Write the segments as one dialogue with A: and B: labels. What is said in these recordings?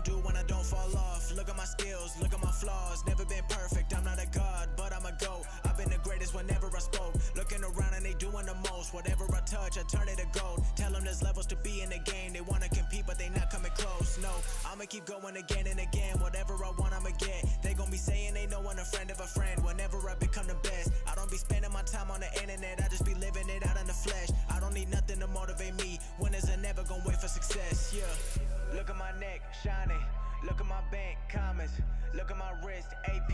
A: gon' do when I don't fall off? Look at my skills, look at my flaws. Never been perfect, I'm not a god, but I'm a GOAT. I've been the greatest whenever I spoke. Looking around and they doing the most. Whatever I touch, I turn it to gold. Tell them there's levels to be in the game. They wanna compete, but they not coming close. No, I'ma keep going again and again. Whatever I want, I'ma get. They gon' be saying they know I'm a friend of a friend. Whenever I become the best, I don't be spending my time on the internet. I just be living it out in the flesh. I don't need nothing to motivate me. Winners are never gon' wait for success. Yeah. Look at my neck, shining. Look at my bank, comments. Look at my wrist, AP.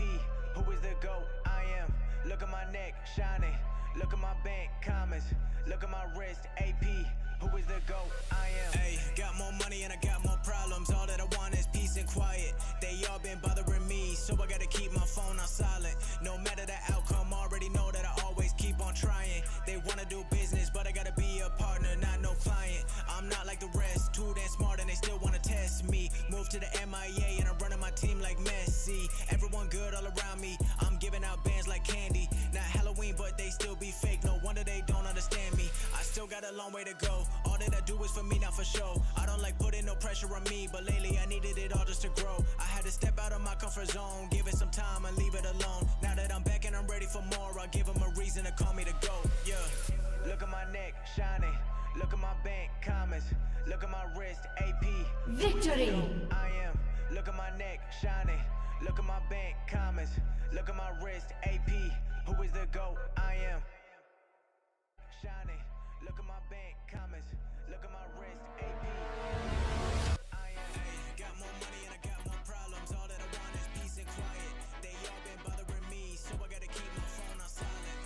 A: Who is the GOAT? I am. Look at my neck, shining. Look at my bank, comments. Look at my wrist, AP. Who is the GOAT? I am. Hey, got more money and I got more problems. All that I want is peace and quiet. They all been bothering me, so I gotta keep my phone on silent. No matter the outcome, already know that I always keep on trying. They wanna do business, but I gotta be a partner, not no client. I'm not like the rest, too damn smart and they still wanna test me. Move to the MIA and I'm running my team like Messi. Everyone good all around me, I'm giving out bands like candy. Not Halloween, but they still be fake, no wonder they don't understand me. I still got a long way to go, all that I do is for me, not for show. I don't like putting no pressure on me, but lately I needed it all just to grow. I had to step out of my comfort zone, give it some time and leave it alone. Now that I'm back and I'm ready for more, I'll give them a reason to call me the GOAT. Yeah. Look at my neck, shining. Look at my bank, comments. Look at my wrist, AP.
B: Victory!
A: I am. Look at my neck, shining. Look at my bank, comments. Look at my wrist, AP. Who is the GOAT? I am. Shining. Look at my bank, comments. Look at my wrist, AP. I am. Hey, got more money and I got more problems. All that I want is peace and quiet. They all been bothering me, so I gotta keep my phone on silent.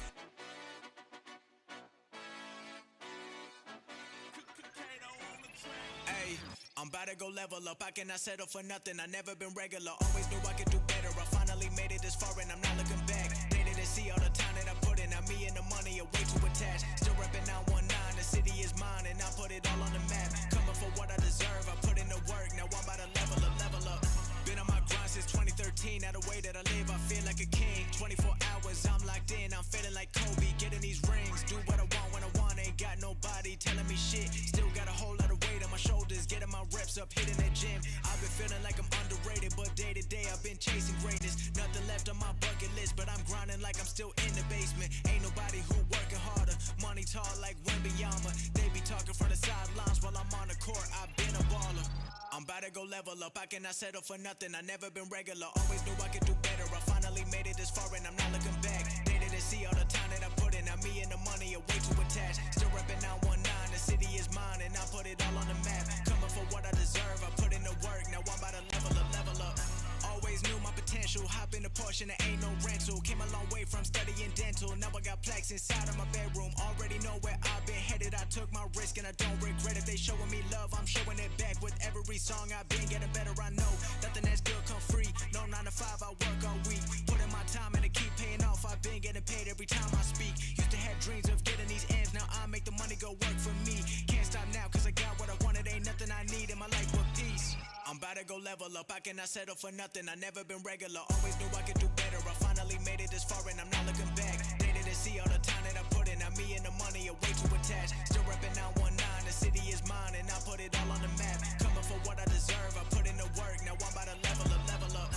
A: Hey, I'm about to go level up. I cannot settle for nothing. I never been regular. Always knew I could do better. I finally made it this far and I'm not looking back. They didn't see all the time that I put in. Now me and the money are way too attached. Still repping 919. The city is mine and I put it all on the map. Coming for what I deserve. I put in the work. Now I'm about to level up. Been on my grind since 2013. Now the way that I live, I feel like a king. 24 hours, I'm locked in. I'm feeling like Kobe. Getting these rings. Do what I want when I want. Ain't got nobody telling me shit. Still got a whole lot of weight on my shoulders. Getting my reps up, hitting that gym. I've been feeling like I'm underrated, but day to day I've been chasing greatness. Nothing left on my bucket list, but I'm grinding like I'm still in the basement. Ain't nobody who working harder. Money tall like Wembanyama. They be talking from the sidelines while I'm on the court. I've been a baller. I'm about to go level up. I cannot settle for nothing. I never been regular. Always knew I could do better. I finally made it this far and I'm not looking back. They didn't see all the time that I put in. Now me and the money are way too attached. Still repping 919. The city is mine and I put it all on the map. Coming for what I deserve. I put in the work. Now I'm about to level up. Always knew my potential. Hop in the Porsche and there ain't no rental. Came a long way from studying dental. Now I got plaques inside of my bedroom. Already know where I've been headed. I took my risk and I don't regret it. They showing me love, I'm showing it back. With every song I've been getting better. I know nothing that's good come free. No 9 to 5, I work all week. Put in my time and it keep paying off. I've been getting paid every time I speak. Used to have dreams of getting these ends. Now I make the money go work for me. Can't stop now cause I got what I wanted. Ain't nothing I need in my life but peace. I'm about to go level up. I cannot settle for nothing. I never been regular. Always knew I could do better. I finally made it this far and I'm not looking back. They didn't see all the time that I put in. Now me and the money are way too attached. Still repping 919. The city is mine and I put it all on the map. Coming for what I deserve. I put in the work. Now I'm about to level up.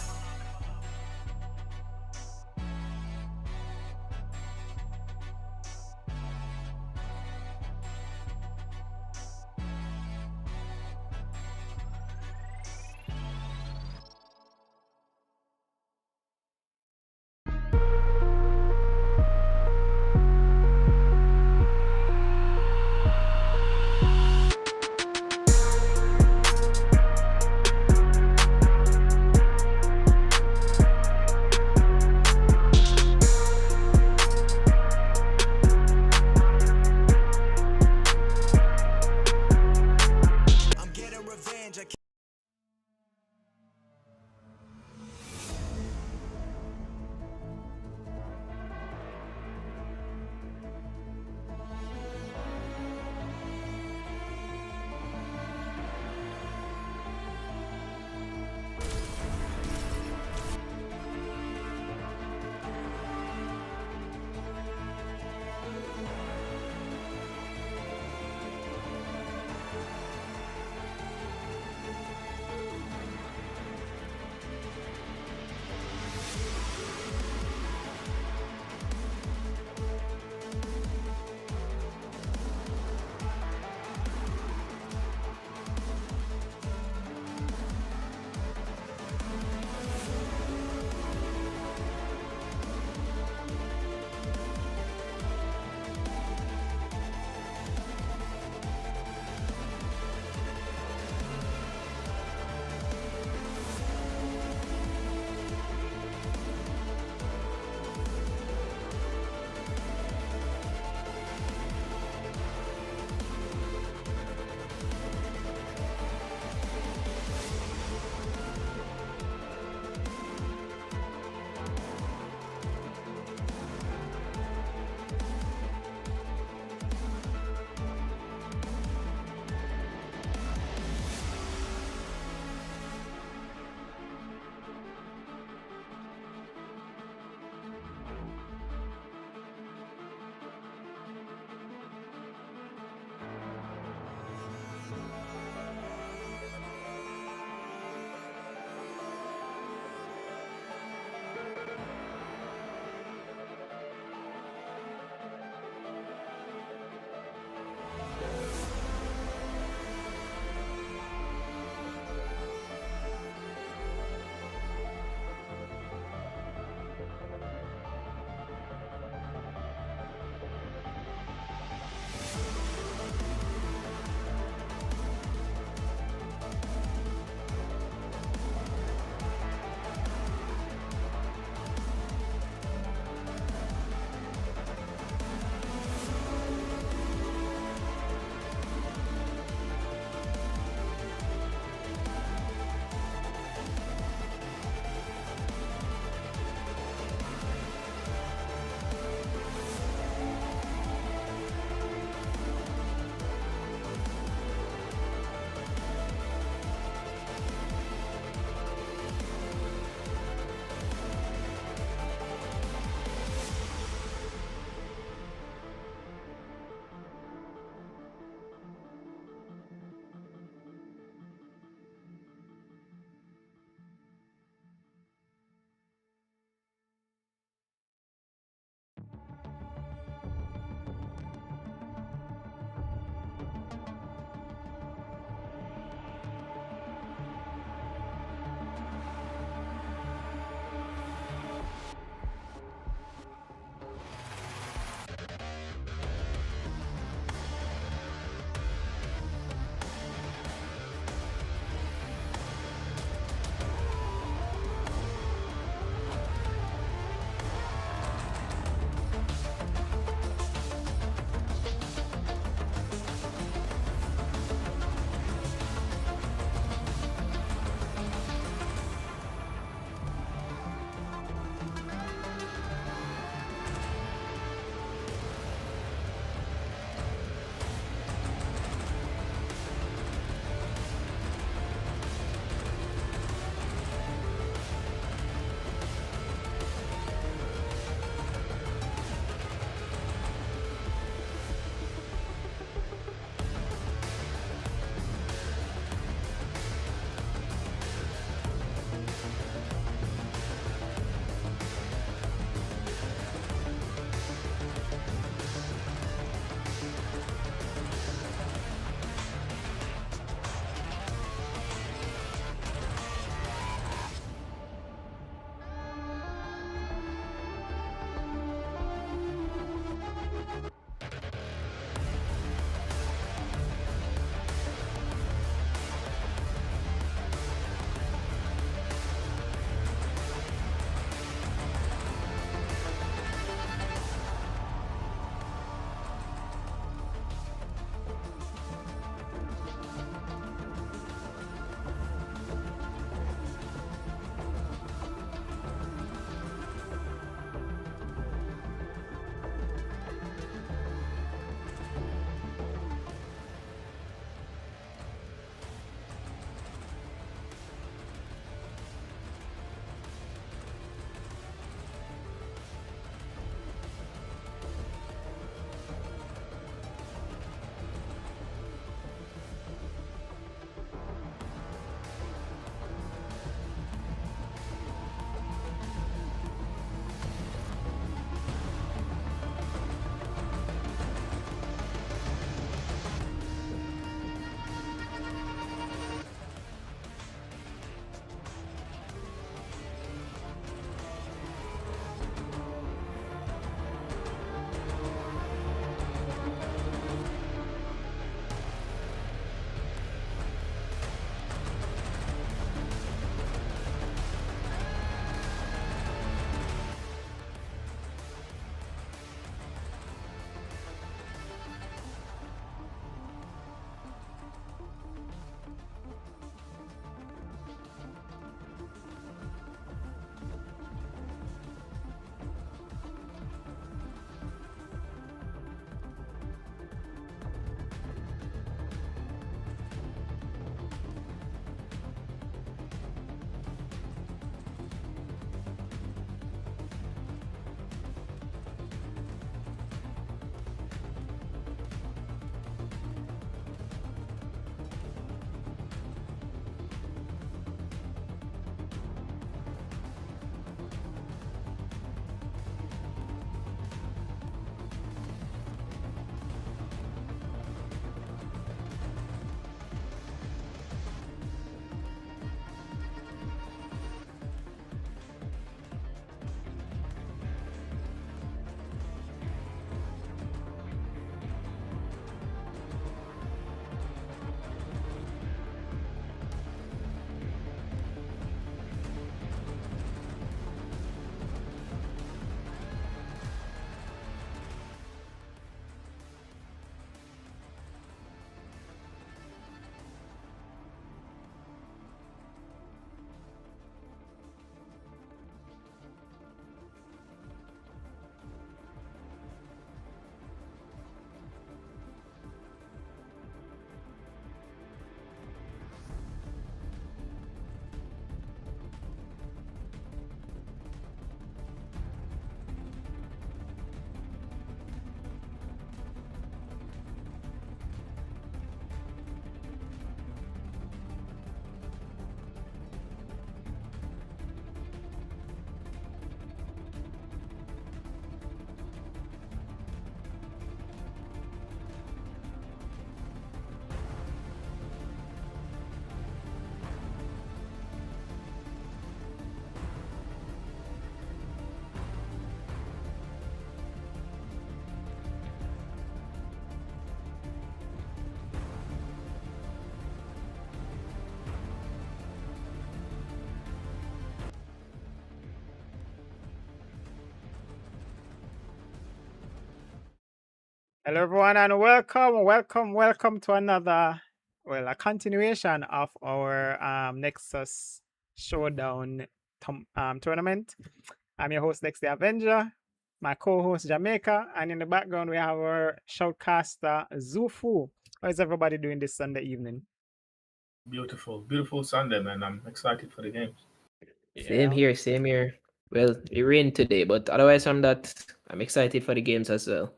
B: Hello, everyone, and welcome to another, a continuation of our Nexus Showdown tournament. I'm your host, Next the Avenger, my co-host Jamaica, and in the background we have our shoutcaster Zufu. How is everybody doing this Sunday evening?
C: Beautiful Sunday, man. I'm excited for the games.
D: Same
B: Yeah,
D: here, same here. Well, it rained today, but otherwise from that, I'm excited for the games as well.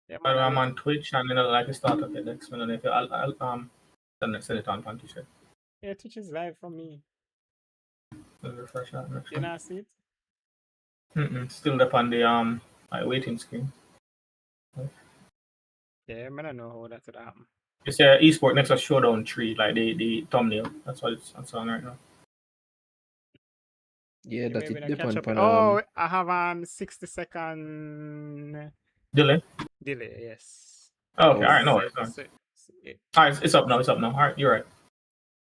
B: yeah,
C: By
B: man.
C: the way, I'm on Twitch and like to start up the next minute. If I'll send it on Twitch.
B: Yeah, Twitch is live for me.
C: Refresh that next
B: You
C: one.
B: know, see it?
C: Still up on the waiting screen.
B: Yeah, I don't know how that's gonna happen.
C: It's Esport Nexus Showdown 3, like the thumbnail. That's what it's on right now.
D: Yeah,
B: You
D: that
B: maybe
D: it
B: not catch
D: depend
B: up.
D: upon
B: Oh, I have 60-second
C: Delay.
B: delay. Yes.
C: Oh, okay, all right, no
D: oh
C: worries. No worries.
B: Yeah.
C: All right, it's up now. It's up now. All right, you're right.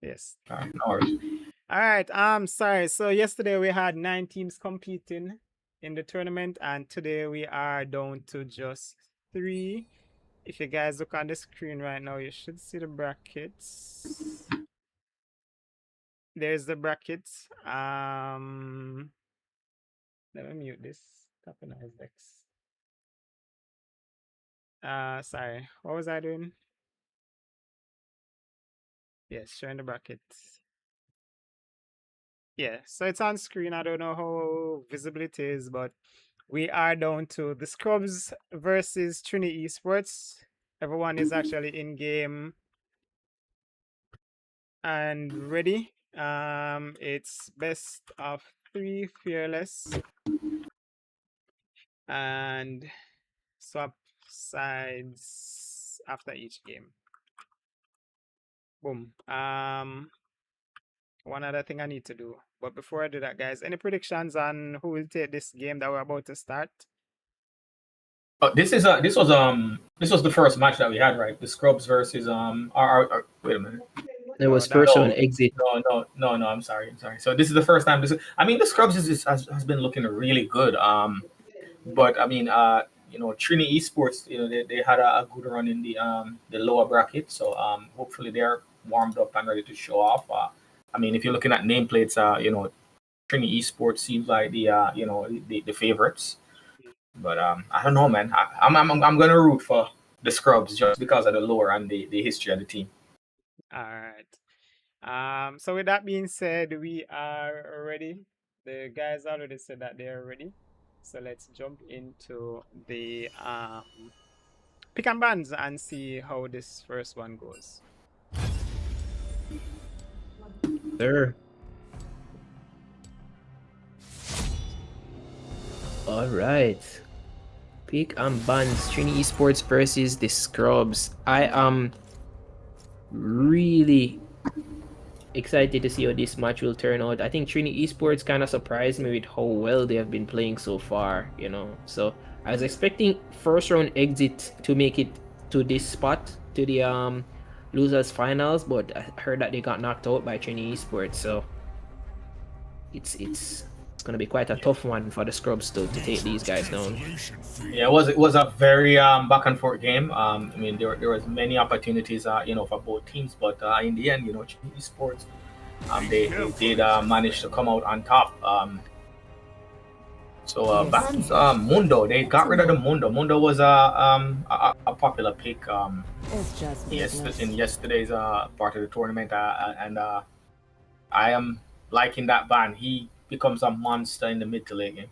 B: Yes.
C: All right, no worries.
B: All right. Sorry. So yesterday we had 9 teams competing in the tournament, and today we are down to just 3. If you guys look on the screen right now, you should see the brackets. There's the brackets. Let me mute this. Tapping on his decks. Sorry. What was I doing? Yes, showing the brackets. Yeah, so it's on screen. I don't know how visible it is, but we are down to the Scrubs versus Trinity Esports. Everyone is actually in game and ready. It's best of 3 fearless and swap sides after each game. Boom. One other thing I need to do. But before I do that, guys, any predictions on who will take this game that we're about to start?
C: Oh, this was the first match that we had, right? The Scrubs versus wait a minute.
D: There
B: No,
D: was
B: that
D: first
C: No,
D: round exit.
C: no. I'm sorry. So this is the first time. I mean, the Scrubs has been looking really good. But I mean, Trinity Esports, they had a good run in the lower bracket. So hopefully they're warmed up and ready to show off. I mean, if you're looking at nameplates, Trinity Esports seems like the favorites. But I don't know, man. I'm gonna root for the Scrubs just because of the lore and the history of the team.
B: All right. So with that being said, we are ready. The guys already said that they are ready. So let's jump into the pick and bands and see how this first one goes.
D: Sir. All right. Pick and bans Trinity Esports versus the Scrubs. I am really excited to see how this match will turn out. I think Trinity Esports kind of surprised me with how well they have been playing so far, So I was expecting first round exit to make it to this spot, to the losers finals, but I heard that they got knocked out by Trinity Esports, so it's gonna be quite a tough one for the Scrubs to take these guys down.
C: Yeah, it was a very back and forth game. I mean, there was many opportunities, for both teams, but in the end, Trinity Sports, they did manage to come out on top. So Bans Mundo, they got rid of the Mundo. Mundo was a popular pick
E: It's just business.
C: in yesterday's part of the tournament, and I am liking that ban. He becomes a monster in the mid to late game.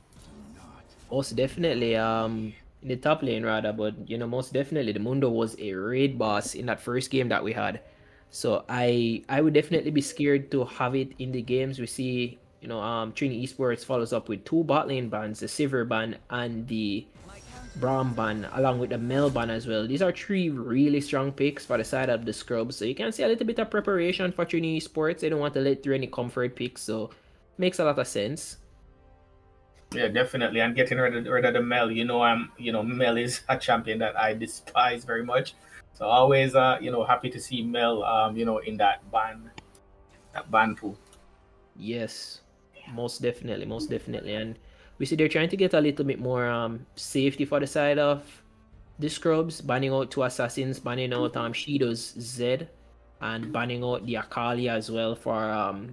D: Most definitely, in the top lane rather, but most definitely the Mundo was a raid boss in that first game that we had. So I would definitely be scared to have it in the games. We see, Trini Esports follows up with 2 bot lane bans, the Sivir ban and the Braum ban, along with the Mel ban as well. These are 3 really strong picks for the side of the Scrubs. So you can see a little bit of preparation for Trini Esports. They don't want to let through any comfort picks, so makes a lot of sense.
C: Yeah, definitely. And getting rid of the Mel, Mel is a champion that I despise very much. So always, happy to see Mel, in that ban pool.
D: Yes, most definitely, and we see they're trying to get a little bit more safety for the side of the scrubs, banning out 2 assassins, banning out Shido's Zed, and banning out the Akali as well for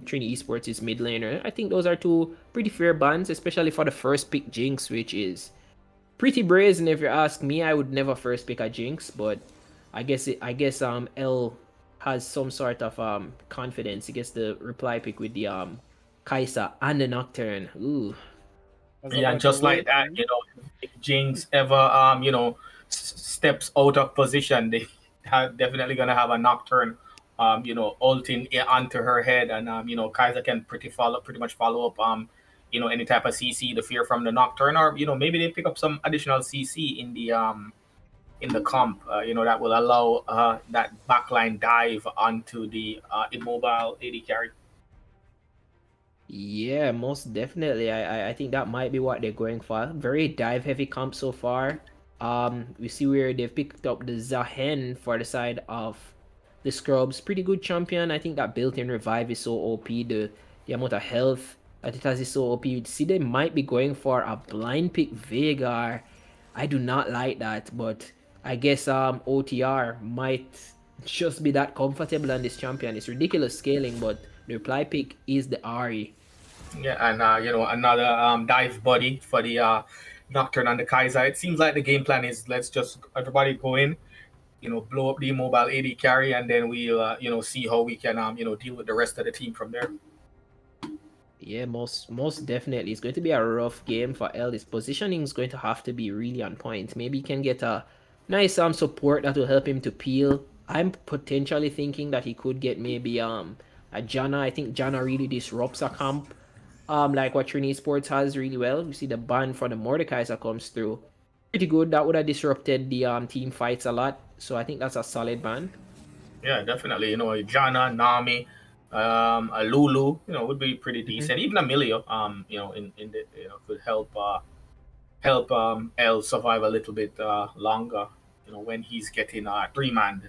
D: Trini Esports' mid laner. I think those are 2 pretty fair bans, especially for the first pick Jinx, which is pretty brazen if you ask me. I would never first pick a Jinx, but I guess L has some sort of confidence. He gets the reply pick with the Kaisa and the Nocturne. Ooh.
C: Yeah, just like that, if Jinx ever steps out of position, they have definitely gonna have a Nocturne ulting onto her head, and Kaiser can pretty much follow up any type of CC, the fear from the Nocturne, or maybe they pick up some additional CC in the comp, that will allow that backline dive onto the immobile AD carry.
D: Yeah, most definitely. I think that might be what they're going for. Very dive heavy comp so far. We see where they've picked up the Zahen for the side of the Scrubs. Pretty good champion. I think that built-in revive is so OP. The amount of health that it has is so OP. You see, they might be going for a blind pick Veigar. I do not like that, but I guess OTR might just be that comfortable on this champion. It's ridiculous scaling, but the reply pick is the Ari.
C: Yeah, and another dive buddy for the Nocturne and the Kaiser. It seems like the game plan is let's just everybody go in, blow up the mobile AD carry, and then we'll see how we can deal with the rest of the team from there.
D: Yeah, most definitely. It's going to be a rough game for L. His positioning is going to have to be really on point. Maybe he can get a nice support that will help him to peel. I'm potentially thinking that he could get maybe a Janna. I think Janna really disrupts a comp. Like what Trini Sports has really well. You see the ban for the Mordekaiser comes through. Pretty good. That would have disrupted the team fights a lot. So I think that's a solid ban.
C: Yeah, definitely. Janna, Nami, a Lulu, would be pretty decent. Even Emilio, in the could help L survive a little bit longer. When he's getting 3-man.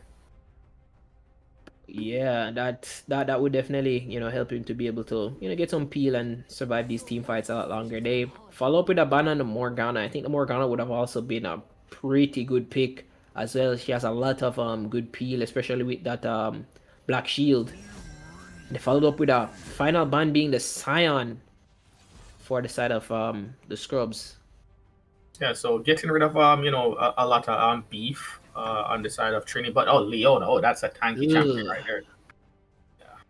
D: Yeah, that would definitely help him to be able to get some peel and survive these team fights a lot longer. They follow up with a ban on the Morgana. I think the Morgana would have also been a pretty good pick as well. She has a lot of good peel, especially with that black shield. They followed up with a final ban being the Scion for the side of the Scrubs.
C: Yeah, so getting rid of a lot of beef on the side of Trini, but Leona, that's a tanky champion right there.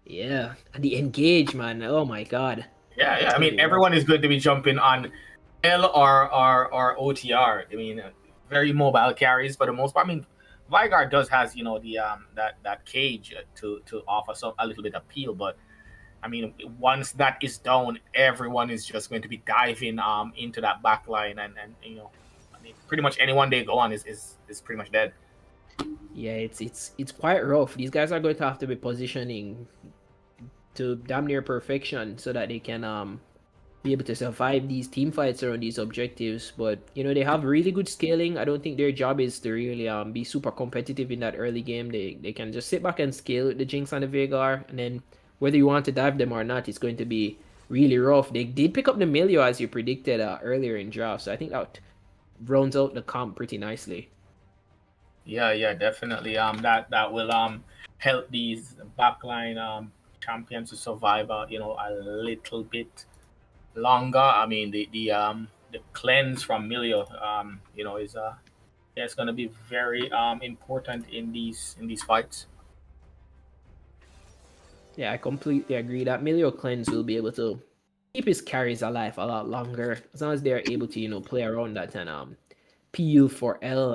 D: Yeah, and the engage, man. Oh my god.
C: Yeah. I mean, everyone is going to be jumping on L or OTR. I mean, very mobile carries for the most part. I mean, Veigar does has the that cage to offer a little bit of appeal, but I mean, once that is down, everyone is just going to be diving into that back line, and I mean, pretty much anyone they go on is pretty much dead.
D: Yeah, it's quite rough. These guys are going to have to be positioning to damn near perfection so that they can be able to survive these team fights around these objectives. But they have really good scaling. I don't think their job is to really be super competitive in that early game. They can just sit back and scale with the Jinx and the Veigar, and then whether you want to dive them or not, it's going to be really rough. They did pick up the Melio as you predicted earlier in draft, so I think that rounds out the comp pretty nicely.
C: Yeah, definitely. That will help these backline champions to survive a little bit longer. I mean, the cleanse from Melio is it's going to be very important in these fights.
D: Yeah, I completely agree that Melio cleanse will be able to keep his carries alive a lot longer as long as they're able to play around that and peel for L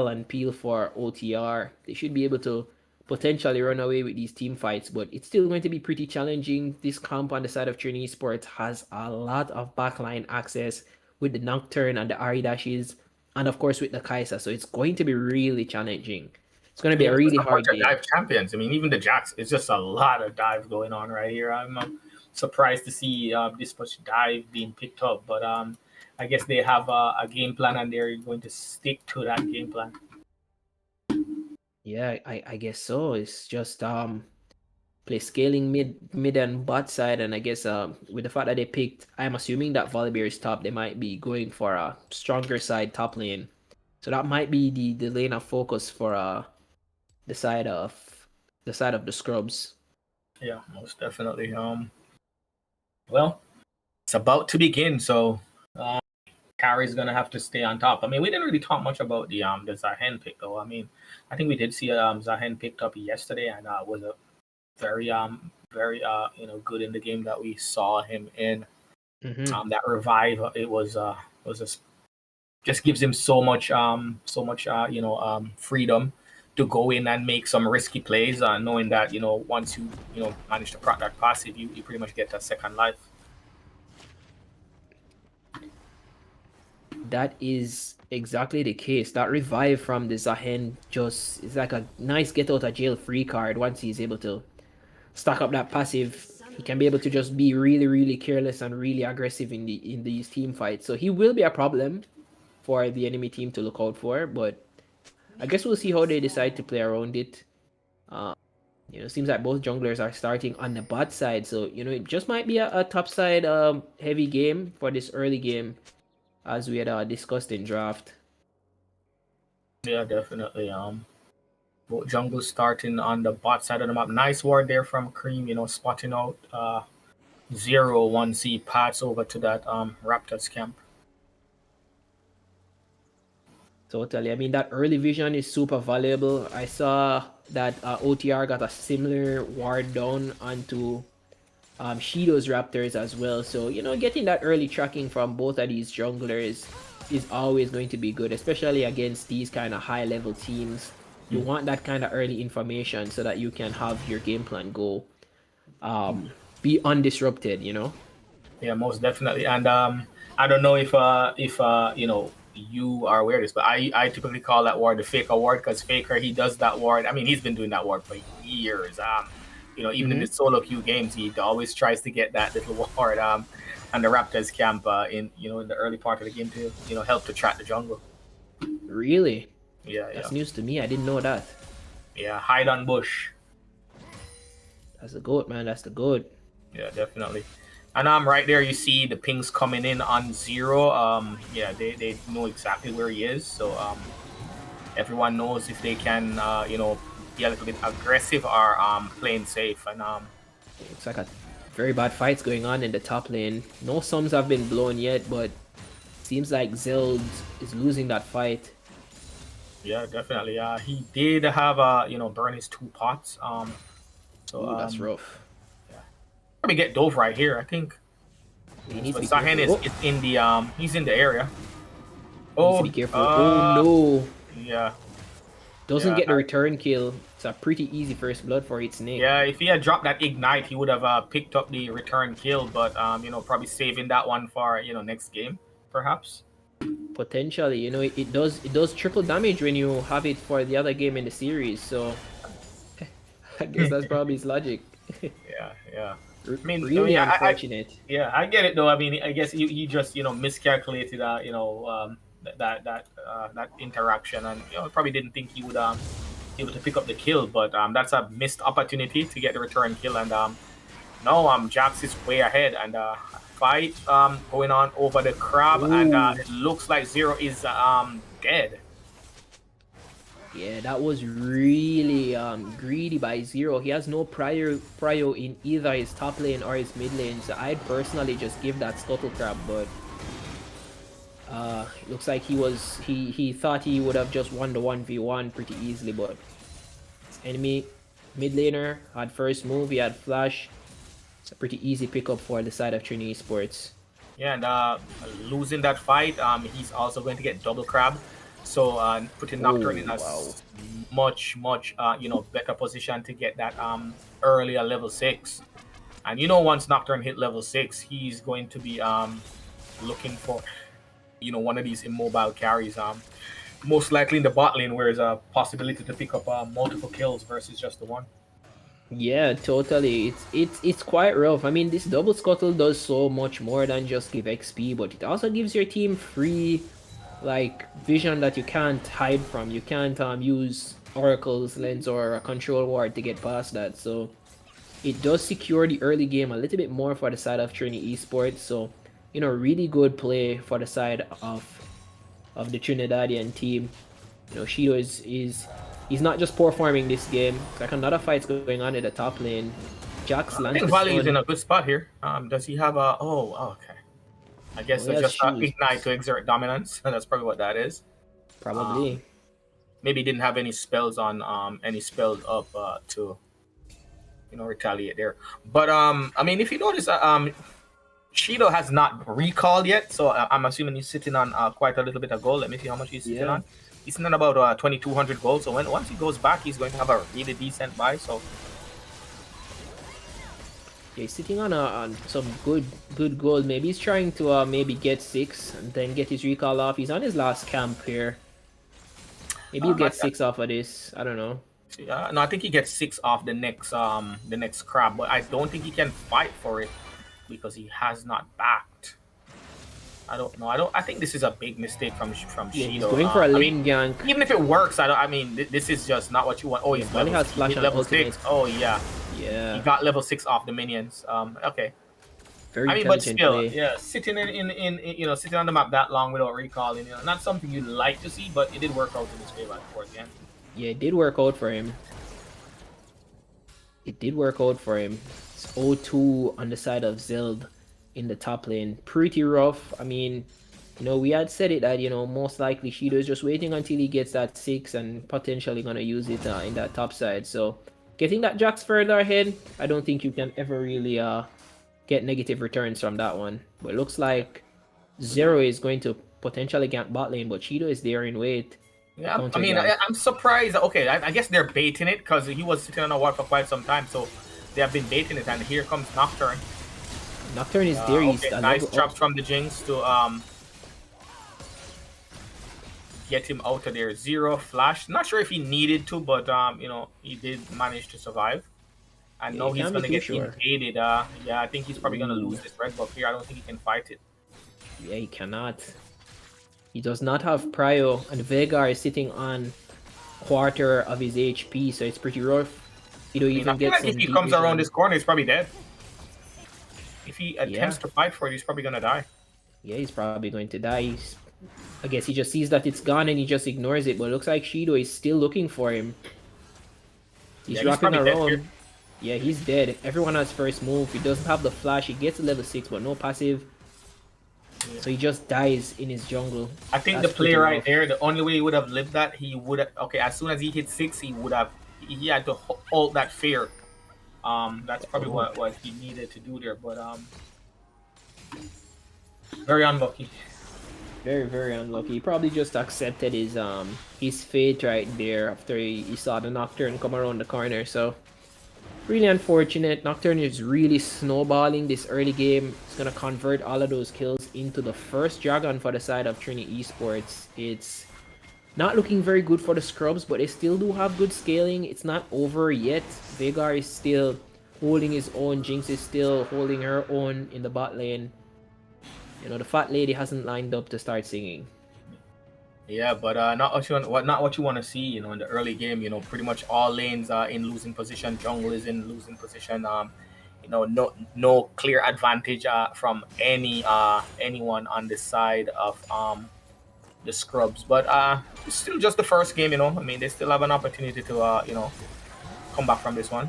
D: and peel for OTR. They should be able to potentially run away with these team fights, but it's still going to be pretty challenging. This comp on the side of Trini Sports has a lot of backline access with the Nocturne and the Ari dashes, and of course with the Kaisa, so it's going to be really challenging. It's going to be a really hard game.
C: Dive champions. I mean, even the Jacks, it's just a lot of dive going on right here. I'm surprised to see this much dive being picked up, but I guess they have a game plan and they're going to stick to that game plan.
D: Yeah, I guess so. It's just play scaling mid and bot side, and I guess with the fact that they picked, I'm assuming that Volibear is top, they might be going for a stronger side top lane. So that might be the lane of focus for the side of the scrubs.
C: Yeah, most definitely. Well, it's about to begin, so Carrie's gonna have to stay on top. I mean, we didn't really talk much about the Zahen pick though. I mean, I think we did see Zahen picked up yesterday, and was a very good in the game that we saw him in. That revive, it was just gives him so much freedom to go in and make some risky plays, knowing that once you manage to proc that passive, you pretty much get a second life.
D: That is exactly the case. That revive from the Zahen just is like a nice get out of jail free card. Once he's able to stack up that passive, he can be able to just be really, really careless and really aggressive in these team fights. So he will be a problem for the enemy team to look out for, but I guess we'll see how they decide to play around it. It seems like both junglers are starting on the bot side, so it just might be a top side heavy game for this early game, as we had discussed in draft.
C: Yeah, definitely. Both jungles starting on the bot side of the map. Nice ward there from Cream, spotting out 0-1C paths over to that Raptors camp.
D: Totally. I mean, that early vision is super valuable. I saw that OTR got a similar ward down onto Shido's Raptors as well. So, getting that early tracking from both of these junglers is always going to be good, especially against these kind of high-level teams. You want that kind of early information so that you can have your game plan go be undisrupted,
C: Yeah, most definitely. And I don't know if you are aware of this, but I typically call that ward the Faker ward, because Faker, he does that ward. I mean, he's been doing that ward for years. Even in the solo queue games, he always tries to get that little ward and the Raptors camp in the early part of the game to help to track the jungle.
D: Really?
C: Yeah,
D: That's news to me. I didn't know that.
C: Yeah, hide on bush.
D: That's the goat, man. That's the goat.
C: Yeah, definitely. And right there you see the pings coming in on 0. Yeah, they know exactly where he is. So everyone knows if they can be a little bit aggressive or playing safe. And
D: looks like a very bad fights going on in the top lane. No sums have been blown yet, but seems like Zeld is losing that fight.
C: Yeah, definitely. He did have burn his 2 pots. So
D: ooh, that's rough.
C: Yeah, probably get Dove right here, I think.
D: He needs to be
C: Zahen is in the he's in the area.
D: Oh, be careful. Oh no.
C: Yeah.
D: Doesn't get the return kill. It's a pretty easy first blood for its Snake.
C: Yeah, if he had dropped that ignite, he would have picked up the return kill, but probably saving that one for next game, perhaps.
D: Potentially, it does triple damage when you have it for the other game in the series, so I guess that's probably his logic.
C: Yeah.
D: I mean, really unfortunate.
C: I get it though. I mean, I guess he just miscalculated that interaction, and probably didn't think he would be able to pick up the kill, but that's a missed opportunity to get the return kill. And no, Jax is way ahead, and fight going on over the crab. Ooh. And it looks like 0 is dead.
D: Yeah, that was really greedy by 0. He has no prio in either his top lane or his mid lane, so I'd personally just give that scuttle crab, but it looks like he thought he would have just won the 1v1 pretty easily, but his enemy mid laner had first move, he had flash. It's a pretty easy pickup for the side of Trinity Esports.
C: Yeah, and losing that fight, he's also going to get double crab. So putting Nocturne in a much better position to get that earlier level 6. And once Nocturne hit level 6, he's going to be looking for one of these immobile carries. Most likely in the bot lane, where there's a possibility to pick up multiple kills versus just the one.
D: Yeah, totally. It's quite rough. I mean, this double scuttle does so much more than just give XP, but it also gives your team free vision that you can't hide from. You can't use Oracle's lens or a control ward to get past that. So it does secure the early game a little bit more for the side of Trinity Esports. So really good play for the side of of the Trinidadian team. You know, Shido he's not just performing this game. It's like another fight's going on in the top lane. Jax
C: I
D: lands
C: think
D: the
C: Valley is
D: stun.
C: in a good spot here. Does he have a? Oh, okay. I guess
D: Oh, he
C: it's
D: has
C: just
D: shoes.
C: ignite to exert dominance. That's probably what that is.
D: Probably.
C: Maybe he didn't have any spells on any spells up to retaliate there. But I mean, if you notice, Shido has not recalled yet, so I'm assuming he's sitting on quite a little bit of gold. Let me see how much he's sitting on. He's sitting on about 2,200 gold. So once he goes back, he's going to have a really decent buy. So
D: Yeah, he's sitting on some good gold. Maybe he's trying to maybe get 6 and then get his recall off. He's on his last camp here. Maybe he'll get 6 off of this. I don't know.
C: No, I think he gets 6 off the next crab, but I don't think he can fight for it because he has not backed. I don't know. I think this is a big mistake from Shido.
D: He's going for a lane gank.
C: Even if it works, this is just not what you want. Oh, he's
D: Only
C: level,
D: has flash and
C: level
D: ultimate.
C: 6. Oh yeah.
D: Yeah.
C: He got level 6 off the minions. Okay.
D: Very
C: I mean, but
D: intelligent
C: still,
D: play.
C: yeah, sitting sitting on the map that long without recalling, not something you'd like to see, but it did work out in his favor towards the end.
D: Yeah, it did work out for him. It did work out for him. It's 0-2 on the side of Zeld in the top lane. Pretty rough. I mean, we had said it that, most likely Shido is just waiting until he gets that 6 and potentially going to use it in that top side. So, getting that Jax further ahead, I don't think you can ever really get negative returns from that one. But it looks like Zero is going to potentially gank bot lane, but Shido is there in wait.
C: Yeah, I mean, I'm surprised. Okay, I guess they're baiting it because he was sitting on a wall for quite some time, so they have been baiting it, and here comes Nocturne.
D: Nocturne is there. He's
C: okay, nice drops from the Jinx to get him out of there. Zero flash. Not sure if he needed to, but he did manage to survive. And now he's gonna get invaded. Yeah, I think he's probably gonna lose this red buff here. I don't think he can fight it.
D: Yeah, he cannot. He does not have prio, and Veigar is sitting on quarter of his HP, so it's pretty rough. If
C: he comes around this corner, he's probably dead. If he attempts to fight for it, he's probably gonna die.
D: Yeah, he's probably going to die. I guess he just sees that it's gone and he just ignores it, but it looks like Shido is still looking for him. He's rocking around. Yeah, he's dead. Everyone has first move. He doesn't have the flash. He gets to level 6, but no passive. Yeah. So he just dies in his jungle.
C: I think the play right there, the only way he would have lived that, he would have... Okay, as soon as he hit 6, he would have... He had to hold that fear. That's probably what he needed to do there, but... Very unlucky.
D: Very, very unlucky. He probably just accepted his fate right there after he saw the Nocturne come around the corner, so... Really unfortunate. Nocturne is really snowballing this early game. It's going to convert all of those kills into the first dragon for the side of Trini Esports. It's not looking very good for the scrubs, but they still do have good scaling. It's not over yet. Veigar is still holding his own. Jinx is still holding her own in the bot lane. The fat lady hasn't lined up to start singing.
C: Yeah, but not what you want to see. In the early game, pretty much all lanes are in losing position. Jungle is in losing position. No clear advantage from anyone on the side of the scrubs. But it's still just the first game. I mean, they still have an opportunity to come back from this one.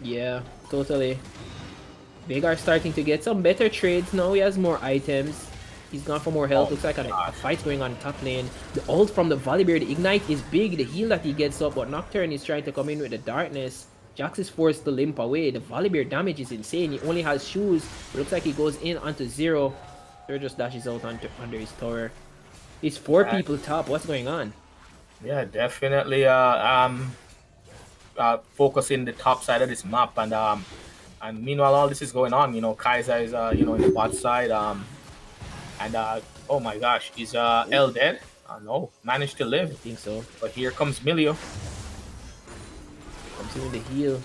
D: Yeah, totally. Veigar starting to get some better trades now. He has more items. He's gone for more health. Looks like a fight's going on in top lane. The ult from the Volibear, the ignite is big. The heal that he gets up, but Nocturne is trying to come in with the darkness. Jax is forced to limp away. The Volibear damage is insane. He only has shoes. It looks like he goes in onto Zero. Zero just dashes out under his tower. It's 4 people top. What's going on?
C: Yeah, definitely. Focusing the top side of this map, and meanwhile all this is going on. Kai'Sa is in the bot side. And oh my gosh, is L dead? No, managed to live.
D: I think so.
C: But here comes Milio.
D: Comes in with the heal.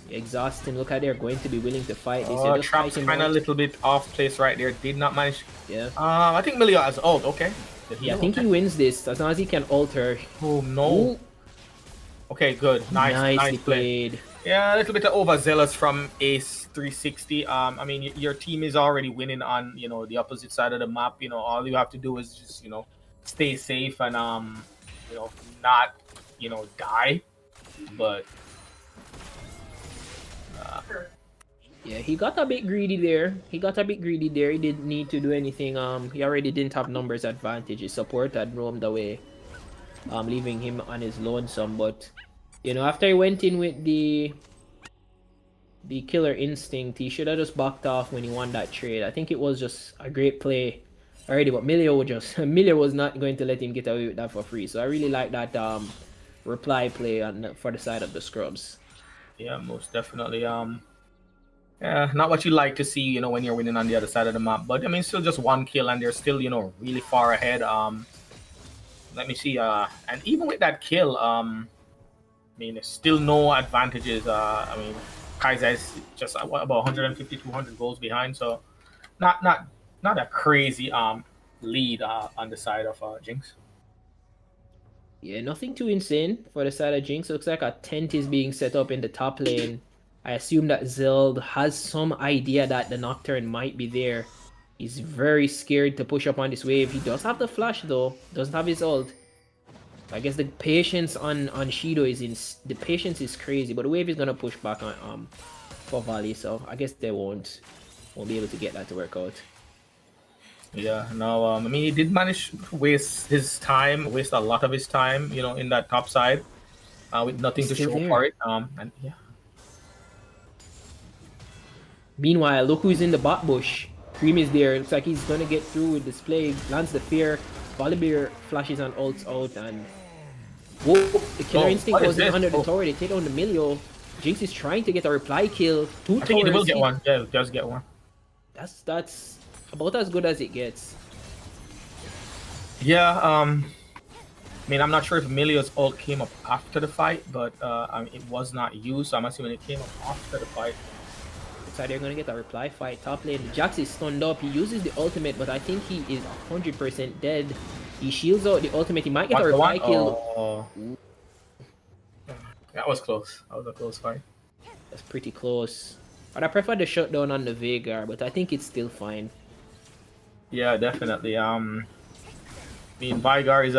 D: Exhausting. Look how they're going to be willing to fight.
C: Trap's kind of a little bit off place right there. Did not manage.
D: Yeah.
C: I think Milio has ult. Okay.
D: Yeah, I think he wins this as long as he can alter.
C: Oh no. Ooh. Okay, good. Nice
D: played.
C: Yeah, a little bit of overzealous from Ace 360. I mean, your team is already winning on the opposite side of the map. All you have to do is just stay safe and not die. But
D: Yeah, he got a bit greedy there. He didn't need to do anything. He already didn't have numbers advantage. His support had roamed away, leaving him on his lonesome. But after he went in with the killer instinct, he should have just backed off when he won that trade. I think it was just a great play already, but Milio was not going to let him get away with that for free. So I really like that reply play for the side of the scrubs.
C: yeah, most definitely. Yeah, not what you like to see, when you're winning on the other side of the map. But I mean, still just one kill, and they're still, really far ahead. Let me see. And even with that kill, I mean, there's still no advantages. I mean, Kaiser is just about 150, 200 goals behind, so not a crazy lead on the side of Jinx.
D: Yeah, nothing too insane for the side of Jinx. Looks like a tent is being set up in the top lane. I assume that Zeld has some idea that the Nocturne might be there. He's very scared to push up on this wave. He does have the flash though. Doesn't have his ult. I guess the patience on Shido the patience is crazy, but the wave is gonna push back on for Valley, so I guess they won't be able to get that to work out.
C: Yeah, no, I mean, he did manage to waste a lot of his time, in that top side, with nothing to show for it. And yeah.
D: Meanwhile, look who's in the bot bush. Cream is there. Looks like he's gonna get through with this play. Lands the fear. Volibear flashes and ults out, and whoa! The killer instinct wasn't under the tower. They take on the Milio. Jinx is trying to get a reply kill.
C: I think he will get one. Yeah, he does get one.
D: That's about as good as it gets.
C: Yeah. I mean, I'm not sure if Milio's ult came up after the fight, but I mean, it was not used. So I'm assuming it came up after the fight.
D: So they're gonna get a reply fight. Top lane, Jax is stunned up. He uses the ultimate, but I think he is 100% dead. He shields out the ultimate. He might get a reply kill.
C: That was close. That was a close fight.
D: That's pretty close. But I prefer the shutdown on the Veigar, but I think it's still fine.
C: Yeah, definitely. I mean, Veigar is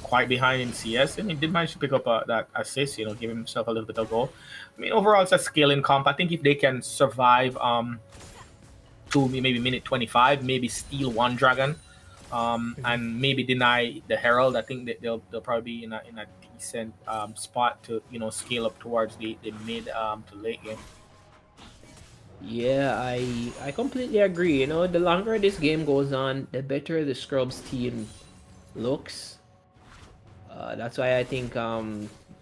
C: quite behind in CS, and he did manage to pick up that assist. Give himself a little bit of goal. I mean, overall, it's a scaling comp. I think if they can survive to maybe minute 25, maybe steal one dragon, and maybe deny the Herald, I think that they'll probably be in a decent spot to scale up towards the mid to late game.
D: Yeah, I completely agree. The longer this game goes on, the better the Scrubs team looks. That's why I think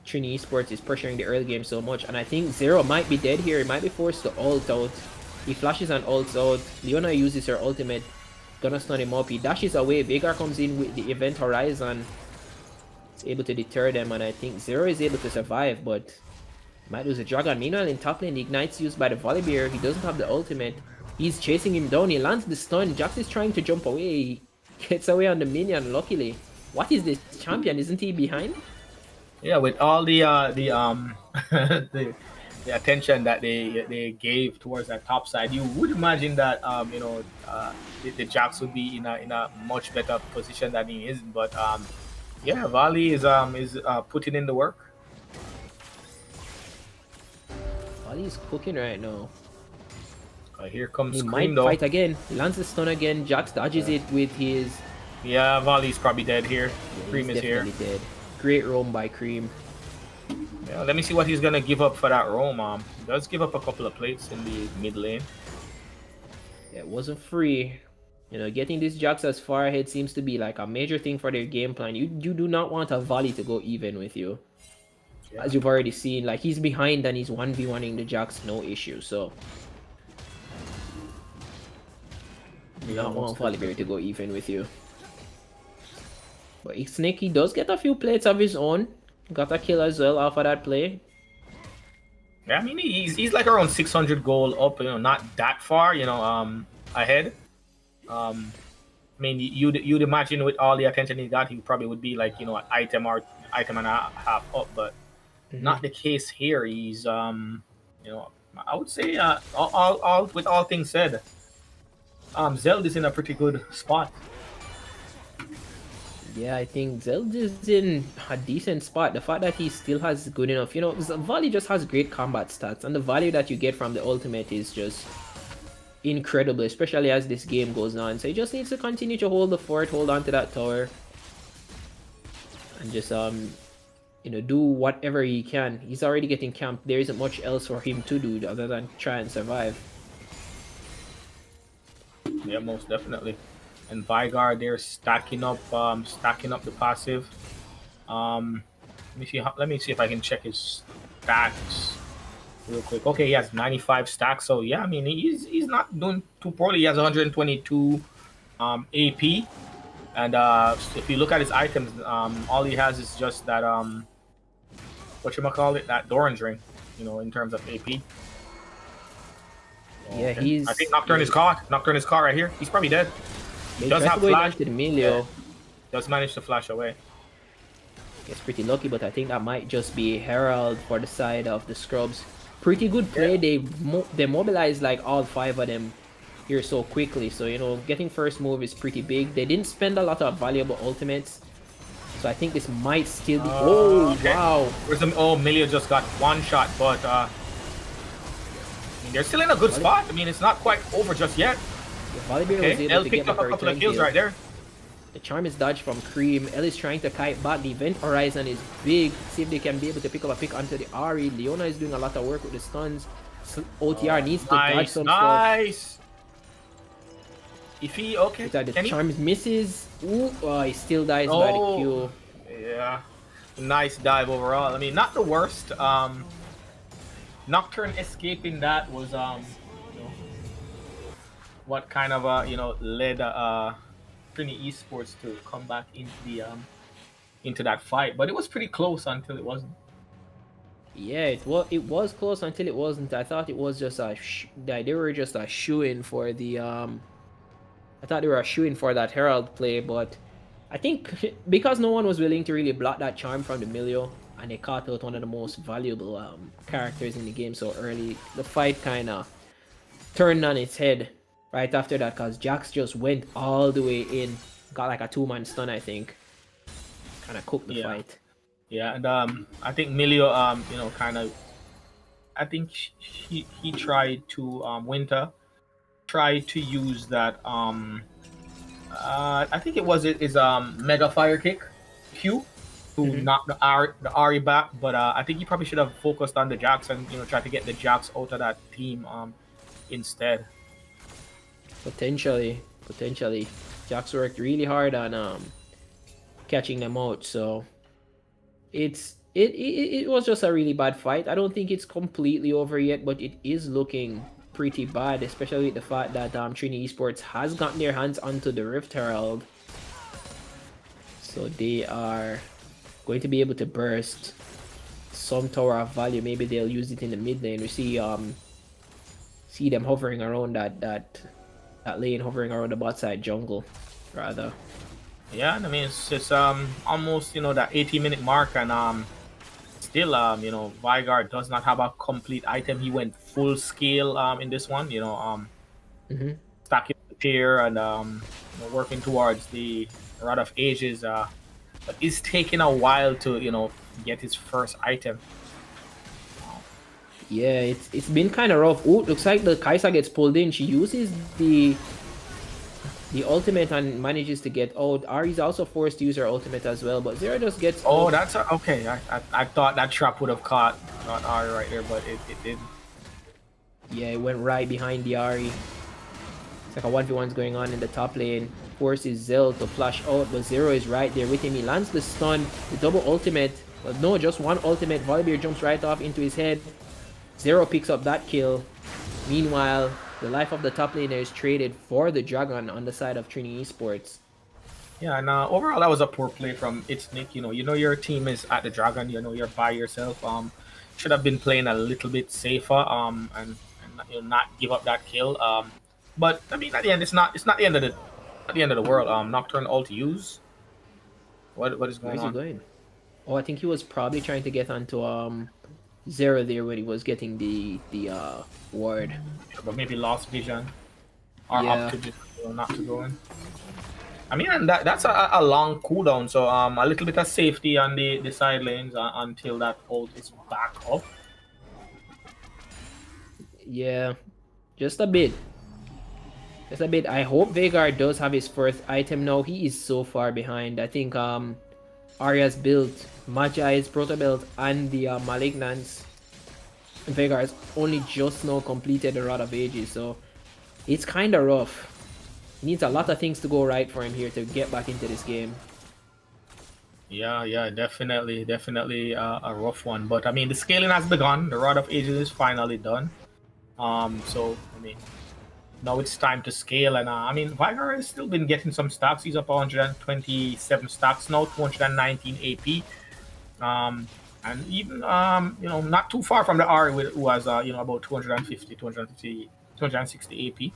D: Trini Esports is pressuring the early game so much, and I think Zero might be dead here. He might be forced to ult out. He flashes and ults out. Leona uses her ultimate, gonna stun him up. He dashes away. Veigar comes in with the Event Horizon. It's able to deter them, and I think Zero is able to survive, but might lose a dragon. Meanwhile, in top lane, the Ignite's used by the Volibear. He doesn't have the ultimate. He's chasing him down. He lands the stun. Jax is trying to jump away. He gets away on the minion, luckily. What is this champion? Isn't he behind?
C: Yeah, with all the the attention that they gave towards that top side, you would imagine that the Jax would be in a much better position than he is. But yeah, Valley is putting in the work.
D: Valley's cooking right now.
C: Here comes
D: He
C: Scream,
D: might
C: though.
D: fight again. He lands the stun again. Jax dodges it with his...
C: Yeah, Valley's probably dead here. Cream is here.
D: Dead. Great roam by Cream.
C: Yeah, let me see what he's gonna give up for that roam. He does give up a couple of plates in the mid lane.
D: Yeah, it wasn't free. Getting this Jax as far ahead seems to be like a major thing for their game plan. You do not want a Volley to go even with you. Yeah. As you've already seen, like he's behind and he's 1v1ing the Jax, no issue. So you don't want Volibear to go even with you. But Snake, he does get a few plates of his own. Got a kill as well off of that play.
C: Yeah, I mean he's like around 600 gold up, not that far, ahead. I mean you'd imagine with all the attention he got, he probably would be like an item and a half up, but not the case here. He's I would say all with all things said, Zeld is in a pretty good spot.
D: Yeah, I think Zeld is in a decent spot. The fact that he still has good enough, Volley just has great combat stats, and the value that you get from the ultimate is just incredible, especially as this game goes on. So he just needs to continue to hold the fort, hold on to that tower, and just do whatever he can. He's already getting camped. There isn't much else for him to do other than try and survive.
C: Yeah, most definitely. And Vigard, they're stacking up the passive. Let me see if I can check his stacks real quick. Okay, he has 95 stacks. So yeah, I mean he's not doing too poorly. He has 122 AP. And if you look at his items, all he has is just that that Doran's ring, in terms of AP.
D: Yeah,
C: okay. I think Nocturne is caught. Nocturne is caught right here. He's probably dead. He does have flash.
D: To the Emilio.
C: Yeah. Does manage to flash away.
D: Gets pretty lucky, but I think that might just be Herald for the side of the Scrubs. Pretty good play. Yeah. They mobilized like all 5 of them here so quickly. So getting first move is pretty big. They didn't spend a lot of valuable ultimates. So I think this might still be.
C: Okay.
D: Wow!
C: Emilio just got one shot, but they're still in a good spot. I mean, it's not quite over just yet.
D: Okay.
C: El picked up a couple of kills right there.
D: The charm is dodged from Cream. El is trying to kite back. The event horizon is big. See if they can be able to pick up a pick onto the Ari. Leona is doing a lot of work with the stuns. OTR needs to dodge some
C: stuff. If he
D: the charm misses. Ooh, he still dies by the Q.
C: Yeah. Nice dive overall. I mean, not the worst. Nocturne escaping that was what kind of led Trinity Esports to come back into that fight, but it was pretty close until it wasn't.
D: Yeah, it was close until it wasn't. I thought it was just they were just a shoo-in for the I thought they were a shoo-in for that Herald play, but I think because no one was willing to really block that charm from the Emilio, and they caught out one of the most valuable characters in the game so early, the fight kind of turned on its head right after that, because Jax just went all the way in, got like a 2-man stun, I think, kind of cooked the fight.
C: Yeah, and I think Emilio, I think he tried to Winter tried to use that I think it was his Mega Fire Kick Q to knock the Ari back, but I think he probably should have focused on the Jax and try to get the Jax out of that team instead.
D: Potentially, Jax worked really hard on catching them out, so it was just a really bad fight. I don't think it's completely over yet, but it is looking pretty bad, especially with the fact that Trinity Esports has gotten their hands onto the Rift Herald, so they are going to be able to burst some tower of value. Maybe they'll use it in the mid lane. We see them hovering around that lane, hovering around the bot side jungle rather.
C: Yeah, I mean it's almost that 80-minute mark, and still Vigard does not have a complete item. He went full scale in this one, stacking the tier and working towards the Rod of Ages, but it's taking a while to get his first item.
D: Yeah, it's been kind of rough. Ooh, looks like the Kai'Sa gets pulled in. She uses the ultimate and manages to get out. Ari's also forced to use her ultimate as well, but Zero just gets
C: out. That's okay. I thought that trap would have caught Ari right there, but it didn't.
D: Yeah, it went right behind the Ari. It's like a 1v1's going on in the top lane. Forces Zell to flash out, but Zero is right there with him. He lands the stun, the double ultimate. But no, just one ultimate. Volibear jumps right off into his head. Zero picks up that kill. Meanwhile, the life of the top laner is traded for the Dragon on the side of Trinity Esports.
C: Yeah, and overall that was a poor play from Nick. Your team is at the Dragon. You're by yourself. Should have been playing a little bit safer. And not give up that kill. But I mean, at the end, it's not the end of the world. Nocturne ult to use. What is going on?
D: Where's he going? Oh, I think he was probably trying to get onto Zero there when he was getting the ward.
C: But maybe lost vision. Or up to just not to go in. I mean, and that's a long cooldown, so a little bit of safety on the side lanes until that ult is back up.
D: Yeah, just a bit. Just a bit. I hope Veigar does have his first item now. He is so far behind. I think Arya's built Magi's Proto Belt and the Malignance. Veigar has only just now completed the Rod of Ages, so it's kind of rough. He needs a lot of things to go right for him here to get back into this game.
C: Yeah, definitely a rough one. But I mean, the scaling has begun. The Rod of Ages is finally done. So I mean, now it's time to scale. And I mean, Veigar has still been getting some stacks. He's up 127 stacks now, 219 AP. And even you know, not too far from the Ari who has you know, about 260 AP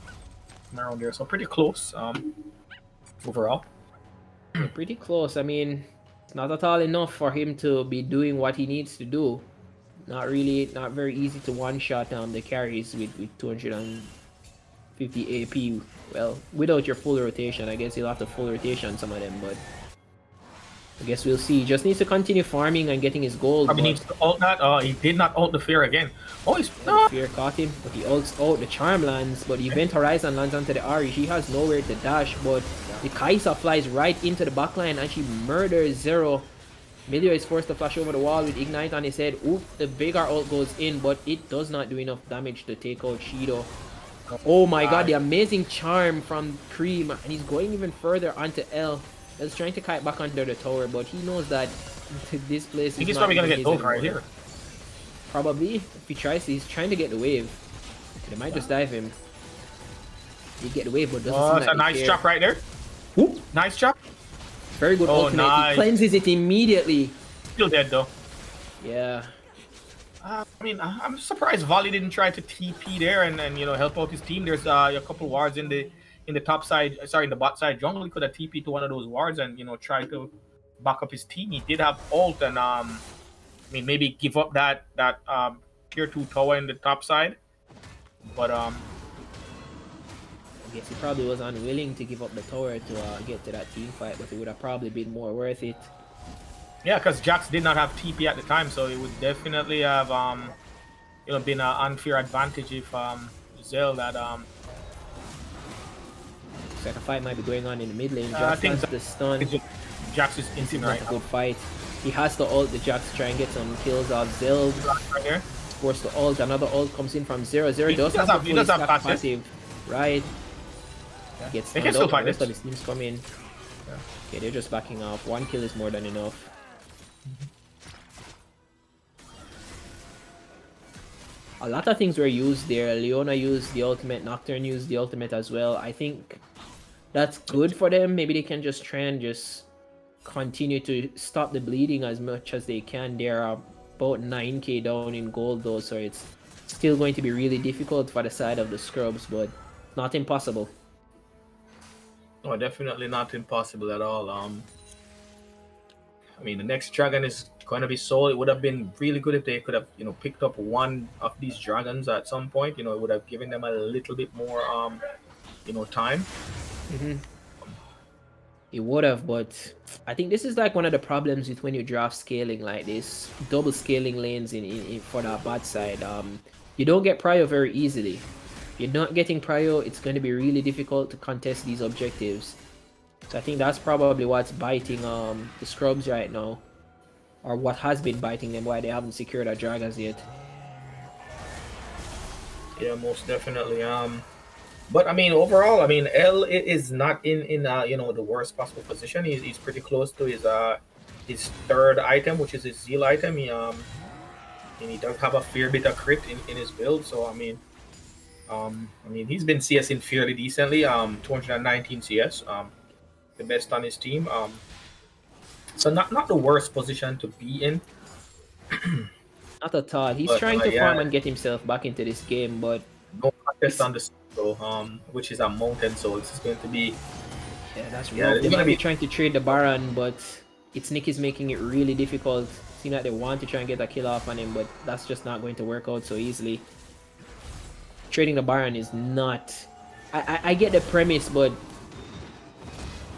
C: around there. So pretty close overall.
D: Pretty close. I mean, it's not at all enough for him to be doing what he needs to do. Not very easy to one-shot the carries with 250 AP. Well, without your full rotation, I guess you'll have to full rotation some of them, but I guess we'll see. He just needs to continue farming and getting his gold.
C: Probably needs to ult that. He did not ult the fear again. Oh, he's
D: the fear caught him, but he ults out. The charm lands, but the Event Horizon lands onto the Ari. She has nowhere to dash, but the Kaisa flies right into the backline and she murders Zero. Milio is forced to flash over the wall with Ignite on his head. Oop, the Veigar ult goes in, but it does not do enough damage to take out Shido. Oh my god, the amazing charm from Cream, and he's going even further onto L. L's trying to kite back under the tower, but he knows that this place is
C: he's probably gonna get dove right here.
D: Probably. If he tries, he's trying to get the wave. They might just dive him. He get the wave, but doesn't seem
C: that's
D: like
C: a nice
D: care.
C: chop right there.
D: Whoop.
C: Nice chop.
D: Very good ultimate.
C: Nice.
D: He cleanses it immediately.
C: Still dead though.
D: Yeah.
C: I mean, I'm surprised Volley didn't try to TP there and you know, help out his team. There's a couple wards in the top side, sorry, in the bot side jungle. He could have TP to one of those wards and, you know, try to back up his team. He did have ult and I mean, maybe give up that tier 2 tower in the top side, but I
D: guess he probably was unwilling to give up the tower to get to that team fight, but it would have probably been more worth it.
C: Yeah, because Jax did not have TP at the time, so it would definitely have you know, been an unfair advantage if Zell that
D: Looks like a fight might be going on in the mid lane.
C: I
D: Jax
C: think
D: has the stun.
C: Jax is in
D: Not
C: right
D: a
C: now.
D: good fight. He has to ult the Jax to try and get some kills off Zell.
C: Right here.
D: Forced to ult. Another ult comes in from Zero. Zero
C: He
D: does
C: does
D: have
C: have-
D: the
C: he
D: full
C: does have
D: stack
C: passive.
D: passive. Right.
C: Yeah.
D: Gets
C: They
D: stunned
C: can still
D: out.
C: fight
D: The rest
C: this.
D: of his teams come in. Okay, they're just backing off. One kill is more than enough. A lot of things were used there. Leona used the ultimate. Nocturne used the ultimate as well. I think that's good for them. Maybe they can just try and just continue to stop the bleeding as much as they can. They're about 9k down in gold though, so it's still going to be really difficult for the side of the scrubs, but not impossible.
C: Oh, definitely not impossible at all. I mean, the next dragon is going to be sold. It would have been really good if they could have, you know, picked up one of these dragons at some point. You know, it would have given them a little bit more, you know, time.
D: It would have, but I think this is like one of the problems with when you draft scaling like this, double scaling lanes in for that bot side. You don't get prio very easily. You're not getting prio, it's going to be really difficult to contest these objectives. So I think that's probably what's biting the scrubs right now, or what has been biting them, why they haven't secured our dragons yet.
C: Yeah, most definitely. But I mean, overall, I mean, L is not in you know, the worst possible position. He's pretty close to his third item, which is his Zeal item. And he does have a fair bit of crit in his build. So I mean, he's been CSing fairly decently. 219 CS, the best on his team. So not the worst position to be in.
D: Not at all. He's
C: But,
D: trying to
C: yeah.
D: farm and get himself back into this game, but
C: No contest on the so, which is a mountain, so it's going to be.
D: yeah, that's
C: Yeah,
D: rough.
C: they're
D: They
C: gonna
D: might be
C: be-
D: trying to trade the Baron, but its Nick is making it really difficult. Seems like they want to try and get a kill off on him, but that's just not going to work out so easily. Trading the Baron is not. I get the premise, but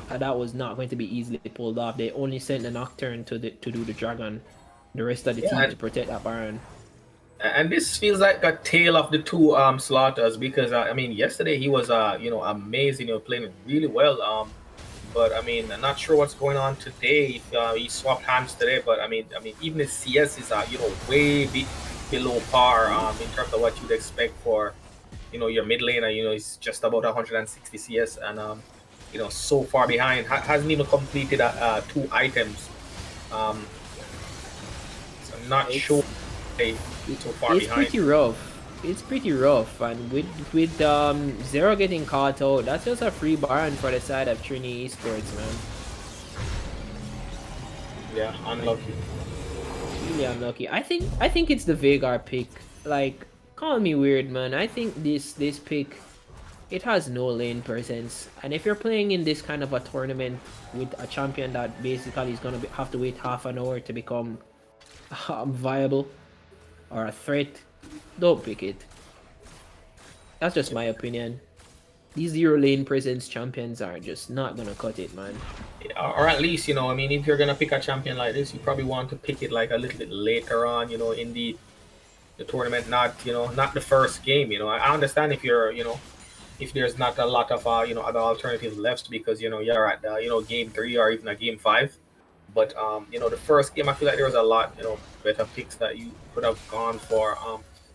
D: that was not going to be easily pulled off. They only sent the Nocturne to do the Dragon, the rest of the
C: Yeah,
D: team to protect that Baron.
C: and this feels like a tale of the two slaughters because I mean yesterday he was amazing, playing really well. But I mean I'm not sure what's going on today. If he swapped hands today, but I mean even his CS is way below par in terms of what you'd expect for your mid laner. He's just about 160 CS and so far behind. Hasn't even completed 2 items. Um, so I'm not sure. So far
D: It's
C: behind.
D: pretty rough. It's pretty rough, and with Zero getting caught out, that's just a free Baron for the side of Trini Esports, man.
C: Yeah, unlucky.
D: Really unlucky. I think it's the Veigar pick. Like, call me weird, man. I think this pick, it has no lane presence, and if you're playing in this kind of a tournament with a champion that basically is gonna have to wait half an hour to become viable or a threat, don't pick it. That's just my opinion. These zero lane presence champions are just not gonna cut it, man.
C: Or at least, I mean, if you're gonna pick a champion like this, you probably want to pick it like a little bit later on, in the tournament, not the first game. I understand if you're, if there's not a lot of other alternatives left because you're at game 3 or even a game 5. But the first game I feel like there was a lot better picks that you could have gone for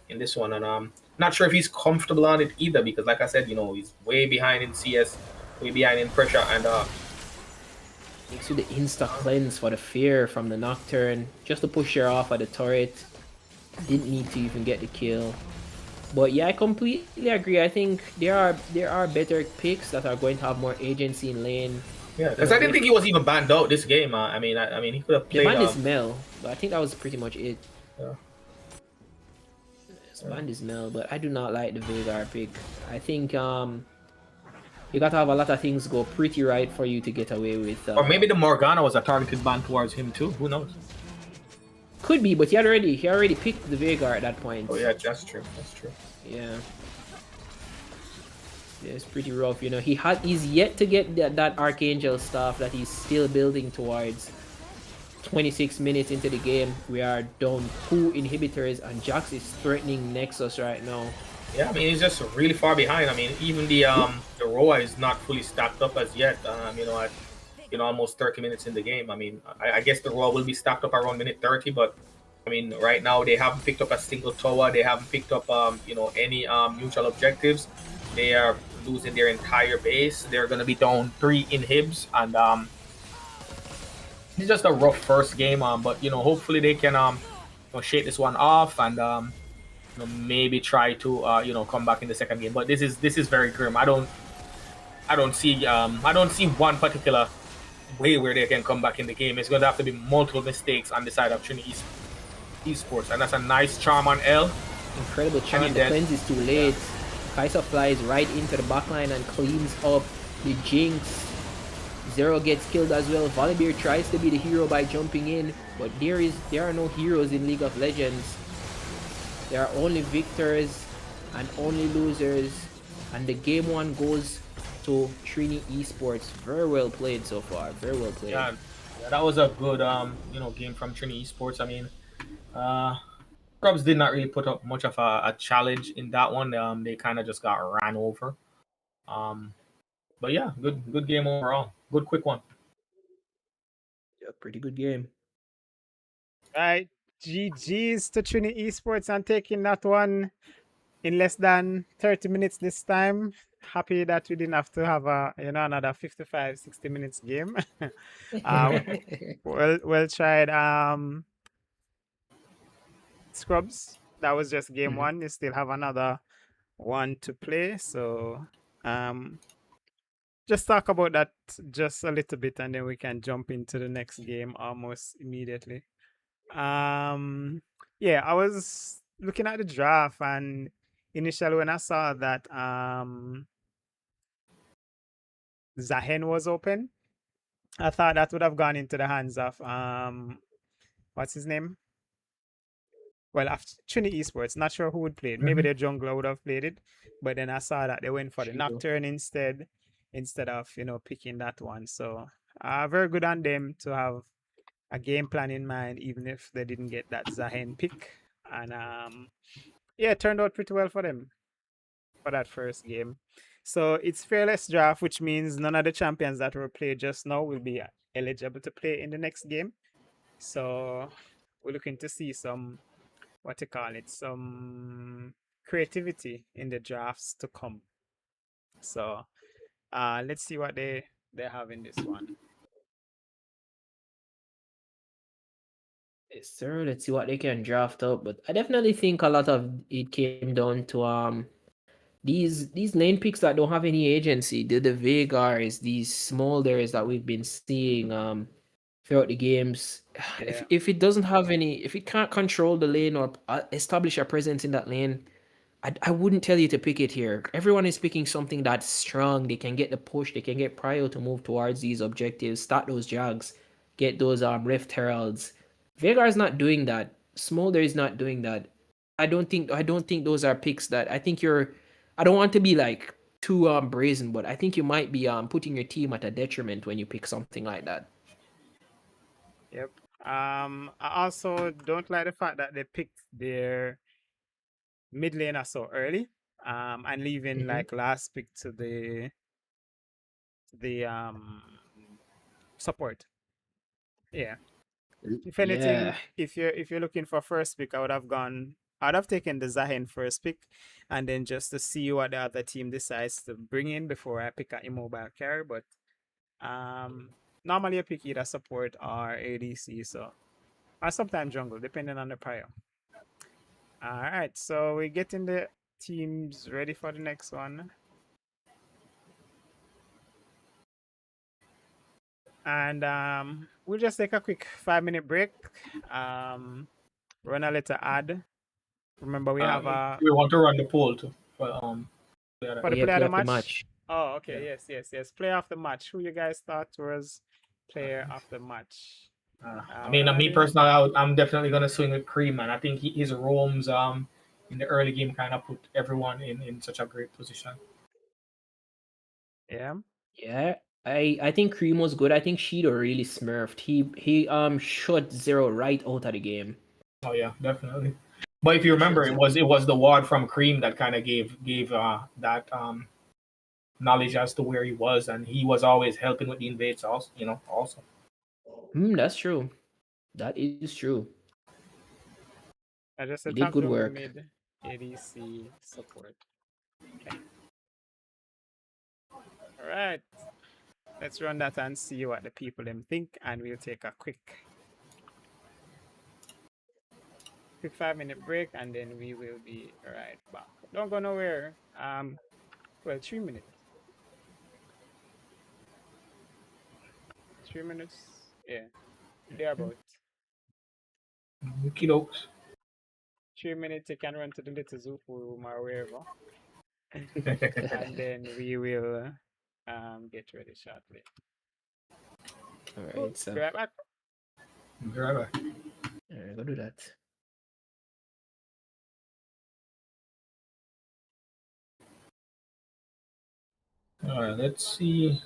C: in this one, and not sure if he's comfortable on it either because like I said, he's way behind in CS, way behind in pressure, and
D: Makes you the insta cleanse for the fear from the Nocturne just to push her off at the turret. Didn't need to even get the kill. But yeah, I completely agree. I think there are better picks that are going to have more agency in lane.
C: yeah, because I didn't think he was even banned out this game. I mean he could have
D: The
C: played.
D: band is Mel, but I think that was pretty much it.
C: Yeah.
D: Band is Mel, but I do not like the Veigar pick. I think you got to have a lot of things go pretty right for you to get away with.
C: Or maybe the Morgana was a targeted ban towards him too. Who knows?
D: Could be, but he already picked the Veigar at that point.
C: Oh yeah, that's true. That's true.
D: Yeah. Yeah, it's pretty rough. He's yet to get that Archangel stuff that he's still building towards. 26 minutes into the game, we are down 2 inhibitors, and Jax is threatening Nexus right now.
C: Yeah, I mean he's just really far behind. I mean even the Roa is not fully stacked up as yet. At almost 30 minutes in the game. I mean I guess the Roa will be stacked up around minute 30, but I mean right now they haven't picked up a single tower. They haven't picked up any neutral objectives. They are losing their entire base. They're gonna be down 3 inhibs, and it's just a rough first game. But hopefully they can shake this one off and maybe try to come back in the second game. But this is very grim. I don't see one particular way where they can come back in the game. It's going to have to be multiple mistakes on the side of Trinity Esports, and that's a nice charm on L.
D: Incredible charm. The cleanse is too late. Kai'Sa flies right into the backline and cleans up the Jinx. Zero gets killed as well. Volibear tries to be the hero by jumping in, but there are no heroes in League of Legends. There are only victors and only losers, and the game 1 goes to Trini Esports. Very well played so far. Very well played.
C: Yeah, that was a good game from Trini Esports. I mean, Scrubs did not really put up much of a challenge in that one. They kind of just got ran over. But yeah, good game overall. Good quick one.
D: Yeah, pretty good game.
B: Right. GG's to Trini Esports and taking that one in less than 30 minutes this time. Happy that we didn't have to have another 55, 60 minutes game. Well tried. Scrubs. That was just game 1. You still have another one to play. So just talk about that just a little bit and then we can jump into the next game almost immediately. Yeah, I was looking at the draft, and initially when I saw that Zahen was open, I thought that would have gone into the hands of what's his name? Well, after Trini Esports, not sure who would play it. Maybe the jungler would have played it, but then I saw that they went for the Nocturne instead. instead of picking that one. So very good on them to have a game plan in mind, even if they didn't get that Zahen pick. And yeah, it turned out pretty well for them for that first game. So it's fearless draft, which means none of the champions that were played just now will be eligible to play in the next game. So we're looking to see some some creativity in the drafts to come. So let's see what they have in this one.
D: Yes, sir. Let's see what they can draft up. But I definitely think a lot of it came down to these lane picks that don't have any agency. The Vegars, these smolders that we've been seeing throughout the games.
B: Yeah.
D: If it doesn't have any, if it can't control the lane or establish a presence in that lane, I wouldn't tell you to pick it here. Everyone is picking something that's strong. They can get the push. They can get prio to move towards these objectives. Start those jogs. Get those Rift Heralds. Veigar's not doing that. Smolder is not doing that. I don't think those are picks that I think you're. I don't want to be like too brazen, but I think you might be putting your team at a detriment when you pick something like that.
B: Yep. I also don't like the fact that they picked their mid laner so early. And leaving like last pick to the support. Yeah. If anything,
D: Yeah.
B: if you're looking for first pick, I'd have taken the Zahen first pick, and then just to see what the other team decides to bring in before I pick an immobile carry. But normally I pick either support or ADC, or sometimes jungle, depending on the prior. All right, so we're getting the teams ready for the next one. And we'll just take a quick 5-minute break. Run a little ad. Remember, we have
C: We want to run the poll too.
B: for the
D: Yeah,
B: player of
D: play
B: the
D: of the
B: match.
D: match.
B: Oh, okay. Yes. Player of the match. Who you guys thought was player of the match?
C: I mean, me personally, I'm definitely gonna swing with Cream, man. I think his roams in the early game kind of put everyone in such a great position.
B: Yeah.
D: Yeah, I think Cream was good. I think Shido really smurfed. He shot Zero right out of the game.
C: Oh yeah, definitely. But if you remember, it was the ward from Cream that kind of gave that knowledge as to where he was, and he was always helping with the invades also. Also.
D: That's true. That is true.
B: I just
D: He
B: a
D: did
B: top
D: good
B: jungle
D: work.
B: mid ADC support. Okay. All right. Let's run that and see what the people them think, and we'll take a quick 5-minute break, and then we will be right back. Don't go nowhere. Well, 3 minutes. 3 minutes. Yeah, thereabout.
C: Kiddos.
B: 3 minutes. You can run to the little zoo room or wherever, and then we will get ready shortly.
D: All right, so
B: Be right back.
C: Right back.
D: all right, go do that.
C: All right, let's see.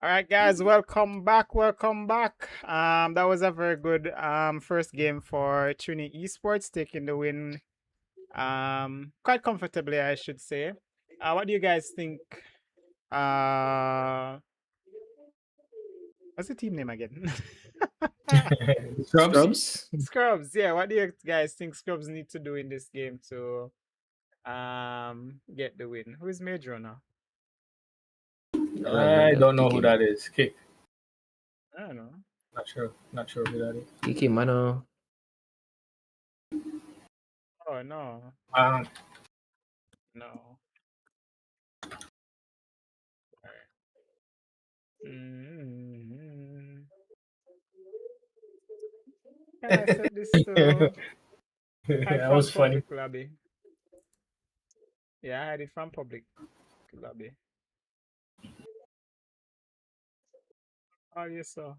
B: All right, guys, welcome back. Welcome back. That was a very good first game for Trini Esports, taking the win quite comfortably, I should say. What do you guys think? What's the team name again?
C: Scrubs.
D: Scrubs?
B: Scrubs. Yeah, what do you guys think Scrubs need to do in this game to get the win? Who is Major now?
C: I don't know who
D: Kick him.
C: that is. Kick.
B: I don't know.
C: Not sure. Not sure who that is.
D: Kick him, man.
B: Oh no,
C: Um,
B: no. Mm-hmm. Can I set this to hide
C: that
B: from
C: was funny.
B: public lobby? Yeah, hide it from public lobby. Oh, you saw.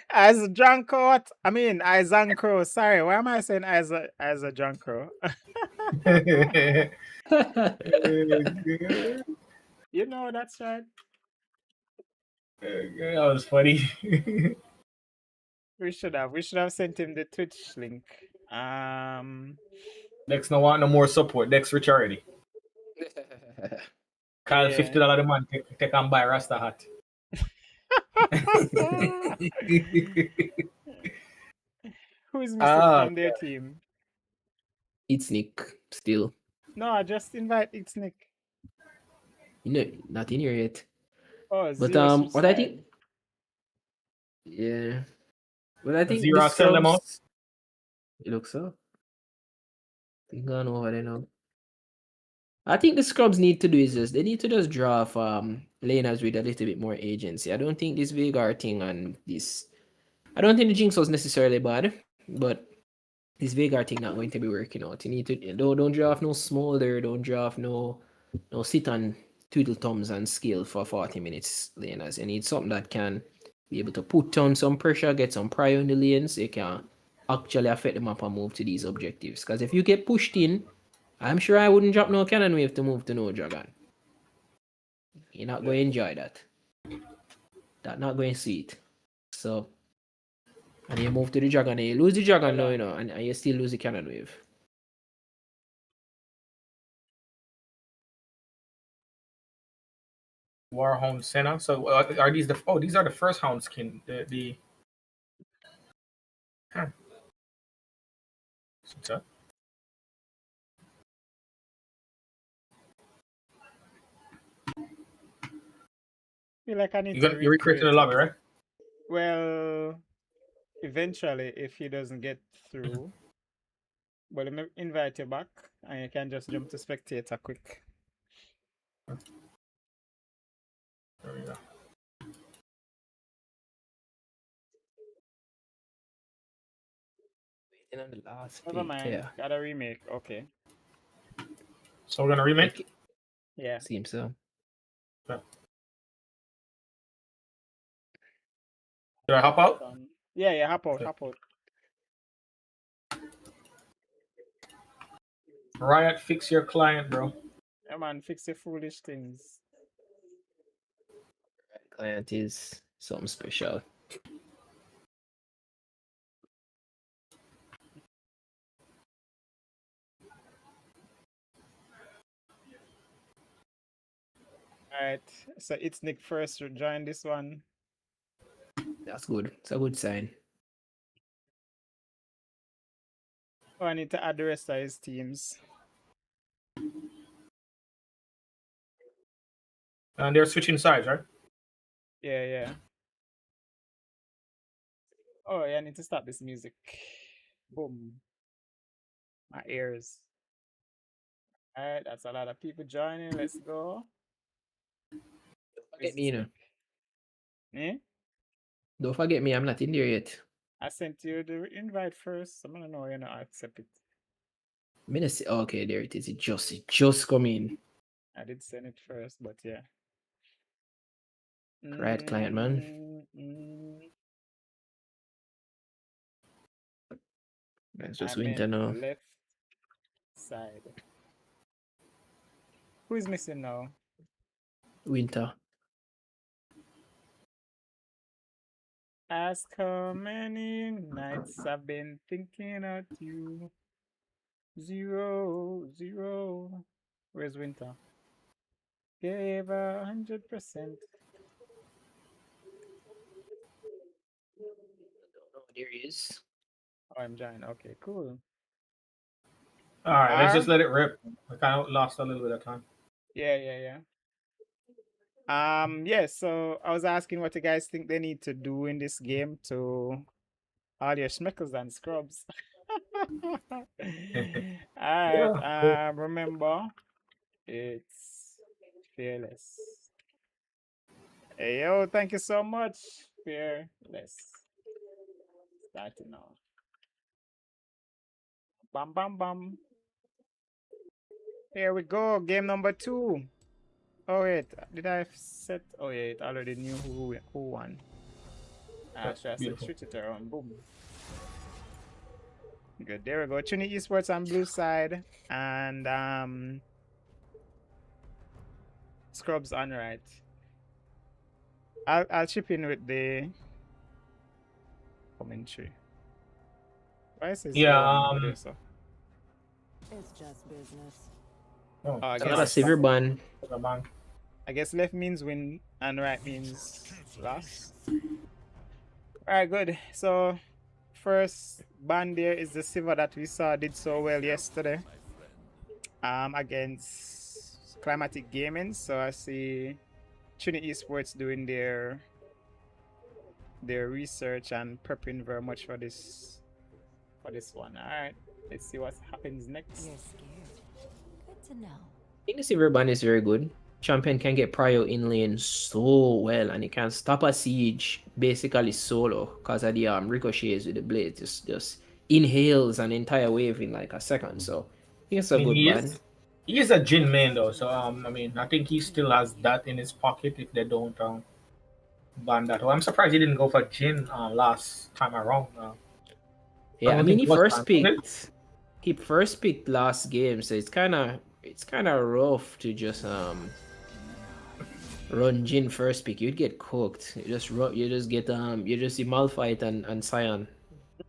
B: As a Janko, what? I mean, as Zankro. Sorry, why am I saying as a Janko? You know, that's right.
C: that was funny.
B: We should have sent him the Twitch link.
C: Next, no want no more support. Next for charity. Kyle,
B: Yeah.
C: $50 a month. Take and buy Rasta hat.
B: Who is missing from their team?
D: It's Nick still.
B: No, I just invite It's Nick.
D: You know, not in here yet.
B: Oh,
D: But
B: Zero
D: what I think,
B: Suicide.
D: yeah. But I think
C: Zero
D: the
C: sell them out.
D: Scrubs. It looks so. Think gone over there now. I think the Scrubs need to do is just they need to just draw off laners with a little bit more agency. I don't think this Vagar thing and this. I don't think the Jinx was necessarily bad, but this Vagar thing not going to be working out. You need to don't draw off no smolder, don't draw off no sit on twiddle thumbs and skill for 40 minutes laners. You need something that can be able to put on some pressure, get some prio in the lanes, so you can actually affect the map and move to these objectives. Because if you get pushed in, I'm sure I wouldn't drop no cannon wave to move to no dragon. You're not going to enjoy that. That's not going to see it. So, and you move to the dragon and you lose the dragon now, you know, and you still lose the cannon wave.
C: Warhound Senna. So are these the? Oh, these are the first hound skin. The. Huh. What's that?
B: Feel like I need
C: You're
B: to
C: recreating the
B: recreate
C: lobby,
B: it.
C: right?
B: Well, eventually, if he doesn't get through, but let me invite you back, and you can just jump to spectator quick.
C: There we go.
D: Waiting on the last
B: Never
D: pick,
B: mind.
D: yeah.
B: Got a remake. Okay.
C: So we're gonna remake.
B: Yeah.
D: Seems so.
C: Yeah. Should I hop out?
B: Yeah, hop out,
C: Okay.
B: hop out.
C: Riot, fix your client, bro.
B: Yeah, man, fix your foolish things.
D: Client is something special.
B: Alright, so it's Nick first to join this one.
D: That's good. It's a good sign.
B: Oh, I need to add the rest of his teams.
C: And they're switching sides, right?
B: Yeah. Oh, yeah, I need to stop this music. Boom. My ears. Alright, that's a lot of people joining. Let's go.
D: Don't forget me, you know.
B: Eh?
D: Don't forget me, I'm not in there yet.
B: I sent you the invite first. I'm gonna know you're not accept it.
D: Okay, there it is. It just come in.
B: I did send it first, but yeah.
D: Right, client man. That's just winter now.
B: Left side. Who is missing now?
D: Winter.
B: Ask how many nights I've been thinking of you. 0, 0. Where's Winter? Gave 100%.
D: Oh, there he is.
B: Oh, I'm John. Okay, cool.
C: All right, let's just
B: Um,
C: let it rip. I kind of lost a little bit of time.
B: yeah. Yeah, so I was asking what you guys think they need to do in this game to all your schmeckles and scrubs. Alright,
C: Yeah.
B: remember, it's fearless. Hey, yo, thank you so much. Fearless. Starting now. Bam, bam, bam. Here we go. Game number 2. Oh, wait. Did I set? Oh, yeah, it already knew who won. So I said
C: Beautiful.
B: switch it around. Boom. Good. There we go. Trini Esports on blue side. And Scrubs on right. I'll chip in with the commentary. Why is it
C: Yeah.
B: 0-1 over there, so?
E: It's just business.
C: Oh,
B: Oh, I
D: Got a
B: guess
D: silver band.
B: I guess left means win and right means loss. Alright, good. So first band there is the silver that we saw did so well yesterday. Against Climatic Gaming. So I see Trinity Esports doing their research and prepping very much for this one. Alright. Let's see what happens next.
E: You're scared. Good to know.
D: I think the silver band is very good. Champion can get prio in lane so well, and he can stop a siege basically solo because of the ricochets with the blades. Just inhales an entire wave in like a second. So I think it's a
C: I mean,
D: good
C: he
D: band.
C: is a Jin main though, so I mean, I think he still has that in his pocket if they don't ban that. Well, I'm surprised he didn't go for Jin last time around. I
D: Yeah, I
C: don't
D: mean
C: think
D: he
C: it was
D: first
C: banned, was it?
D: picked last game, so it's kinda rough to just run Jin first pick. You'd get cooked. You just get you just see Malphite and Scion.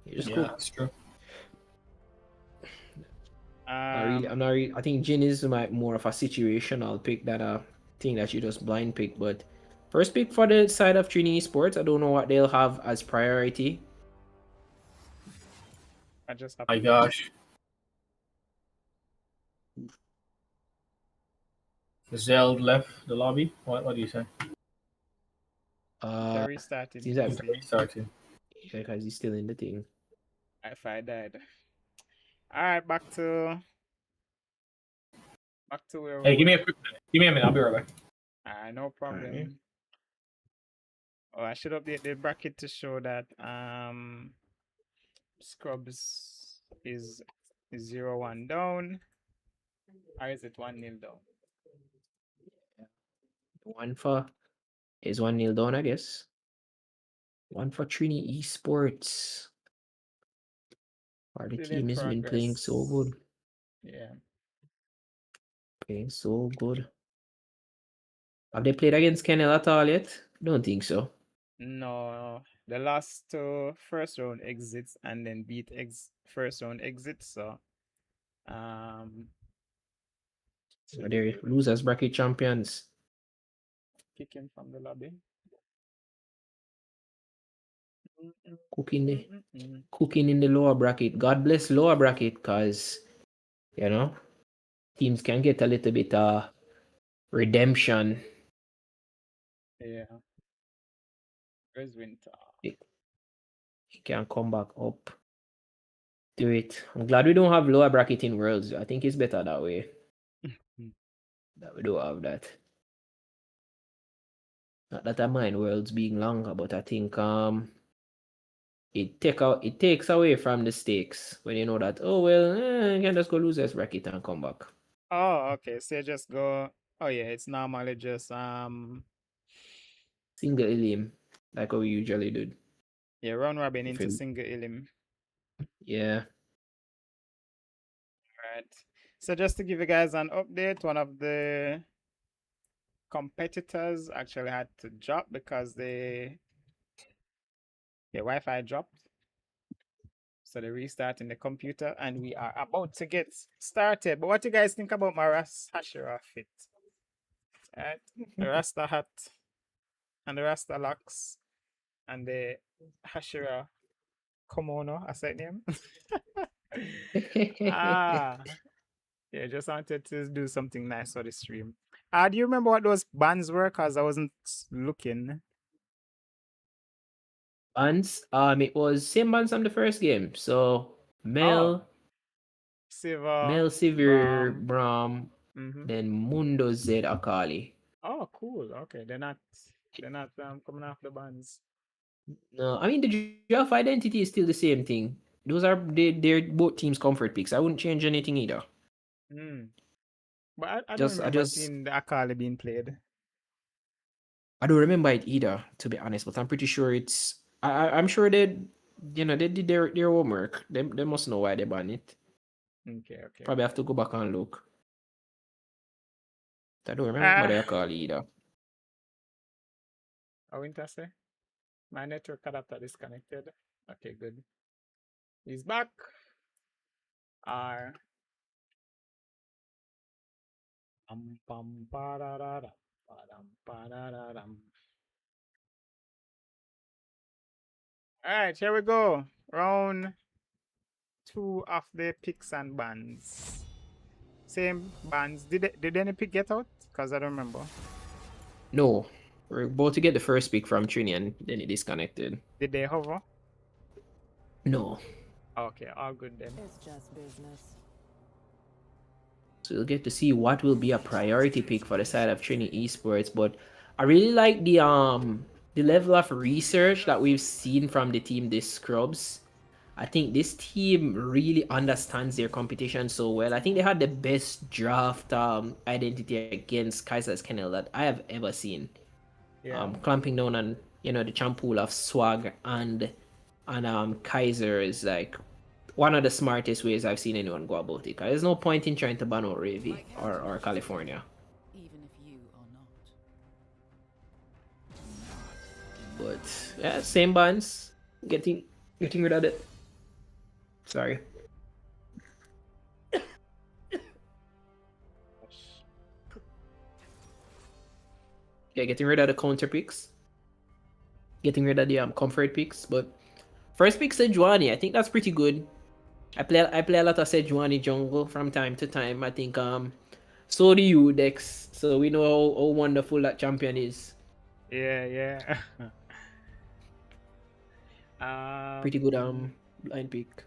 D: You just
C: Yeah,
D: cook.
C: that's true.
D: I'm not really, I think Jin is more of a situational pick than a thing that you just blind pick. But first pick for the side of Trini Sports, I don't know what they'll have as priority.
B: I just
C: My
B: happened.
C: gosh. Zeld left the lobby. What do you say?
B: They're restarting.
D: Seems
B: Let's
D: like
B: see
C: Starting.
D: because he's still in the thing.
B: if I died. Alright, back to where we
C: Hey, give me
B: were.
C: a minute. I'll be right back.
B: No problem. Oh, I should update the bracket to show that Scrubs is 0-1 down. Or is it 1-0 down?
D: One for is 1-0 down, I guess. One for Trini Esports. Our
B: Still in
D: team has been playing so
B: progress.
D: good.
B: Yeah.
D: Playing so good. Have they played against Kennel at all yet? Don't think so.
B: No, the last two first round exits and then beat first round exits. So,
D: So they're losers bracket champions.
B: kick him from the lobby.
D: Cooking in the lower bracket. God bless lower bracket, because you know teams can get a little bit redemption.
B: Yeah. Where's Winter?
D: He can come back up. Do it. I'm glad we don't have lower bracket in Worlds. I think it's better that way. That we don't have that. Not that I mind Worlds being longer, but I think it takes away from the stakes when you know that, oh well, you can just go lose this bracket and come back.
B: Oh, okay. So you just go. Oh yeah, it's normally just
D: Single elim, like what we usually do.
B: yeah, round robin
D: If
B: into
D: it-
B: single elim.
D: Yeah.
B: Right. So just to give you guys an update, one of the competitors actually had to drop because their Wi-Fi dropped. So they're restarting the computer and we are about to get started. But what do you guys think about my Hashira fit? Right? The Rasta hat and the Rasta locks and the Hashira kimono, I said name. Ah, yeah, just wanted to do something nice for the stream. Do you remember what those bands were? Because I wasn't looking.
D: Bands, it was same bands from the first game. So
B: Oh,
D: Mel,
B: Siva,
D: Mel Sivir,
B: Bram.
D: Bram,
B: Mm-hmm.
D: then Mundo Z Akali.
B: Oh, cool. Okay, they're not coming off the bands.
D: No, I mean the draft identity is still the same thing. Those are they're both teams' comfort picks. I wouldn't change anything either.
B: Mm. But I don't
D: Just I
B: remember
D: just
B: seeing the Akali being played.
D: I don't remember it either, to be honest. But I'm pretty sure it's. I'm sure they, they did their homework. They must know why they banned it.
B: Okay.
D: Probably have to go back and look. I don't remember
B: Ah,
D: the Akali either.
B: I went to say my network adapter disconnected. Okay, good. He's back. R. Pam pararara, padam parararam. All right, here we go. Round 2 of the picks and bans. Same bans. Did any pick get out? Because I don't remember.
D: No, we're about to get the first pick from Trini and then it disconnected.
B: Did they hover?
D: No.
B: Okay, all good then.
E: It's just business.
D: So we'll get to see what will be a priority pick for the side of Trini Esports. But I really like the level of research that we've seen from the team, the Scrubs. I think this team really understands their competition so well. I think they had the best draft identity against Kaiser's Kennel that I have ever seen.
B: Yeah.
D: Clamping down on the champ pool of Swag and Kaiser is like one of the smartest ways I've seen anyone go about it. 'Cause there's no point in trying to ban out Ravi or California.
F: Even if you are not.
D: But yeah, same bans. Getting rid of it. Sorry. Yeah, getting rid of the counter picks. Getting rid of the comfort picks. But first pick Sejuani, I think that's pretty good. I play a lot of Sejuani jungle from time to time. I think so do you, Dex. So we know how wonderful that champion is.
B: Yeah.
D: Pretty good blind pick.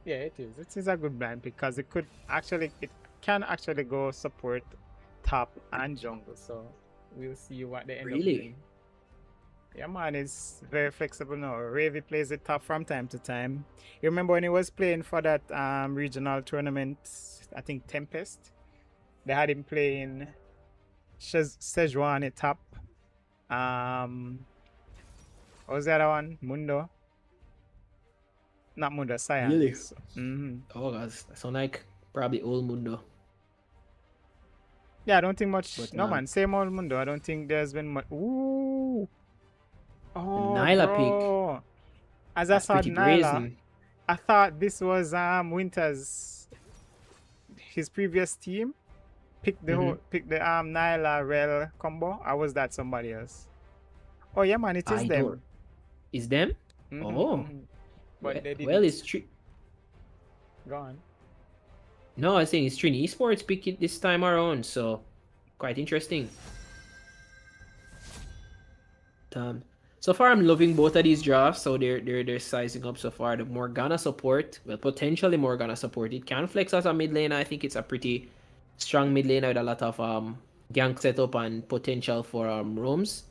B: Yeah, it is. It is a good blind because it can actually go support top and jungle. So we'll see what they end up doing. Yeah, man, it's very flexible now. Ravi plays it top from time to time. You remember when he was playing for that regional tournament, I think Tempest? They had him playing Sejuani top. What was the other one? Mundo? Not Mundo, Science.
D: Really?
B: Mm-hmm.
D: Oh, guys, that sound like probably old Mundo.
B: Yeah, I don't think much.
D: But,
B: no, man, same old Mundo. I don't think there's been much. Ooh. Oh,
D: Nyla
B: bro.
D: pick.
B: As
D: That's
B: I saw
D: pretty
B: Nyla,
D: brazen.
B: I thought this was his previous team. Pick the Nyla Rel combo. Or was that somebody else? Oh yeah, man, it is them.
D: Is them?
B: Mhm,
D: Oh.
B: mhm. But they didn't.
D: Well, it's true.
B: Go on.
D: No, I was saying it's Trini Esports pick it this time around, so quite interesting. So far I'm loving both of these drafts. So they're sizing up so far. The Morgana support, well, potentially Morgana support. It can flex as a mid laner. I think it's a pretty strong mid laner with a lot of gank setup and potential for roams.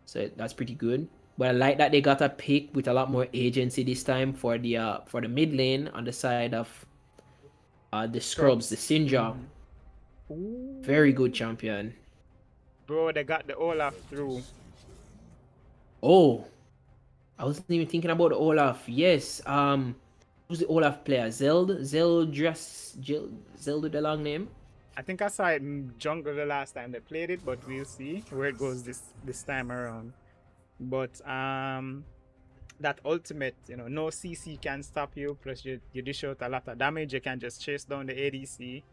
D: So that's pretty good. But I like that they got a pick with a lot more agency this time for the mid lane on the side of the Scrubs, the Sinja. Very good champion.
B: Bro, they got the Olaf through.
D: Oh, I wasn't even thinking about Olaf. Yes. Who's the Olaf player? Zeld with the long name.
B: I think I saw it in jungle the last time they played it, but we'll see where it goes this time around. But that ultimate, no CC can stop you. Plus you dish out a lot of damage. You can just chase down the ADC,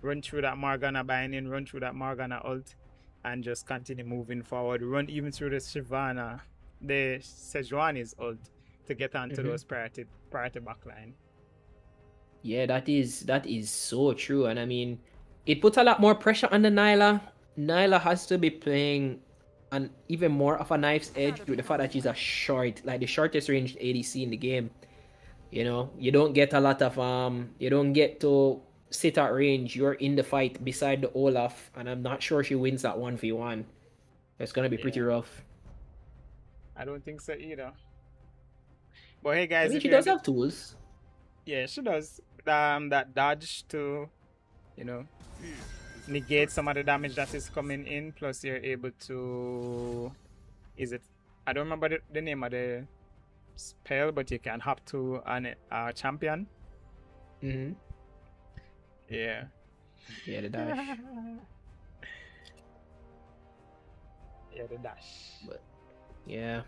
B: run through that Morgana binding, run through that Morgana ult, and just continue moving forward. Run even through the Shyvana, the Sejuani's ult to get onto those priority backline.
D: Yeah, that is so true. And I mean, it puts a lot more pressure on the Nyla. Nyla has to be playing an even more of a knife's edge with the fact that she's like the shortest ranged ADC in the game. You don't get a lot of you don't get to sit at range. You're in the fight beside the Olaf, and I'm not sure she wins that 1v1. It's gonna be pretty rough.
B: I don't think so either. But hey
D: I
B: guys,
D: mean,
B: if
D: she
B: you're
D: does have tools.
B: Yeah, she does. That dodge to, negate some of the damage that is coming in. Plus, you're able to. I don't remember the name of the spell, but you can hop to a champion.
D: Mm-hmm.
B: Yeah.
D: Yeah, the dash.
B: Yeah, the dash.
D: But yeah.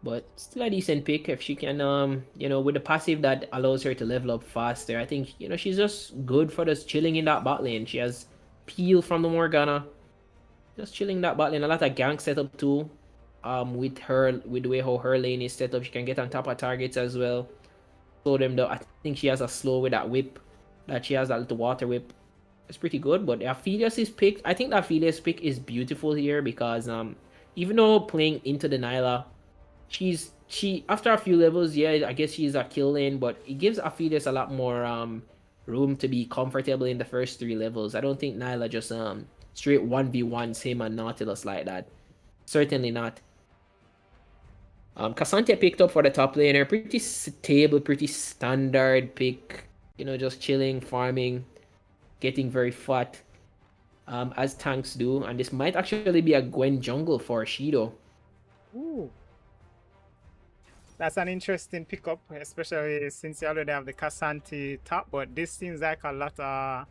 D: But still a decent pick if she can, with the passive that allows her to level up faster. I think, she's just good for just chilling in that bot lane. She has peel from the Morgana. Just chilling that bot lane. A lot of gank setup too. With the way how her lane is set up, she can get on top of targets as well. Slow them down. I think she has a slow with that whip. That she has that little water whip. It's pretty good, but Aphelios is picked. I think that Aphelios pick is beautiful here because even though playing into the Nyla, she after a few levels, yeah, I guess she's a kill lane, but it gives Aphelios a lot more room to be comfortable in the first 3 levels. I don't think Nyla just straight 1v1 him and Nautilus like that. Certainly not. Cassandra picked up for the top laner. Pretty stable, pretty standard pick. Just chilling, farming, getting very fat, as tanks do. And this might actually be a Gwen jungle for Shido.
B: Ooh. That's an interesting pickup, especially since you already have the Casanti top, but this seems like a lot of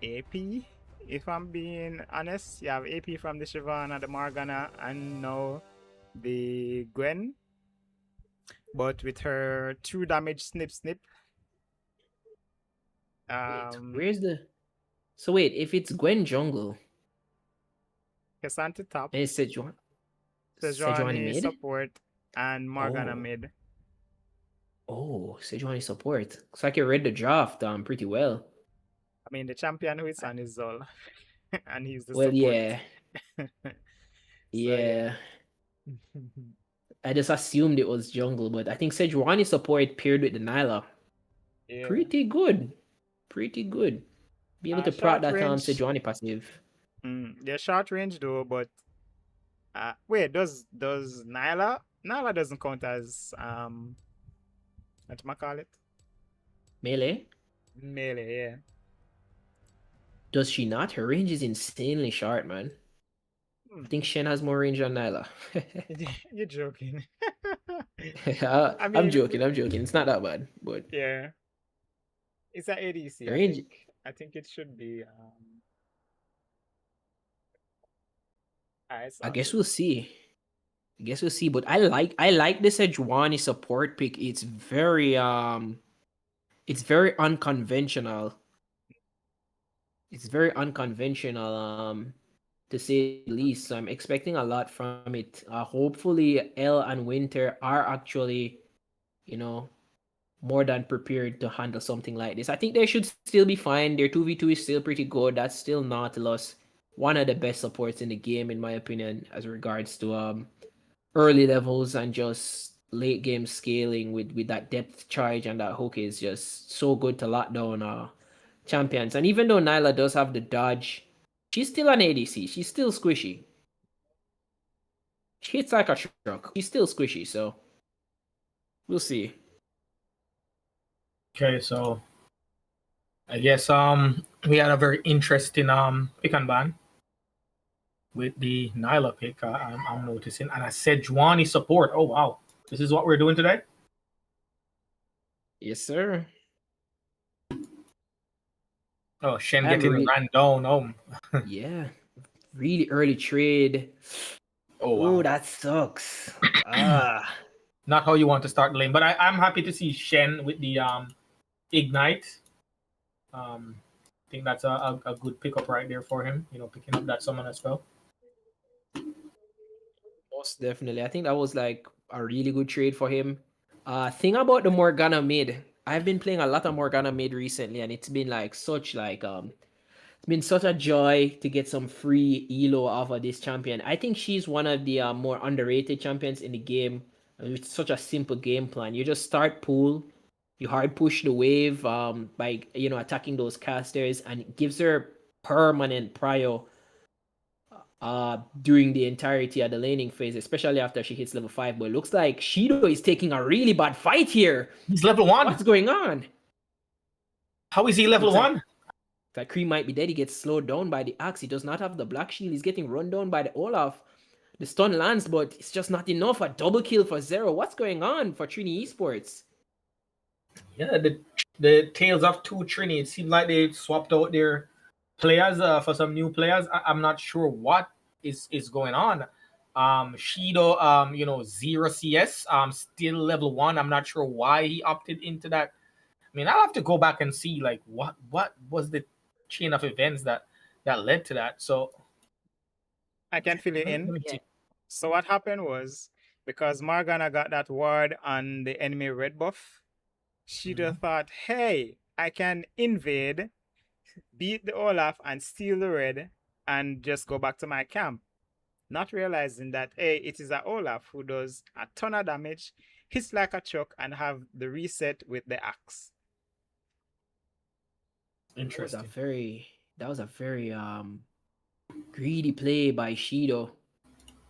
B: AP, if I'm being honest. You have AP from the Shyvana, the Morgana, and now the Gwen. But with her true damage snip.
D: Where's the... So wait, if it's Gwen jungle...
B: Casanti top.
D: And it's Sejuani mid?
B: Support. And Morgana mid.
D: Oh, Sejuani support. Looks like you read the draft pretty well.
B: I mean, the champion who is on is Zol. And he's the
D: well,
B: support.
D: Yeah. Yeah. I just assumed it was jungle, but I think Sejuani support paired with the Nyla. Yeah. Pretty good. Be able to proc that Sejuani passive.
B: They're short range though, but wait, does Nyla doesn't count as what do I call it?
D: Melee,
B: yeah.
D: Does she not? Her range is insanely short, man. I think Shen has more range than Nyla.
B: You're joking.
D: I'm joking. It's not that bad, but
B: yeah. It's an ADC.
D: Range.
B: I think it should be
D: I guess we'll see. But I like the Sejuani support pick. It's very unconventional. It's very unconventional, to say the least. So I'm expecting a lot from it. Hopefully Elle and Winter are actually, more than prepared to handle something like this. I think they should still be fine. Their 2v2 is still pretty good. That's still Nautilus, one of the best supports in the game, in my opinion, as regards to early levels and just late game scaling with that depth charge, and that hook is just so good to lock down champions. And even though Nyla does have the dodge, she's still an ADC. She's still squishy. She hits like a truck. She's still squishy, so we'll see.
C: Okay, so I guess we had a very interesting pick and ban with the Nyla pick. I'm noticing, and a Sejuani support. Oh wow, this is what we're doing today.
D: Yes, sir.
C: Oh, Shen
D: I'm
C: getting
D: really-
C: ran down. Oh,
D: Yeah, really early trade.
C: oh
D: Oh,
C: wow.
D: that sucks. Ah,
C: Not how you want to start the lane, but I'm happy to see Shen with the ignite. I think that's a good pickup right there for him. Picking up that summon as well.
D: most definitely. I think that was like a really good trade for him. Thing about the Morgana mid, I've been playing a lot of Morgana mid recently, and it's been like such like it's been such a joy to get some free elo off of this champion. I think she's one of the more underrated champions in the game. It's such a simple game plan. You just start pool, you hard push the wave by attacking those casters, and it gives her permanent prio during the entirety of the laning phase, especially after she hits level 5. But it looks like Shido is taking a really bad fight here.
C: He's level 1.
D: What's going on?
C: How is he level
D: Looks like-
C: 1?
D: That Cream might be dead. He gets slowed down by the axe. He does not have the black shield. He's getting run down by the Olaf. The stun lands, but it's just not enough. A double kill for Zero. What's going on for Trini Esports?
C: Yeah, the Tales of Two Trini. It seems like they swapped out their players for some new players. I'm not sure what is going on. Shido, 0 CS, still level 1. I'm not sure why he opted into that. I mean, I'll have to go back and see like what was the chain of events that led to that. So
B: I can fill you
C: let
B: in.
C: me see.
B: So what happened was, because Morgana got that ward on the enemy red buff, she just thought, hey, I can invade, beat the Olaf and steal the red and just go back to my camp. Not realizing that, hey, it is a Olaf who does a ton of damage, hits like a truck, and have the reset with the axe.
C: Interesting.
D: That was a very greedy play by Shido.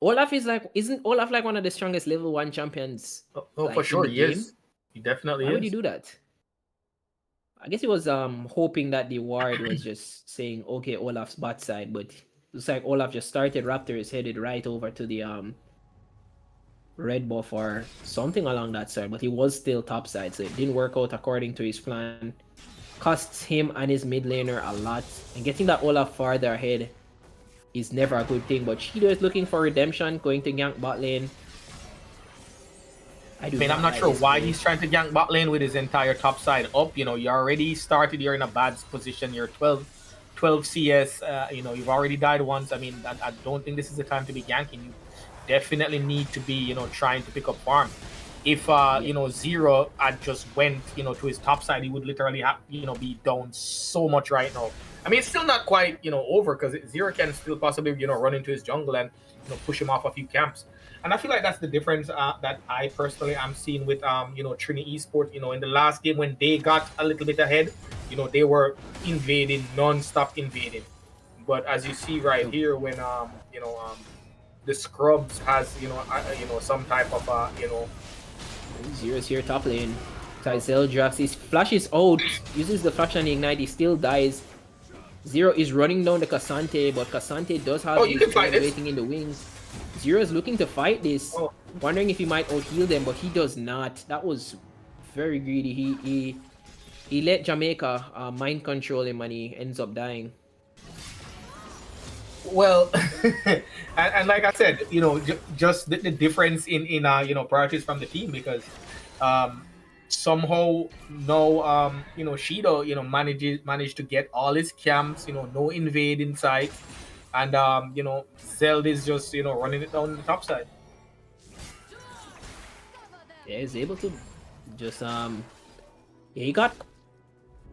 D: Olaf isn't Olaf like one of the strongest level 1 champions?
C: Oh,
D: like,
C: for
D: in
C: sure,
D: the
C: he is.
D: game?
C: He definitely
D: Why
C: is.
D: would he do that? I guess he was hoping that the ward was just saying, okay, Olaf's bot side, but looks like Olaf just started Raptor is headed right over to the red buff or something along that side, but he was still top side, so it didn't work out according to his plan. Costs him and his mid laner a lot, and getting that Olaf farther ahead is never a good thing, but Shido is looking for redemption, going to gank bot lane.
C: I mean, I'm not sure why he's trying to gank bot lane with his entire top side up. You already started. You're in a bad position. You're 12 CS. You've already died once. I mean, I don't think this is the time to be ganking. You definitely need to be, trying to pick up farm. If Zero had just went, to his top side, he would literally have, be down so much right now. I mean, it's still not quite, over because Zero can still possibly, run into his jungle and, push him off a few camps. And I feel like that's the difference that I personally am seeing with Trini Esports. In the last game when they got a little bit ahead, they were invading, non-stop invading. But as you see right here, when the Scrubs has some type of
D: Zero's here top lane. Tyzel drops his flashes out, uses the flash and ignite, he still dies. Zero is running down the Cassante, but Cassante does have
C: you can fight this.
D: waiting in the wings. Zero is looking to fight this, wondering if he might out-heal them, but he does not. That was very greedy. He let Jamaica mind control him and he ends up dying.
C: Well, and like I said, just the difference in priorities from the team, because somehow no Shido managed to get all his camps, no invade inside, and Zeld is just running it down the top side.
D: Yeah, he's able to just he got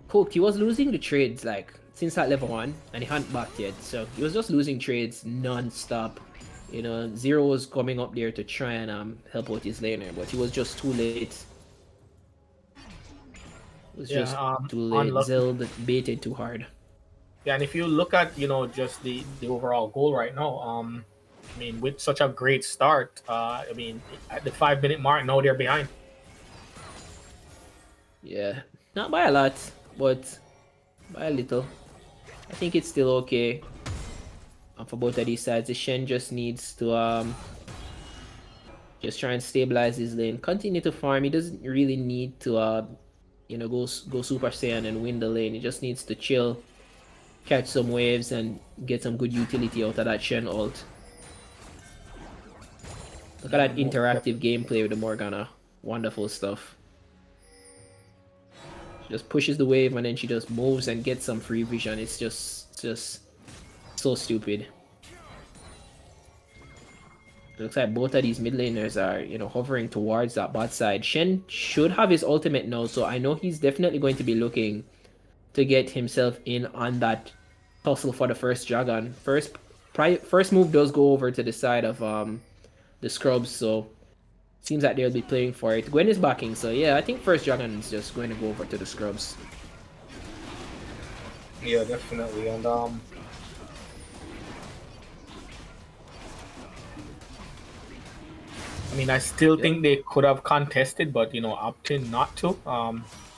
D: cooked. He was losing the trades like since that level 1 and he hadn't backed yet, so he was just losing trades non-stop. Zero was coming up there to try and help out his laner, but he was just too late. It was just too late. Zeld baited too hard.
C: Yeah, and if you look at just the overall goal right now, I mean, with such a great start, I mean, at the 5-minute mark, now they're behind.
D: Yeah, not by a lot, but by a little. I think it's still okay. For both of these sides, the Shen just needs to just try and stabilize his lane, continue to farm. He doesn't really need to go Super Saiyan and win the lane. He just needs to chill, catch some waves and get some good utility out of that Shen ult. Look at that interactive gameplay with the Morgana. Wonderful stuff. She just pushes the wave and then she just moves and gets some free vision. It's just so stupid. It looks like both of these mid laners are, you know, hovering towards that bot side. Shen should have his ultimate now, so I know he's definitely going to be looking to get himself in on that tussle for the first dragon. First move does go over to the side of the scrubs, so seems like they'll be playing for it. Gwen is backing, so yeah, I think first dragon is just going to go over to the scrubs.
C: Yeah, definitely. And I mean, I still think they could have contested, but you know, opting not to.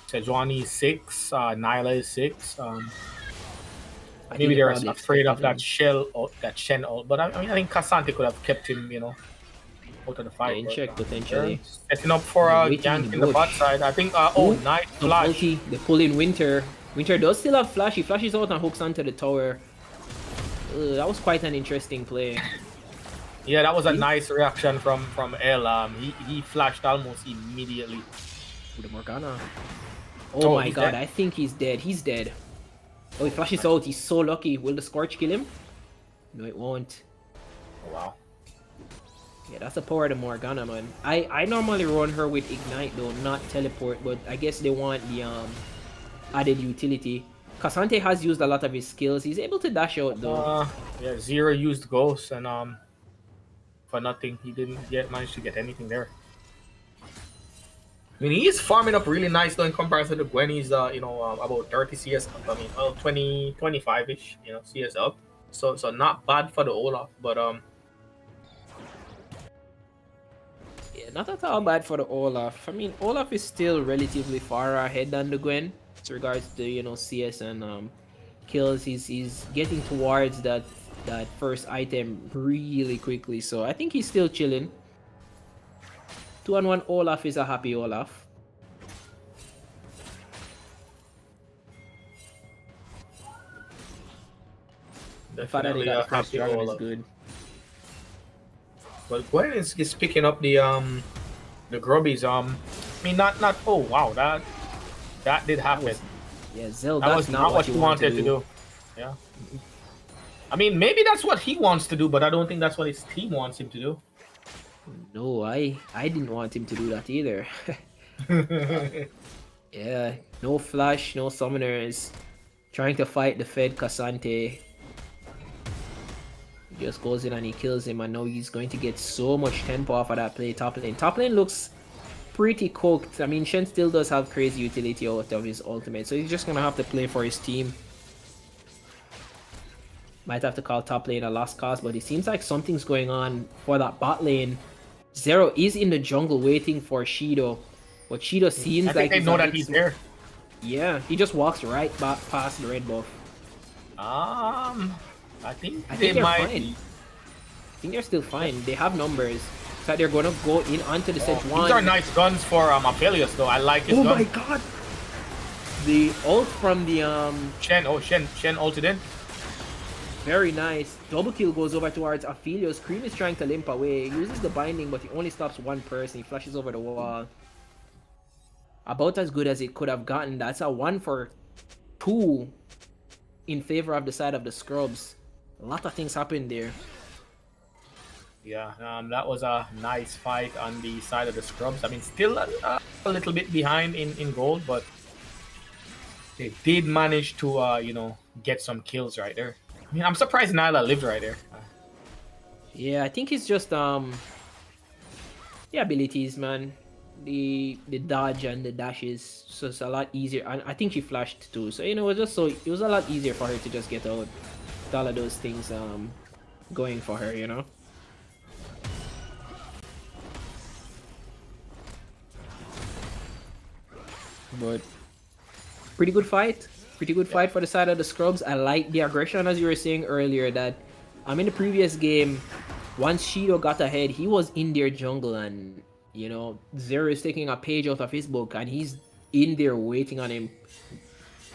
C: Sejuani is 6, Nyla is 6. Maybe they're afraid of that Shen ult, but I mean, I think Cassante could have kept him, you know, out of the fight.
D: In check potentially.
C: Setting up for a gank in the bot side. I think. Night flash.
D: They pull in Winter. Winter does still have flash. He flashes out and hooks onto the tower. That was quite an interesting play.
C: Yeah, that was a nice reaction from L. He flashed almost immediately.
D: The Morgana. Oh my god, I think he's dead. He's dead. Oh, he flashes out. He's so lucky. Will the Scorch kill him? No, it won't.
C: Oh, wow.
D: Yeah, that's the power of the Morgana, man. I normally run her with Ignite, though, not Teleport, but I guess they want the added utility. Cassante has used a lot of his skills. He's able to dash out, though.
C: Yeah, Zero used Ghost, and for nothing. He didn't manage to get anything there. I mean, he's farming up really nice though in comparison to Gwen. He's about 30 CS up. I mean, 20, 25-ish, you know, CS up. So not bad for the Olaf, but
D: yeah, not at all bad for the Olaf. I mean, Olaf is still relatively far ahead than the Gwen with regards to, you know, CS and kills. He's getting towards that first item really quickly, so I think he's still chilling. 2-on-1 Olaf is a happy Olaf. The fact that they got the first dragon is good.
C: But Gwen is picking up the grubbies. I mean, not. Oh wow, that did happen.
D: Zell,
C: that was not what you wanted to do. Yeah. I mean, maybe that's what he wants to do, but I don't think that's what his team wants him to do.
D: No, I didn't want him to do that either. Yeah, no flash, no summoners. Trying to fight the Fed Cassante. He just goes in and he kills him, and now he's going to get so much tempo off of that play. Top lane. Top lane looks pretty cooked. I mean, Shen still does have crazy utility out of his ultimate, so he's just gonna have to play for his team. Might have to call top lane a lost cause, but it seems like something's going on for that bot lane. Zero is in the jungle waiting for Shido, but Shido seems like
C: they know that he's there.
D: Yeah, he just walks right back past the red buff.
C: I think
D: they're fine. I think they're still fine. They have numbers, so they're gonna go in onto the Sejuani.
C: These are nice guns for Aphelios, though. I like his gun.
D: Oh my god! The ult from the
C: Shen ulted in.
D: Very nice. Double kill goes over towards Aphelios. Cream is trying to limp away. He uses the binding, but he only stops one person. He flashes over the wall. About as good as it could have gotten. That's a 1 for 2 in favor of the side of the scrubs. A lot of things happened there.
C: Yeah, that was a nice fight on the side of the scrubs. I mean, still a little bit behind in gold, but they did manage to get some kills right there. I mean, I'm surprised Nyla lived right there.
D: Yeah, I think it's just the abilities, man. The dodge and the dashes, so it's a lot easier. And I think she flashed too, so it was a lot easier for her to just get out with all of those things going for her, you know. But pretty good fight. Pretty good fight for the side of the scrubs. I like the aggression, as you were saying earlier, that in the previous game, once Shido got ahead, he was in their jungle, and you know, Zero is taking a page out of his book, and he's in there waiting on him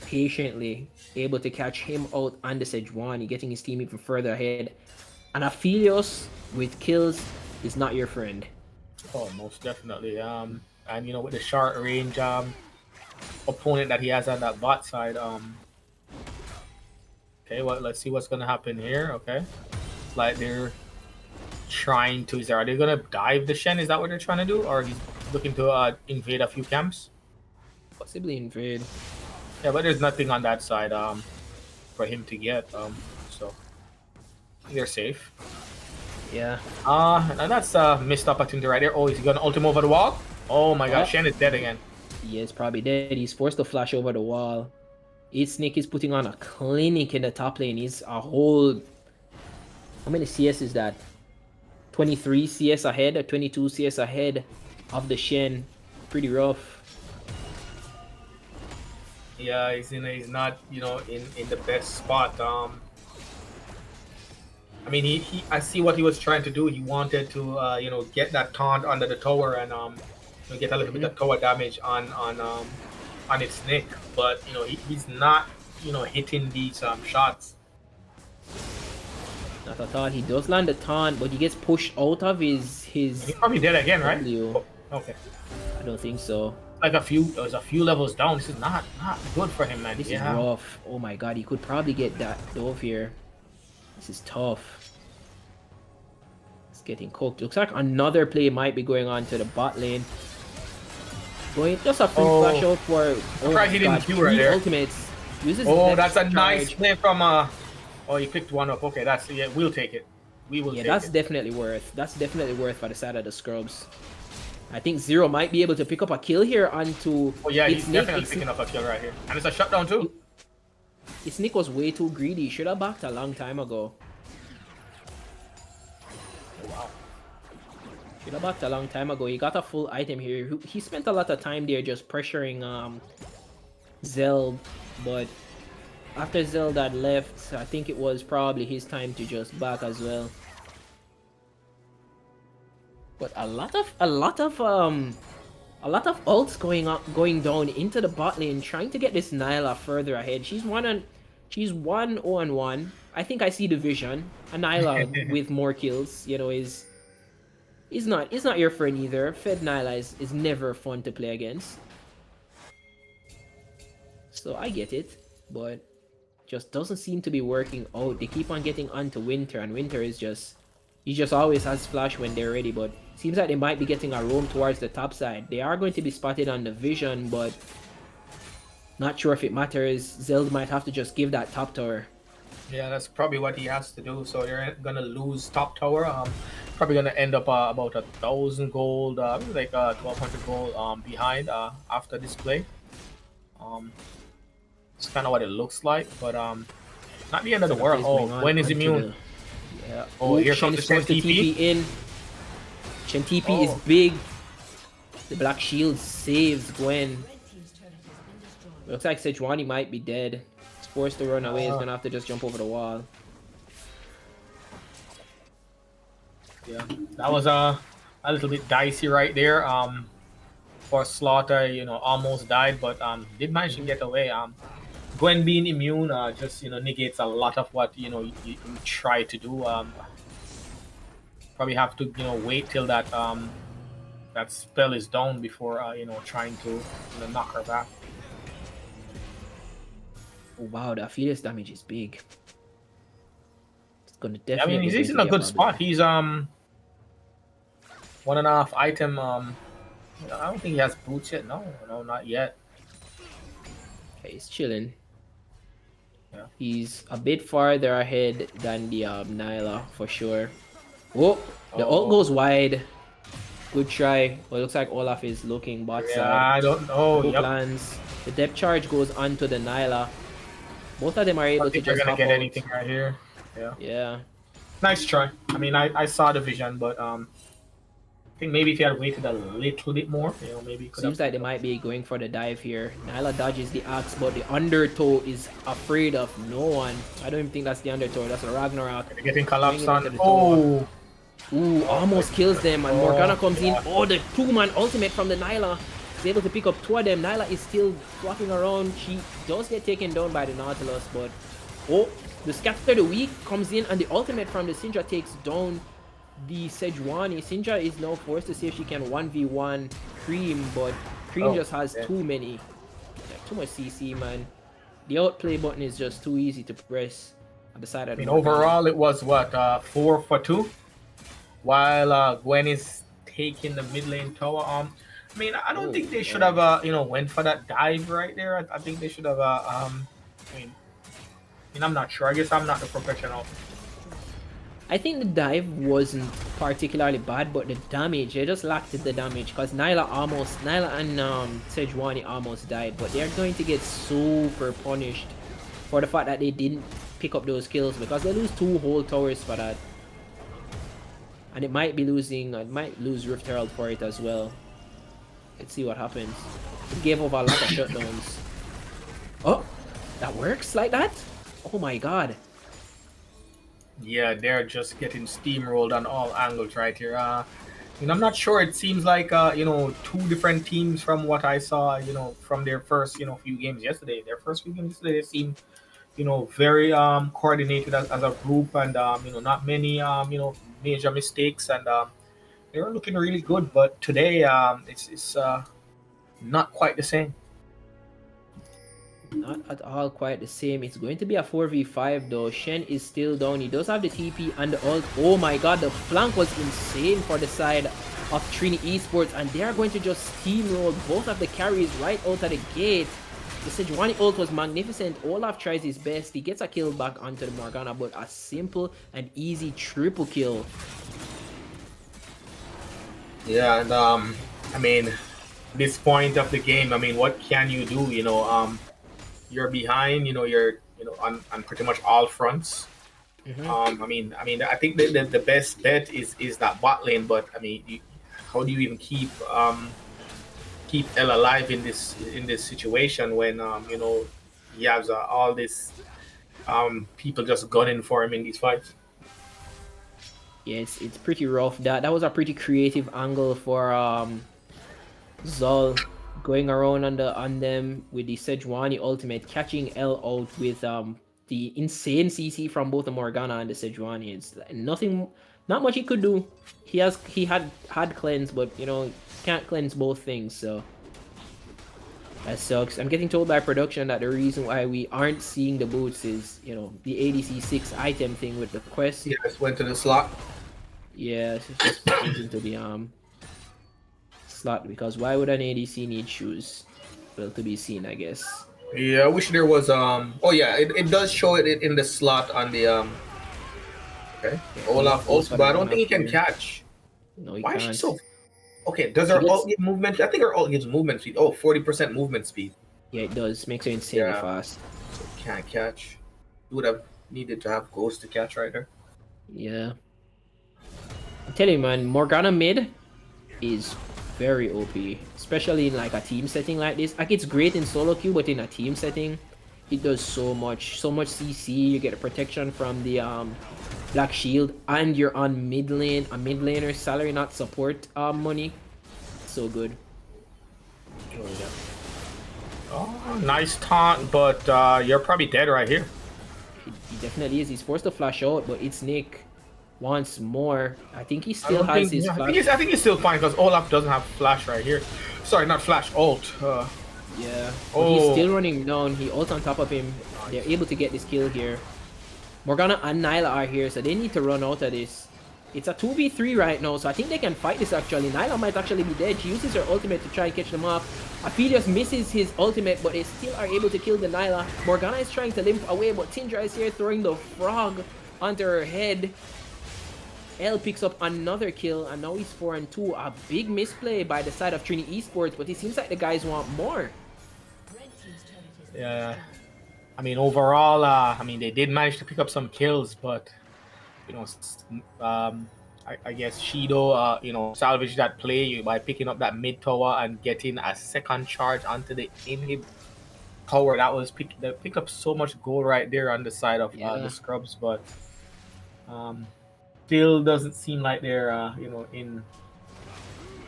D: patiently. able to catch him out on the Sejuani, getting his team even further ahead. And Aphelios with kills is not your friend.
C: Oh, most definitely. And you know, with the short range opponent that he has on that bot side, okay, well, let's see what's gonna happen here. Okay, like they're trying to. Are they gonna dive the Shen? Is that what they're trying to do, or he's looking to invade a few camps?
D: Possibly invade.
C: Yeah, but there's nothing on that side for him to get. So they're safe.
D: Yeah.
C: And that's a missed opportunity right there. Oh, is he gonna ult him over the wall? Oh my god, Shen is dead again.
D: He is probably dead. He's forced to flash over the wall. Snake is putting on a clinic in the top lane. He's a whole... How many CS is that? 23 CS ahead or 22 CS ahead of the Shen. Pretty rough.
C: Yeah, he's not, you know, in the best spot. I mean, he I see what he was trying to do. He wanted to, you know, get that taunt under the tower and you know, get a little bit of tower damage on its neck. But you know, he's not, you know, hitting these shots.
D: Not at all. He does land the taunt, but he gets pushed out of his.
C: He's probably dead again, right?
D: W.
C: Oh, okay.
D: I don't think so.
C: Like a few levels down. This is not good for him, man.
D: This is rough. Oh my god, he could probably get that dove here. This is tough. It's getting cooked. Looks like another play might be going on to the bot lane. Going just a free flash out for.
C: Surprised he didn't Q right there.
D: Ultimates. Uses
C: that's a
D: charge.
C: nice play from Oh, he picked one up. Okay, that's we'll take it. We will. Yeah,
D: that's definitely worth. That's definitely worth for the side of the scrubs. I think Zero might be able to pick up a kill here onto.
C: Oh yeah, he's definitely picking up a kill right here, and it's a shutdown too.
D: His Nick was way too greedy. Should have backed a long time ago.
C: Oh, wow.
D: Should have backed a long time ago. He got a full item here. He spent a lot of time there just pressuring Zeld, but after Zeld had left, I think it was probably his time to just back as well. But a lot of ults going down into the bot lane, trying to get this Nyla further ahead. She's 1-0-1. I think I see the vision. A Nyla with more kills, you know, is not your friend either. Fed Nyla is never fun to play against. So I get it, but just doesn't seem to be working out. They keep on getting onto Winter, and Winter is just... He just always has flash when they're ready, but seems like they might be getting a roam towards the top side. They are going to be spotted on the vision, but not sure if it matters. Zeld might have to just give that top tower.
C: Yeah, that's probably what he has to do. So they're gonna lose top tower. Probably gonna end up about 1,000 gold, like 1,200 gold behind after this play. It's kind of what it looks like, but not the end of the world. Oh, when is immune?
D: Yeah.
C: Oh, here comes the Shen TP
D: in. Shen TP is big. The Black Shield saves Gwen. Looks like Sejuani might be dead. He's forced to run away. He's gonna have to just jump over the wall.
C: Yeah, that was a little bit dicey right there. For Slaughter, you know, almost died, but did manage to get away. Gwen being immune just, you know, negates a lot of what, you know, you try to do. Probably have to, you know, wait till that that spell is down before you know, trying to, you know, knock her back.
D: Oh, wow, the Aphelios damage is big. It's gonna definitely.
C: I mean, he's in a good spot. He's 1.5 item. I don't think he has boots yet. No, not yet.
D: Okay, he's chilling.
C: Yeah.
D: He's a bit farther ahead than the Nyla for sure. Oh, the ult goes wide. Good try. Well, it looks like Olaf is looking bot side.
C: I don't know. Yep.
D: Lands. The depth charge goes onto the Nyla. Both of them are able to just
C: gonna
D: hop
C: get
D: out.
C: anything right here. Yeah.
D: Yeah.
C: Nice try. I mean, I saw the vision, but I think maybe if you had waited a little bit more, you know, maybe could
D: Seems like they might be going for the dive here. Nyla dodges the axe, but the Undertow is afraid of no one. I don't even think that's the Undertow. That's a Ragnarok.
C: They're getting collapsed on. Oh.
D: Ooh, almost kills them, and Morgana comes in. Oh, the 2-man ultimate from the Nyla. He's able to pick up 2 of them. Nyla is still flopping around. She does get taken down by the Nautilus, but oh, the Scatter the Weak comes in, and the ultimate from the Syndra takes down the Sejuani. Syndra is now forced to see if she can 1v1 Cream, but Cream just has too many, too much CC, man. The outplay button is just too easy to press at the side of the
C: overall it was what 4 for 2, while Gwen is taking the mid lane tower. I mean, I don't think they should have went for that dive right there. I think they should have I mean, I'm not sure. I guess I'm not the professional.
D: I think the dive wasn't particularly bad, but the damage, they just lacked the damage, because Nyla and Sejuani almost died, but they're going to get super punished for the fact that they didn't pick up those kills, because they lose 2 whole towers for that. And it might lose Rift Herald for it as well. Let's see what happens. It gave over a lot of shutdowns. Oh, that works like that? Oh my god.
C: Yeah, they're just getting steamrolled on all angles right here. And I'm not sure. It seems like 2 different teams from what I saw. From their first few games yesterday. Their first few games yesterday, they seemed very coordinated as a group, and not many major mistakes, and they were looking really good. But today, it's not quite the same.
D: Not at all quite the same. It's going to be a 4v5 though. Shen is still down. He does have the TP and the ult. Oh my god, the flank was insane for the side of Trini Esports, and they are going to just steamroll both of the carries right out of the gate. The Sejuani ult was magnificent. Olaf tries his best. He gets a kill back onto the Morgana, but a simple and easy triple kill. Yeah,
C: and I mean, this point of the game, I mean, what can you do? You're behind. You're on pretty much all fronts.
D: Mm-hmm.
C: I think the best bet is that bot lane, but I mean, how do you even keep L alive in this situation when he has all this people just gunning for him in these fights?
D: Yeah, it's pretty rough. That was a pretty creative angle for Zol going around on them with the Sejuani ultimate, catching L out with the insane CC from both the Morgana and the Sejuani. It's not much he could do. He had cleanse, but can't cleanse both things, so that sucks. I'm getting told by production that the reason why we aren't seeing the boots is the ADC 6 item thing with the quest.
C: Yeah, just went to the slot.
D: Yeah, it's just went into the slot, because why would an ADC need shoes? Well, to be seen, I guess.
C: Yeah, I wish there was oh yeah, it does show it in the slot on the okay. Yeah, Olaf also, but I don't think he can catch.
D: No, he
C: why
D: can't.
C: is she so okay? Does her ult give movement? I think her ult gives movement speed. Oh, 40% movement speed.
D: Yeah, it does. Makes her insanely fast.
C: So can't catch. You would have needed to have Ghost to catch right there.
D: Yeah. I'm telling you, man, Morgana mid is very OP, especially in like a team setting like this. Like, it's great in solo queue, but in a team setting, it does so much CC. You get a protection from the Black Shield, and you're on mid lane, a mid laner salary, not support money. So good.
C: Oh, yeah. Oh, nice taunt, but you're probably dead right here.
D: He definitely is. He's forced to flash out, but it's Nick once more. I think he still has his flash.
C: I think he's still fine, because Olaf doesn't have flash right here. Sorry, not flash, ult.
D: Yeah, but he's still running down. He ult on top of him. They're able to get this kill here. Morgana and Nyla are here, so they need to run out of this. It's a 2v3 right now, so I think they can fight this actually. Nyla might actually be dead. She uses her ultimate to try and catch them off. Aphelios misses his ultimate, but they still are able to kill the Nyla. Morgana is trying to limp away, but Tindra is here throwing the frog onto her head. L picks up another kill, and now he's 4-2. A big misplay by the side of Trini Esports, but it seems like the guys want more.
C: Yeah. I mean, overall, I mean, they did manage to pick up some kills, but, I guess Shido, salvaged that play by picking up that mid tower and getting a second charge onto the inhib tower. That was they picked up so much gold right there on the side of the scrubs, but still doesn't seem like they're, in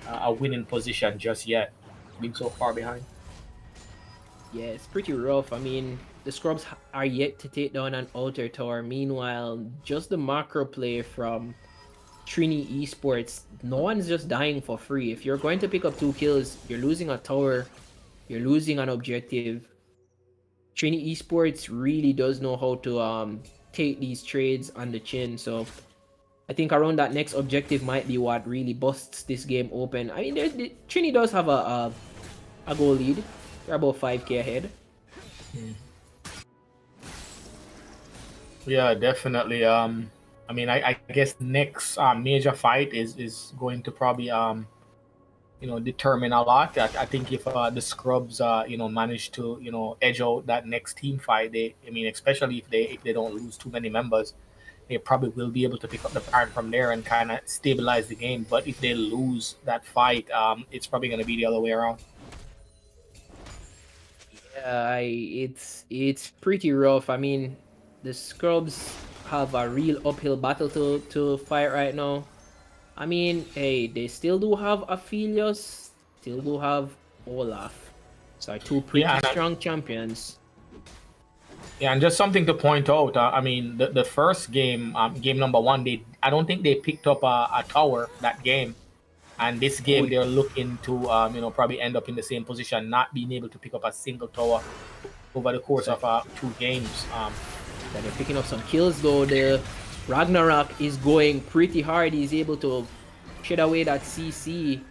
C: a winning position just yet. being so far behind.
D: Yeah, it's pretty rough. I mean, the Scrubs are yet to take down an outer tower. Meanwhile, just the macro play from Trini Esports, no one's just dying for free. If you're going to pick up 2 kills, you're losing a tower, you're losing an objective. Trini Esports really does know how to take these trades on the chin. So I think around that next objective might be what really busts this game open. I mean, Trini does have a goal lead. They're about 5k ahead.
C: Yeah, definitely. I mean, I guess next major fight is going to probably determine a lot. I think if the Scrubs manage to edge out that next team fight, especially if they don't lose too many members, they probably will be able to pick up the Baron from there and kind of stabilize the game. But if they lose that fight, it's probably going to be the other way around.
D: Yeah, it's pretty rough. I mean, the Scrubs have a real uphill battle to fight right now. I mean, hey, they still do have Aphelios, still do have Olaf. So 2 pretty strong champions.
C: Yeah, and just something to point out. I mean, the first game, game number 1, I don't think they picked up a tower that game. And this game, they're looking to probably end up in the same position, not being able to pick up a single tower over the course of 2 games.
D: That they're picking up some kills though. The Ragnarok is going pretty hard. He's able to shed away that CC.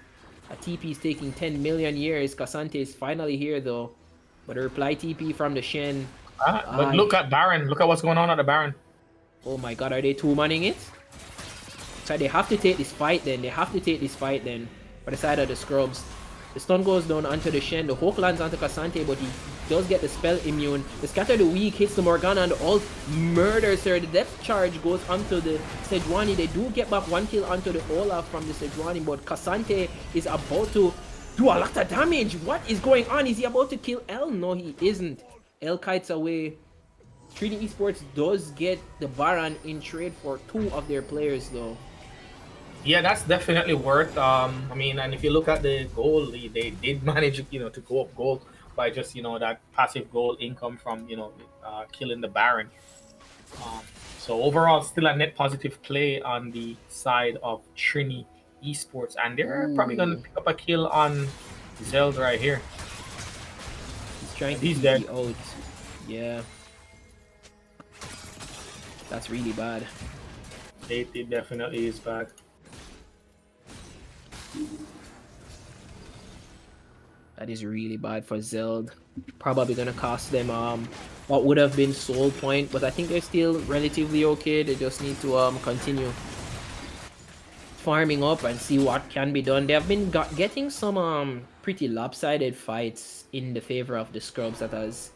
D: A TP is taking 10 million years. Cassante is finally here though. But a reply TP from the Shen.
C: But look at Baron. Look at what's going on at the Baron.
D: Oh my god, are they 2-manning it? So they have to take this fight then. They have to take this fight then. For the side of the Scrubs. The stun goes down onto the Shen. The hook lands onto Cassante, but he does get the spell immune. The Scatter the Weak hits the Morgana and the ult murders her. The depth charge goes onto the Sejuani. They do get back 1 kill onto the Olaf from the Sejuani, but Cassante is about to do a lot of damage. What is going on? Is he about to kill L? No, he isn't. L kites away. 3D Esports does get the Baron in trade for 2 of their players though.
C: Yeah, that's definitely worth. I mean, and if you look at the goal lead, they did manage, to go up goal by just, that passive goal income from, killing the Baron. So overall, still a net positive play on the side of Trini Esports, and they're probably gonna pick up a kill on Zeld right here.
D: He's trying to
C: He's dead.
D: out. Yeah. That's really bad.
C: It definitely is bad.
D: That is really bad for Zeld. Probably gonna cost them what would have been soul point, but I think they're still relatively okay. They just need to continue farming up and see what can be done. They have been getting some pretty lopsided fights in the favor of the Scrubs that has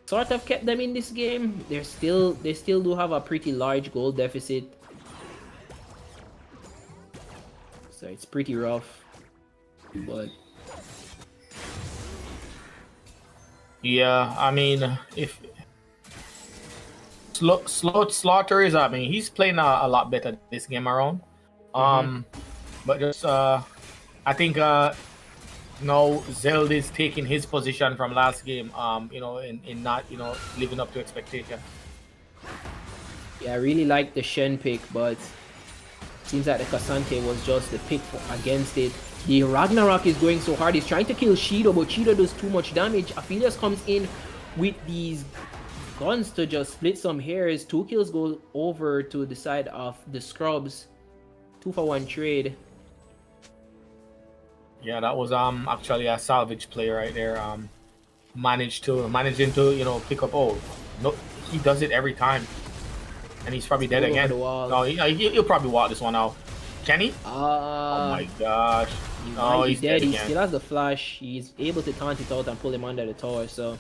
D: sort of kept them in this game. They still do have a pretty large goal deficit. So it's pretty rough. But
C: yeah, I mean, if Slaughter is, I mean, he's playing a lot better this game around. But just I think now Zeld is taking his position from last game. In not living up to expectation.
D: Yeah, I really like the Shen pick, but seems like the Cassante was just the pick against it. The Ragnarok is going so hard. He's trying to kill Shido, but Shido does too much damage. Aphelios comes in with these guns to just split some hairs. 2 kills go over to the side of the Scrubs. 2-for-1 trade.
C: Yeah, that was actually a salvage play right there. Managing to pick up. Oh no, he does it every time, and he's probably dead again. No, he'll probably walk this one out. Can he? Oh my gosh. Oh, he's dead.
D: He still has the flash. He's able to taunt it out and pull him under the tower. So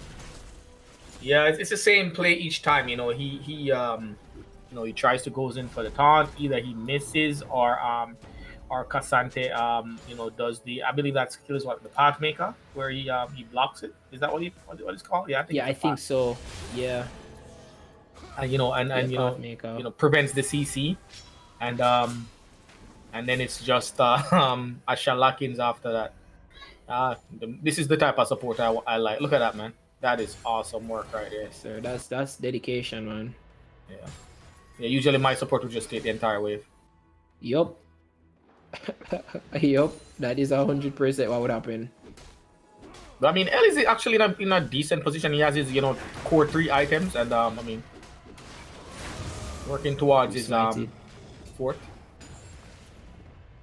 C: yeah, it's the same play each time. He tries to goes in for the taunt. Either he misses or Cassante does the, I believe that skill is what, the Pathmaker, where he blocks it. Is that what it's called? Yeah,
D: I think so. Yeah.
C: And prevents the CC, and then it's just a Shellakins after that. This is the type of support I like. Look at that, man. That is awesome work right there.
D: Yes, sir. That's dedication, man.
C: Yeah. Yeah. Usually my support would just take the entire wave.
D: Yup. Yup. That is 100% what would happen.
C: But I mean, L is actually in a decent position. He has his, core 3 items, and I mean, working towards his fourth.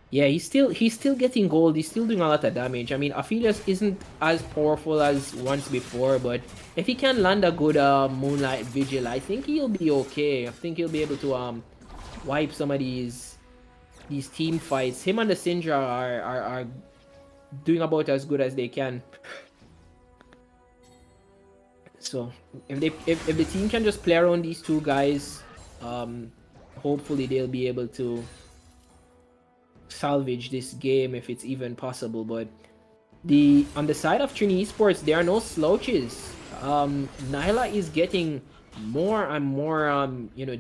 D: Yeah, he's still getting gold. He's still doing a lot of damage. I mean, Aphelios isn't as powerful as once before, but if he can land a good Moonlight Vigil, I think he'll be okay. I think he'll be able to wipe some of these team fights. Him and the Syndra are doing about as good as they can. So if the team can just play around these two guys, hopefully they'll be able to salvage this game if it's even possible. But on the side of Trini Esports, there are no slouches. Nyla is getting more and more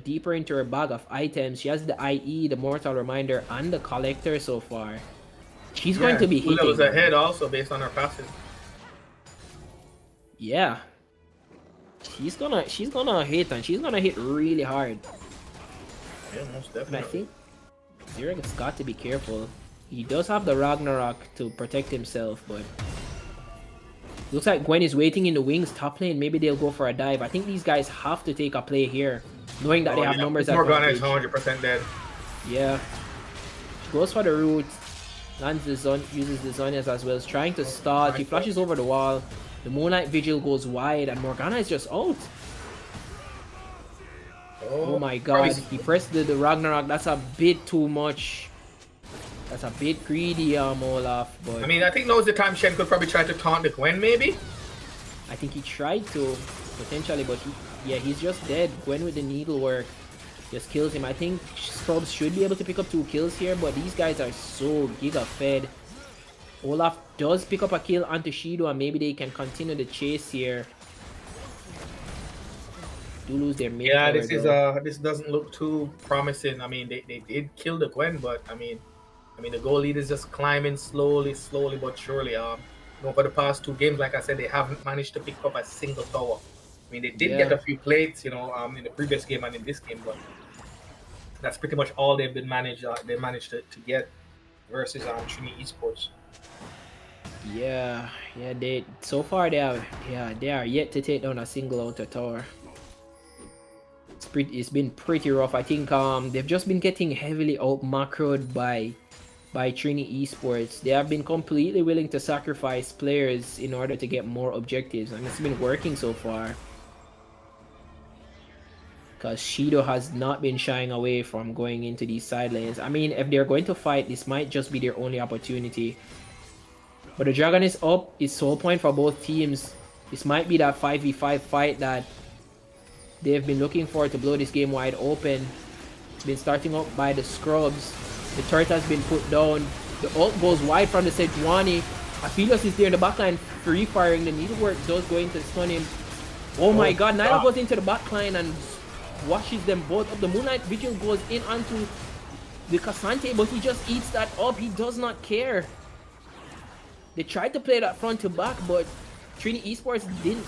D: deeper into her bag of items. She has the IE, the Mortal Reminder, and the Collector so far. She's going to be hitting.
C: Levels ahead also based on her passive.
D: Yeah. She's gonna hit, and she's gonna hit really hard.
C: Yeah, most definitely.
D: And I think Zerg's got to be careful. He does have the Ragnarok to protect himself, but looks like Gwen is waiting in the wings top lane. Maybe they'll go for a dive. I think these guys have to take a play here, knowing that they have numbers.
C: Morgana is 100% dead.
D: Yeah. She goes for the root. Lands the Zon, uses the Zonias as well. Is trying to start. She flashes over the wall. The Moonlight Vigil goes wide, and Morgana is just out. Oh my god, he pressed the Ragnarok. That's a bit too much. That's a bit greedy, Olaf. But
C: I mean, I think now's the time Shen could probably try to taunt the Gwen, maybe?
D: I think he tried to, potentially, but he's just dead. Gwen with the needlework just kills him. I think Scrubs should be able to pick up 2 kills here, but these guys are so giga-fed. Olaf does pick up a kill onto Shido, and maybe they can continue the chase here. Do lose their mid.
C: Yeah, this doesn't look too promising. I mean, they did kill the Gwen, but I mean the goal lead is just climbing slowly but surely. For the past 2 games, like I said, they haven't managed to pick up a single tower. I mean, they did get a few plates, in the previous game and in this game, but that's pretty much all they've been managed. They managed to get versus Trini Esports.
D: Yeah, they are yet to take down a single outer tower. It's been pretty rough. I think they've just been getting heavily out macroed by Trini Esports. They have been completely willing to sacrifice players in order to get more objectives, and it's been working so far. Because Shido has not been shying away from going into these side lanes. I mean, if they're going to fight, this might just be their only opportunity. But the Dragon is up. It's soul point for both teams. This might be that 5v5 fight that they've been looking for to blow this game wide open. It's been starting up by the Scrubs. The turret has been put down. The ult goes wide from the Sejuani. Aphelios is there in the backline, free firing. The needlework does go into stun him. Oh my god, Nyla goes into the backline and washes them both up. The Moonlight Vigil goes in onto the Cassante, but he just eats that up. He does not care. They tried to play that front to back, but Trini Esports didn't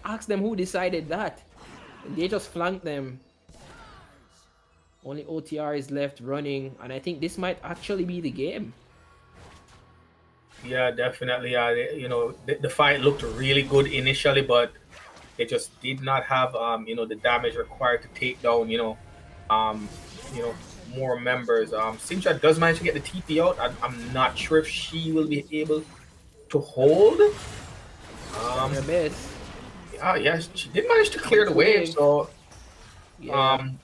D: ask them who decided that. They just flanked them. Only OTR is left running, and I think this might actually be the game.
C: Yeah, definitely. The fight looked really good initially, but they just did not have the damage required to take down more members. Sintra does manage to get the TP out. I'm not sure if she will be able to hold. Yeah, she did manage to clear the wave, so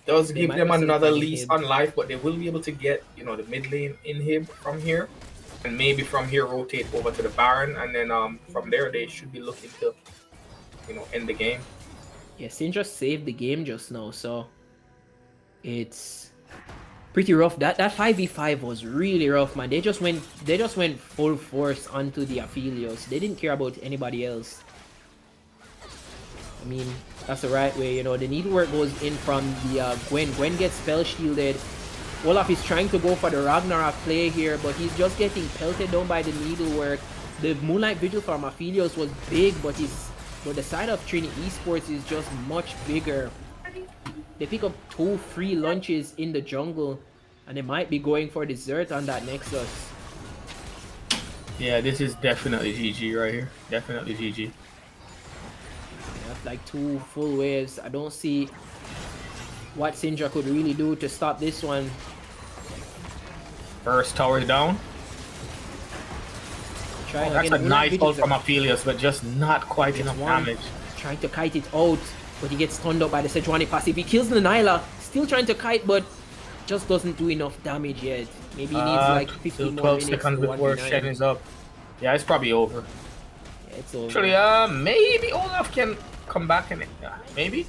C: does give them another lease on life, but they will be able to get the mid lane inhib from here, and maybe from here rotate over to the Baron, and then from there they should be looking to end the game.
D: Yeah, Sintra saved the game just now, so it's pretty rough. That 5v5 was really rough, man. They just went full force onto the Aphelios. They didn't care about anybody else. I mean, that's the right way, the needlework goes in from the Gwen. Gwen gets spell shielded. Olaf is trying to go for the Ragnarok play here, but he's just getting pelted down by the needlework. the Moonlight Vigil from Aphelios was big, but the side of Trini Esports is just much bigger. They pick up 2 free lunches in the jungle, and they might be going for dessert on that Nexus.
C: Yeah, this is definitely GG right here. Definitely GG.
D: They have like 2 full waves. I don't see what Syndra could really do to stop this one.
C: First tower down. That's a nice ult from Aphelios, but just not quite enough damage.
D: Trying to kite it out, but he gets stunned up by the Sejuani passive. He kills the Nyla, still trying to kite, but just doesn't do enough damage yet. Maybe he needs like 15 more
C: 12
D: minutes
C: seconds before Shen is up. Yeah, it's probably over.
D: Yeah, it's over.
C: Actually, maybe Olaf can come back and maybe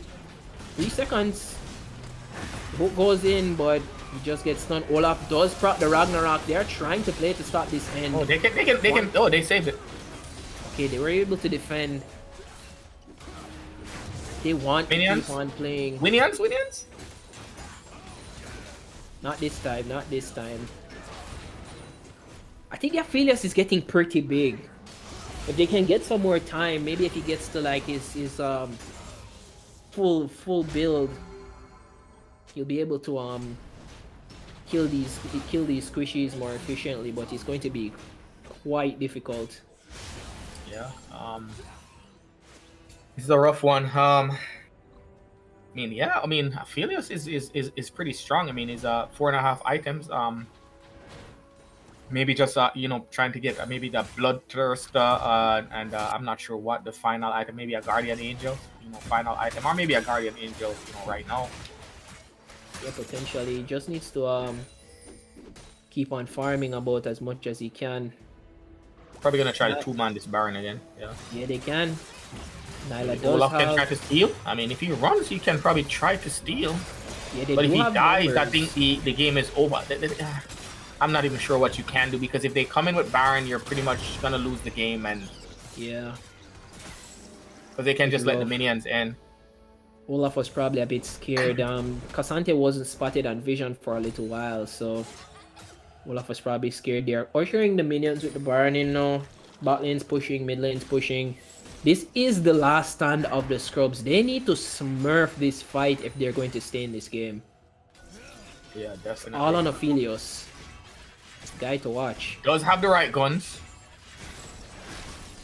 D: 3 seconds. Hook goes in, but he just gets stunned. Olaf does prop the Ragnarok. They're trying to play to stop this end.
C: Oh, they can. Oh, they saved it.
D: Okay, they were able to defend. They want
C: Minions?
D: to keep on playing.
C: Winians?
D: Not this time, not this time. I think the Aphelios is getting pretty big. If they can get some more time, maybe if he gets to like his full build, he'll be able to kill these squishies more efficiently, but it's going to be quite difficult.
C: Yeah. This is a rough one. I mean, Aphelios is pretty strong. I mean, he's 4.5 items. Maybe just trying to get maybe the bloodthirst and I'm not sure what the final item. Maybe a guardian angel, final item, or maybe a guardian angel, right now.
D: Yeah, potentially. He just needs to keep on farming about as much as he can.
C: Probably gonna try to 2-man this Baron again. Yeah.
D: Yeah, they can. Nyla does
C: Olaf
D: have...
C: can try to steal. I mean, if he runs, he can probably try to steal.
D: Yeah, they
C: but if
D: do
C: he
D: have
C: dies, I
D: numbers.
C: think the game is over. I'm not even sure what you can do, because if they come in with Baron, you're pretty much gonna lose the game, and
D: Yeah.
C: because they can just let the minions in.
D: Olaf was probably a bit scared. Cassante wasn't spotted on Vision for a little while, so Olaf was probably scared there. Ushering the minions with the Baron in now. Bot lane's pushing, mid lane's pushing. This is the last stand of the Scrubs. They need to smurf this fight if they're going to stay in this game.
C: Yeah, definitely.
D: All on Aphelios. Guy to watch.
C: Does have the right guns.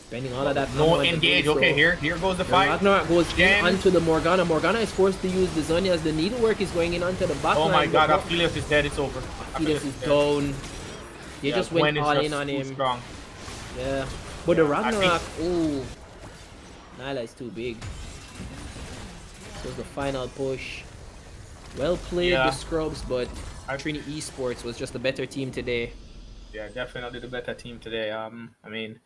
D: Spending all of that.
C: No engage. Okay, here goes the fight.
D: Ragnarok goes in onto the Morgana. Morgana is forced to use the Zhonya as the needlework is going in onto the back line.
C: Oh my god, Aphelios is dead. It's over.
D: Aphelios is down. They just went all in on him.
C: Strong.
D: Yeah. But the Ragnarok, ooh. Nyla is too big. This was the final push. Well played, the Scrubs, but Trini Esports was just a better team today.
C: Yeah, definitely the better team today. I mean,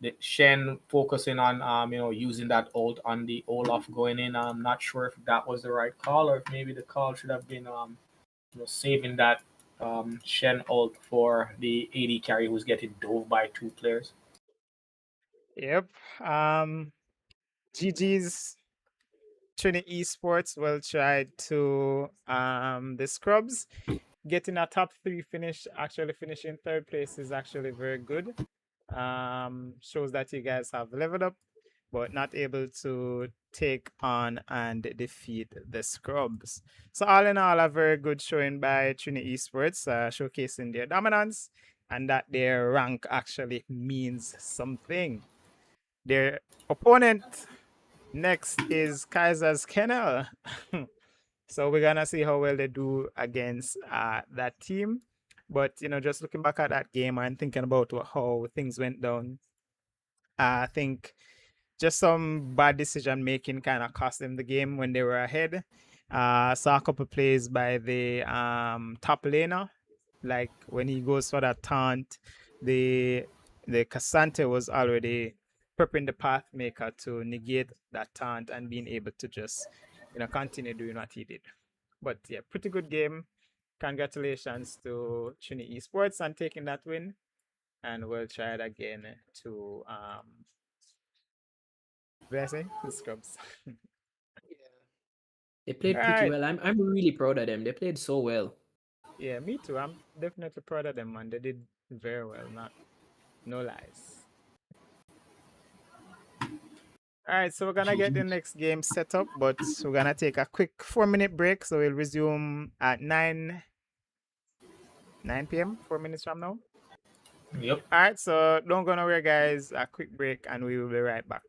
C: the Shen focusing on using that ult on the Olaf going in. I'm not sure if that was the right call, or if maybe the call should have been saving that Shen ult for the AD carry who's getting dove by 2 players.
B: Yep. GG's Trini Esports will try to the Scrubs. Getting a top 3 finish, actually finishing 3rd place, is actually very good. Shows that you guys have leveled up, but not able to take on and defeat the Scrubs. So all in all, a very good showing by Trini Esports, showcasing their dominance and that their rank actually means something. Their opponent next is Kaiser's Kennel. So we're gonna see how well they do against that team. But just looking back at that game and thinking about how things went down, I think just some bad decision making kind of cost them the game when they were ahead. Saw a couple plays by the top laner, like when he goes for that taunt, the Cassante was already prepping the Pathmaker to negate that taunt and being able to just continue doing what he did. But yeah, pretty good game. Congratulations to Trini Esports on taking that win, and we'll try it again to blessing the Scrubs.
D: They played pretty well. I'm really proud of them. They played so well.
B: Yeah, me too. I'm definitely proud of them, man. They did very well. No lies. All right, so we're gonna get the next game set up, but we're gonna take a quick 4-minute break. So we'll resume at 9 p.m. 4 minutes from now.
C: Yep.
B: All right, so don't go nowhere, guys. A quick break, and we will be right back.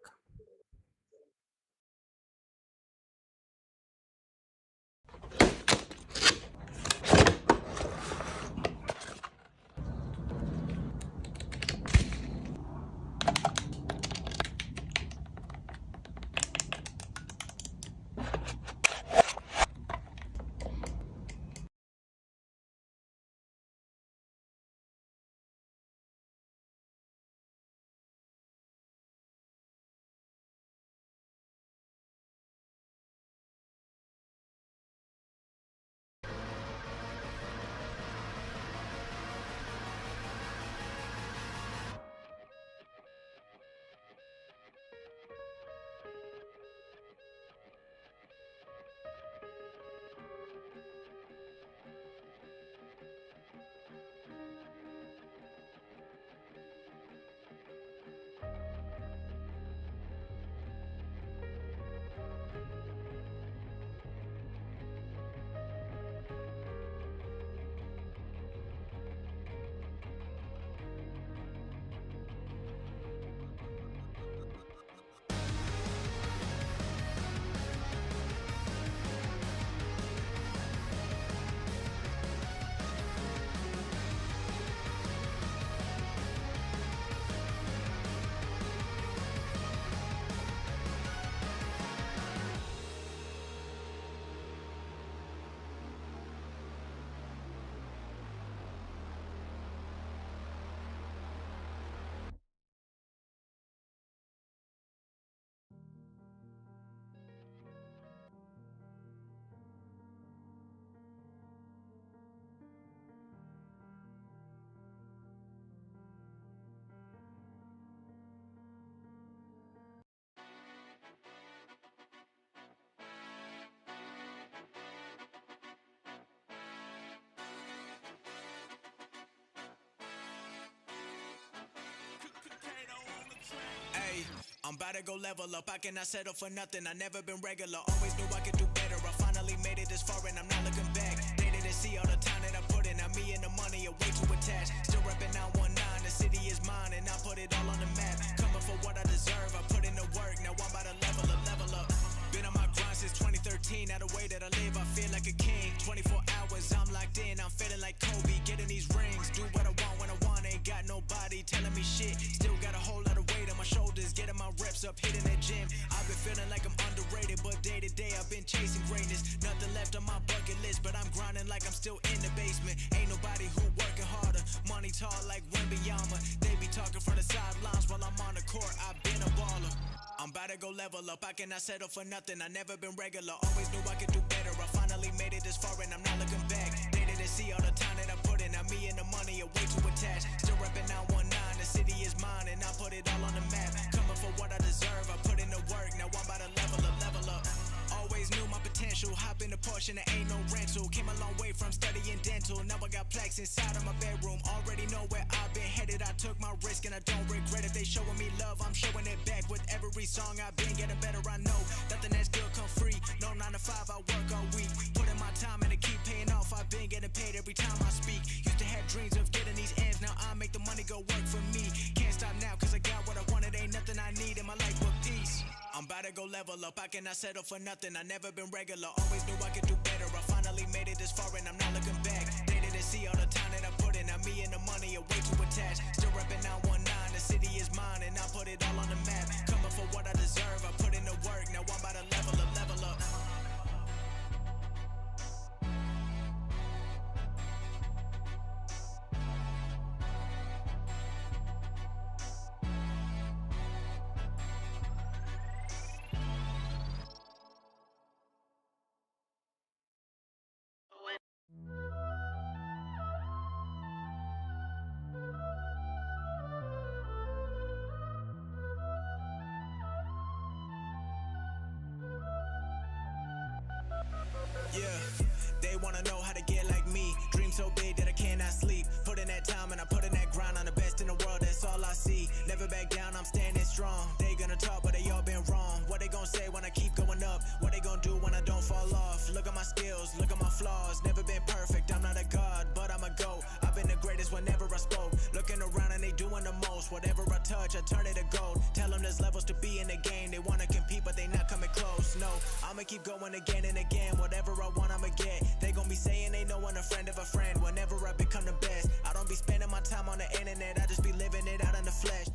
A: Hey, I'm about to go level up. I cannot settle for nothing. I never been regular. Always knew I could do better. I finally made it this far and I'm not looking back. They didn't see all the time that I put in. Now me and the money are way too attached. Still repping 919. The city is mine and I put it all on the map. Coming for what I deserve. I put in the work. Now I'm about to level up, level up. Been on my grind since 2013. Now the way that I live, I feel like a king. 24 hours, I'm locked in. I'm feeling like Kobe. Getting these rings. Do what I want when I want. Ain't got nobody telling me shit. Still got a whole lot of weight on my shoulders. Getting my reps up, hitting that gym. I've been feeling like I'm underrated, but day to day I've been chasing greatness. Nothing left on my bucket list, but I'm grinding like I'm still in the basement. Ain't nobody who working harder. Money tall like Wembanyama. They be talking from the sidelines while I'm on the court. I've been a baller. I'm about to go level up. I cannot settle for nothing. I never been regular. Always knew I could do better. I finally made it this far and I'm not looking back. They didn't see all the time that I put in. Now me and the money are way too attached. Still repping 919. The city is mine and I put it all on the map. Coming for what I deserve. I put in the work. Now I'm about to level up, level up. Always knew my potential. Hop in the Porsche and there ain't no rental. Came a long way from studying dental. Now I got plaques inside of my bedroom. Already know where I've been headed. I took my risk and I don't regret it. They showing me love, I'm showing it back. With every song I've been getting better. I know nothing that's good come free. No 9 to 5, I work all week. Putting my time and it keep paying off. I've been getting paid every time I speak. Used to have dreams of getting these ends. Now I make the money go work for me. Can't stop now cause I got what I wanted. Ain't nothing I need in my life but peace. I'm about to go level up. I cannot settle for nothing. I never been regular. Always knew I could do better. I finally made it this far and I'm not looking back. They didn't see all the time that I put in. Now me and the money are way too attached. Still repping 919. The city is mine and I put it all on the map. Coming for what I deserve. I put in the work. Now I'm about to level up, level up. Yeah, they wanna know how to get like me. Dream so big that I cannot sleep. Put in that time and I put in that grind. I'm the best in the world, that's all I see. Never back down, I'm standing strong. They gonna talk, but they all been wrong. gon' do when I don't fall off? Look at my skills, look at my flaws. Never been perfect, I'm not a god, but I'm a GOAT. I've been the greatest whenever I spoke. Looking around and they doing the most. Whatever I touch, I turn it to gold. Tell them there's levels to be in the game. They wanna compete, but they not coming close. No, I'ma keep going again and again. Whatever I want, I'ma get. They gon' be saying they know I'm a friend of a friend. Whenever I become the best, I don't be spending my time on the internet. I just be living it out in the flesh.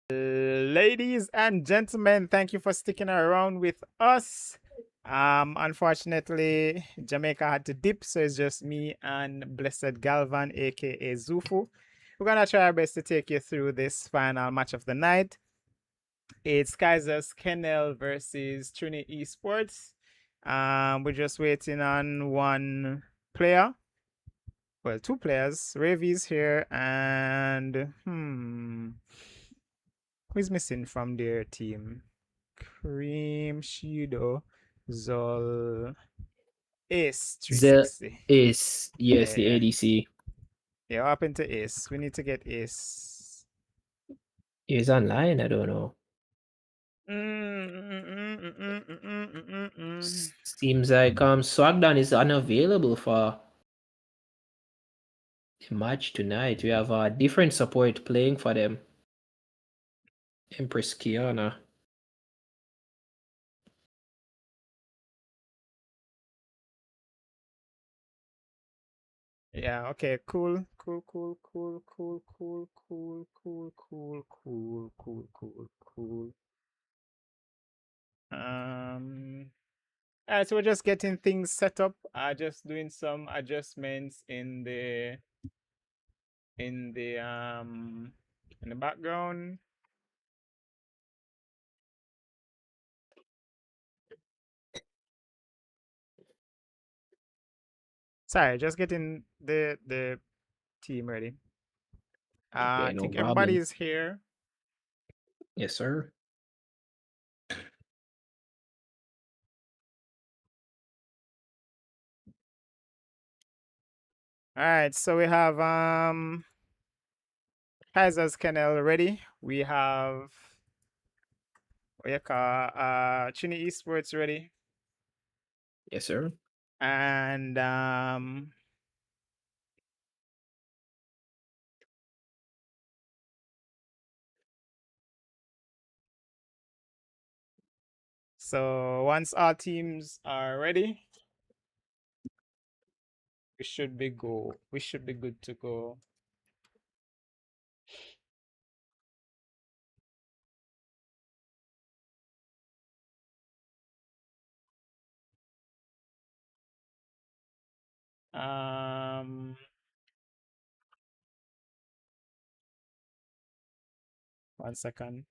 B: Ladies and gentlemen, thank you for sticking around with us. Unfortunately, Jamaica had to dip, so it's just me and Blessed Galvan, aka Zufu. We're gonna try our best to take you through this final match of the night. It's Kaiser's Kennel versus Trini Esports. We're just waiting on one player. Well, two players. Ravi's here, and who's missing from their team? Cream, Shido, Zol, Ace
D: The
B: 360.
D: is yes,
B: Yeah,
D: the
B: yeah.
D: ADC
B: Yeah, what happened to Ace? We need to get Ace.
D: is online. I don't know. Seems like Swagdown is unavailable for the match tonight. We have a different support playing for them. Empress Kiana.
B: Yeah, okay, cool. Alright, so we're just getting things set up. Just doing some adjustments in the in the background. Sorry, just getting the team ready.
D: Okay,
B: I
D: no
B: think everybody
D: problem.
B: is here.
D: Yes, sir.
B: All right, so we have Kaiser's Kennel ready. We have Chini Esports ready.
D: Yes, sir.
B: And so once our teams are ready, we should be good to go. Um, one second.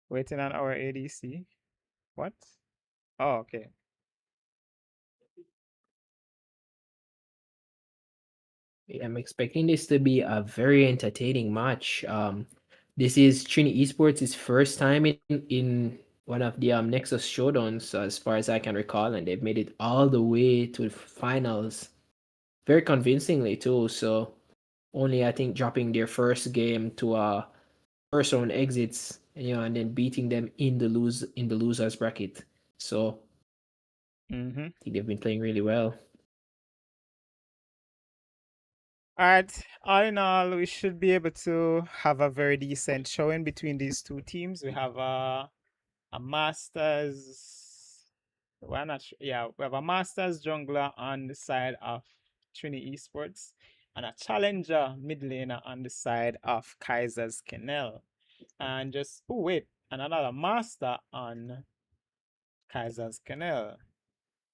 B: Waiting on our ADC. What? Oh, okay.
D: Yeah, I'm expecting this to be a very entertaining match. This is Trini Esports' first time in one of the Nexus Showdowns, as far as I can recall, and they've made it all the way to the finals, very convincingly too. So only I think dropping their first game to first round exits, and then beating them in the losers bracket. So
B: Mm-hmm.
D: I think they've been playing really well.
B: All right. All in all, we should be able to have a very decent showing between these two teams. We have a Masters. We're not sure. Yeah, we have a Masters jungler on the side of Trini Esports and a challenger mid laner on the side of Kaiser's Kennel. And just, oh, wait, and another master on Kaiser's Kennel.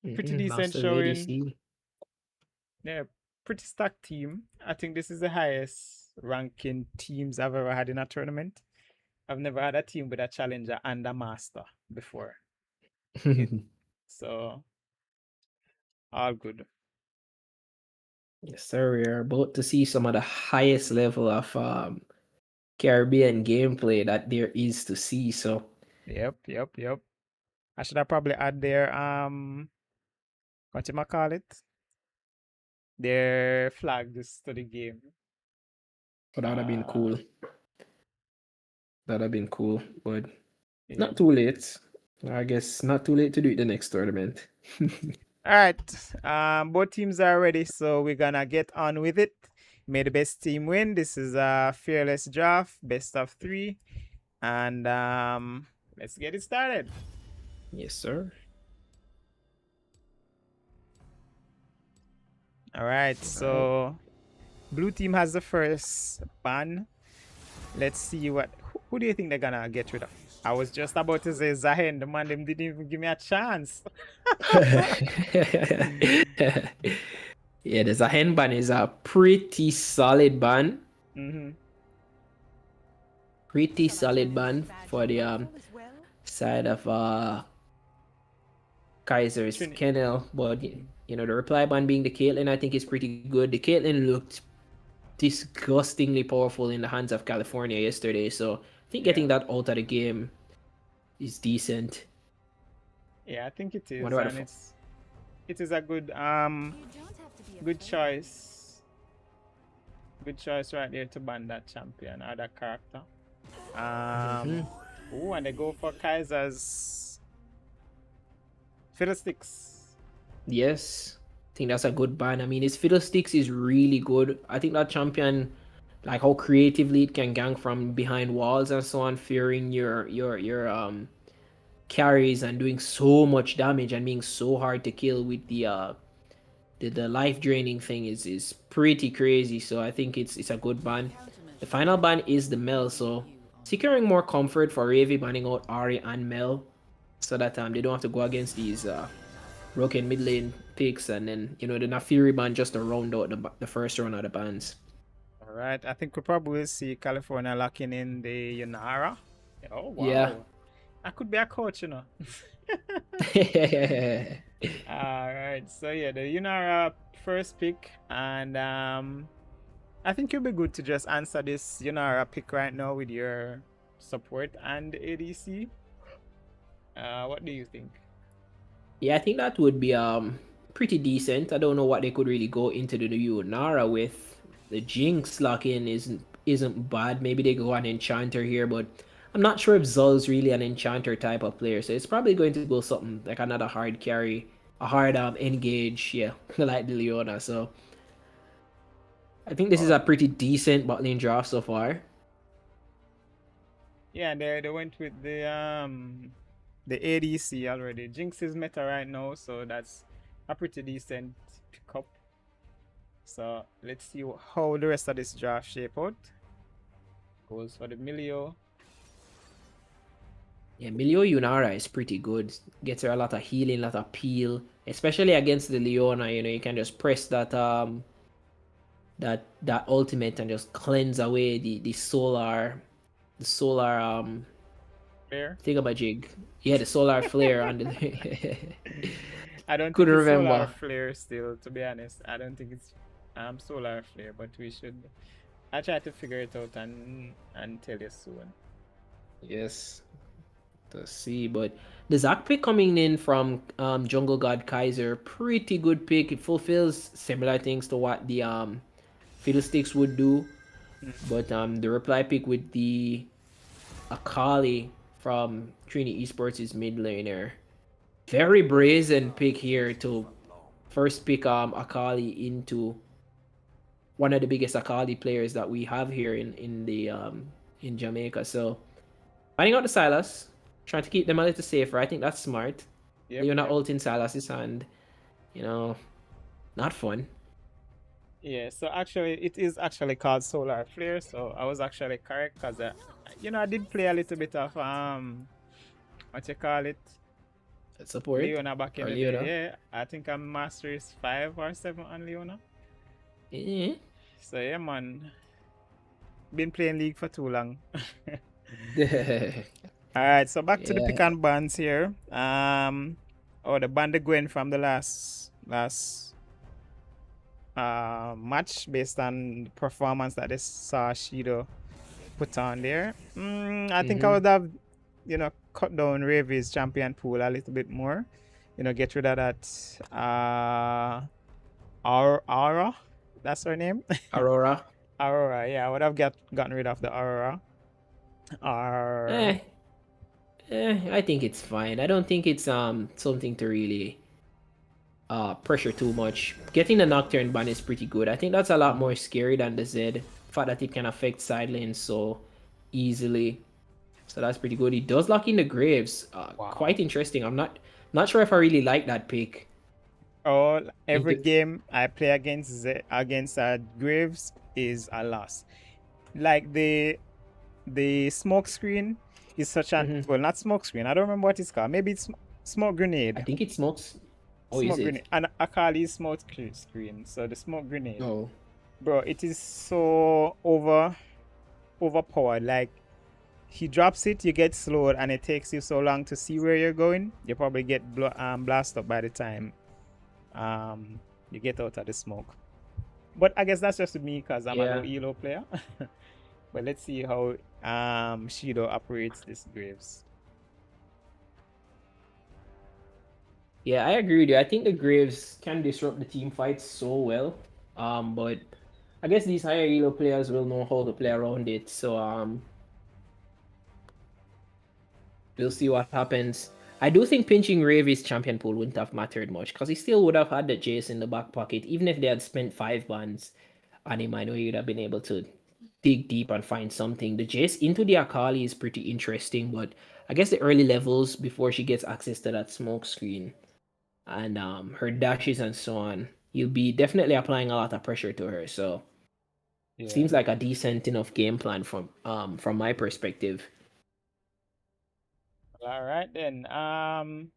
B: Pretty decent
D: Masters
B: showing.
D: ADC.
B: Yeah, pretty stacked team. I think this is the highest ranking teams I've ever had in a tournament. I've never had a team with a challenger and a master before. So all good.
D: Yes, sir. We are about to see some of the highest level of Caribbean gameplay that there is to see. So
B: Yep. I should have probably add their what you call it? Their flags to the game.
D: that would have been cool. That'd have been cool, but
B: Yeah.
D: not too late. I guess not too late to do it the next tournament.
B: All right. Both teams are ready, so we're gonna get on with it. May the best team win. This is a fearless draft, best of 3, and let's get it started.
D: Yes, sir.
B: All right. So blue team has the first ban. Let's see what. Who do you think they're gonna get rid of? I was just about to say Zahen. The man them didn't even give me a chance.
D: Yeah, there's a hen ban is a pretty solid ban.
B: Mm-hmm.
D: Pretty solid ban for the side of Kaiser's Kennel, but you know the reply ban being the Caitlyn, I think is pretty good. The Caitlyn looked disgustingly powerful in the hands of California yesterday, so I think getting that out of the game is decent.
B: Yeah, I think it is,
D: What about
B: and it is a good good choice. Good choice right there to ban that champion or that character. Ooh, and they go for Kaiser's Fiddlesticks.
D: Yes, I think that's a good ban. I mean, his Fiddlesticks is really good. I think that champion, like how creatively it can gank from behind walls and so on, fearing your carries and doing so much damage and being so hard to kill with the life draining thing is pretty crazy. So I think it's a good ban. The final ban is the Mel, so securing more comfort for Ravi banning out Ari and Mel, so that they don't have to go against these broken mid lane picks, and then the Nafiri ban just to round out the first round of the bans.
B: All right, I think we'll probably see California locking in the Yunara. Oh wow.
D: Yeah.
B: I could be a coach, All right, so yeah, the Yunara first pick, and I think it'll be good to just answer this Yunara pick right now with your support and ADC. What do you think?
D: Yeah, I think that would be pretty decent. I don't know what they could really go into the Yunara with. The Jinx lock-in isn't bad. Maybe they go on Enchanter here, but I'm not sure if Zul's really an Enchanter type of player, so it's probably going to go something like another hard carry, a hard engage, yeah, like the Leona. So I think this is a pretty decent bot lane draft so far.
B: Yeah, they went with the ADC already. Jinx is meta right now, so that's a pretty decent pickup. So let's see how the rest of this draft shape out. Goes for the Milio.
D: Yeah, Milio Yunara is pretty good. Gets her a lot of healing, a lot of peel, especially against the Leona. You can just press that that ultimate and just cleanse away the solar
B: flare.
D: Thingamajig. Yeah, the solar flare and the
B: I don't
D: couldn't
B: think it's
D: remember.
B: solar flare still, to be honest. I don't think it's solar flare, but we should. I'll try to figure it out and tell you soon.
D: Yes. To see, but the Zac pick coming in from Jungle God Kaiser, pretty good pick. It fulfills similar things to what the Fiddlesticks would do, but the reply pick with the Akali from Trini Esports is mid laner. Very brazen pick here to first pick Akali into one of the biggest Akali players that we have here in Jamaica. So finding out the Silas, trying to keep them a little safer. I think that's smart. You're not ulting Silas's hand, not fun.
B: Yeah, so actually it is actually called solar flare, so I was actually correct because I did play a little bit of what you call it,
D: support
B: Leona back in the day. Yeah, I think I'm Masters 5 or 7 on Leona.
D: Yeah.
B: So yeah, man, been playing League for too long. Alright, so back to the pick and bans here. The ban the Gwen from the last match based on the performance that they saw Shido put on there. I think I would have, cut down Ravi's champion pool a little bit more. Get rid of that Aura. That's her name.
D: Aurora.
B: Aurora. Yeah, I would have gotten rid of the Aurora.
D: I think it's fine. I don't think it's something to really pressure too much. Getting the Nocturne ban is pretty good. I think that's a lot more scary than the Z. The fact that it can affect side lanes so easily. So that's pretty good. It does lock in the Graves. Quite interesting. I'm not sure if I really like that pick.
B: Oh, every game I play against Graves is a loss. Like the smoke screen is such an well, not smoke screen. I don't remember what it's called. Maybe it's smoke grenade.
D: I think it smokes. Oh,
B: smoke
D: is
B: grenade.
D: it?
B: And I call it smoke screen. So the smoke grenade.
D: Oh,
B: Bro, it is so overpowered. Like he drops it, you get slowed, and it takes you so long to see where you're going. You probably get blasted up by the time you get out of the smoke. But I guess that's just me because I'm a low elo player. But let's see how Shido operates this Graves.
D: yeah, I agree with you. I think the Graves can disrupt the team fights so well. But I guess these higher elo players will know how to play around it. So we'll see what happens. I do think pinching Ravi's champion pool wouldn't have mattered much because he still would have had the Jace in the back pocket. Even if they had spent 5 bans on him, I know you'd have been able to dig deep and find something. The Jace into the Akali is pretty interesting, but I guess the early levels before she gets access to that smoke screen and her dashes and so on, you'll be definitely applying a lot of pressure to her. So it seems like a decent enough game plan from my perspective.
B: All right then.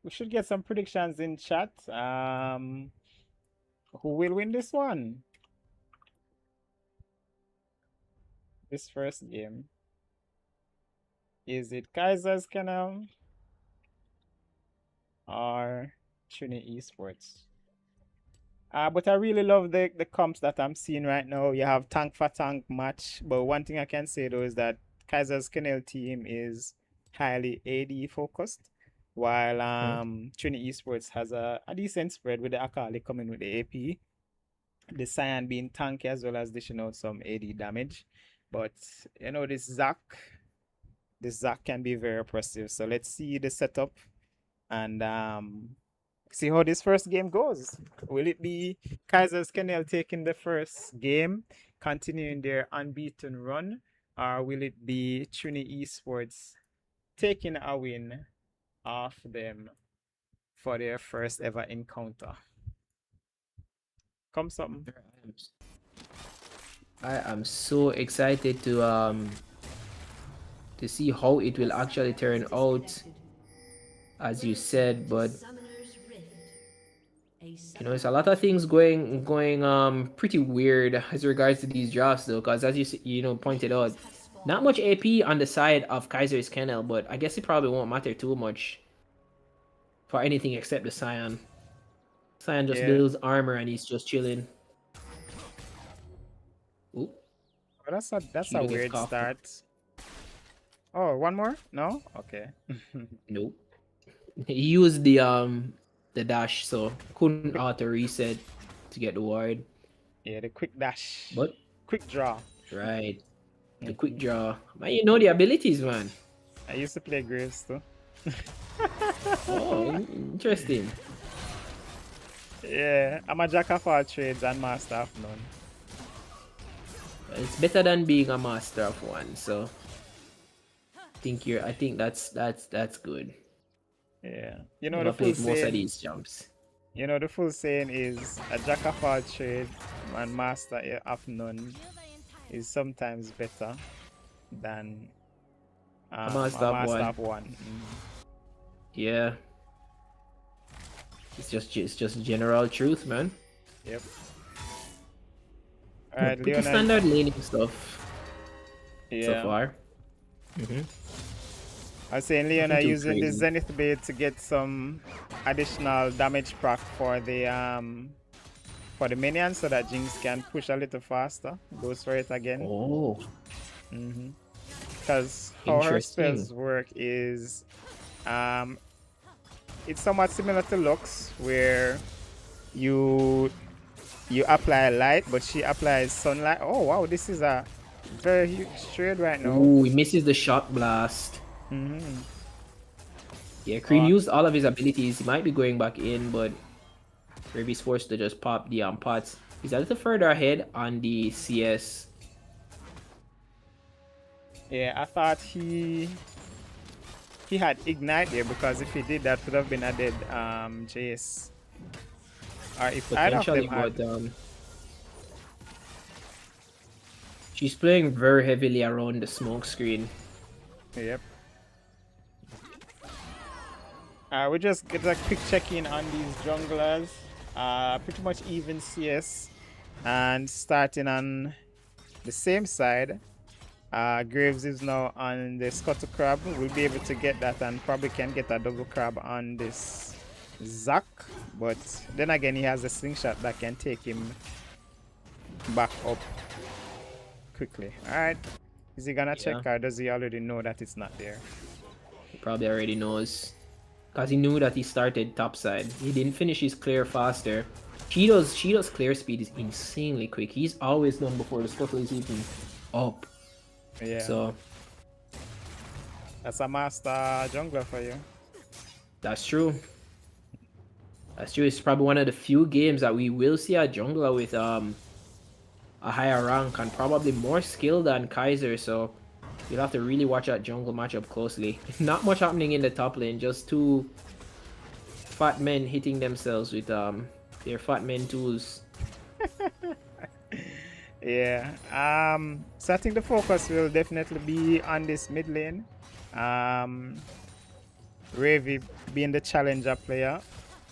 B: We should get some predictions in chat. Who will win this one? This first game. Is it Kaiser's Canal or Trinity Esports? But I really love the comps that I'm seeing right now. You have tank for tank match, but one thing I can say though is that Kaiser's Canal team is highly AD focused, while Trinity Esports has a decent spread with the Akali coming with the AP, the Cyan being tanky as well as dishing out some AD damage. But this Zac can be very oppressive. So let's see the setup and see how this first game goes. Will it be Kaiser's Canal taking the first game, continuing their unbeaten run, or will it be Trinity Esports taking a win off them for their first ever encounter? Come something.
D: I am so excited to see how it will actually turn out, as you said. But it's a lot of things going pretty weird as regards to these drafts though, because as you pointed out, not much AP on the side of Kaiser's Kennel, but I guess it probably won't matter too much for anything except the Cyan. Cyan just builds armor and he's just chilling. Ooh.
B: Oh, that's a weird start. Oh, one more? No? Okay.
D: Nope. He used the dash, so couldn't auto reset to get the ward.
B: Yeah, the quick dash.
D: But
B: quick draw.
D: Right. The quick draw. Man, you know the abilities, man.
B: I used to play Graves too.
D: Oh, interesting.
B: Yeah, I'm a jack of all trades and master of none.
D: It's better than being a master of one, so I think that's good.
B: Yeah. The full saying,
D: most of these jumps.
B: The full saying is a jack of all trades and master of none is sometimes better than a master of one.
D: Yeah. It's just general truth, man.
B: Yep. Alright,
D: pretty standard laning stuff so far.
B: I was saying Leona using the Zenith Blade to get some additional damage proc for the for the minions so that Jinx can push a little faster. Goes for it again.
D: Oh,
B: Because how her
D: interesting.
B: spells work is it's somewhat similar to Lux, where you apply light, but she applies sunlight. Oh wow, this is a very huge trade right now.
D: Ooh, he misses the shock blast. Yeah, Cream used all of his abilities. He might be going back in, but Ravy's forced to just pop the pots. He's a little further ahead on the CS.
B: Yeah, I thought he had ignite there, because if he did, that would have been a dead Jace. Or if either of them
D: Potentially,
B: had.
D: but she's playing very heavily around the smoke screen.
B: Yep. We just get a quick check-in on these junglers. Pretty much even CS. And starting on the same side, Graves is now on the Scuttle Crab. We'll be able to get that and probably can get a double crab on this Zac. But then again, he has a slingshot that can take him back up quickly. Alright. Is he gonna check, or does he already know that it's not there?
D: He probably already knows. Because he knew that he started topside. He didn't finish his clear faster. Cheeto's clear speed is insanely quick. He's always done before the Scuttle is even up.
B: Yeah.
D: So
B: that's a master jungler for you.
D: that's true. That's true. It's probably one of the few games that we will see a jungler with a higher rank and probably more skill than Kaiser. So you'll have to really watch that jungle matchup closely. Not much happening in the top lane. Just two fat men hitting themselves with their fat men tools.
B: Yeah. So I think the focus will definitely be on this mid lane. Ravy being the challenger player,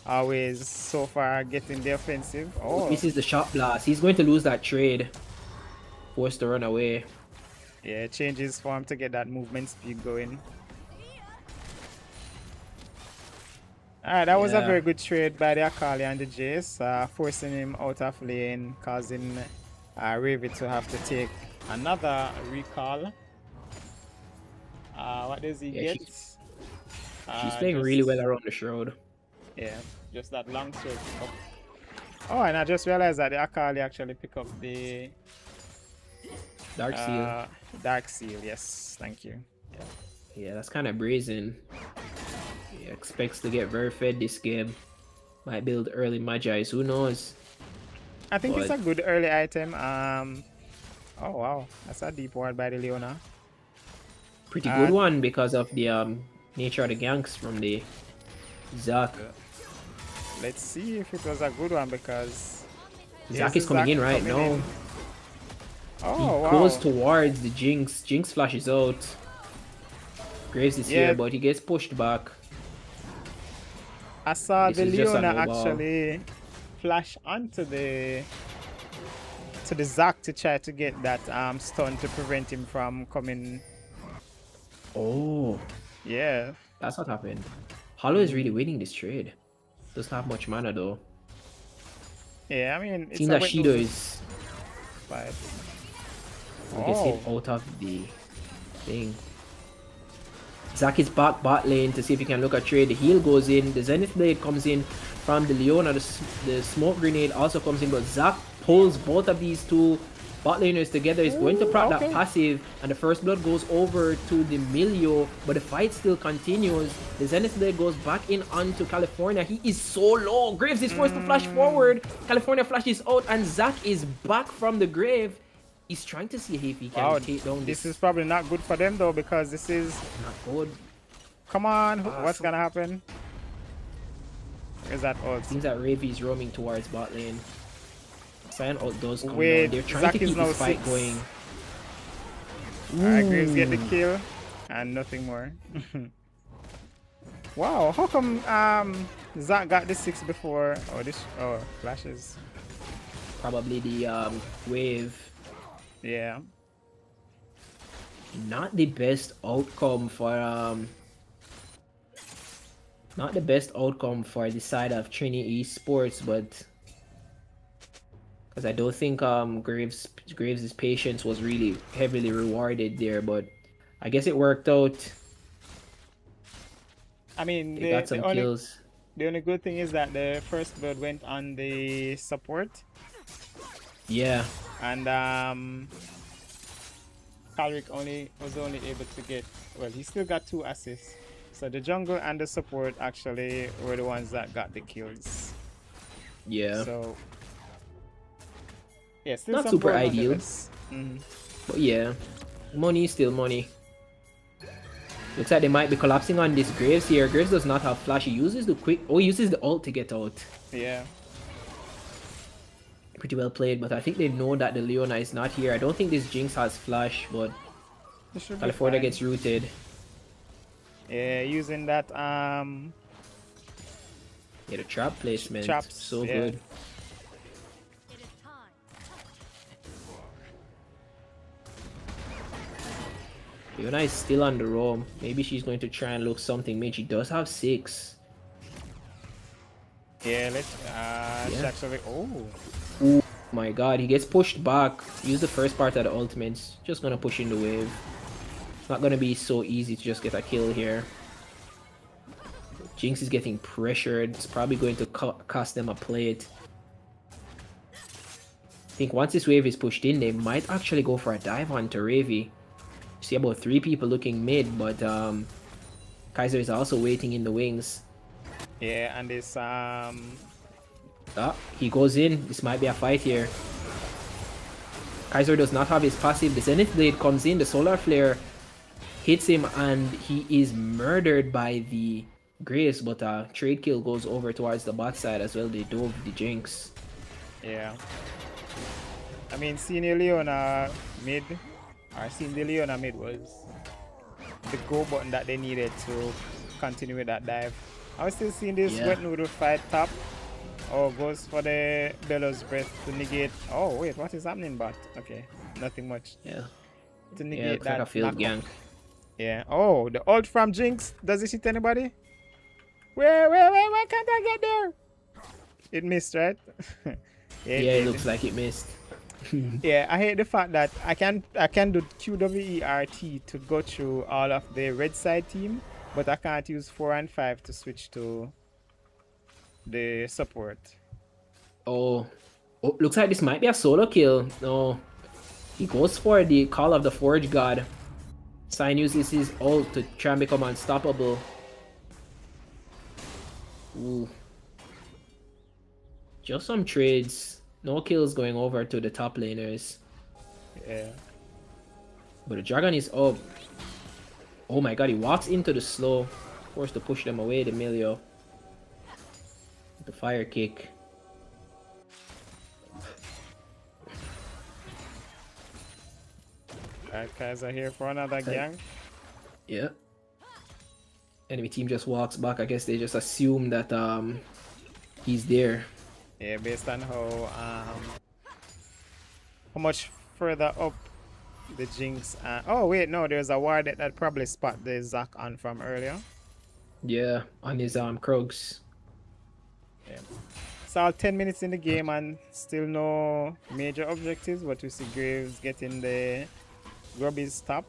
B: always so far getting the offensive. Oh,
D: This is the shot blast. He's going to lose that trade. Forced to run away.
B: yeah, changes form to get that movement speed going. Alright, that was a very good trade by the Akali and the Jace, forcing him out of lane, causing Ravy to have to take another recall. What does he
D: Yeah,
B: get?
D: She's playing really well around the shroud.
B: Yeah, just that long sword pick up. Oh, and I just realized that the Akali actually pick up the
D: Dark Seal.
B: Dark Seal, yes, thank you.
D: Yeah, that's kind of brazen. He expects to get very fed this game. Might build early Magi's, who knows?
B: I think it's a good early item. Oh wow, that's a deep ward by the Leona.
D: Pretty good one because of the nature of the ganks from the Zac.
B: Let's see if it was a good one, because
D: Zac is coming in right now.
B: Oh
D: He goes towards the Jinx. Jinx flashes out. Graves is here, but he gets pushed back.
B: I saw
D: This
B: the
D: is just a
B: Leona
D: no ball.
B: actually flash onto the Zac to try to get that stun to prevent him from coming.
D: Oh,
B: Yeah.
D: that's what happened. Hollow is really winning this trade. Doesn't have much mana though.
B: Yeah, I mean, it's
D: Seems
B: a
D: that
B: wet
D: Shido
B: move,
D: is
B: but
D: gets hit out of the thing. Zac is back bot lane to see if he can look at trade. The heal goes in. The Zenith Blade comes in from the Leona. The smoke grenade also comes in, but Zac pulls both of these two bot laners together. He's going to proc that passive, and the first blood goes over to the Milio, but the fight still continues. The Zenith Blade goes back in onto California. He is so low. Graves is forced to flash forward. California flashes out, and Zac is back from the grave. He's trying to see if he can take down
B: this is probably not good for them though, because this is
D: not good.
B: Come on, what's gonna happen? Where's that ult?
D: Seems that Ravy's roaming towards bot lane. Cyan ult does come
B: Wait,
D: down. They're trying
B: Zac
D: to
B: is
D: keep
B: now
D: this fight
B: 6.
D: going.
B: Alright, Graves get the kill and nothing more. Wow, how come Zac got the 6 before? Oh, flashes.
D: Probably the wave.
B: Yeah.
D: Not the best outcome for the side of Trini Esports, but Because I don't think Graves's patience was really heavily rewarded there, but I guess it worked out.
B: I mean,
D: They got some kills.
B: the only good thing is that the first blood went on the support,
D: Yeah.
B: and Calric was only able to get, well, he still got 2 assists. So the jungle and the support actually were the ones that got the kills.
D: Yeah.
B: So yeah, still
D: Not
B: some
D: super
B: gold
D: ideal.
B: nonetheless.
D: But yeah, money is still money. Looks like they might be collapsing on this Graves here. Graves does not have flash. He uses the he uses the ult to get out.
B: Yeah.
D: Pretty well played, but I think they know that the Leona is not here. I don't think this Jinx has flash, but
B: This should be
D: California
B: fine.
D: gets rooted.
B: Yeah, using that
D: Yeah, the trap placement.
B: Traps,
D: So
B: yeah.
D: good. Leona is still on the roam. Maybe she's going to try and look something mid. She does have 6.
B: Yeah, let's she
D: Yeah.
B: actually
D: Oh my god, he gets pushed back. Use the first part of the ultimates. Just gonna push in the wave. It's not gonna be so easy to just get a kill here. Jinx is getting pressured. It's probably going to cost them a plate. I think once this wave is pushed in, they might actually go for a dive onto Ravi. See about 3 people looking mid, but Kaiser is also waiting in the wings.
B: yeah, and this
D: He goes in. This might be a fight here. Kaiser does not have his passive. The Zenith Blade comes in. The Solar Flare hits him and he is murdered by the Graves, but trade kill goes over towards the bot side as well. They dove the Jinx.
B: yeah. I mean, seeing the Leona mid was the go button that they needed to continue with that dive. I was still seeing this
D: Yeah.
B: wet noodle fight top. Oh, goes for the Bellows Breath to negate. Oh, wait, what is happening, bot? Okay, nothing much.
D: Yeah.
B: To
D: Yeah,
B: negate
D: looks like
B: that
D: a field
B: knockup.
D: gank.
B: Yeah. Oh, the ult from Jinx. Does it hit anybody? Where can't I get there? It missed, right?
D: Yeah,
B: it
D: it
B: did.
D: looks like it missed.
B: Yeah, I hate the fact that I can do QWERT to go through all of the red side team, but I can't use 4 and 5 to switch to the support.
D: Oh, looks like this might be a solo kill. No, he goes for the Call of the Forge God. Sign uses his ult to try and become unstoppable. Ooh. Just some trades. No kills going over to the top laners.
B: Yeah.
D: But the dragon is up. Oh my god, he walks into the slow. Forced to push them away, the Milio. The fire kick.
B: Alright, guys are here for another gang.
D: Yeah. Enemy team just walks back. I guess they just assume that he's there.
B: Yeah, based on how much further up the Jinx. Oh wait, no, there's a ward that probably spot the Zac on from earlier.
D: Yeah, on his Krogs.
B: Yeah. It's all 10 minutes in the game and still no major objectives, but we see Graves getting the Grubby's top,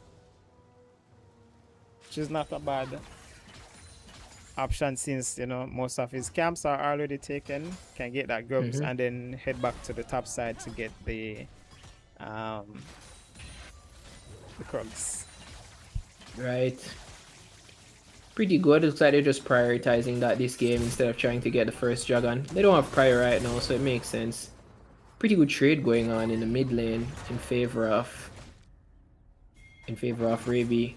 B: which is not a bad option since, you know, most of his camps are already taken. Can get that Grubs and then head back to the top side to get the Krugs.
D: Right. Pretty good. Looks like they're just prioritizing that this game instead of trying to get the first dragon. They don't have prior right now, so it makes sense. Pretty good trade going on in the mid lane in favor of Ravi.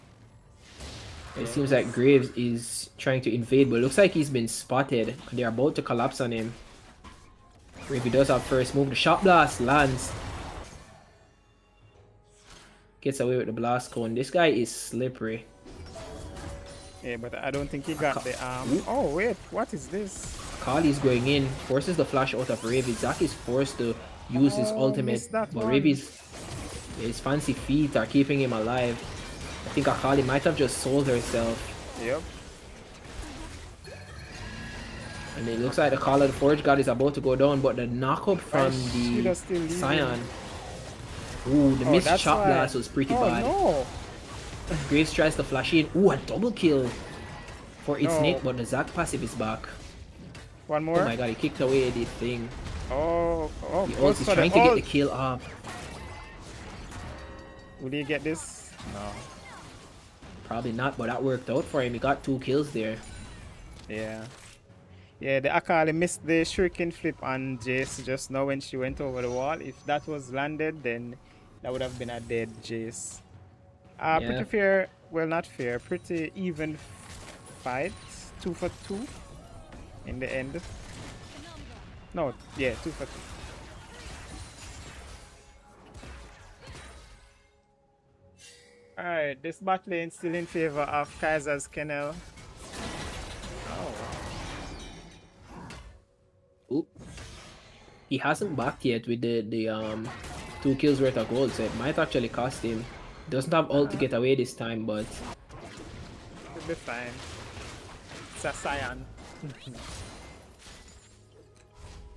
D: It seems like Graves is trying to invade, but it looks like he's been spotted. They're about to collapse on him. Ravi does have first move. The shot blast lands. Gets away with the blast cone. This guy is slippery.
B: Yeah, but I don't think he got the oh wait, what is this?
D: Kali's going in, forces the flash out of Ravi. Zac is forced to use his ultimate,
B: missed that
D: but
B: one.
D: Ravi's his fancy feet are keeping him alive. I think Akali might have just sold herself.
B: Yep.
D: And it looks like the Call of the Forge God is about to go down, but the knockup from the
B: Shido's still leading.
D: Scion. Ooh, the
B: Oh,
D: missed
B: that's
D: chop
B: why.
D: blast was pretty
B: Oh
D: bad.
B: no!
D: Graves tries to flash in. Ooh, a double kill for its
B: No.
D: Nick, but the Zac passive is back.
B: One more.
D: Oh my god, he kicked away the thing.
B: Oh,
D: The
B: goes
D: ult is
B: for
D: trying
B: the
D: to get the
B: ult.
D: kill off.
B: Will he get this? No.
D: Probably not, but that worked out for him. He got 2 kills there.
B: Yeah. Yeah, the Akali missed the shuriken flip on Jace just now when she went over the wall. If that was landed, then that would have been a dead Jace.
D: Yeah.
B: Pretty fair. Well, not fair. Pretty even fight. 2 for 2 in the end. No, yeah, 2 for 2. Alright, this bot lane still in favor of Kaiser's Kennel. Oh.
D: Oop. He hasn't backed yet with the 2 kills worth of gold, so it might actually cost him. Doesn't have ult to get away this time, but
B: Should be fine. It's a Scion.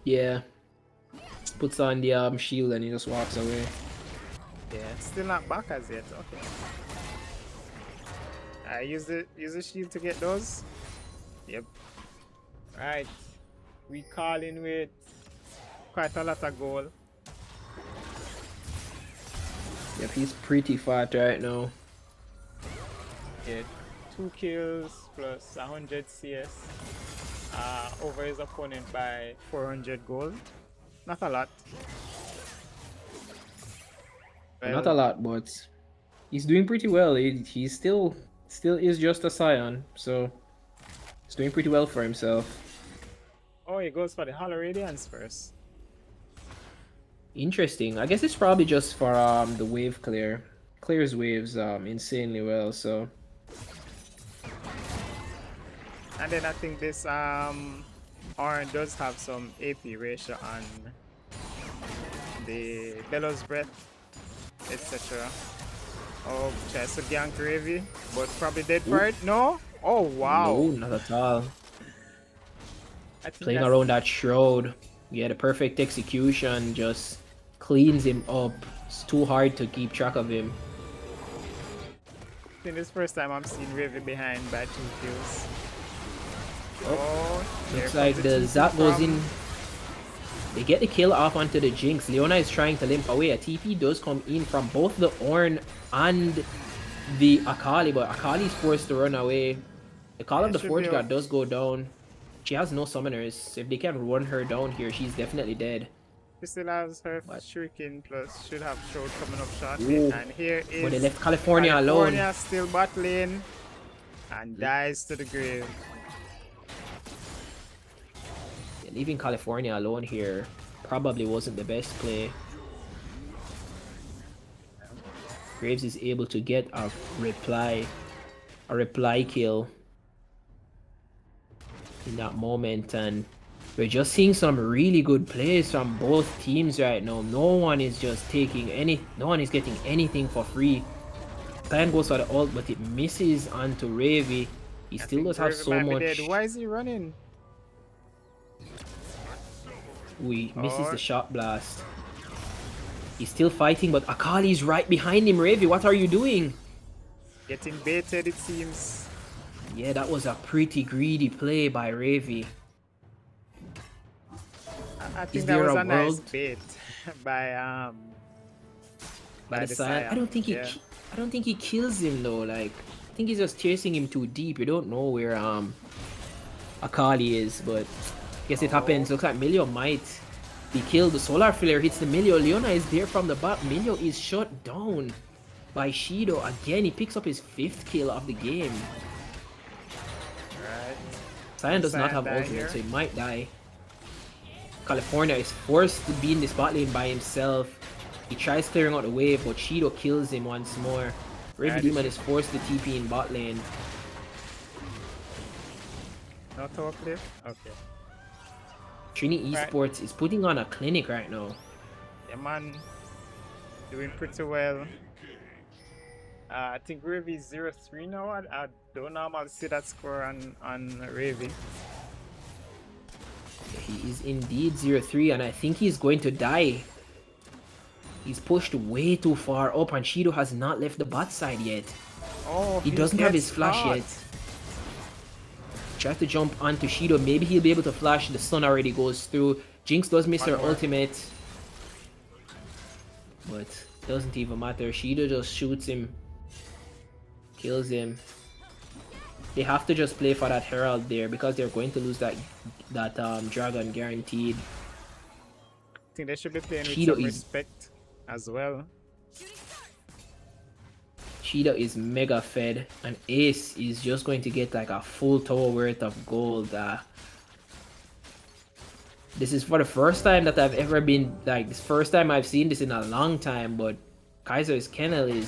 D: yeah. Puts on the shield and he just walks away.
B: Yeah, still not back as yet. Okay. I use the shield to get those. Yep. Right. We call in with quite a lot of gold.
D: Yep, he's pretty fat right now.
B: Yeah, 2 kills plus 100 CS over his opponent by 400 gold. Not a lot.
D: Not a lot, but he's doing pretty well. He still is just a Scion, so he's doing pretty well for himself.
B: Oh, he goes for the Hollow Radiance first.
D: Interesting. I guess it's probably just for the wave clear. Clears waves insanely well, so
B: And then I think this Orange does have some AP ratio on the Bellows Breath, etc. Oh, tries to gank Ravy, but probably dead for it. No? Oh wow.
D: no, not at all.
B: I think
D: Playing
B: that's-
D: around that shroud. Yeah, the perfect execution just cleans him up. It's too hard to keep track of him.
B: I think this is the first time I'm seeing Ravy behind by 2 kills.
D: Oh,
B: Oh, here
D: looks
B: comes
D: like the
B: TP
D: Zap goes
B: from-
D: in. They get the kill off onto the Jinx. Leona is trying to limp away. A TP does come in from both the Ornn and the Akali, but Akali is forced to run away. The Call of the
B: should
D: Forge
B: be
D: God does go down. She has no summoners. If they can run her down here, she's definitely dead.
B: She still has her
D: What?
B: shuriken plus should have showed coming up shortly.
D: Ooh.
B: And here is
D: But they left California alone.
B: California still battling and dies to the grave.
D: Yeah, leaving California alone here probably wasn't the best play. Graves is able to get a reply kill in that moment, and we're just seeing some really good plays from both teams right now. No one is getting anything for free. Time goes for the ult, but it misses onto Ravy. He
B: I
D: still
B: think
D: does have
B: Ravy
D: so
B: might be
D: much.
B: dead. Why is he running?
D: We misses
B: Or-
D: the shot blast. He's still fighting, but Akali's right behind him. Ravy, what are you doing?
B: Getting baited, it seems.
D: Yeah, that was a pretty greedy play by Ravy.
B: I
D: Is
B: think that
D: there
B: was
D: a
B: a nice
D: world-
B: bait by
D: By the side,
B: Scion.
D: I don't think
B: Yeah.
D: I don't think he kills him though. Like, I think he's just chasing him too deep. You don't know where Akali is, but guess it happens. Looks like Milio might be killed. The solar flare hits the Milio. Leona is there from the back. Milio is shot down by Shido. Again, he picks up his 5th kill of the game.
B: Right.
D: Scion does not
B: Scion
D: have
B: die
D: ultimate,
B: here?
D: so he might die. California is forced to be in this bot lane by himself. He tries clearing out the wave, but Shido kills him once more. Raven
B: Right.
D: Demon is forced to TP in bot lane.
B: No tower cliff? Okay.
D: Trini
B: Right.
D: Esports is putting on a clinic right now.
B: Yeah, man. Doing pretty well. I think Ravy is 0-3 now. I don't normally see that score on Ravy.
D: is indeed 0-3, and I think he's going to die. He's pushed way too far up, and Shido has not left the bot side yet.
B: Oh,
D: He doesn't have his flash
B: caught.
D: yet. Tries to jump onto Shido. Maybe he'll be able to flash. The stun already goes through. Jinx does miss her ultimate. But doesn't even matter. Shido just shoots him. Kills him. They have to just play for that Herald there because they're going to lose that dragon guaranteed.
B: I think they should be playing with
D: Shido
B: some
D: is-
B: respect as well.
D: Cheetah is mega fed, and Ace is just going to get like a full tower worth of gold. This is for the first time that I've ever been, like, this first time I've seen this in a long time, but Kaiser's Kennel is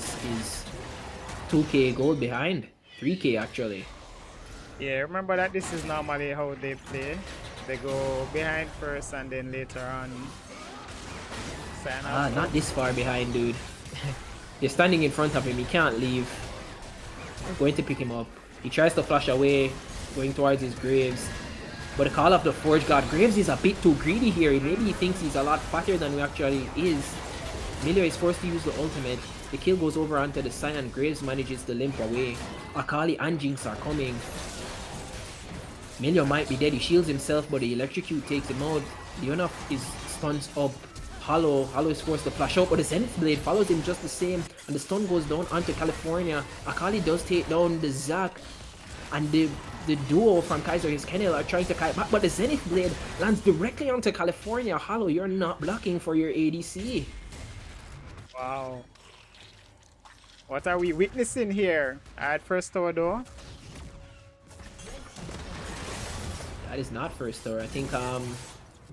D: 2k gold behind. 3k actually.
B: Yeah, remember that this is normally how they play. They go behind first and then later on sign up.
D: Not this far behind, dude. You're standing in front of him, he can't leave. I'm going to pick him up. He tries to flash away, going towards his Graves. But the call of the Forge God, Graves is a bit too greedy here. Maybe he thinks he's a lot fatter than he actually is. Emilio is forced to use the ultimate. The kill goes over onto the Saiyan, and Graves manages to limp away. Akali and Jinx are coming. Emilio might be dead, he shields himself, but the electrocute takes him out. Leona is stuns up. Hollow is forced to flash out, but the Zenith Blade follows him just the same, and the stun goes down onto California. Akali does take down the Zac, and the duo from Kaiser his Kennel are trying to kite back, but the Zenith Blade lands directly onto California. Hollow, you're not blocking for your ADC.
B: Wow. What are we witnessing here? At first tower though.
D: That is not first tower. I think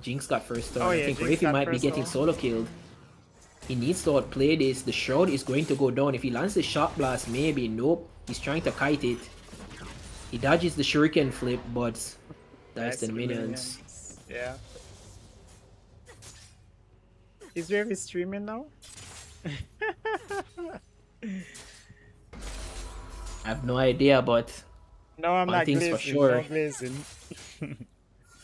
D: Jinx got first tower.
B: Oh,
D: I
B: yeah,
D: think
B: Jinx
D: Rafi
B: got
D: might be
B: first
D: getting
B: tower.
D: solo killed. He needs to outplay this. The Shroud is going to go down. If he lands the Shock Blast, maybe. Nope. He's trying to kite it. He dodges the Shuriken flip, but that's the minions.
B: Yeah. Is Ravi streaming now?
D: I have no idea, but
B: No, I'm
D: one
B: not
D: thing's
B: glazing.
D: for sure.
B: No glazing.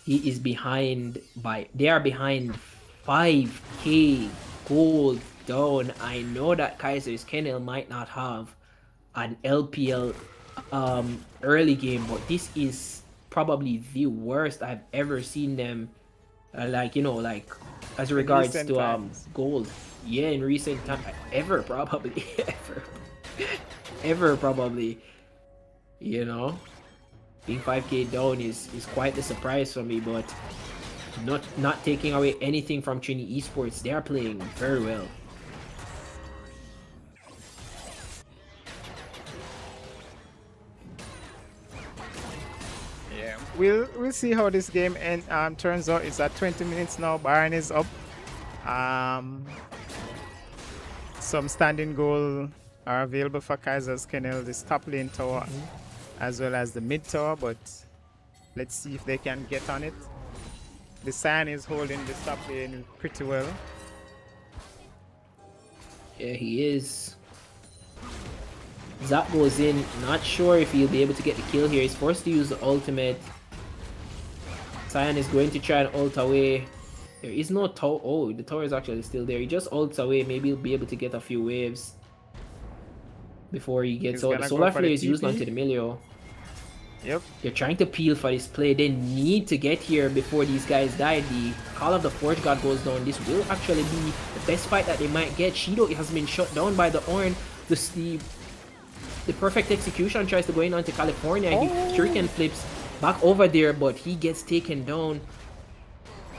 D: He is behind by. They are behind 5k gold down. I know that Kaiser's Kennel might not have an LPL early game, but this is probably the worst I've ever seen them. Like, you know, like as regards
B: recent
D: to
B: times.
D: gold. Yeah, in recent time, ever probably, ever probably. You know, being 5k down is quite the surprise for me, but not taking away anything from Trini Esports. They are playing very well.
B: Yeah, we'll see how this game turns out. It's at 20 minutes now. Baron is up. Some standing goal are available for Kaiser's Kennel, this top lane tower, as well as the mid tower. But let's see if they can get on it. The Saiyan is holding this top lane pretty well.
D: Yeah, he is. Zap goes in. Not sure if he'll be able to get the kill here. He's forced to use the ultimate. Cyan is going to try and ult away. There is no tower. Oh, the tower is actually still there. He just ults away. Maybe he'll be able to get a few waves before he gets
B: He's
D: out. The
B: gonna
D: solar
B: go for the
D: flare is used
B: TP.
D: onto the Emilio.
B: Yep.
D: They're trying to peel for this play. They need to get here before these guys die. The Call of the Forge God goes down. This will actually be the best fight that they might get. Shido has been shut down by the Ornn. The perfect execution tries to go in onto California. He shuriken flips back over there, but he gets taken down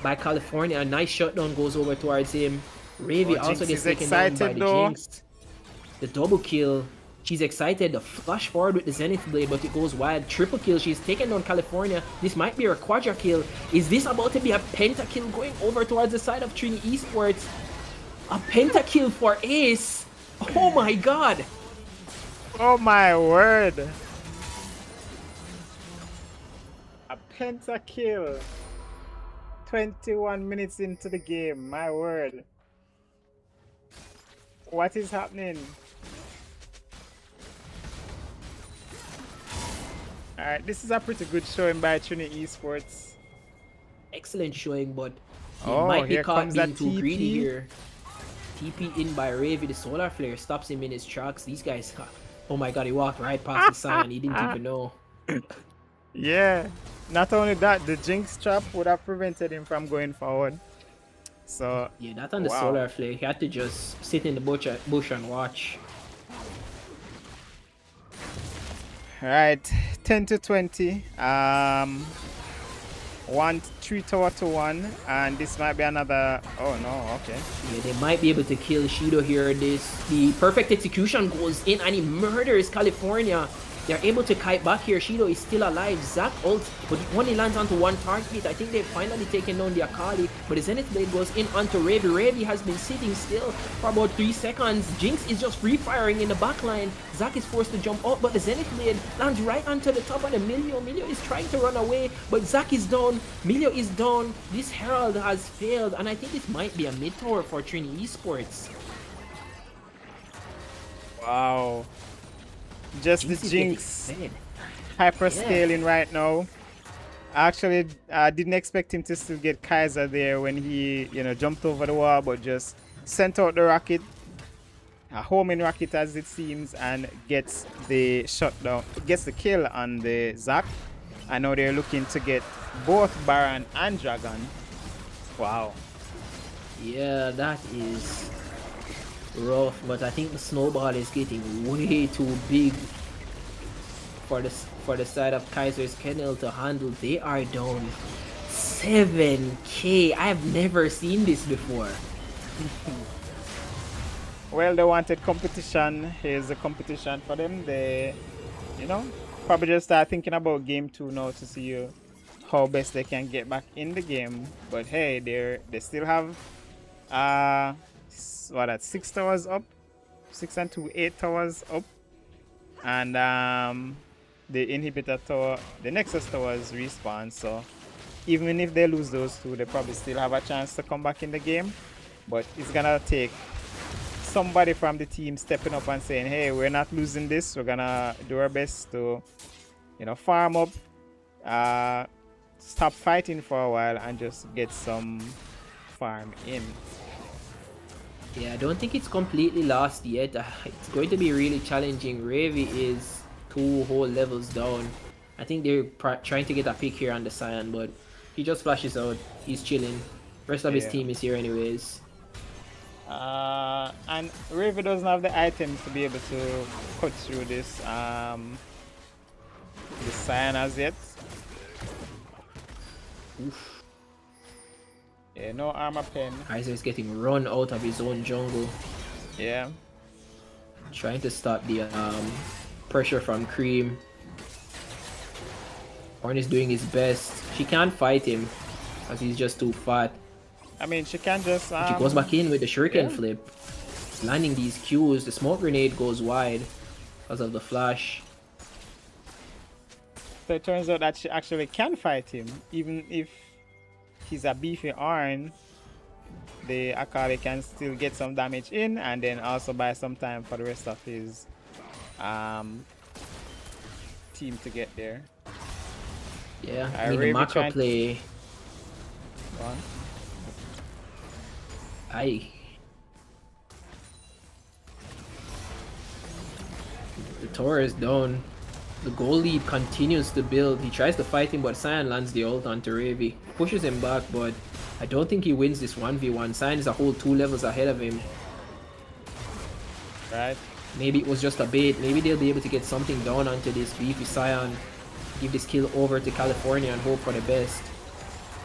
D: by California. A nice shutdown goes over towards him. Ravi also
B: Jinx
D: gets
B: is
D: taken down by
B: excited
D: the
B: though.
D: Jinx. The double kill. She's excited to flash forward with the Zenith Blade, but it goes wild. Triple kill. She's taken down California. This might be her quadra kill. Is this about to be a pentakill going over towards the side of Trini Esports? A pentakill for Ace. Oh my god.
B: Oh my word. A pentakill. 21 minutes into the game. My word. What is happening? Alright, this is a pretty good showing by Trini Esports.
D: excellent showing, but he
B: Oh,
D: might be
B: here
D: caught
B: comes
D: being
B: that
D: too greedy
B: TP.
D: here. TP in by Ravy. The solar flare stops him in his tracks. These guys, oh my god, he walked right past the sign. He didn't even know.
B: Yeah. Not only that, the Jinx trap would have prevented him from going forward. So
D: Yeah, that on the
B: wow.
D: solar flare. He had to just sit in the bush and watch.
B: Right, 10 to 20. 3 tower to 1, and this might be another. Oh no, okay.
D: Yeah, they might be able to kill Shido here. The perfect execution goes in and he murders California. They're able to kite back here. Shido is still alive. Zack ults, but he only lands onto one target. I think they've finally taken down the Akali, but the Zenith Blade goes in onto Ravy. Ravy has been sitting still for about 3 seconds. Jinx is just free firing in the backline. Zack is forced to jump out, but the Zenith Blade lands right onto the top of the Milio. Milio is trying to run away, but Zack is down. Milio is down. This Herald has failed, and I think this might be a mid tower for Trini Esports.
B: Wow. Just the
D: is
B: Jinx
D: getting fed.
B: hyper scaling right now. Actually, I didn't expect him to still get Kaiser there when he, jumped over the wall, but just sent out the rocket, a homing rocket as it seems, and gets the shutdown, gets the kill on the Zack. I know they're looking to get both Baron and Dragon. Wow.
D: Yeah, that is rough, but I think the snowball is getting way too big for the side of Kaiser's Kennel to handle. They are down 7k. I've never seen this before.
B: Well, they wanted competition. Here's the competition for them. They, probably just start thinking about game 2 now to see how best they can get back in the game. But hey, they still have 6 towers up, 6 and 2, 8 towers up, and the inhibitor tower, the Nexus towers respawn. So even if they lose those 2, they probably still have a chance to come back in the game. But it's gonna take somebody from the team stepping up and saying, hey, we're not losing this, we're gonna do our best to farm up, stop fighting for a while, and just get some farm in.
D: Yeah, I don't think it's completely lost yet. It's going to be really challenging. Ravy is 2 whole levels down. I think they're trying to get a pick here on the Cyan, but he just flashes out. He's chilling. Rest of his team is here anyways.
B: And Ravy doesn't have the items to be able to cut through this Cyan as yet.
D: Oof.
B: Yeah, no armor pen.
D: Kaiser is getting run out of his own jungle.
B: Yeah.
D: Trying to stop the pressure from Cream. Horn is doing his best. She can't fight him as he's just too fat.
B: I mean, she can just...
D: She goes back in with the shuriken flip. Landing these Qs. The smoke grenade goes wide because of the flash.
B: So it turns out that she actually can fight him. Even if he's a beefy Arn, the Akali can still get some damage in and then also buy some time for the rest of his team to get there.
D: Yeah, I mean the macro play.
B: Go on.
D: The tower is down. The goal lead continues to build. He tries to fight him, but Cyan lands the ult onto Ravy. Pushes him back, but I don't think he wins this 1v1. Cyan is a whole 2 levels ahead of him.
B: Right.
D: Maybe it was just a bait. Maybe they'll be able to get something down onto this beefy Cyan. Give this kill over to California and hope for the best.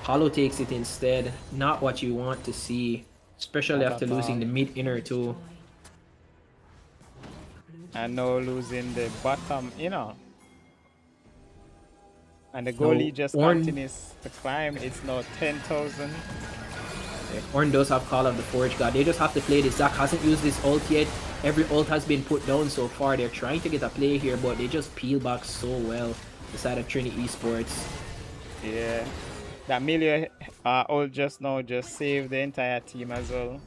D: Hollow takes it instead. Not what you want to see. Especially after losing the mid inner too.
B: And now losing the bottom, And the goalie just continues to climb. It's now 10,000.
D: Ornn does have Call of the Forge God. They just have to play this. Zack hasn't used this ult yet. Every ult has been put down so far. They're trying to get a play here, but they just peel back so well. The side of Trini Esports.
B: Yeah. That Milio ult just now just saved the entire team as well.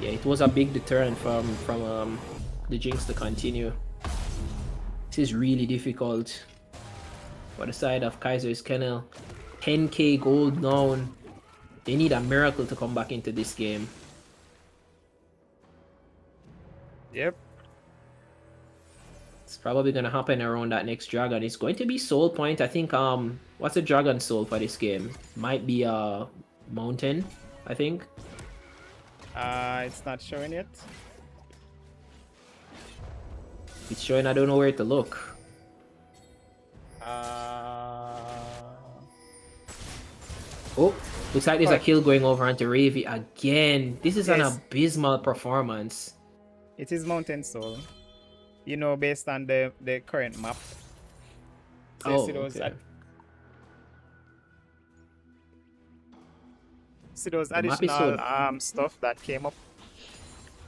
D: Yeah, it was a big deterrent from the Jinx to continue. This is really difficult for the side of Kaiser's Kennel. 10k gold now. They need a miracle to come back into this game.
B: Yep.
D: It's probably gonna happen around that next dragon. It's going to be soul point. I think what's the dragon soul for this game? Might be mountain, I think.
B: It's not showing yet.
D: It's showing I don't know where to look. Oh, looks like there's a kill going over onto Ravy again. This is an
B: Yes.
D: abysmal performance.
B: It is Mountain Soul. You know, based on the current map. So you
D: Oh,
B: see those,
D: okay.
B: see those
D: The map is so-
B: additional stuff that came up.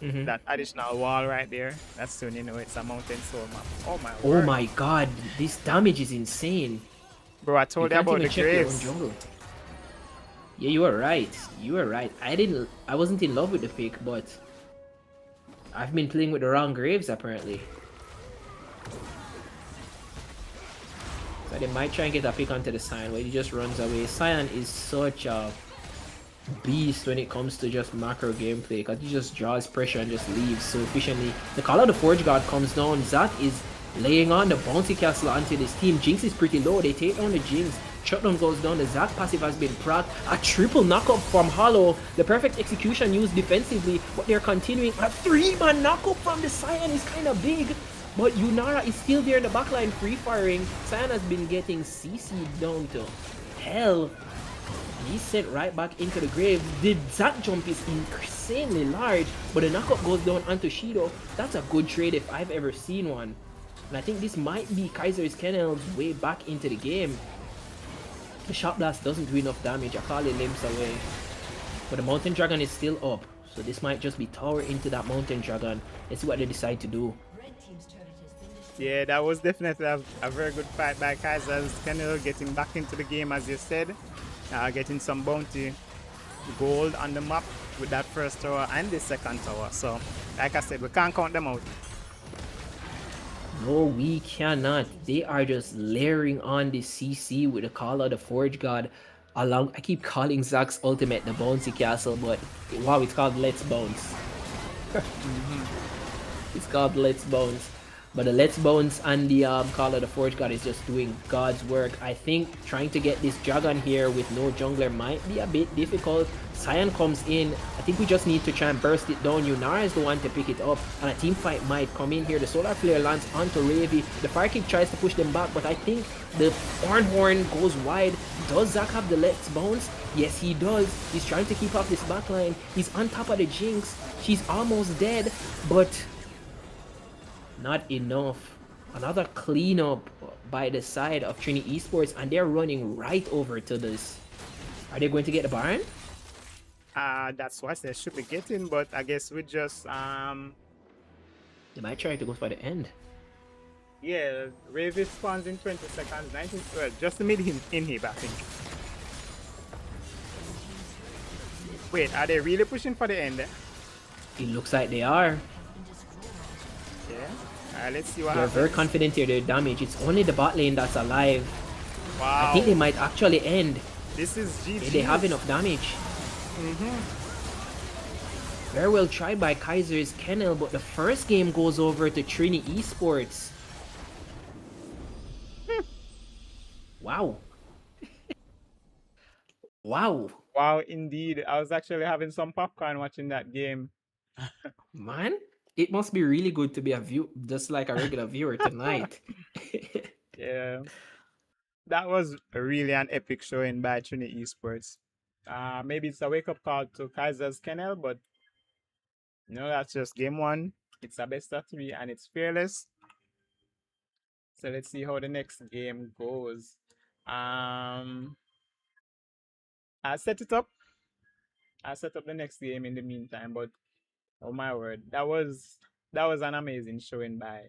D: Mhm.
B: That additional wall right there. That's when you know it's a Mountain Soul map. Oh my
D: Oh
B: word.
D: my god, this damage is insane.
B: Bro, I told you
D: can't
B: about
D: even
B: the
D: check your own
B: graves.
D: jungle. Yeah, you were right. You were right. I wasn't in love with the pick, but I've been playing with the wrong graves apparently. So they might try and get a pick onto the Cyan, where he just runs away. Cyan is such a beast when it comes to just macro gameplay, because he just draws pressure and just leaves so efficiently. The Call of the Forge God comes down. Zac is laying on the bouncy castle onto this team. Jinx is pretty low. They take down the Jinx. Shutdown goes down. The Zac passive has been proc. A triple knockup from Hollow. The perfect execution used defensively, but they're continuing. A 3-man knockup from the Cyan is kind of big. But Yunara is still there in the backline free firing. Cyan has been getting CC'd down to hell. He's sent right back into the grave. The Zac jump is insanely large, but the knockup goes down onto Shido. That's a good trade if I've ever seen one. And I think this might be Kaiser's Kennel's way back into the game. The Shot Blast doesn't do enough damage. Akali limps away. But the Mountain Dragon is still up. So this might just be tower into that Mountain Dragon. Let's see what they decide to do.
B: Yeah, that was definitely a very good fight by Kaiser's Kennel, getting back into the game as you said. Getting some bounty gold on the map with that first tower and the second tower. So, like I said, we can't count them out.
D: No, we cannot. They are just layering on the CC with the Call of the Forge God. I keep calling Zac's ultimate the bouncy castle, but wow, it's called Let's Bounce. It's called Let's Bounce. But the Let's Bounce and the Call of the Forge God is just doing God's work. I think trying to get this dragon here with no jungler might be a bit difficult. Cyan comes in. I think we just need to try and burst it down. Yunara is the one to pick it up. And a team fight might come in here. The Solar Flare lands onto Ravy. The Fire Kick tries to push them back, but I think the Horn goes wide. Does Zac have the Let's Bounce? Yes, he does. He's trying to keep off this backline. He's on top of the Jinx. She's almost dead, but not enough. Another cleanup by the side of Trini Esports, and they're running right over to this. Are they going to get the Baron?
B: That's what they should be getting, but I guess we just
D: They might try to go for the end.
B: yeah, Ravy spawns in 20 seconds, 19, well, just the mid inhib, I think. Wait, are they really pushing for the end?
D: It looks like they are.
B: Yeah. Let's see what
D: They're
B: happens.
D: very confident here, their damage. It's only the bot lane that's alive.
B: Wow.
D: I think they might actually end.
B: This is GG.
D: They have enough damage. Very well tried by Kaiser's Kennel, but the first game goes over to Trini Esports. Wow. Wow.
B: Wow, indeed. I was actually having some popcorn watching that game.
D: Man, it must be really good to be a view, just like a regular viewer tonight.
B: Yeah. That was really an epic showing by Trini Esports. Maybe it's a wake-up call to Kaiser's Kennel, but that's just game one. It's a best of 3 and it's fearless. So let's see how the next game goes. I'll set it up. I'll set up the next game in the meantime, but oh my word, that was an amazing showing by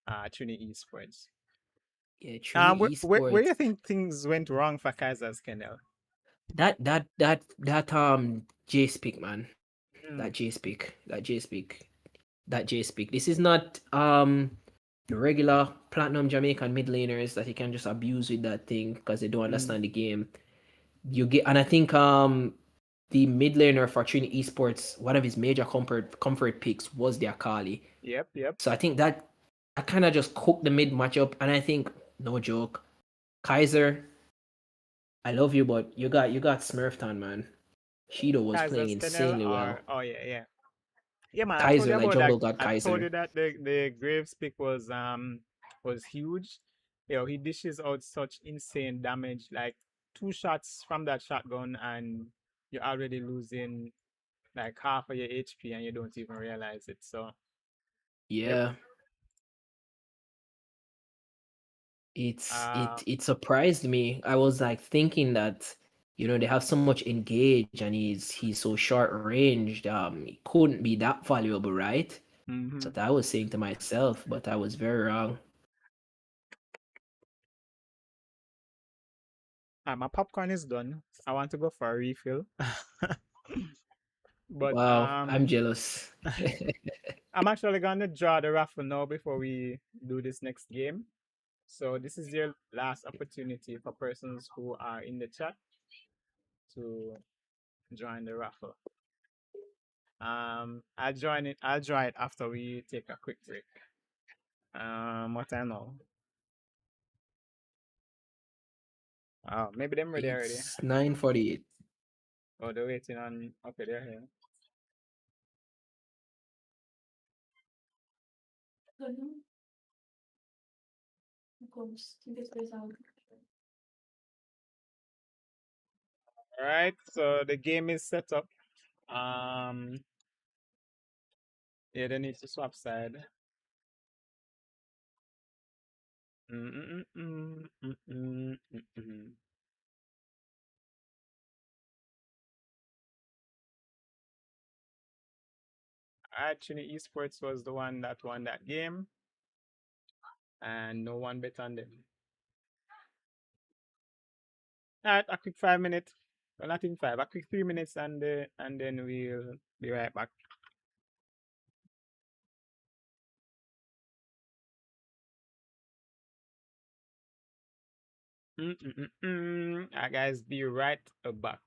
B: Trini Esports.
D: Yeah, Trini
B: Where
D: Esports.
B: do you think things went wrong for Kaiser's Kennel?
D: That J speak, man. That J speak. This is not the regular platinum Jamaican mid laners that you can just abuse with that thing because they don't
B: Mm.
D: understand the game. You get, and I think the mid laner for Trinity Esports, one of his major comfort picks was the Akali.
B: Yep.
D: So I think that I kind of just cooked the mid matchup, and I think no joke, Kaiser, I love you, but you got Smurfton, man. Shido was playing
B: Kaiser's Tenel
D: insanely well.
B: or yeah. Yeah, man, I told
D: Kaiser,
B: you
D: like
B: about that.
D: jungle got
B: I told you
D: Kaiser.
B: that the Graves pick was huge. He dishes out such insane damage, like 2 shots from that shotgun, and you're already losing like half of your HP, and you don't even realize it. So, yep.
D: Yeah. It
B: Uh,
D: surprised me. I was like thinking that, they have so much engage and he's so short ranged. He couldn't be that valuable, right? So
B: mhm.
D: that I was saying to myself, but I was very wrong.
B: My popcorn is done. I want to go for a refill. But
D: Wow, I'm jealous.
B: I'm actually gonna draw the raffle now before we do this next game. So this is your last opportunity for persons who are in the chat to join the raffle. I'll draw it after we take a quick break. What I know. Oh, maybe them ready already.
D: It's 9:48.
B: Oh, they're waiting on. Okay, they're here. All right, so the game is set up. Yeah, they need to swap side. Mm-mm-mm-mm-mm-mm-mm. Actually, Esports was the one that won that game, and no one bet on them. All right, a quick 5 minutes. Well, not in five, a quick 3 minutes, and then we'll be right back. All right, guys, be right back.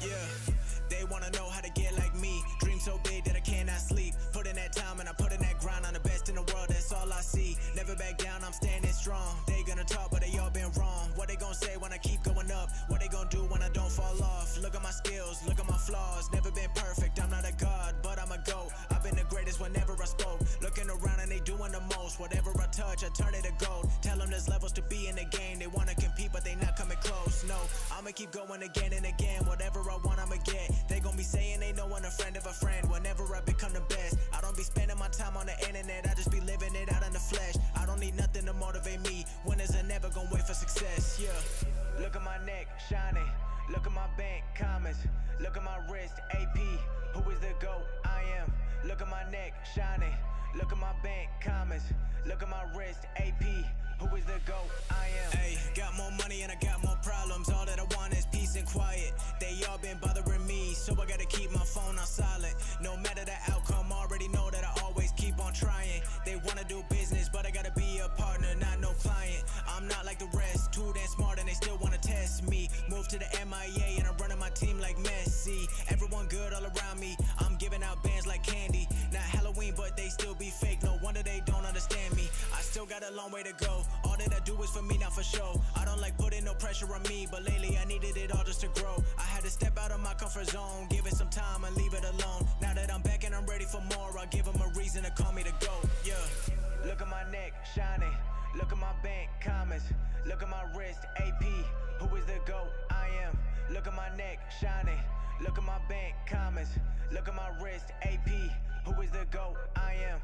A: Yeah, they wanna know how to get like me. Dream so big that I cannot sleep. Put in that time and I put in that grind. I'm the best in the world, that's all I see. Never back down, I'm standing strong. They gonna talk, but they all been wrong. What they gonna say when I keep going up? What they gonna do when I don't fall off? Look at my skills, look at my flaws. Never been perfect, I'm not a god, but I'm a GOAT. I've been the greatest whenever I spoke. Looking around and they doing the most. Whatever I touch, I turn it to gold. Tell them there's levels to be in the game. They wanna compete, but they not coming close. No, I'ma keep going again and again. Whatever I want, I'ma get. They gon' be saying they know I'm a friend of a friend. Whenever I become the best, I don't be spending my time on the internet. I just be living it out in the flesh. I don't need nothing to motivate me. Winners are never gon' wait for success. Yeah. Look at my neck, shining. Look at my bank, comments. Look at my wrist, AP. Who is the GOAT? I am. Look at my neck, shining. Look at my bank, comments. Look at my wrist, AP. Who is the GOAT? I am. Hey, got more money and I got more problems. All that I want is peace and quiet. They all been bothering me, so I gotta keep my phone on silent. No matter the outcome, already know that I always keep on trying. They wanna do business, but I gotta be a partner, not no client. I'm not like the rest, too damn smart and they still wanna test me. Move to the MIA and I'm running my team like Messi. Everyone good all around me, I'm giving out bands like candy. Not Halloween, but they still be fake, no wonder they don't understand me. I still got a long way to go, all that I do is for me, not for show. I don't like putting no pressure on me, but lately I needed it all just to grow. I had to step out of my comfort zone, give it some time and leave it alone. Now that I'm back and I'm ready for more, I'll give them a reason to call me to go. Yeah, look at my neck, shining. Look at my bank, comments. Look at my wrist, AP. Who is the GOAT? I am. Look at my neck, shining. Look at my bank, comments. Look at my wrist, AP. Who is the GOAT? I am.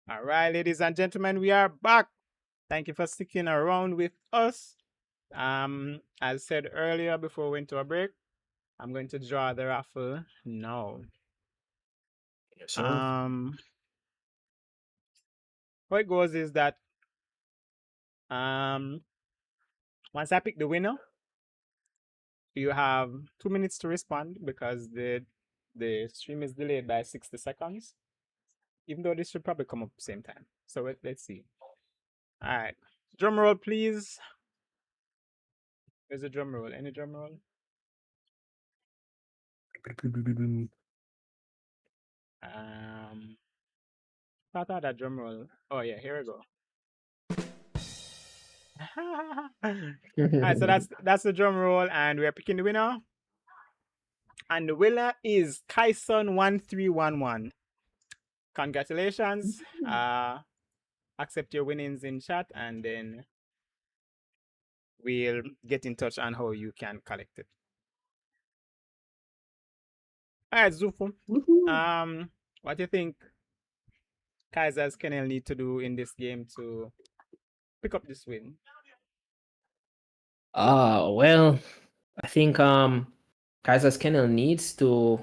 B: All right, ladies and gentlemen, we are back. Thank you for sticking around with us. As said earlier before we went to a break, I'm going to draw the raffle now.
D: Yes, sir.
B: How it goes is that once I pick the winner, you have 2 minutes to respond because the stream is delayed by 60 seconds. Even though this should probably come up at the same time. So let's see. All right. Drum roll, please. Where's the drum roll? Any drum roll? Thought I had that drum roll. Oh yeah, here we go. Alright, so that's the drum roll, and we're picking the winner. And the winner is Kyson1311. Congratulations. Accept your winnings in chat, and then we'll get in touch on how you can collect it. Alright, Zufu. What do you think Kaiser's Kennel need to do in this game to pick up this win?
D: Well, I think Kaiser's Kennel needs to.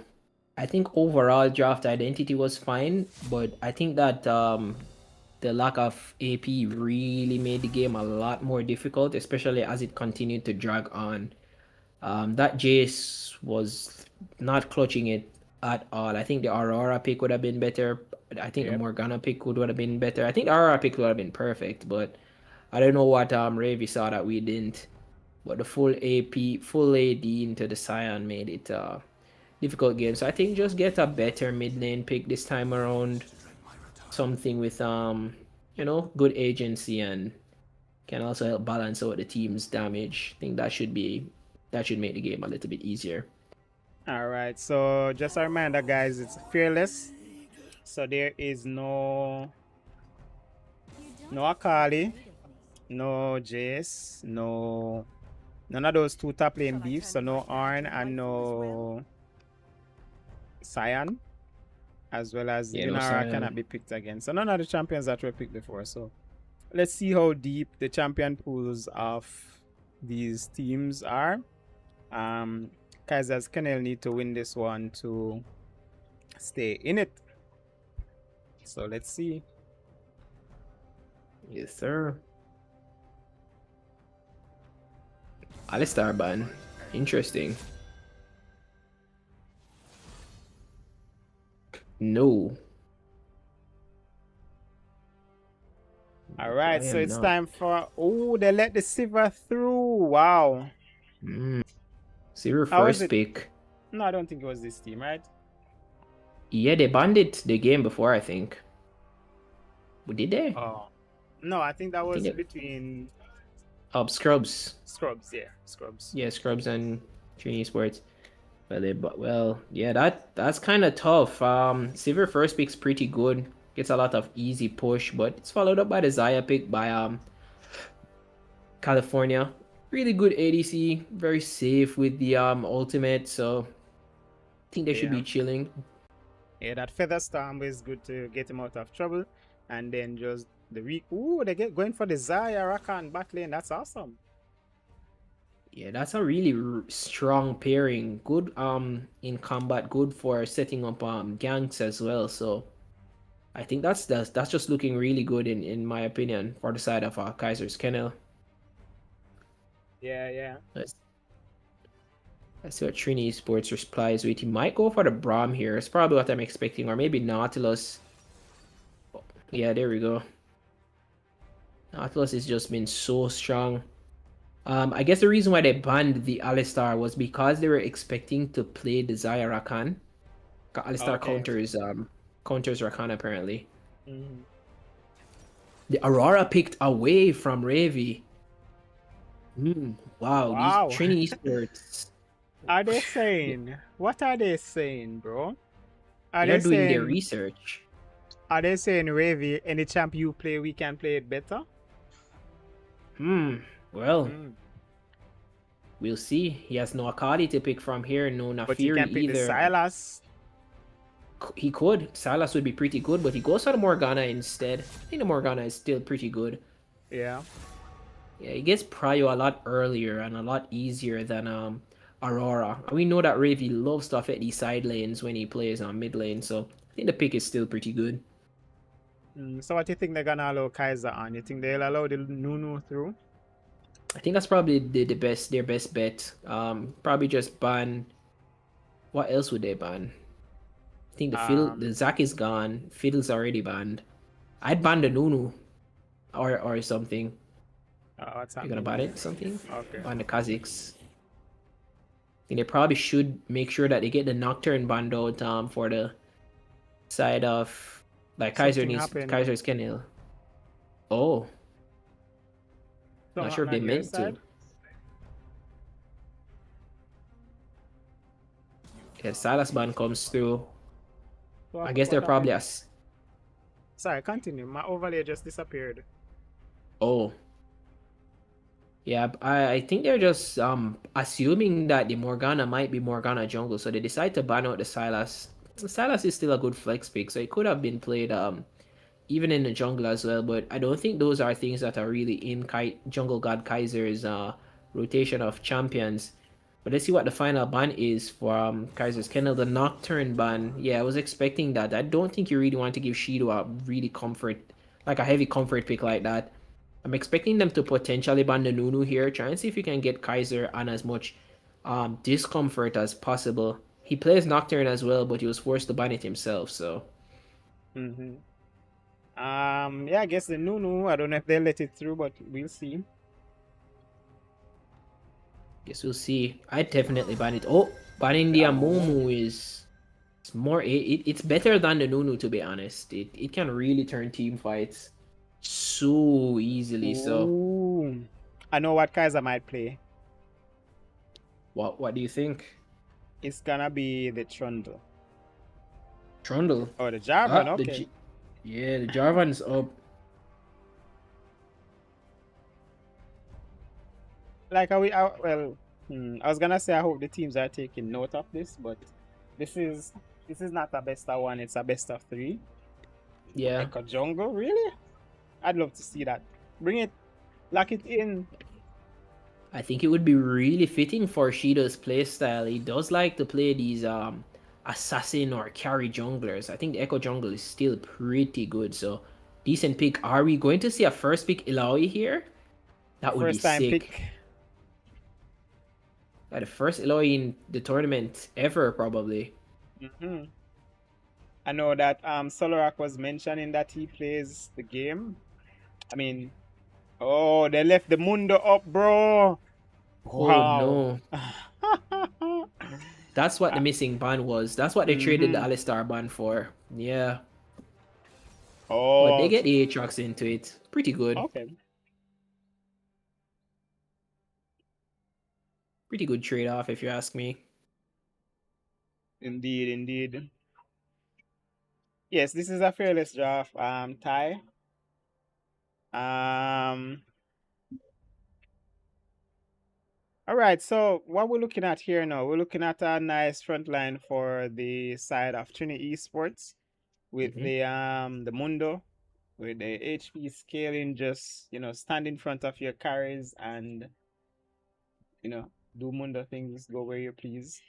D: I think overall draft identity was fine, but I think that the lack of AP really made the game a lot more difficult, especially as it continued to drag on. That Jace was not clutching it at all. I think the Aurora pick would have been better. I think the Morgana pick would have been better. I think the Aurora pick would have been perfect, but I don't know what Ravi saw that we didn't. But the full AP, full AD into the Scion made it a difficult game. So I think just get a better mid lane pick this time around. Something with good agency and can also help balance out the team's damage. I think that should make the game a little bit easier.
B: All right, so just a reminder, guys, it's fearless. So there is no Akali, no Jace, none of those two top lane beefs. So no Arn and no Scion, as well as Inara cannot be picked again. So none of the champions that were picked before. So let's see how deep the champion pools of these teams are. Kaiser's Kennel need to win this one to stay in it. So let's see.
D: Yes, sir. Alistar ban. Interesting. No.
B: All right, so it's time for... Oh, they let the Sivir through. Wow.
D: Sivir first pick.
B: No, I don't think it was this team, right?
D: Yeah, they banned it the game before, I think. Did they?
B: Oh. No, I think that was between...
D: Scrubs.
B: Scrubs, yeah. Scrubs.
D: Yeah, Scrubs and Trini Sports. Well, yeah, that's kind of tough. Sivir first pick's pretty good. Gets a lot of easy push, but it's followed up by the Xayah pick by California. Really good ADC, very safe with the ultimate, so I think they should be chilling.
B: Yeah, that Feather Storm is good to get him out of trouble. And then just the week. Ooh, they get going for the Xayah Rakan back lane. That's awesome.
D: Yeah, that's a really strong pairing. Good in combat, good for setting up ganks as well. So I think that's just looking really good in my opinion for the side of Kaiser's Kennel.
B: Yeah.
D: Let's let's see what Trini Sports replies with. He might go for the Braum here. It's probably what I'm expecting, or maybe Nautilus. Yeah, there we go. Nautilus has just been so strong. I guess the reason why they banned the Alistar was because they were expecting to play the Zaya Rakan. Alistar
B: Okay.
D: counters Rakan apparently.
B: Mhm.
D: The Aurora picked away from Ravi. Wow, these
B: Wow.
D: Trini Esports,
B: Are they saying? What are they saying, bro? Are
D: they're
B: they
D: doing their
B: saying?
D: research.
B: Are they saying, Ravi, any champ you play, we can play it better?
D: Well,
B: Mm.
D: we'll see. He has no Akali to pick from here, no
B: But he
D: Nafiri
B: can pick the
D: either.
B: Silas.
D: He could. Silas would be pretty good, but he goes for the Morgana instead. I think the Morgana is still pretty good.
B: Yeah.
D: Yeah, he gets Prio a lot earlier and a lot easier than Aurora. And we know that Ravi loves to affect these side lanes when he plays on mid lane, so I think the pick is still pretty good.
B: So what do you think they're gonna allow Kaiser on? You think they'll allow the Nunu through?
D: I think that's probably their best bet. Probably just ban. What else would they ban? I think the Zac is gone. Fiddle's already banned. I'd ban the Nunu or something.
B: What's
D: You're gonna
B: happening
D: ban
B: here?
D: it something?
B: Okay.
D: Ban the Kazakhs. I think they probably should make sure that they get the Nocturne banned out for the side of like
B: Something happened.
D: Kaiser's Kennel. Oh,
B: Something
D: not sure if
B: happened
D: they
B: on your
D: meant
B: side?
D: to. Yeah, Silas ban comes through. I guess
B: What
D: they're probably
B: happened? Sorry, continue. My overlay just disappeared.
D: Oh. Yeah, I think they're just assuming that the Morgana might be Morgana jungle, so they decide to ban out the Sylas. The Sylas is still a good flex pick, so it could have been played even in the jungle as well, but I don't think those are things that are really in Jungle God Kaiser's rotation of champions. But let's see what the final ban is for Kaiser's Kennel, the Nocturne ban. Yeah, I was expecting that. I don't think you really want to give Shido a really like a heavy comfort pick like that. I'm expecting them to potentially ban the Nunu here. Try and see if you can get Kaiser on as much discomfort as possible. He plays Nocturne as well, but he was forced to ban it himself, so.
B: Mm-hmm. Yeah, I guess the Nunu, I don't know if they'll let it through, but we'll see.
D: Guess we'll see. I definitely ban it. Oh, banning the Amumu is it's more. It's better than the Nunu, to be honest. It can really turn team fights so easily. So
B: Ooh. I know what Kaiser might play.
D: what do you think?
B: It's gonna be the Trundle.
D: Trundle.
B: Oh, the Jarvan,
D: Ah,
B: okay.
D: yeah, the Jarvan's up.
B: Like, well, I was gonna say I hope the teams are taking note of this, but this is not a best of one, it's a best of three.
D: Yeah.
B: Echo Jungle, really? I'd love to see that. Bring it, lock it in.
D: I think it would be really fitting for Shido's playstyle. He does like to play these assassin or carry junglers. I think the Echo Jungle is still pretty good, so decent pick. Are we going to see a first pick Ilaoi here? That would be
B: First time
D: sick.
B: pick.
D: Yeah, the first Eloy in the tournament ever, probably.
B: Mm-hmm. I know that Solarak was mentioning that he plays the game. I mean, oh, they left the Mundo up, bro.
D: Oh
B: Wow.
D: no. That's what the missing ban was. That's what they traded the Alistar ban for. Yeah.
B: Oh.
D: But they get the Aatrox into it. Pretty good.
B: Okay.
D: Pretty good trade-off, if you ask me.
B: Indeed. Yes, this is a fearless draft, Ty. All right, so what we're looking at here now, we're looking at a nice front line for the side of Trinity Esports with the Mundo, with the HP scaling, just stand in front of your carries and do Mundo things, go where you please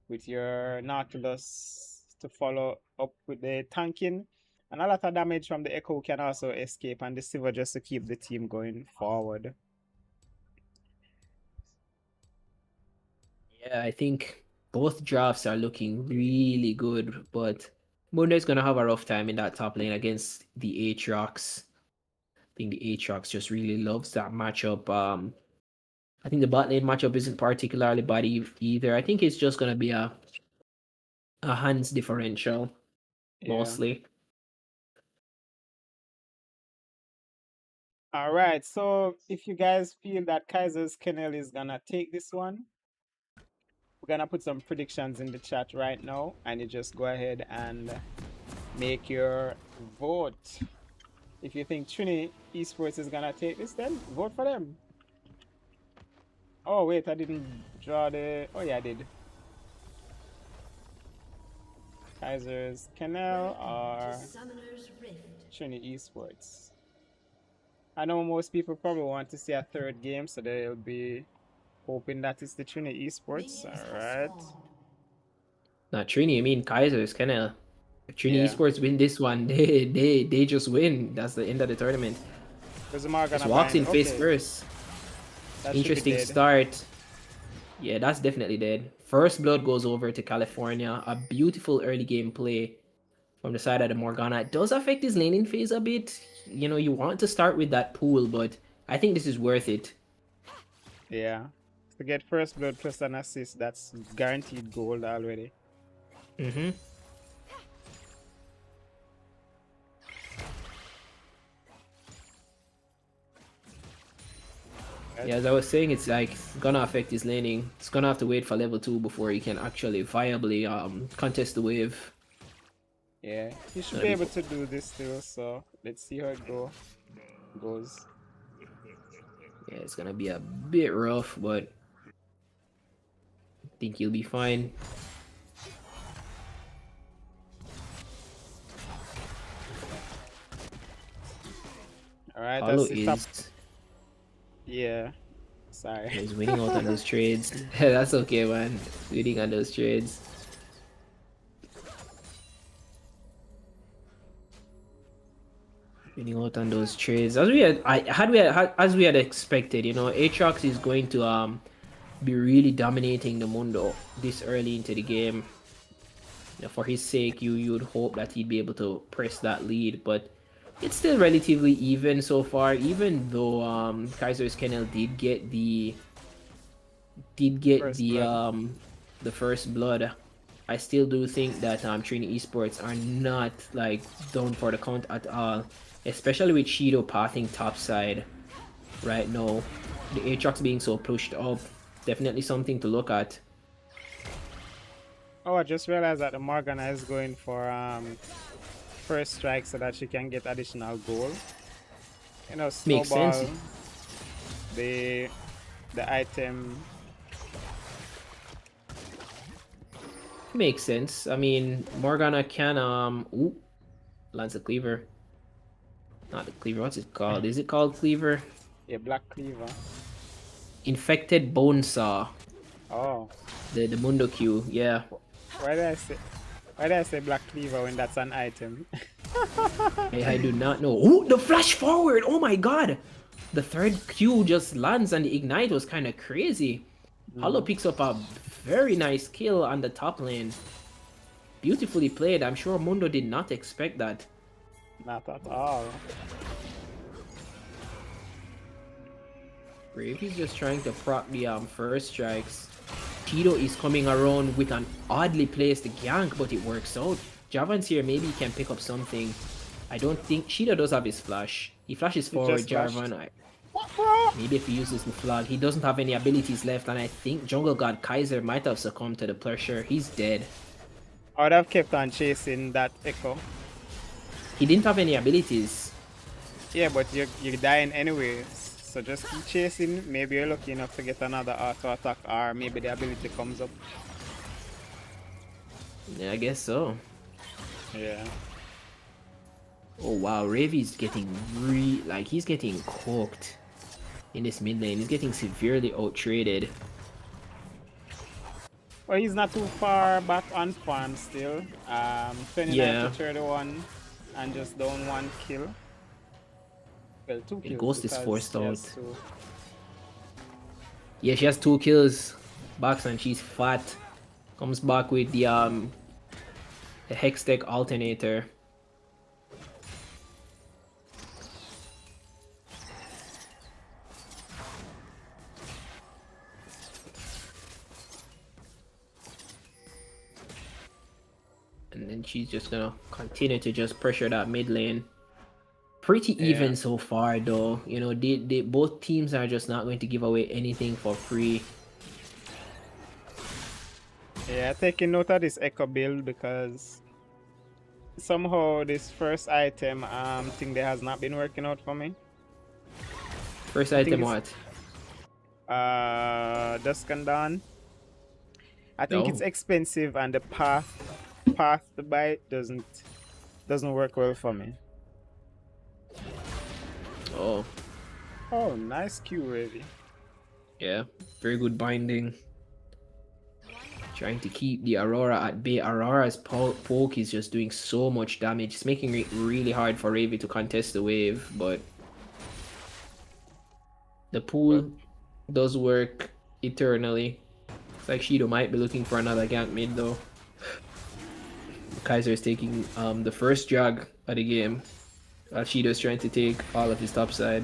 B: with your Nautilus to follow up with the tanking. And a lot of damage from the Echo can also escape, and the Silver just to keep the team going forward.
D: Yeah, I think both drafts are looking really good, but Mundo is gonna have a rough time in that top lane against the Aatrox. I think the Aatrox just really loves that matchup. I think the bot lane matchup isn't particularly bad either. I think it's just gonna be a hands differential
B: Yeah.
D: mostly.
B: All right. So if you guys feel that Kaiser's Kennel is gonna take this one, we're gonna put some predictions in the chat right now, and you just go ahead and make your vote. If you think Trini Esports is gonna take this, then vote for them. Oh wait, I didn't draw the. Oh yeah, I did. Kaiser's Canal or Trini Esports. I know most people probably want to see a third game, so they'll be hoping that it's the Trini Esports. All right.
D: Not Trini, I mean Kaiser's kinda. If Trini
B: Yeah.
D: Esports win this one, they just win. That's the end of the tournament.
B: Because Mark
D: Just
B: gonna
D: walks in
B: bind.
D: face
B: Okay.
D: first.
B: That should be
D: Interesting
B: dead.
D: start. Yeah, that's definitely dead. First blood goes over to California. A beautiful early game play from the side of the Morgana. It does affect his laning phase a bit. You want to start with that pool, but I think this is worth it.
B: Yeah. To get first blood plus an assist, that's guaranteed gold already.
D: Mm-hmm. Yeah, as I was saying, it's like it's gonna affect his laning. It's gonna have to wait for level 2 before he can actually viably contest the wave.
B: Yeah, he should be able to do this still, so let's see how it goes.
D: Yeah, it's gonna be a bit rough, but I think he'll be fine.
B: Alright,
D: Hollow
B: that's the top.
D: is
B: Yeah. Sorry.
D: he's winning out on those trades. That's okay, man. Winning on those trades. Winning out on those trades. As we had expected, Aatrox is going to be really dominating the Mundo this early into the game. For his sake, you would hope that he'd be able to press that lead, but it's still relatively even so far. Even though Kaiser's Kennel did get the first blood, I still do think that Trini Esports are not like down for the count at all, especially with Shido pathing topside right now. The Aatrox being so pushed up, definitely something to look at.
B: Oh, I just realized that the Morgana is going for first strike so that she can get additional gold.
D: Makes
B: snowball
D: sense.
B: the item.
D: Makes sense. I mean, Morgana can ooh, lands a cleaver. Not the cleaver. What's it called? Is it called cleaver?
B: Yeah, black cleaver.
D: Infected bone saw.
B: Oh,
D: The Mundo Q. Yeah.
B: why did I say black cleaver when that's an item?
D: I do not know. Ooh, the flash forward. Oh my god. The third Q just lands and the ignite was kind of crazy. Hollow picks up a very nice kill on the top lane. Beautifully played. I'm sure Mundo did not expect that.
B: Not at all.
D: Brave is just trying to proc the first strikes. Tito is coming around with an oddly placed gank, but it works out. Javan's here, maybe he can pick up something. I don't think Cheetah does have his flash. He flashes forward, Jarvan. Maybe if he uses the flag. He doesn't have any abilities left, and I think Jungle God Kaiser might have succumbed to the pressure. He's dead.
B: I would have kept on chasing that Echo.
D: He didn't have any abilities.
B: Yeah, but you're dying anyway. So just keep chasing. Maybe you're lucky enough to get another auto attack, or maybe the ability comes up.
D: Yeah, I guess so.
B: Yeah.
D: Oh wow, Ravi's getting he's getting cooked in this mid lane. He's getting severely out-traded.
B: Well, he's not too far back on farm still. 29
D: Yeah.
B: to 31 and just down 1 kill. Well, 2
D: The
B: kills
D: Ghost is
B: because
D: forced
B: he has
D: out.
B: 2.
D: Yeah, she has 2 kills. Box and she's fat. Comes back with the Hex Tech alternator. And then she's just gonna continue to just pressure that mid lane. Pretty even so far though. You know, they both teams are just not going to give away anything for free.
B: Yeah, taking note of this echo build because somehow this first item thing that has not been working out for me.
D: First
B: I think
D: item
B: it's-
D: what?
B: Dusk and Dawn. I think it's
D: Oh.
B: expensive and the path to buy it doesn't work well for me.
D: Oh,
B: Oh, nice Q ready.
D: yeah. Very good binding. Trying to keep the Aurora at bay. Aurora's poke is just doing so much damage. It's making it really hard for Ravi to contest the wave, but the pool does work eternally. It's like Shido might be looking for another gank mid though. Kaiser is taking the first drag of the game, while Shido is trying to take all of his top side.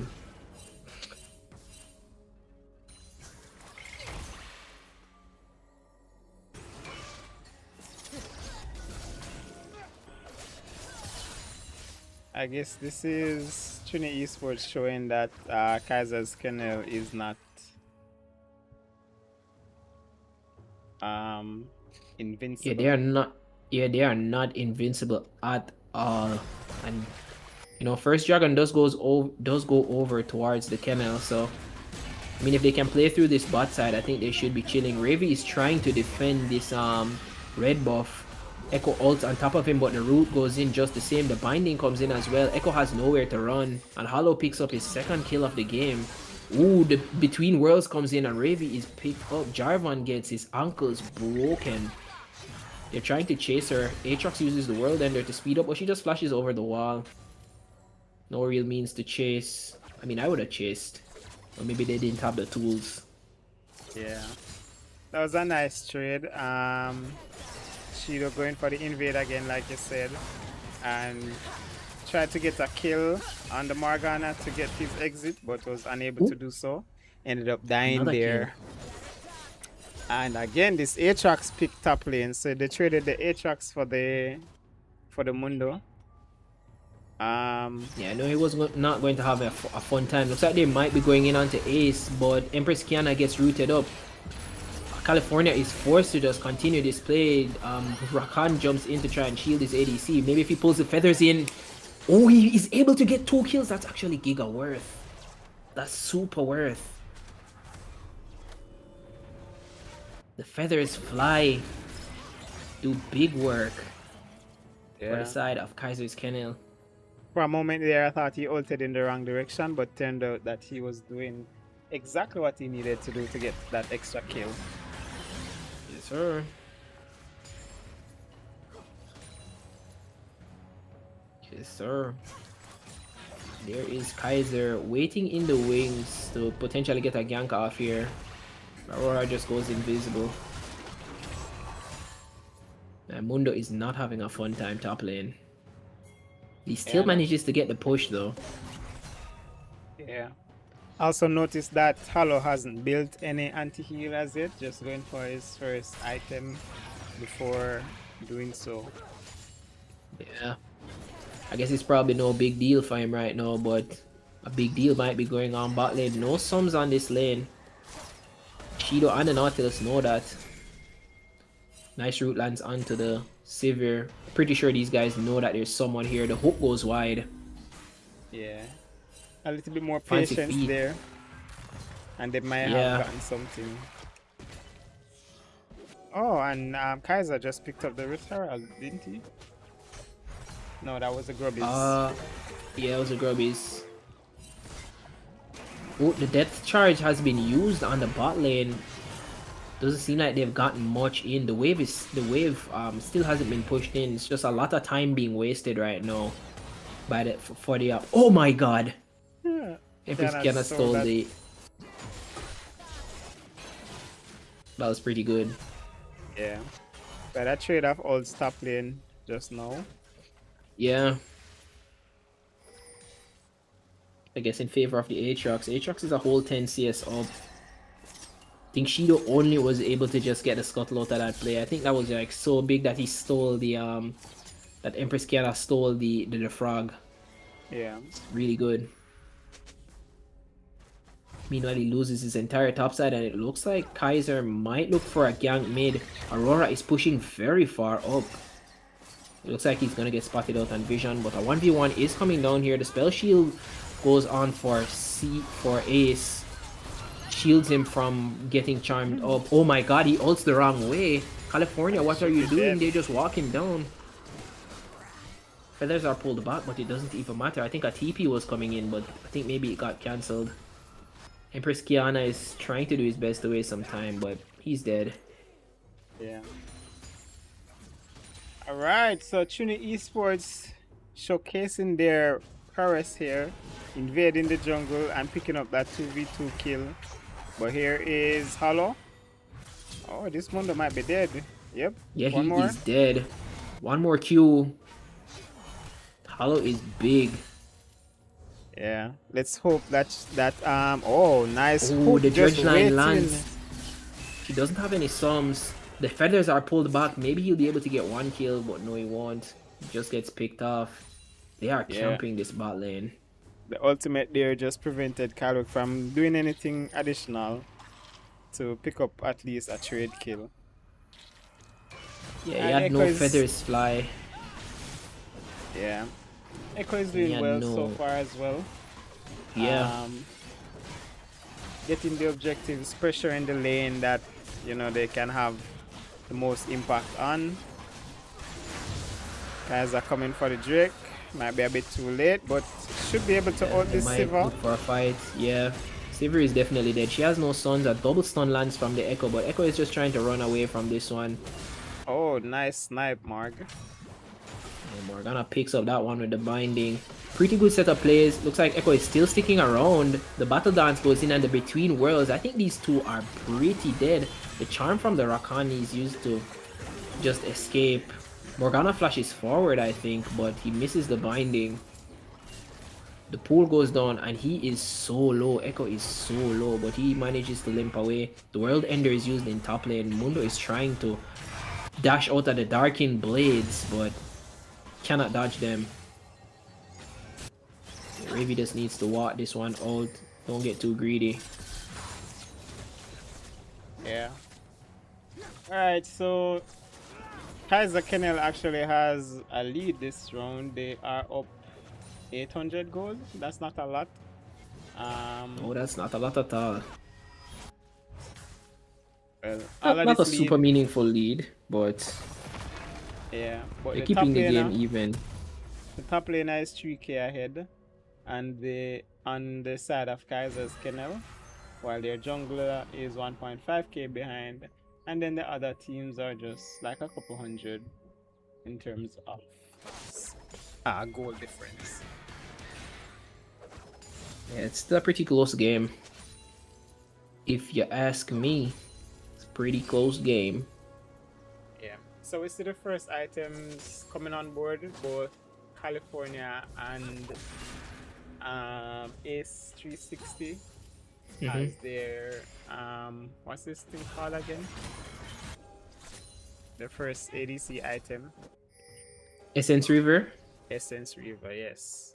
B: I guess this is Trini Esports showing that Kaiser's Kennel is not invincible.
D: Yeah, they are not. Yeah, they are not invincible at all. And you know, first dragon does go over towards the kennel. So I mean, if they can play through this bot side, I think they should be chilling. Ravi is trying to defend this red buff. Echo ults on top of him, but the root goes in just the same. The binding comes in as well. Echo has nowhere to run, and Hollow picks up his second kill of the game. Ooh, the Between Worlds comes in and Ravi is picked up. Jarvan gets his ankles broken. They're trying to chase her. Aatrox uses the World Ender to speed up, but she just flashes over the wall. No real means to chase. I mean, I would have chased. Or maybe they didn't have the tools.
B: Yeah. That was a nice trade. Shido going for the invade again, like you said. And tried to get a kill on the Morgana to get his exit, but was unable to do so. Ended up dying
D: Another
B: there. And again, this Aatrox picked top lane, so they traded the Aatrox for the Mundo.
D: Yeah, I know he was not going to have a fun time. Looks like they might be going in onto Ace, but Empress Kiana gets rooted up. California is forced to just continue this play. Rakan jumps in to try and shield his ADC. Maybe if he pulls the feathers in. Oh, he is able to get 2 kills. That's actually giga worth. That's super worth. The feathers fly. Do big work for the side of Kaiser's Kennel.
B: For a moment there, I thought he ulted in the wrong direction, but turned out that he was doing exactly what he needed to do to get that extra kill.
D: Yes, sir. Yes, sir. There is Kaiser waiting in the wings to potentially get a gank off here. Aurora just goes invisible. And Mundo is not having a fun time top lane. He still manages to get the push though.
B: Yeah. Also notice that Hollow hasn't built any anti-heal as yet, just going for his first item before doing so.
D: Yeah. I guess it's probably no big deal for him right now, but a big deal might be going on bot lane. No sums on this lane. Shido and the Nautilus know that. Nice root lands onto the Sivir. Pretty sure these guys know that there's someone here. The hook goes wide.
B: Yeah. A little bit more
D: Fancy
B: patience
D: feet.
B: there. And they might have gotten something. Oh, and Kaiser just picked up the referral, didn't he? No, that was a Grubbies.
D: Yeah, it was a Grubbies. Oh, the death charge has been used on the bot lane. Doesn't seem like they've gotten much in. The wave still hasn't been pushed in. It's just a lot of time being wasted right now by the for the oh my god.
B: Yeah.
D: Empress
B: Kiana
D: Kiana
B: stole
D: stole
B: that.
D: the that was pretty good.
B: Yeah. But that trade off old top lane just now.
D: Yeah. I guess in favor of the Aatrox. Aatrox is a whole 10 CS up. I think Shido only was able to just get the scuttle out of that play. I think that was like so big that he stole the that Empress Kiana stole the frog.
B: Yeah.
D: Really good. Meanwhile, he loses his entire topside, and it looks like Kaiser might look for a gank mid. Aurora is pushing very far up. It looks like he's gonna get spotted out on Vision, but a 1v1 is coming down here. The spell shield goes on for Ace. Shields him from getting charmed up. Oh my god, he ults the wrong way. California, what are you doing? They just walk him down. Feathers are pulled back, but it doesn't even matter. I think a TP was coming in, but I think maybe it got cancelled. Empress Kiana is trying to do his best to waste some time, but he's dead.
B: Yeah. Alright, so Trini Esports showcasing their prowess here, invading the jungle and picking up that 2v2 kill. But here is Hollow. Oh, this Mundo might be dead. Yep.
D: Yeah,
B: One
D: he
B: more.
D: is dead. One more Q. Hollow is big.
B: Yeah. Let's hope that oh, nice.
D: Oh,
B: hook,
D: the
B: just
D: dredge line
B: waiting.
D: lands. He doesn't have any sums. The feathers are pulled back. Maybe he'll be able to get one kill, but no, he won't. He just gets picked off. They are
B: Yeah.
D: camping this bot lane.
B: The ultimate there just prevented Kaluk from doing anything additional to pick up at least a trade kill.
D: Yeah, he
B: And
D: had no
B: Echo is-
D: feathers fly.
B: Yeah. Echo is doing
D: Yeah,
B: well
D: no.
B: so far as well.
D: Yeah.
B: Getting the objectives, pressure in the lane that they can have the most impact on. Guys are coming for the Drake. Might be a bit too late, but should be able to hold
D: They
B: this
D: might
B: Siva.
D: look for a fight. Yeah. Sivir is definitely dead. She has no stuns. A double stun lands from the Echo, but Echo is just trying to run away from this one.
B: Oh, nice snipe, Marg.
D: And Morgana picks up that one with the binding. Pretty good set of plays. Looks like Echo is still sticking around. The battle dance goes in and the between worlds. I think these two are pretty dead. The charm from the Rakani is used to just escape. Morgana flashes forward, I think, but he misses the binding. The pool goes down and he is so low. Echo is so low, but he manages to limp away. The World Ender is used in top lane. Mundo is trying to dash out of the Darkin blades, but cannot dodge them. Ravi just needs to walk this one out. Don't get too greedy.
B: Yeah. Alright, so Kaiser Kennel actually has a lead this round. They are up 800 gold. That's not a lot.
D: Oh, that's not a lot at all.
B: Well, all
D: Not,
B: of
D: not a
B: this
D: super
B: lead-
D: meaningful lead, but
B: Yeah, but
D: they're
B: the top
D: keeping the game
B: laner,
D: even.
B: the top laner is 3k ahead, and on the side of Kaiser's Kennel, while their jungler is 1.5k behind, and then the other teams are just like a couple hundred in terms of goal difference.
D: Yeah, it's still a pretty close game. If you ask me, it's a pretty close game.
B: Yeah. So we see the first items coming on board, both California and Ace 360 as their what's this thing called again? The first ADC item,
D: Essence River,
B: Essence River. Yes.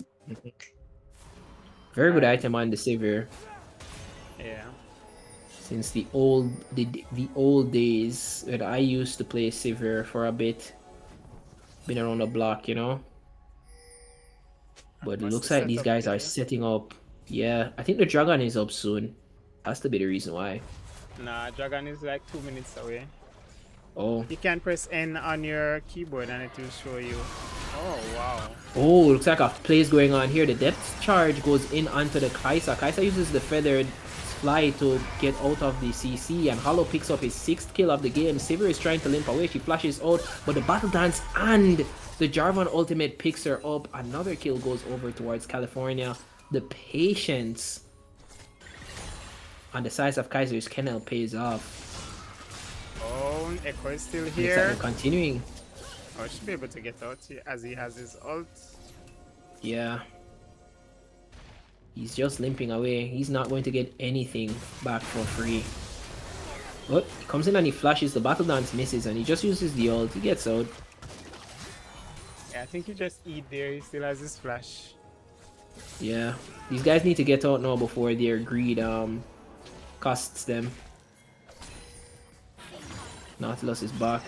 D: very good item on the Sivir.
B: Yeah.
D: Since the old days when I used to play Sivir for a bit. Been around the block, you know. But it
B: What's
D: looks
B: the
D: like these
B: setup
D: guys
B: there?
D: are setting up. Yeah, I think the dragon is up soon. Has to be the reason why.
B: Nah, Dragon is like 2 minutes away.
D: Oh.
B: You can press N on your keyboard and it will show you. Oh wow.
D: Oh, looks like a play is going on here. The depth charge goes in onto the Kaisa. Kaisa uses the fly to get out of the CC, and Hollow picks up his 6th kill of the game. Sivir is trying to limp away. She flashes out, but the Battle Dance and the Jarvan ultimate picks her up. Another kill goes over towards California. The patience on the size of Kaiser's Kennel pays off.
B: Oh, Echo is still
D: Looks like
B: here.
D: they're continuing.
B: Oh, should be able to get out here as he has his ult.
D: Yeah. He's just limping away. He's not going to get anything back for free. But he comes in and he flashes. The Battle Dance misses and he just uses the ult. He gets out.
B: Yeah, I think he just eat there. He still has his flash.
D: Yeah. These guys need to get out now before their greed costs them. Nautilus is back.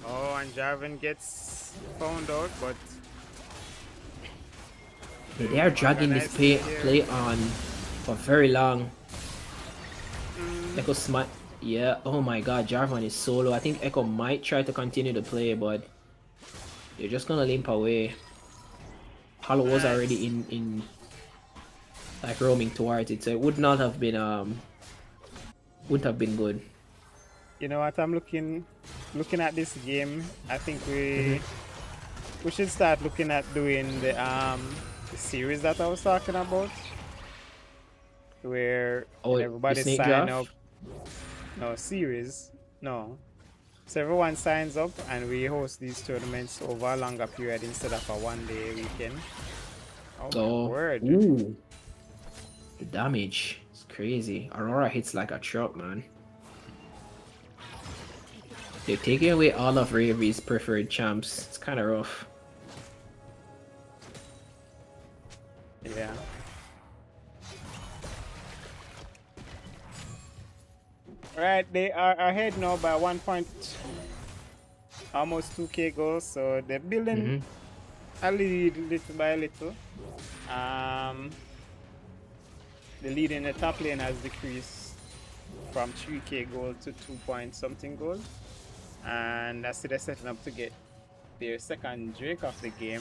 B: Oh, and Jarvan gets found out, but
D: They are dragging this play on for very long. Echo smite. Yeah, oh my god, Jarvan is solo. I think Echo might try to continue the play, but they're just gonna limp away. Hollow was already in like roaming towards it, so it would not have been wouldn't have been good.
B: you know what? I'm looking at this game. I think we should start looking at doing the series that I was talking about, where everybody
D: snake
B: sign
D: draft?
B: up. No series, no. So everyone signs up and we host these tournaments over a longer period instead of a one-day weekend. Oh my word!
D: Ooh, the damage is crazy. Aurora hits like a truck, man. They're taking away all of Ravy's preferred champs. It's kind of rough.
B: Yeah. Right, they are ahead now by 1 point, almost 2k goals. So they're building a lead little by little. The lead in the top lane has decreased from 3k gold to 2 point something gold, and that's they're setting up to get their second Drake of the game.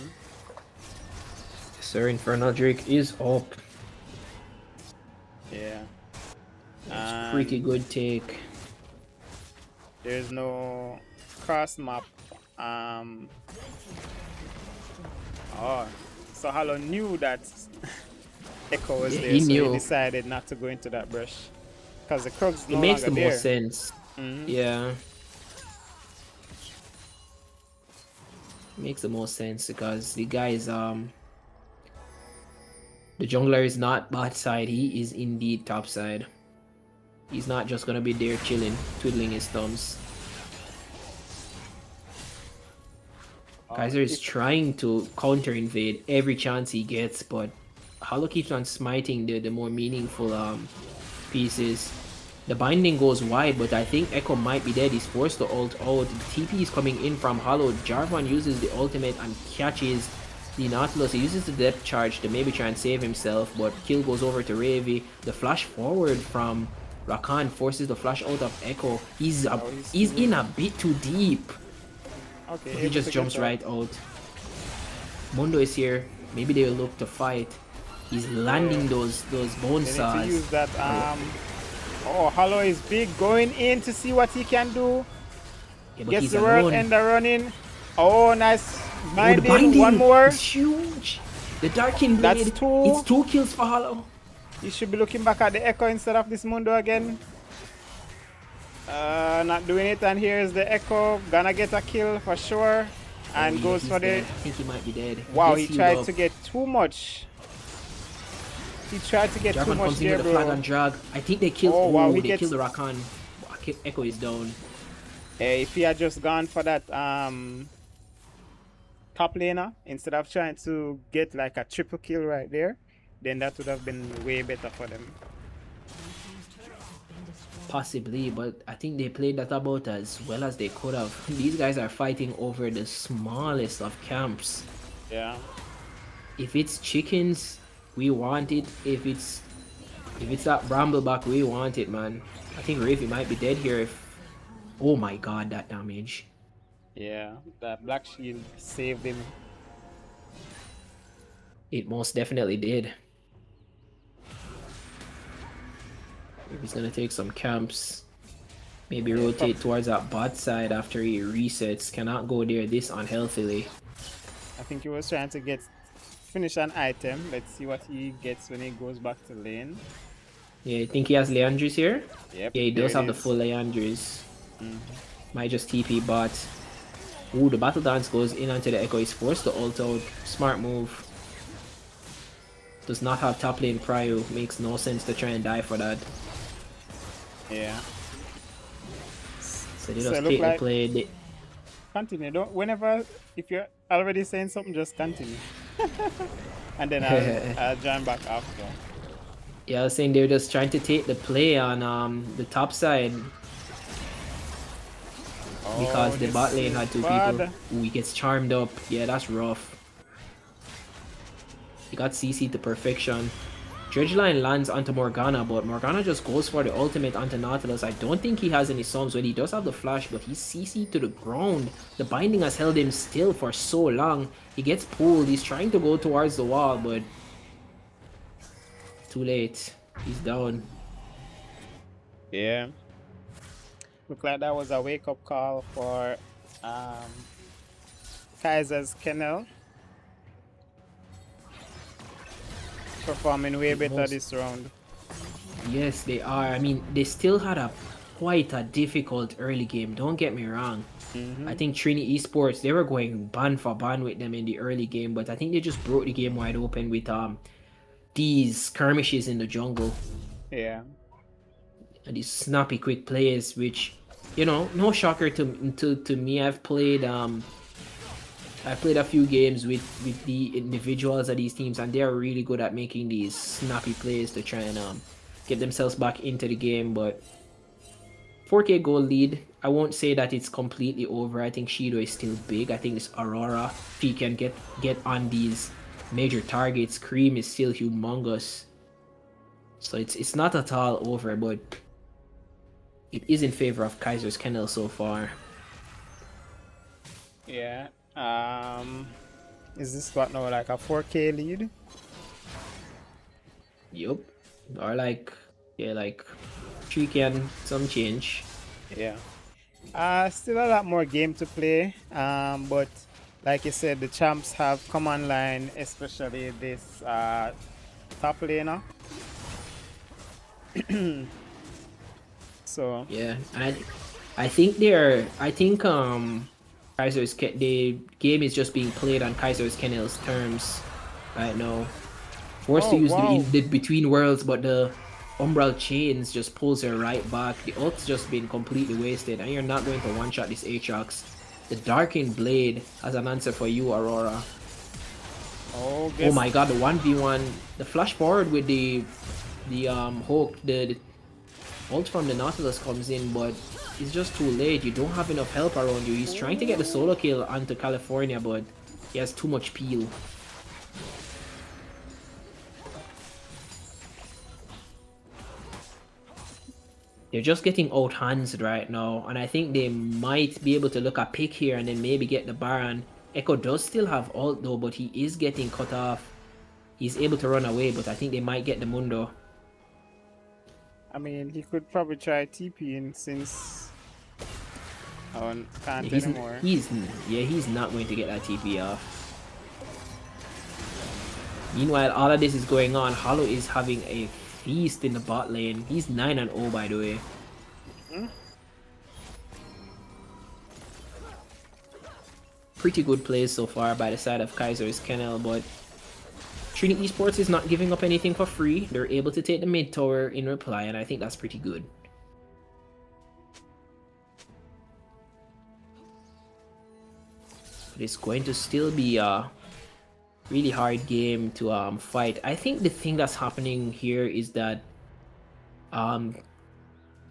D: Sir, Infernal Drake is up.
B: Yeah.
D: It's pretty good take.
B: There's no cross map. Oh, so Hollow knew that Echo was there,
D: he
B: so
D: knew.
B: he decided not to go into that brush because the Krug's
D: It
B: no
D: makes
B: longer
D: the
B: there.
D: most sense. Yeah. Makes the most sense because the guy is the jungler is not bot side, he is indeed top side. He's not just gonna be there chilling, twiddling his thumbs. Kaiser is trying to counter invade every chance he gets, but Hollow keeps on smiting the more meaningful pieces. The binding goes wide, but I think Echo might be dead. He's forced to ult out. The TP is coming in from Hollow. Jarvan uses the ultimate and catches the Nautilus. He uses the depth charge to maybe try and save himself, but kill goes over to Ravy. The flash forward from Rakan forces the flash out of Echo. He's in a bit too deep.
B: Okay,
D: He just jumps right out. Mundo is here. Maybe they will look to fight. He's landing those bone
B: They need
D: saws.
B: to use that. Oh, Hollow is big, going in to see what he can do.
D: Yeah, but
B: Gets
D: he's
B: the world
D: alone.
B: ender running. Oh, nice
D: Oh, the
B: binding.
D: binding!
B: One more.
D: It's huge. The Darkin Blade.
B: That's two.
D: It's 2 kills for Hollow.
B: You should be looking back at the Echo instead of this Mundo again. Not doing it, and here's the Echo. Gonna get a kill for sure. And
D: Yeah,
B: goes
D: he's
B: for the...
D: dead. I think he might be dead.
B: Wow,
D: gets
B: he
D: healed
B: tried
D: up.
B: to get too much. He tried to get too
D: Jarvan
B: much
D: comes in
B: there,
D: with the flag
B: bro.
D: and drag. I think they killed.
B: Oh, wow, he
D: they
B: gets-
D: killed the Rakan. Echo is down.
B: If he had just gone for that top laner instead of trying to get like a triple kill right there, then that would have been way better for them.
D: Possibly, but I think they played that about as well as they could have. These guys are fighting over the smallest of camps.
B: Yeah.
D: If it's chickens, we want it. If it's that Brambleback, we want it, man. I think Ravy might be dead here if... Oh my god, that damage.
B: Yeah, that Black Shield saved him.
D: It most definitely did. He's gonna take some camps. Maybe rotate towards that bot side after he resets. Cannot go there this unhealthily.
B: I think he was trying to finish an item. Let's see what he gets when he goes back to lane.
D: Yeah, you think he has Leandris here?
B: Yep.
D: Yeah, he
B: there
D: does
B: it
D: have the
B: is.
D: full Leandris. Might just TP bot. Ooh, the battle dance goes in onto the Echo. He's forced to ult out. Smart move. Does not have top lane prio. Makes no sense to try and die for that.
B: Yeah.
D: So they
B: So
D: just
B: look
D: take
B: like-
D: the play. They,
B: Continue. If you're already saying something, just continue. And then I'll join back after.
D: yeah, I was saying they're just trying to take the play on the top side because the
B: this
D: bot lane
B: is
D: had two
B: bad.
D: people. Ooh, he gets charmed up. Yeah, that's rough. He got CC to perfection. Dredgeline lands onto Morgana, but Morgana just goes for the ultimate onto Nautilus. I don't think he has any sums. Well, he does have the flash, but he's CC'd to the ground. The binding has held him still for so long. He gets pulled. He's trying to go towards the wall, but too late. He's down.
B: Yeah. Look like that was a wake-up call for Kaiser's Kennel. Performing way better this round.
D: Yes, they are. I mean, they still had quite a difficult early game. Don't get me wrong. I think Trini Esports, they were going ban for ban with them in the early game, but I think they just broke the game wide open with these skirmishes in the jungle
B: Yeah.
D: and these snappy quick plays, which, you know, no shocker to me. I've played a few games with the individuals of these teams, and they are really good at making these snappy plays to try and get themselves back into the game. But 4K goal lead, I won't say that it's completely over. I think Shido is still big. I think this Aurora, if he can get on these major targets, Cream is still humongous. So it's not at all over, but it is in favor of Kaiser's Kennel so far.
B: Yeah. Is this what now, like a 4K lead?
D: Yup. Or like 3K and some change.
B: Yeah. Still a lot more game to play. But like you said, the champs have come online, especially this top laner. So
D: Yeah, and I think the game is just being played on Kaiser's Kennel's terms right now. Forced to use the between worlds, but the umbral chains just pulls her right back. The ult's just been completely wasted, and you're not going to one-shot this Aatrox. The Darkened Blade as an answer for you, Aurora. Oh my god, the 1v1, the flash forward with the Hulk, the ult from the Nautilus comes in, but it's just too late. You don't have enough help around you. He's trying to get the solo kill onto California, but he has too much peel. They're just getting out-handsed right now, and I think they might be able to look at pick here and then maybe get the Baron. Echo does still have ult though, but he is getting cut off. He's able to run away, but I think they might get the Mundo.
B: I mean, he could probably try TPing since can't anymore.
D: He's not going to get that TP off. Meanwhile, all of this is going on. Hollow is having a feast in the bot lane. He's 9-0 by the way. Pretty good plays so far by the side of Kaiser's Kennel, but Trini Esports is not giving up anything for free. They're able to take the mid tower in reply, and I think that's pretty good. But it's going to still be a really hard game to fight. I think the thing that's happening here is that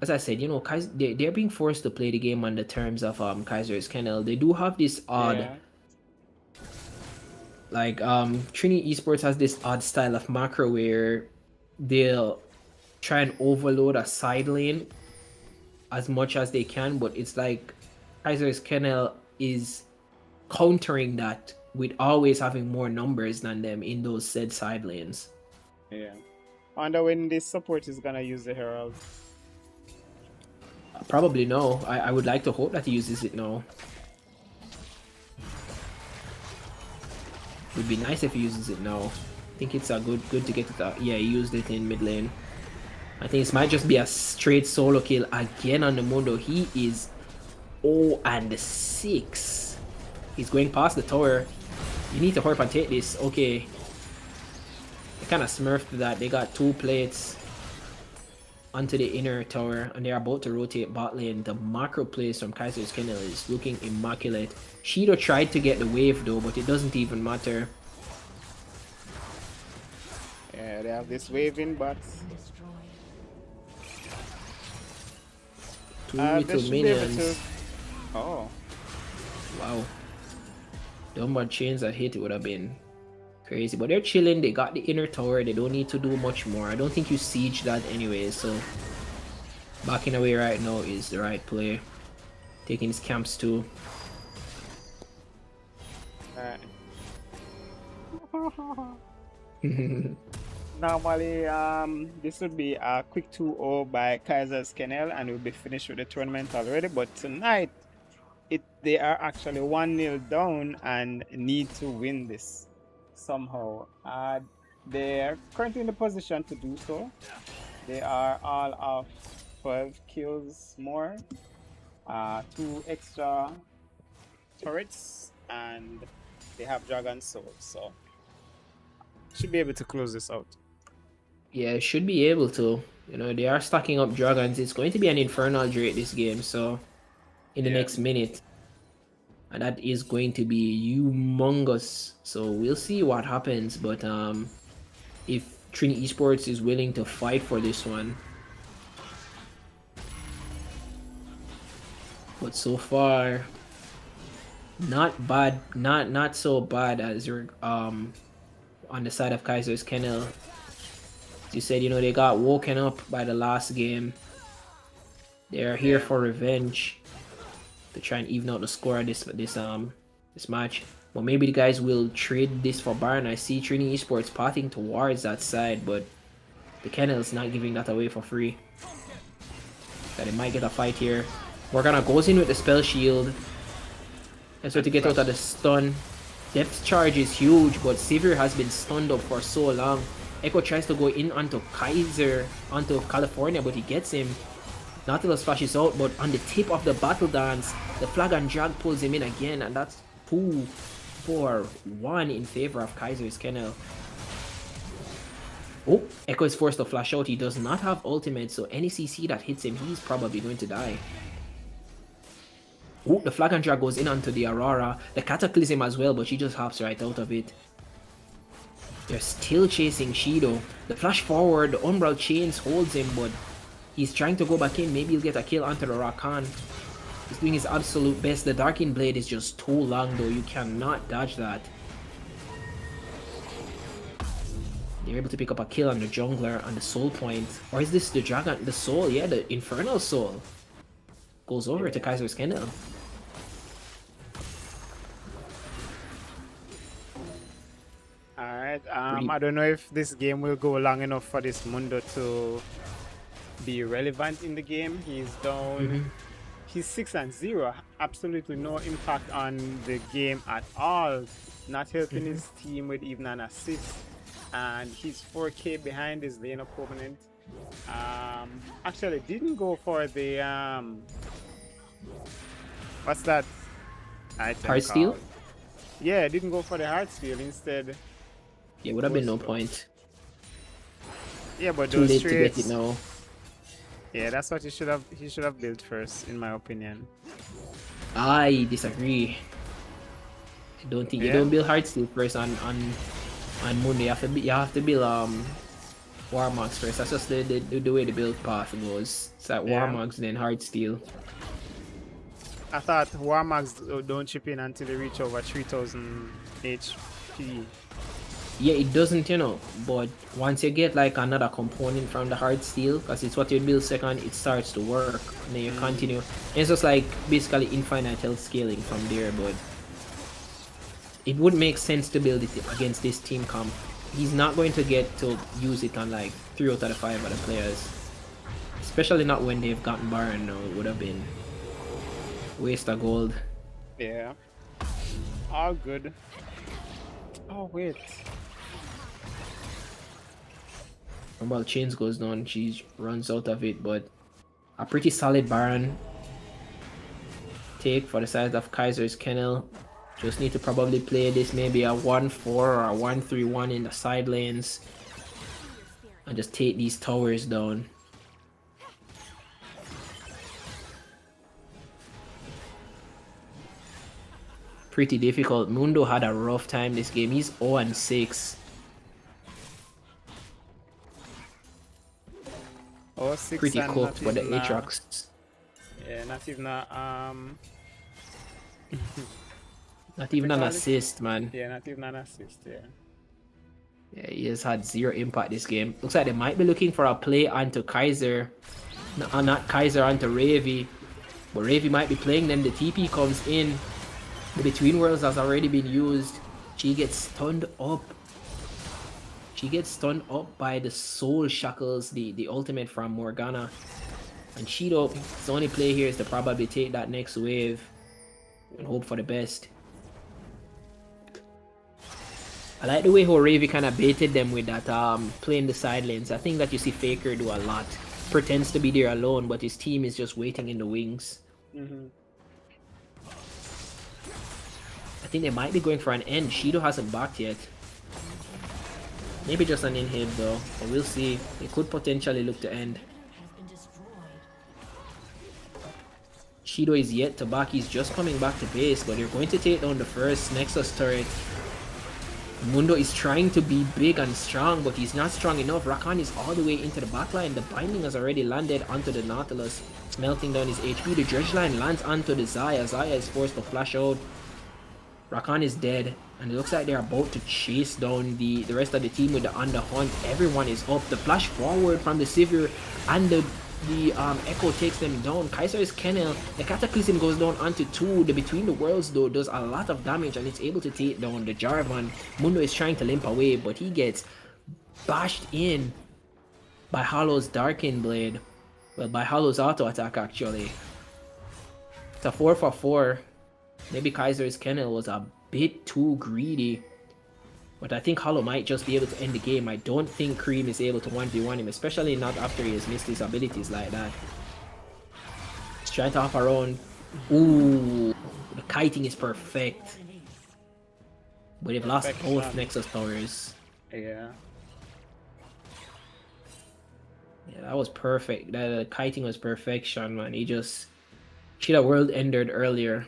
D: as I said, you know, they're being forced to play the game on the terms of Kaiser's Kennel. They do have this odd Trini Esports has this odd style of macro where they'll try and overload a side lane as much as they can, but it's like Kaiser's Kennel is countering that with always having more numbers than them in those said side lanes.
B: Yeah. I wonder when this support is gonna use the Herald.
D: Probably no. I would like to hope that he uses it now. It would be nice if he uses it now. I think it's a good to get it out. Yeah, he used it in mid lane. I think this might just be a straight solo kill again on the Mundo. He is 0-6. He's going past the tower. You need to hurry up and take this. Okay. They kind of smurfed that. They got 2 plates onto the inner tower and they're about to rotate bot lane. The macro plays from Kaiser's Kennel is looking immaculate. Shido tried to get the wave though, but it doesn't even matter.
B: Yeah, they have this wave in, but
D: Two
B: they
D: little
B: should be able
D: minions.
B: to. Oh,
D: Wow. The number of chains that hit it would have been crazy. But they're chilling. They got the inner tower. They don't need to do much more. I don't think you siege that anyway. So backing away right now is the right play. Taking his camps too.
B: alright. Normally, this would be a quick 2-0 by Kaiser's Kennel and we'll be finished with the tournament already. But tonight, they are actually 1-0 down and need to win this somehow. They're currently in the position to do so. They are all of 12 kills more, 2 extra turrets, and they have Dragon Soul, so should be able to close this out.
D: Yeah, should be able to. You know, they are stacking up dragons. It's going to be an infernal Drake this game, so in the next minute. And that is going to be humongous. So we'll see what happens. But if Trini Esports is willing to fight for this one. But so far, not bad, not so bad as you're on the side of Kaiser's Kennel. As you said, you know, they got woken up by the last game. They are here for revenge to try and even out the score of this match. But maybe the guys will trade this for Baron. I see Trini Esports pathing towards that side, but the Kennel is not giving that away for free. That they might get a fight here. Morgana goes in with the spell shield. And so to get out of the stun. Depth charge is huge, but Sivir has been stunned up for so long. Echo tries to go in onto Kaiser, onto California, but he gets him. Nautilus flashes out, but on the tip of the battle dance, the flag and drag pulls him in again, and that's 2-4-1 in favor of Kaiser's Kennel. Oh, Echo is forced to flash out. He does not have ultimate, so any CC that hits him, he's probably going to die. Oh, the flag and drag goes in onto the Aurora. The Cataclysm as well, but she just hops right out of it. They're still chasing Shido. The flash forward, the Umbral Chains holds him, but he's trying to go back in. Maybe he'll get a kill onto the Rakan. He's doing his absolute best. The Darkin Blade is just too long though. You cannot dodge that. They're able to pick up a kill on the jungler on the soul point. Or is this the dragon? The soul? Yeah, the infernal soul. Goes over to Kaiser's Kennel.
B: Alright, I don't know if this game will go long enough for this Mundo to be relevant in the game. He's down. He's 6-0. Absolutely no impact on the game at all. Not helping his team with even an assist. And he's 4k behind his lane opponent. Actually didn't go for the what's that item
D: Heartsteel?
B: called? Yeah, didn't go for the Heartsteel. Instead,
D: Yeah, would have been no point.
B: yeah, but
D: Too
B: those
D: late to get
B: traits,
D: it now.
B: yeah, that's what he should have built first, in my opinion.
D: I disagree. I don't think you don't build Heartsteel first on Mundo. You have to build Warmogs first. That's just the way the build path goes. It's like Warmogs then Heartsteel.
B: I thought Warmags don't chip in until they reach over 3000 HP.
D: Yeah, it doesn't, you know, but once you get like another component from the Heartsteel, because it's what you build second, it starts to work, and then you continue. And it's just like basically infinite health scaling from there, but it would make sense to build it against this team comp. he's not going to get to use it on like 3 out of the 5 other players. Especially not when they've gotten Baron. No, it would have been waste of gold.
B: Yeah. All good. Oh wait.
D: And while Chains goes down, she runs out of it, but a pretty solid Baron take for the size of Kaiser's Kennel. Just need to probably play this maybe a 1-4 or a 1-3-1 in the side lanes. And just take these towers down. Pretty difficult. Mundo had a rough time this game. He's 0-6.
B: Oh, 6
D: Pretty
B: and
D: cooked, but the
B: not even,
D: Aatrox.
B: yeah, not even
D: Not even an
B: call it?
D: assist, man.
B: yeah, not even an assist, yeah.
D: Yeah, he has had 0 impact this game. Looks like they might be looking for a play onto Kaiser. Not Kaiser, onto Ravy. But Ravy might be playing them. The TP comes in. The Between Worlds has already been used. She gets stunned up. She gets stunned up by the Soul Shackles, the ultimate from Morgana. And Shido, his only play here is to probably take that next wave and hope for the best. I like the way how Ravy kind of baited them with that playing the side lanes. I think that you see Faker do a lot. Pretends to be there alone, but his team is just waiting in the wings. I think they might be going for an end. Shido hasn't backed yet. Maybe just an inhib though, but we'll see. They could potentially look to end. Shido is yet to back. He's just coming back to base, but they're going to take down the first Nexus turret. Mundo is trying to be big and strong, but he's not strong enough. Rakan is all the way into the backline. The binding has already landed onto the Nautilus, melting down his HP. The Dredge line lands onto the Xayah. Xayah is forced to flash out. Rakan is dead, and it looks like they're about to chase down the rest of the team with the Underhunt. Everyone is up. The flash forward from the Sivir and the Echo takes them down. Kaiser's Kennel, the Cataclysm goes down onto 2. The Between the Worlds though does a lot of damage and it's able to take down the Jarvan. Mundo is trying to limp away, but he gets bashed in by Hollow's Darkin Blade. Well, by Hollow's auto attack actually. It's a 4 for 4. Maybe Kaiser's Kennel was a bit too greedy. But I think Hollow might just be able to end the game. I don't think Cream is able to 1v1 him, especially not after he has missed his abilities like that. He's trying to hop around. Ooh, the kiting is perfect. But they've lost both Nexus towers.
B: Yeah.
D: Yeah, that was perfect. The kiting was perfection, man. He just should have world ended earlier.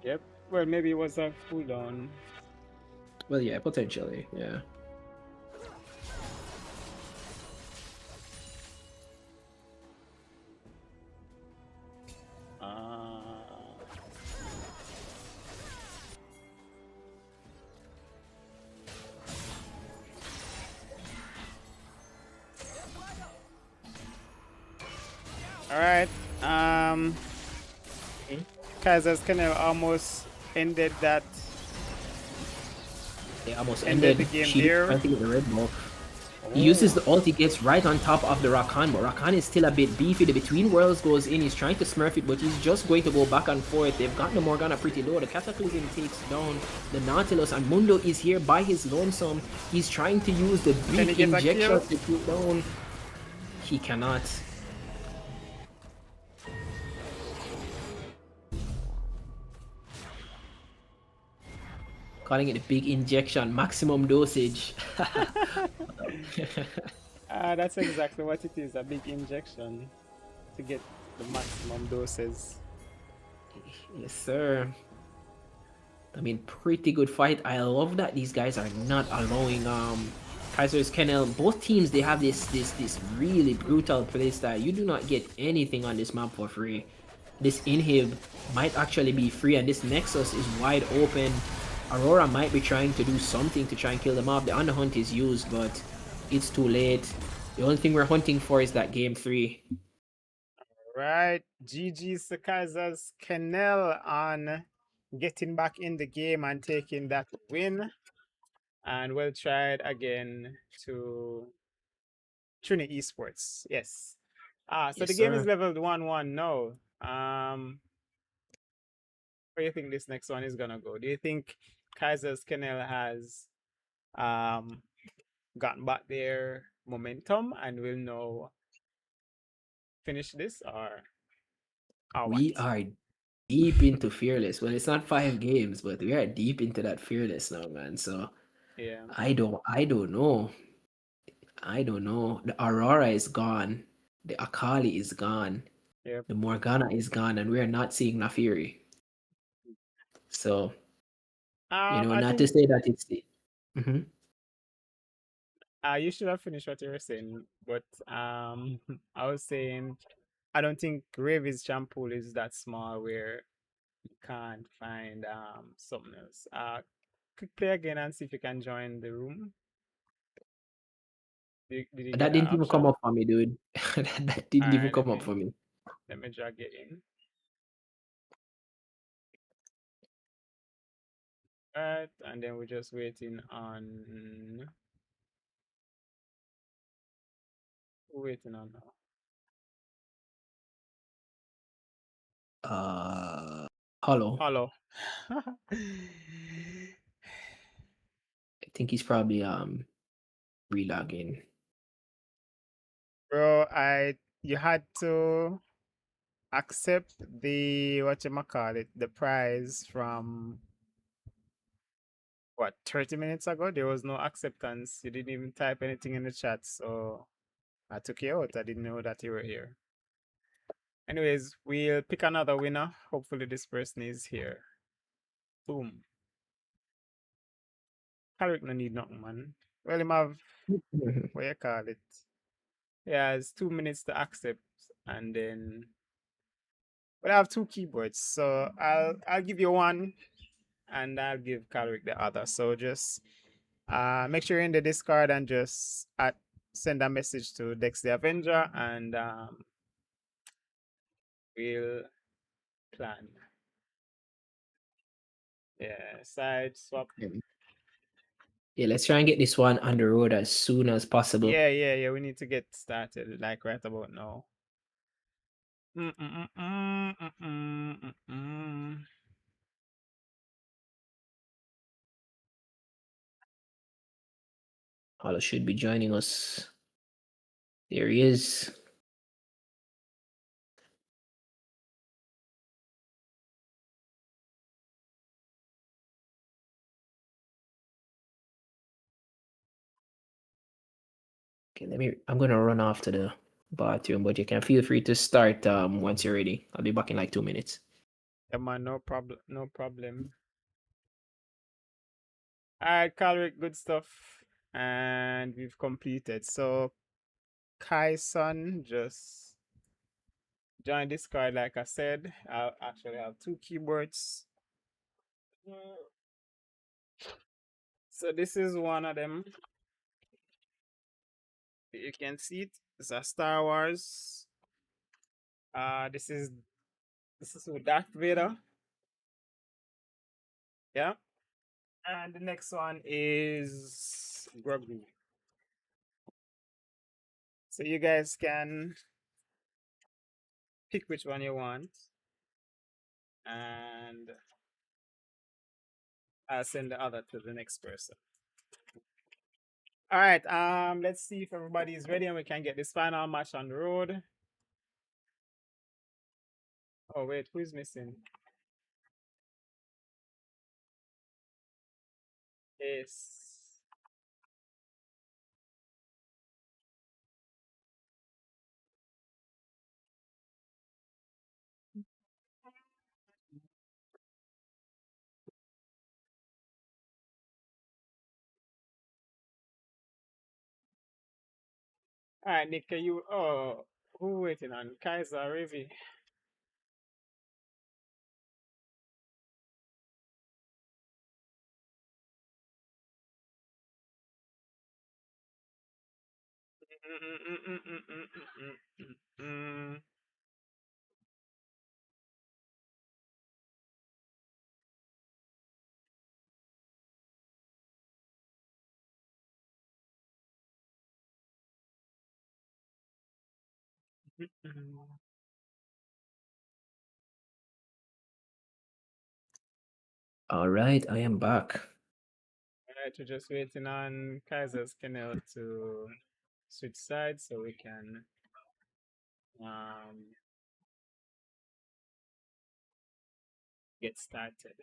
B: Yep. Well, maybe it was a cooldown.
D: Well, yeah, potentially, yeah.
B: All right. Kaiser's Kennel almost ended that.
D: They almost
B: Ended
D: ended
B: the game
D: She
B: there.
D: trying to get the red buff. He uses the ult, he gets right on top of the Rakan, but Rakan is still a bit beefy. The Between Worlds goes in, he's trying to smurf it, but he's just going to go back and forth. They've gotten the Morgana pretty low. The Cataclysm takes down the Nautilus, and Mundo is here by his lonesome. He's trying to use the
B: Can he
D: big
B: get a
D: injection
B: kill?
D: to put down. He cannot. Calling it a big injection, maximum dosage.
B: That's exactly what it is, a big injection to get the maximum doses.
D: Yes, sir. I mean, pretty good fight. I love that these guys are not allowing Kaiser's Kennel. Both teams, they have this really brutal playstyle. You do not get anything on this map for free. This inhib might actually be free, and this Nexus is wide open. Aurora might be trying to do something to try and kill them off. The Underhunt is used, but it's too late. The only thing we're hunting for is that game 3.
B: Right. GG's to Kaiser's Kennel on getting back in the game and taking that win. And we'll try it again to Trini Esports. Yes. So
D: Yes,
B: the game is
D: sir.
B: leveled 1-1 now. Where do you think this next one is gonna go? Do you think Kaiser's Kennel has um gotten back their momentum and will now finish this, or what?
D: We are deep into Fearless. Well, it's not 5 games, but we are deep into that Fearless now, man. So
B: Yeah.
D: I don't know. I don't know. The Aurora is gone. The Akali is gone.
B: Yep.
D: The Morgana is gone, and we are not seeing Nafiri. So,
B: I
D: not to
B: think
D: say that it's the. Mhm.
B: you should have finished what you were saying, but I was saying I don't think Ravi's champ pool is that small where you can't find something else. Click play again and see if you can join the room. Did you get
D: That
B: that
D: didn't even come
B: option?
D: up for me, dude. That didn't even
B: Alright,
D: come up for me.
B: let me drag it in. Alright, and then we're just waiting on now.
D: Uh, Hello.
B: Hello.
D: I think he's probably relogging.
B: Bro, you had to accept the what you call it, the prize from what 30 minutes ago. There was no acceptance. You didn't even type anything in the chat, so I took you out. I didn't know that you were here. Anyways, we'll pick another winner. Hopefully this person is here. Boom. Carrick no need nothing, man. Well, him have what you call it. Yeah, it's 2 minutes to accept, and then we'll have two keyboards. So I'll give you one, and I'll give Carrick the other. So just make sure you're in the Discord and just send a message to Dex the Avenger, and we'll plan. Yeah, side swap.
D: Yeah, let's try and get this one on the road as soon as possible.
B: Yeah. We need to get started like right about now.
D: Hala should be joining us. There he is. Okay, I'm gonna run off to the bathroom, but you can feel free to start once you're ready. I'll be back in like 2 minutes.
B: Yeah, man, no problem. No problem. All right, Calric, good stuff. And we've completed. So, Kai-san just join Discord, like I said. I'll actually have two keyboards. So, this is one of them. You can see it. It's a Star Wars. This is with Darth Vader. Yeah. And the next one is Grogu. So you guys can pick which one you want, and I'll send the other to the next person. All right. Let's see if everybody is ready and we can get this final match on the road. Oh wait, who is missing? Yes. All right, Nick, you? Oh, who waiting on? Kaiser, Ravi.
D: All right, I am back.
B: Alright, we're just waiting on Kaiser's Kennel to switch sides so we can get started.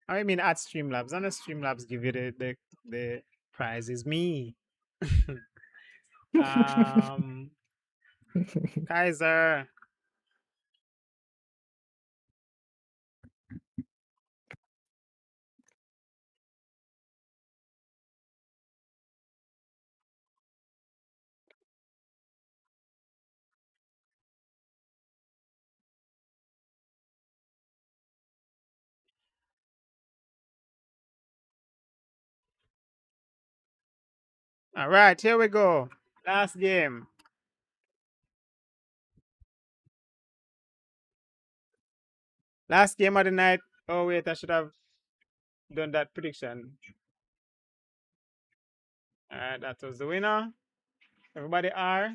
B: I mean, at Streamlabs, and the Streamlabs give you the prize is me. Kaiser. All right, here we go. Last game. Last game of the night. Oh wait, I should have done that prediction. All right, that was the winner. Everybody are.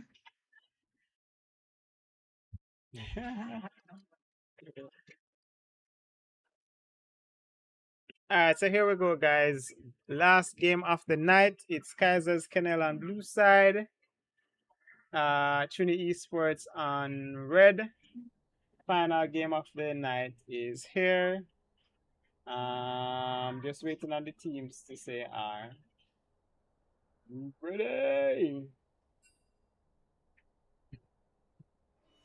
B: All right, so here we go, guys. Last game of the night. It's Kaiser's Kennel on blue side. Trinity Esports on red. Final game of the night is here. Just waiting on the teams to say are ready.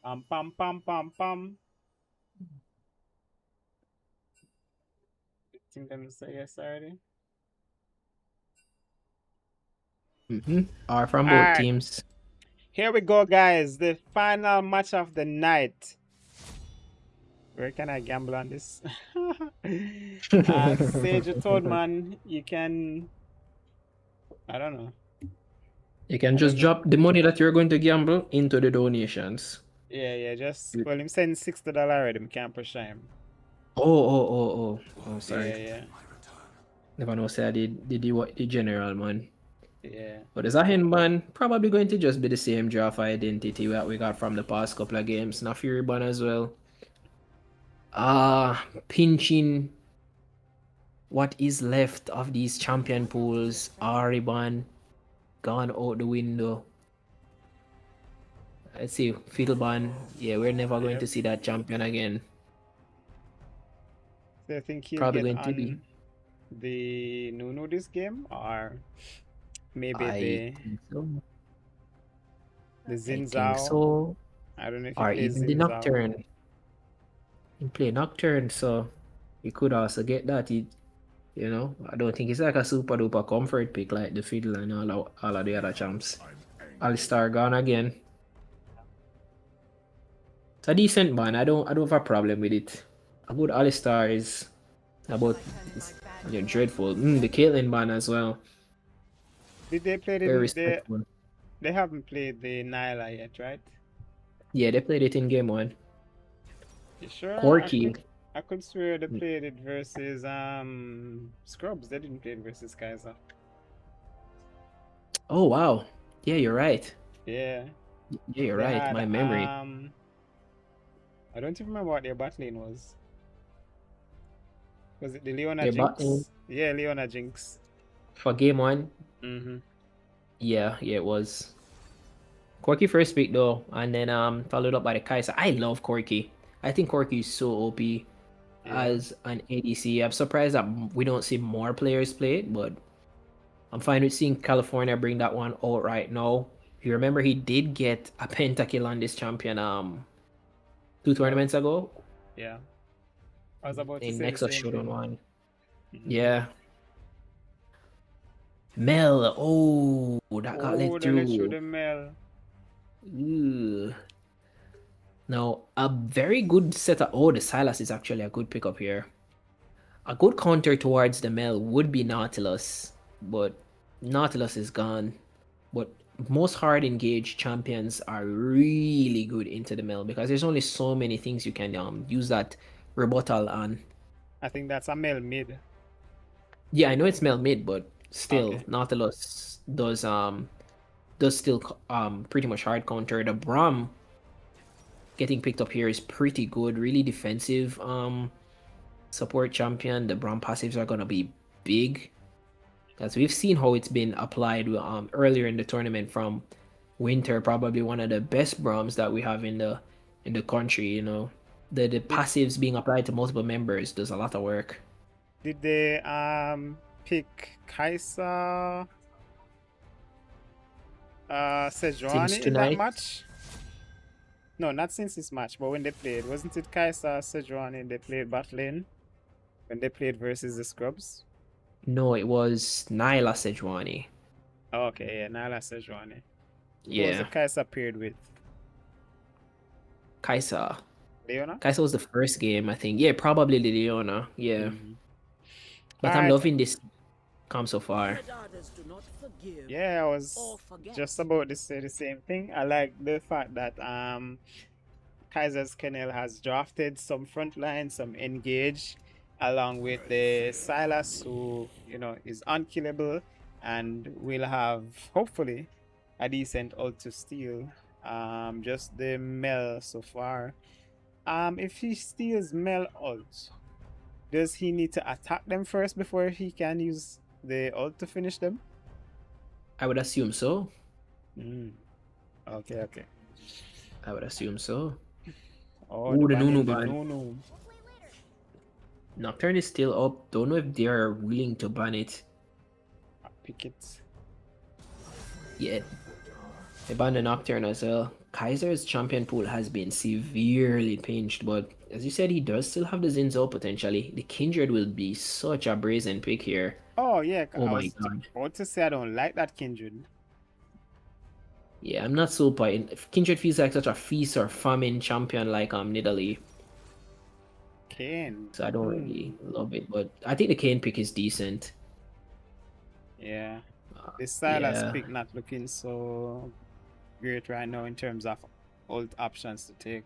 B: Pam pam pam pam pam. I think them say yes already.
D: Are from both
B: Alright.
D: teams.
B: Here we go, guys. The final match of the night. Where can I gamble on this? Sage Toadman, you can. I don't know.
D: You can just drop the money that you're going to gamble into the donations.
B: Yeah. Just well, him saying $60 already. I can't push him.
D: Oh, sorry.
B: Yeah.
D: Never know, say I did the general, man.
B: Yeah.
D: But as a hen ban, probably going to just be the same draft identity that we got from the past couple of games. Not Fury ban as well. Pinching what is left of these champion pools. Ariban gone out the window. Let's see, Fiddleban. Yeah, we're never going to see that champion again.
B: So I think he'll
D: Probably
B: get
D: going to be
B: on the Nunu this game, or maybe
D: I think so.
B: the
D: I think
B: Zinzao.
D: so.
B: I don't know if he
D: Or
B: plays
D: even the
B: Zinzao.
D: Nocturne. He play Nocturne, so he could also get that. You know, I don't think it's like a super duper comfort pick like the Fiddle and all of the other champs. Alistar gone again. It's a decent ban. I don't have a problem with it. A good Alistar is about dreadful. The Caitlyn ban as well.
B: Did they play
D: Very
B: the
D: respectful.
B: they haven't played the Nyla yet, right?
D: Yeah, they played it in game 1.
B: You sure?
D: Corky.
B: I could swear they played it versus Scrubs. They didn't play it versus Kaiser.
D: Oh wow. Yeah, you're right.
B: Yeah.
D: Yeah, you're
B: They
D: right.
B: had,
D: My memory.
B: I don't even remember what their bot lane was. Was it the Leona
D: Their
B: Jinx?
D: bot lane?
B: Yeah, Leona Jinx.
D: For game 1. Yeah, it was. Corky first pick though, and then followed up by the Kaiser. I love Corky. I think Corky is so OP as an ADC. I'm surprised that we don't see more players play it, but I'm fine with seeing California bring that one out right now. You remember he did get a pentakill on this champion 2 tournaments ago.
B: Yeah. I was about to
D: In
B: say
D: Nexus
B: the same
D: Showdown
B: thing.
D: 1. Yeah. Mel, that got let
B: They let through
D: through.
B: the Mel.
D: Ooh. Now, a very good setup. Oh, the Silas is actually a good pickup here. A good counter towards the Mel would be Nautilus, but Nautilus is gone. But most hard engaged champions are really good into the Mel because there's only so many things you can use that rebuttal on.
B: I think that's a Mel mid.
D: Yeah, I know it's Mel mid, but still,
B: Okay.
D: Nautilus does still pretty much hard counter. The Braum getting picked up here is pretty good, really defensive support champion. The Braum passives are gonna be big. Because we've seen how it's been applied earlier in the tournament from Winter, probably one of the best Brahms that we have in the country, you know. The
B: Did
D: passives being applied to multiple members does a lot of work.
B: did they pick Kaisa
D: Since
B: Sejuani in that
D: tonight,
B: match? No, not since this match, but when they played, wasn't it Kaisa Sejuani they played bot lane when they played versus the Scrubs?
D: no, it was Naila Sejwani.
B: Oh, okay, yeah, Nala Sejuani. Who was the
D: Yeah,
B: Kaisa paired with?
D: Kaisa.
B: Leona?
D: Kaisa was the first game, I think. Yeah, probably Liliana. Yeah.
B: Mm-hmm.
D: But
B: All
D: I'm
B: right.
D: loving this come so far.
B: Yeah, I was just about to say the same thing. I like the fact that Kaiser's Kennel has drafted some frontline, some engage, along with the Silas, who is unkillable, and will have hopefully a decent ult to steal. Just the Mel so far. If he steals Mel ult, does he need to attack them first before he can use the ult to finish them?
D: I would assume so.
B: Okay, okay.
D: I would assume so.
B: Oh,
D: Ooh,
B: the
D: the
B: ban
D: Nunu
B: in the
D: ban.
B: Nunu.
D: Nocturne is still up. Don't know if they're willing to ban it.
B: Pick it.
D: Yeah. They banned the Nocturne as well. Kaiser's champion pool has been severely pinched, but as you said, he does still have the Zinzo potentially. The Kindred will be such a brazen pick here.
B: Oh, yeah.
D: Oh
B: I
D: my
B: was
D: god.
B: about to say I don't like that Kindred.
D: Yeah, I'm not so if Kindred feels like such a feast or famine champion like Nidalee.
B: Kane.
D: So I don't really love it, but I think the Kane pick is decent.
B: Yeah. The Silas
D: Yeah.
B: pick not looking so great right now in terms of old options to take.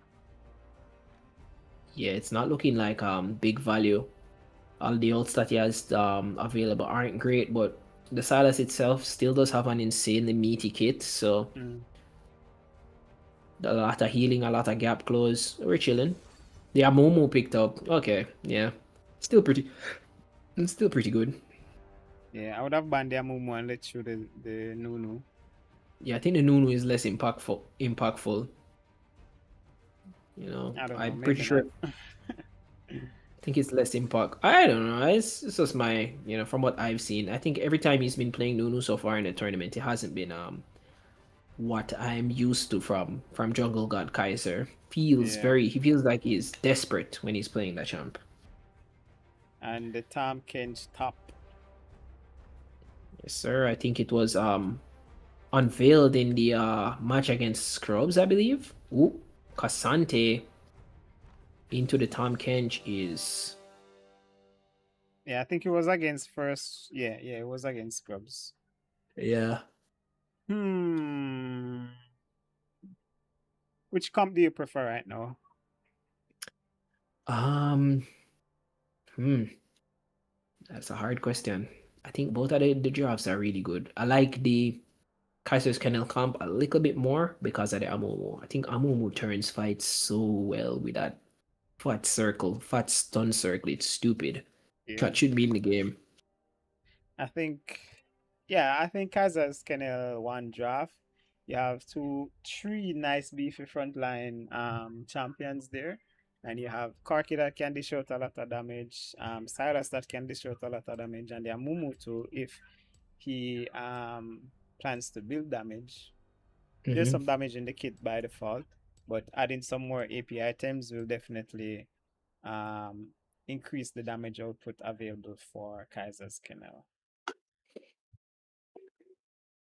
D: Yeah, it's not looking like big value. All the ults that he has available aren't great, but the Silas itself still does have an insanely meaty kit, so a lot of healing, a lot of gap close. We're chilling. The Amumu picked up. Okay, yeah. Still pretty good.
B: Yeah, I would have banned the Amumu and let you the Nunu.
D: Yeah, I think the Nunu is less impactful. You know,
B: I don't know,
D: I'm pretty
B: maybe
D: sure.
B: not.
D: I think it's less impact. I don't know. It's just my, from what I've seen. I think every time he's been playing Nunu so far in the tournament, it hasn't been what I'm used to from Jungle God Kaiser.
B: Yeah.
D: He feels like he's desperate when he's playing that champ.
B: And the Tom Kench top.
D: Yes, sir. I think it was unveiled in the match against Scrubs, I believe. Ooh, Cassante into the Tom Kench is.
B: Yeah, I think it was against first. Yeah, it was against Scrubs.
D: Yeah.
B: Which comp do you prefer right now?
D: That's a hard question. I think both of the drafts are really good. I like the Kaiser's Kennel comp a little bit more because of the Amumu. I think Amumu turns fights so well with that fat stun circle. It's stupid.
B: Yeah.
D: That should be in the game.
B: I think Kaiser's Kennel one draft. You have three nice beefy frontline champions there. And you have Corky that can dish out a lot of damage, Silas that can dish out a lot of damage, and the Amumu too if he plans to build damage. There's some damage in the kit by default, but adding some more AP items will definitely increase the damage output available for Kaiser's Kennel.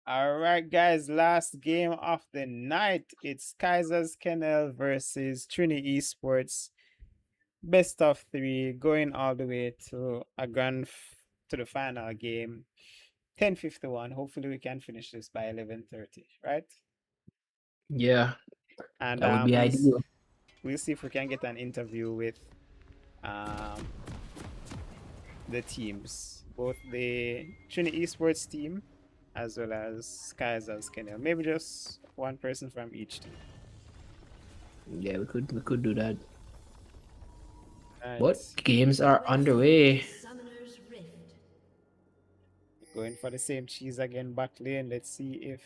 B: All right, guys, last game of the night. It's Kaiser's Kennel versus Trini Esports. Best of 3, going all the way to to the final game. 10:51. Hopefully, we can finish this by 11:30, right?
D: Yeah,
B: And
D: that would be ideal.
B: we'll see if we can get an interview with the teams. both the Trinity Esports team as well as Kaiser's Kennel. Maybe just one person from each team.
D: Yeah, we could do that.
B: Right.
D: But games are underway.
G: Summoner's Rift.
B: Going for the same cheese again, bot lane. Let's see if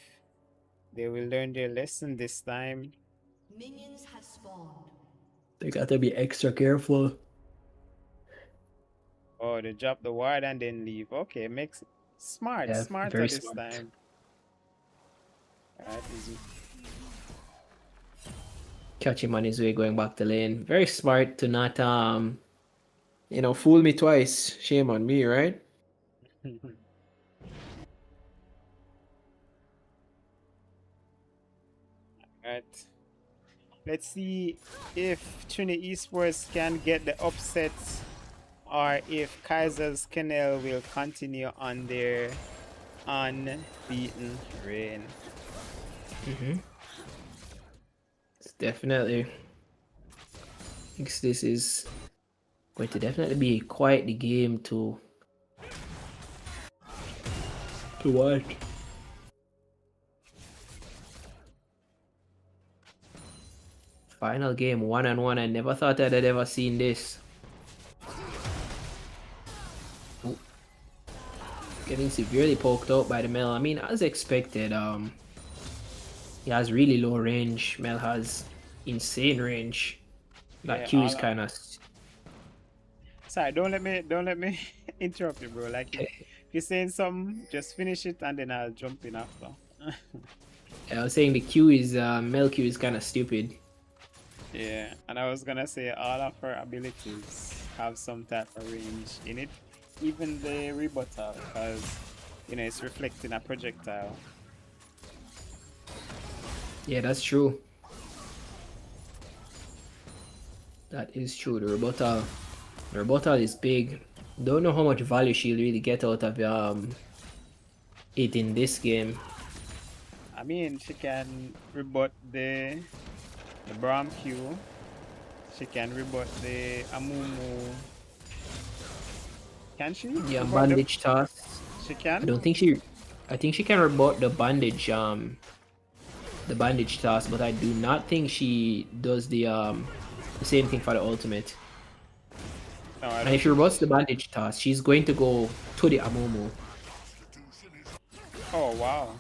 B: they will learn their lesson this time.
G: Minions have spawned.
D: They got to be extra careful.
B: Oh, they drop the ward and then leave. Okay, makes smart,
D: Yeah,
B: smarter
D: very
B: this
D: smart.
B: time. Alright, easy.
D: Catch him on his way going back to lane. Very smart to not fool me twice. Shame on me, right?
B: Alright. Let's see if Trinity Esports can get the upset or if Kaiser's Kennel will continue on their unbeaten reign.
D: It's definitely. I think this is going to definitely be quite the game to watch. Final game, 1-on-1. I never thought I'd ever seen this. Ooh. Getting severely poked out by the Mel. I mean, as expected, he has really low range. Mel has insane range. That
B: Yeah,
D: Q is
B: all-
D: kind of.
B: Sorry, don't let me interrupt you, bro. Like if you're saying something, just finish it and then I'll jump in after.
D: I was saying the Q is Mel Q is kind of stupid.
B: Yeah, and I was gonna say all of her abilities have some type of range in it, even the rebuttal, because it's reflecting a projectile.
D: Yeah, that's true. That is true. The rebuttal is big. Don't know how much value she'll really get out of it in this game.
B: I mean, she can rebut the Braum Q. She can rebut the Amumu. Can she?
D: Yeah,
B: Rebut
D: bandage toss.
B: She
D: I
B: can?
D: don't think she. I think she can rebut the bandage toss, but I do not think she does the same thing for the ultimate.
B: No, I
D: And
B: don't.
D: if she rebuts the bandage toss, she's going to go to the Amumu.
B: Oh, wow.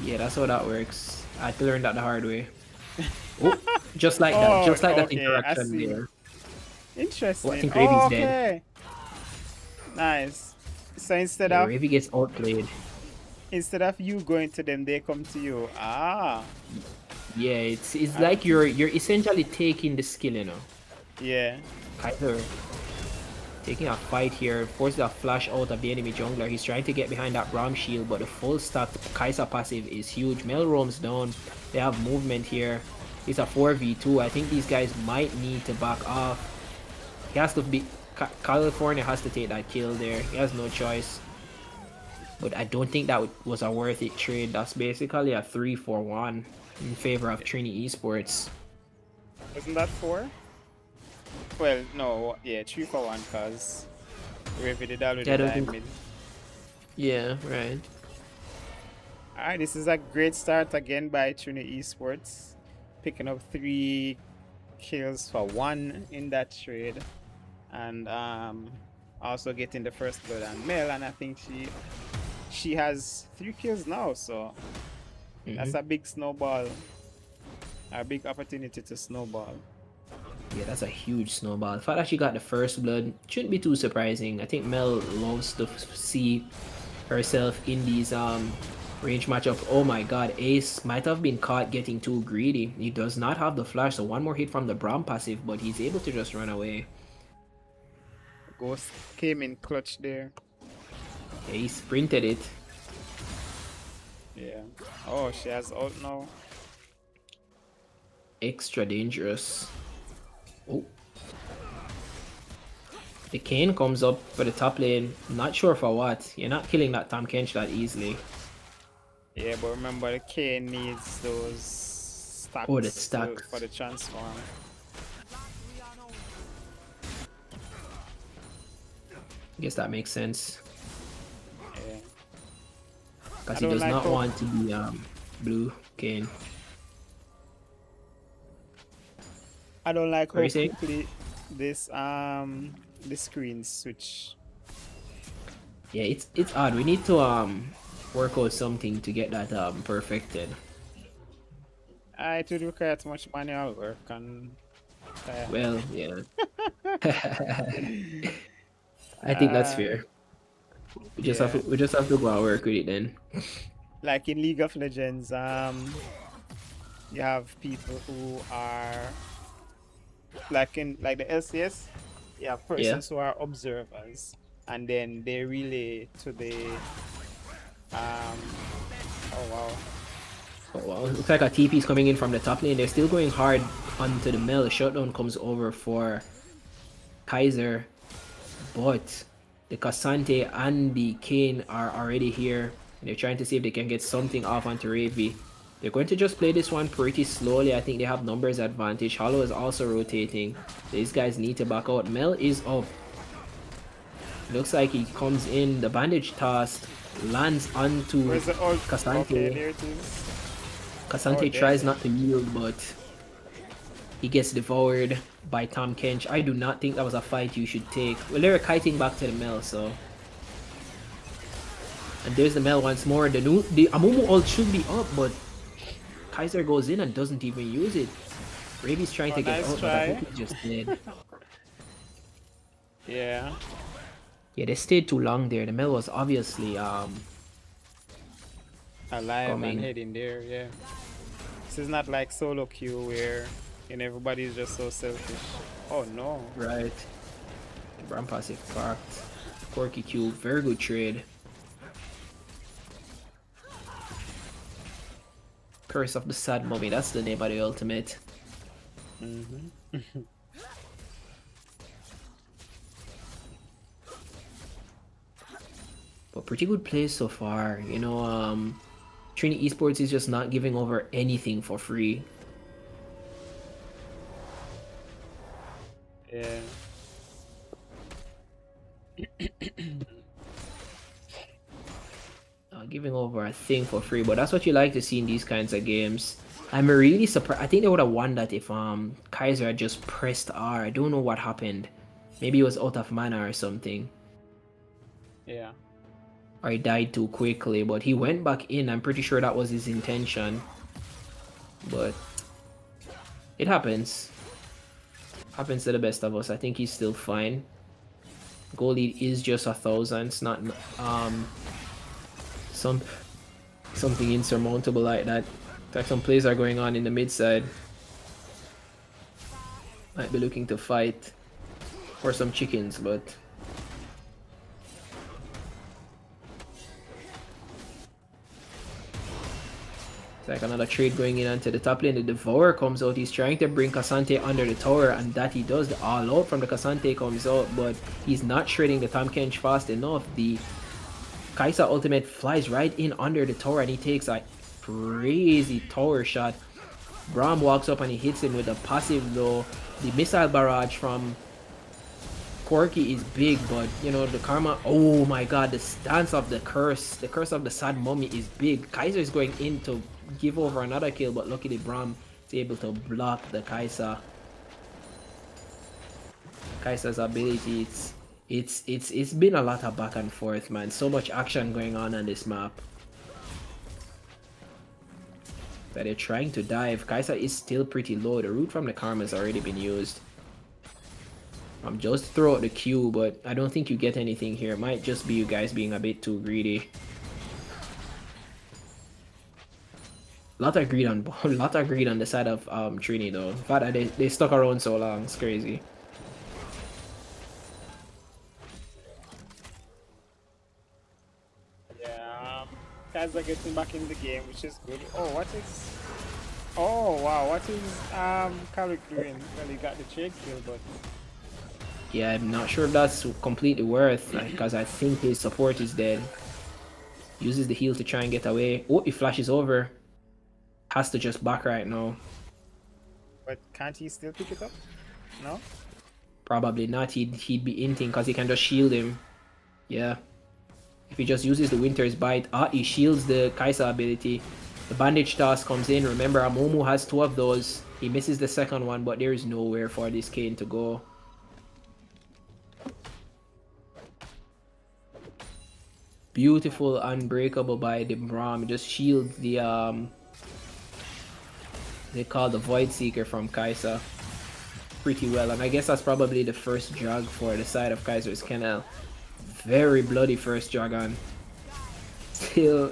D: Yeah, that's how that works. I had to learn that the hard way. Oh, just like that. Just like that
B: okay, I
D: interaction
B: see.
D: there.
B: Interesting.
D: Oh, I think Ravy's
B: okay.
D: dead.
B: Nice. So instead
D: Yeah,
B: of
D: Ravy gets outplayed.
B: you going to them, they come to you. Ah,
D: Yeah, it's like you're essentially taking the skill,
B: yeah.
D: Kaiser taking a fight here, forces a flash out of the enemy jungler. He's trying to get behind that Braum shield, but the full stack Kaiser passive is huge. Mel roams down. They have movement here. It's a 4v2. I think these guys might need to back off. He has to be. California has to take that kill there. He has no choice. But I don't think that was a worth it trade. That's basically a 3-for-1 in favor of Trinity Esports.
B: Wasn't that 4? Well, no, yeah, 3 for 1 because Ravi did already
D: Yeah, I don't
B: die
D: think-
B: mid.
D: Yeah, right.
B: Alright, this is a great start again by Trinity Esports. Picking up 3 kills for 1 in that trade. And also getting the first blood on Mel, and I think she has 3 kills now, so that's a big snowball. A big opportunity to snowball.
D: Yeah, that's a huge snowball. The fact that she got the first blood shouldn't be too surprising. I think Mel loves to see herself in these range matchup. Oh my god, Ace might have been caught getting too greedy. He does not have the flash, so one more hit from the Braum passive, but he's able to just run away.
B: Ghost came in clutch there.
D: Yeah, he sprinted it.
B: Yeah. Oh, she has ult now.
D: Extra dangerous. Oh. The Kane comes up for the top lane. Not sure for what. You're not killing that Tom Kench that easily.
B: Yeah, but remember the K needs those stacks,
D: Oh, the stacks.
B: for the transform.
D: Guess that makes sense. because
B: I
D: he
B: don't
D: does
B: like
D: not
B: how-
D: want to be blue Kane.
B: I don't like
D: What are
B: how
D: you saying?
B: quickly this the screens switch.
D: Yeah, it's odd. We need to work out something to get that perfected.
B: It would require too much manual work and
D: Well, yeah. I think that's
B: uh,
D: fair.
B: yeah.
D: We just have to go and work with it then.
B: Like in League of Legends, you have people who are like the LCS, you have
D: Yeah.
B: persons who are observers, and then they relay to the oh wow.
D: Oh wow. Looks like a TP is coming in from the top lane. They're still going hard onto the mill. Shutdown comes over for Kaiser, but the Cassante and the Kane are already here. They're trying to see if they can get something off onto Ravi. They're going to just play this one pretty slowly. I think they have numbers advantage. Hollow is also rotating. These guys need to back out. Mel is up. Looks like he comes in. The bandage toss lands onto
B: Where's the old
D: Cassante.
B: Okay, there it is.
D: Cassante
B: Oh,
D: tries
B: damn.
D: not to yield, but he gets devoured by Tom Kench. I do not think that was a fight you should take. Well, they're kiting back to the mill, so. And there's the mill once more. The Amumu ult should be up, but Kaiser goes in and doesn't even use it. Ravi's trying to get
B: nice
D: out, but I
B: try.
D: think he just did.
B: Yeah.
D: Yeah, they stayed too long there. The mill was obviously
B: Alive
D: coming.
B: and heading there, yeah. This is not like solo queue where everybody's just so selfish. Oh no.
D: Right. Bram passive parked. Corky Q, very good trade. Curse of the Sad Mummy, that's the name of the ultimate. But pretty good plays so far. You know, Trini Esports is just not giving over anything for free.
B: Yeah.
D: Giving over a thing for free, but that's what you like to see in these kinds of games. I'm really surprised. I think they would have won that if Kaiser had just pressed R. I don't know what happened. Maybe he was out of mana or something.
B: Yeah.
D: Or he died too quickly, but he went back in. I'm pretty sure that was his intention. But it happens. Happens to the best of us. I think he's still fine. Goal lead is just 1,000. It's not something insurmountable like that. Like some plays are going on in the mid side. Might be looking to fight for some chickens, but it's like another trade going in onto the top lane. The Devourer comes out. He's trying to bring Cassante under the tower, and that he does. The all out from the Cassante comes out, but he's not shredding the Tom Kench fast enough. The Kaisa ultimate flies right in under the tower, and he takes a crazy tower shot. Braum walks up and he hits him with a passive though. The missile barrage from Corky is big, but you know the karma. Oh my god, the stance of the curse of the Sad Mummy is big. Kaiser is going in to give over another kill, but luckily Braum is able to block the Kaisa's ability. It's been a lot of back and forth, man. So much action going on this map that they're trying to dive. Kaisa is still pretty low. The root from the karma has already been used. Just throw out the Q, but I don't think you get anything here. It might just be you guys being a bit too greedy. Lot of greed on the side of Trini though. In fact, they stuck around so long. It's crazy.
B: Yeah. Guys are getting back in the game, which is good. Oh, what is? Oh wow, what is Carrick doing? Well, he got the trade kill, but
D: Yeah, I'm not sure if that's completely worth, because I think his support is dead. Uses the heal to try and get away. Oh, he flashes over. Has to just back right now.
B: but can't he still pick it up? No.
D: Probably not. He'd be inting because he can just shield him. Yeah. If he just uses the Winter's Bite, he shields the Kaisa ability. The Bandage Toss comes in. Remember, Amumu has 2 of those. He misses the second one, but there is nowhere for this Kane to go. Beautiful Unbreakable by the Braum. Just shields the they call the Void Seeker from Kaisa pretty well, and I guess that's probably the first jog for the side of Kaiser's Kennel. Very bloody first jog on. Still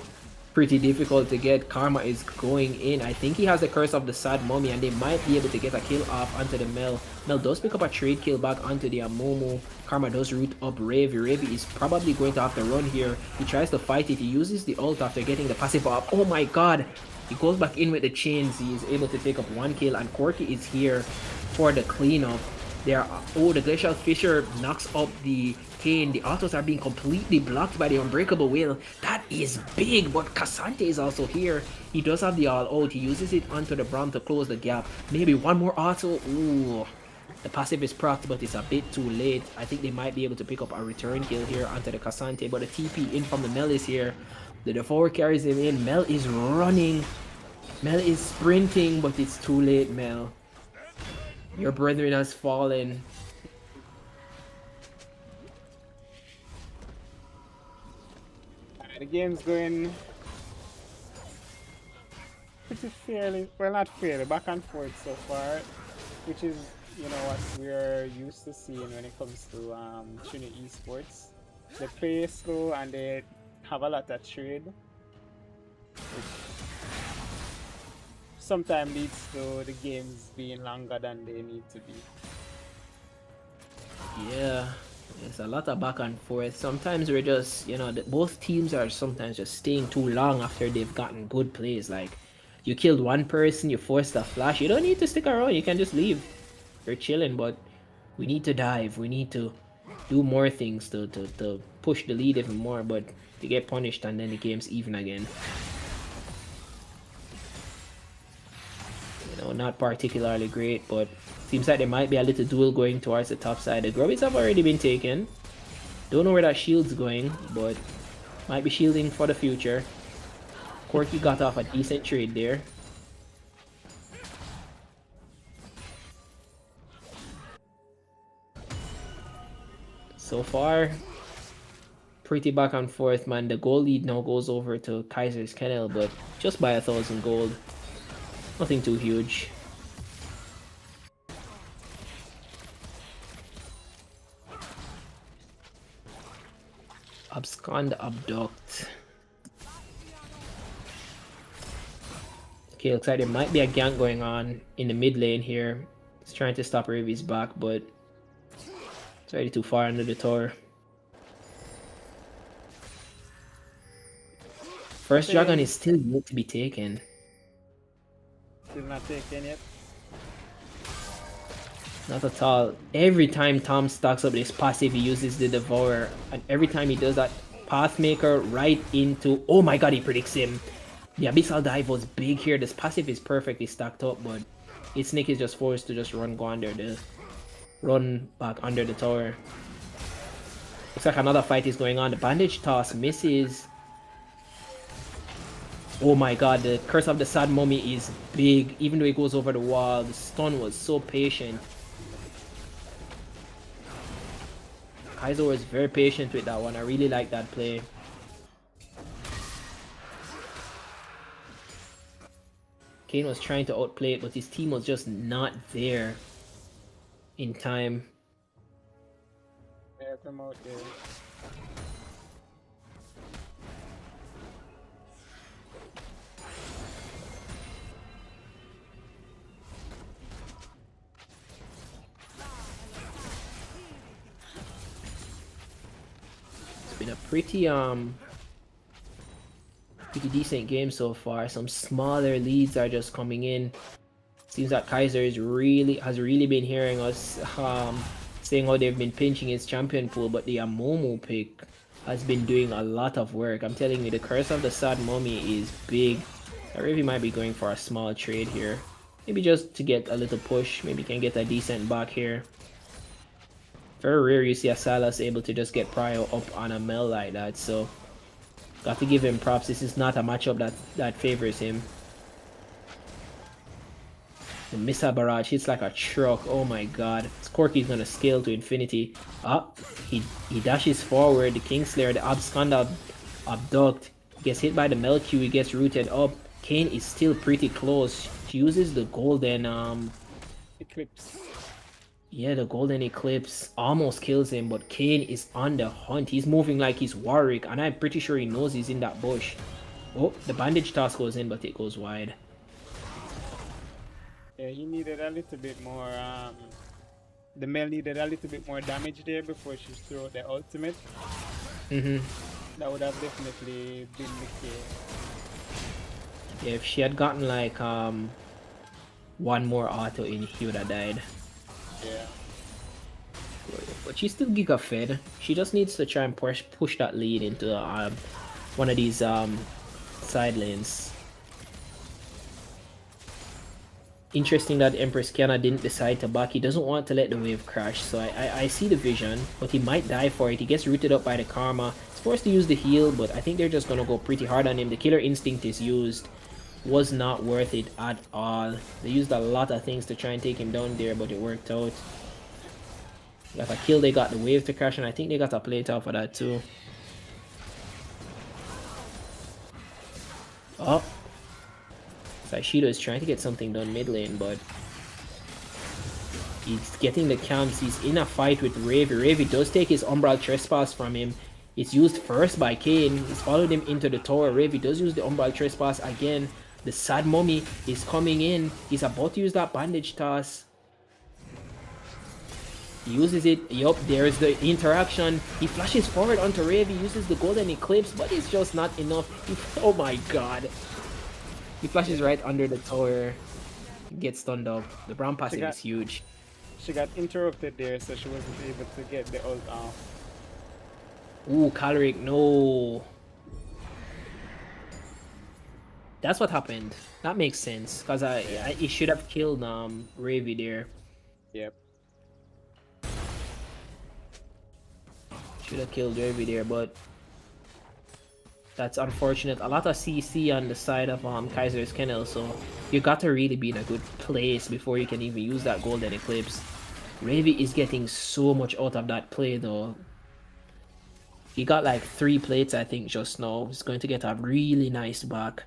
D: pretty difficult to get. Karma is going in. I think he has the Curse of the Sad Mummy, and they might be able to get a kill off onto the Mel. Mel does pick up a trade kill back onto the Amumu. Karma does root up Ravi. Ravi is probably going to have to run here. He tries to fight it. He uses the ult after getting the passive off. Oh my god! He goes back in with the chains. He is able to take up 1 kill, and Corky is here for the cleanup. The Glacial Fisher knocks up the Kane. The autos are being completely blocked by the Unbreakable Will. That is big, but Cassante is also here. He does have the all out. He uses it onto the Braum to close the gap. Maybe one more auto. Ooh. The passive is procced, but it's a bit too late. I think they might be able to pick up a return kill here onto the Cassante, but the TP in from the Mel is here. The Devourer carries him in. Mel is running. Mel is sprinting, but it's too late, Mel. Your brethren has fallen.
B: The game's going pretty fairly, well, not fairly, back and forth so far, which is, you know, what we're used to seeing when it comes to Trinity Esports. They play slow and they have a lot of trade, which sometimes leads to the games being longer than they need to be.
D: Yeah, there's a lot of back and forth. Sometimes we're just, you know, both teams are sometimes just staying too long after they've gotten good plays. Like, you killed one person, you forced a flash, you don't need to stick around, you can just leave. You're chilling, but we need to dive, we need to do more things to push the lead even more, but they get punished and then the game's even again. You know, not particularly great, but seems like there might be a little duel going towards the top side. The Grubbies have already been taken. Don't know where that shield's going, but might be shielding for the future. Corky got off a decent trade there. So far, pretty back and forth, man. The goal lead now goes over to Kaiser's Kennel, but just by 1,000 gold. Nothing too huge. Abscond, abduct. Okay, looks like there might be a gank going on in the mid lane here. It's trying to stop Ravi's back, but it's already too far under the tower. First dragon is still yet to be taken.
B: Still not taken yet.
D: Not at all. Every time Tom stocks up this passive, he uses the Devourer. And every time he does that, Pathmaker right into... Oh my god, he predicts him. The Abyssal Dive was big here. This passive is perfectly stacked up, but Snake is just forced to just run back under the tower. Looks like another fight is going on. The Bandage Toss misses. Oh my god, the Curse of the Sad Mummy is big. Even though it goes over the wall, the stun was so patient. Kaizo was very patient with that one. I really like that play. Kane was trying to outplay it, but his team was just not there in time.
B: Yeah, come out there.
D: It's been a pretty decent game so far. Some smaller leads are just coming in. Seems that Kaiser has really been hearing us saying how they've been pinching his champion pool, but the Amumu pick has been doing a lot of work. I'm telling you, the Curse of the Sad Mummy is big. I really might be going for a small trade here. Maybe just to get a little push. Maybe can get a decent back here. Very rare you see a Salas able to just get prio up on a Mel like that, so Got to give him props. This is not a matchup that favors him. The missile barrage hits like a truck. Oh my god. Corky's gonna scale to infinity. He dashes forward. The Kingslayer, the Absconda abduct. Gets hit by the Melq. He gets rooted up. Kane is still pretty close. She uses the golden
B: Eclipse.
D: Yeah, the golden eclipse almost kills him, but Kane is on the hunt. He's moving like he's Warwick, and I'm pretty sure he knows he's in that bush. Oh, the bandage toss goes in, but it goes wide.
B: Yeah, he needed a little bit more. The Mel needed a little bit more damage there before she threw the ultimate. That would have definitely been the case.
D: Yeah, if she had gotten like one more auto in, he would have died.
B: Yeah.
D: But she's still giga fed. She just needs to try and push that lead into one of these side lanes. Interesting that Empress Kiana didn't decide to back. He doesn't want to let the wave crash, so I see the vision, but he might die for it. He gets rooted up by the Karma. He's forced to use the heal, but I think they're just gonna go pretty hard on him. The Killer Instinct is used. Was not worth it at all. They used a lot of things to try and take him down there, but it worked out. Got a kill, they got the wave to crash, and I think they got a plate off of that too. Oh. Saishido is trying to get something done mid lane, but he's getting the camps. He's in a fight with Ravi. Ravi does take his Umbral Trespass from him. It's used first by Kane. He's followed him into the tower. Ravi does use the Umbral Trespass again. The Sad Mummy is coming in. He's about to use that bandage toss. He uses it. Yup, there's the interaction. He flashes forward onto Ravi, uses the golden eclipse, but it's just not enough. Oh my god. He flashes right under the tower. Gets stunned up. The brown passive is huge.
B: She got interrupted there, so she wasn't able to get the ult off.
D: Ooh, Caloric, no. That's what happened. That makes sense, because he should have killed Ravi there.
B: Yep.
D: Should have killed Ravi there, but that's unfortunate. A lot of CC on the side of Kaiser's Kennel, so you got to really be in a good place before you can even use that golden eclipse. Ravi is getting so much out of that play though. He got like 3 plates I think just now. He's going to get a really nice back.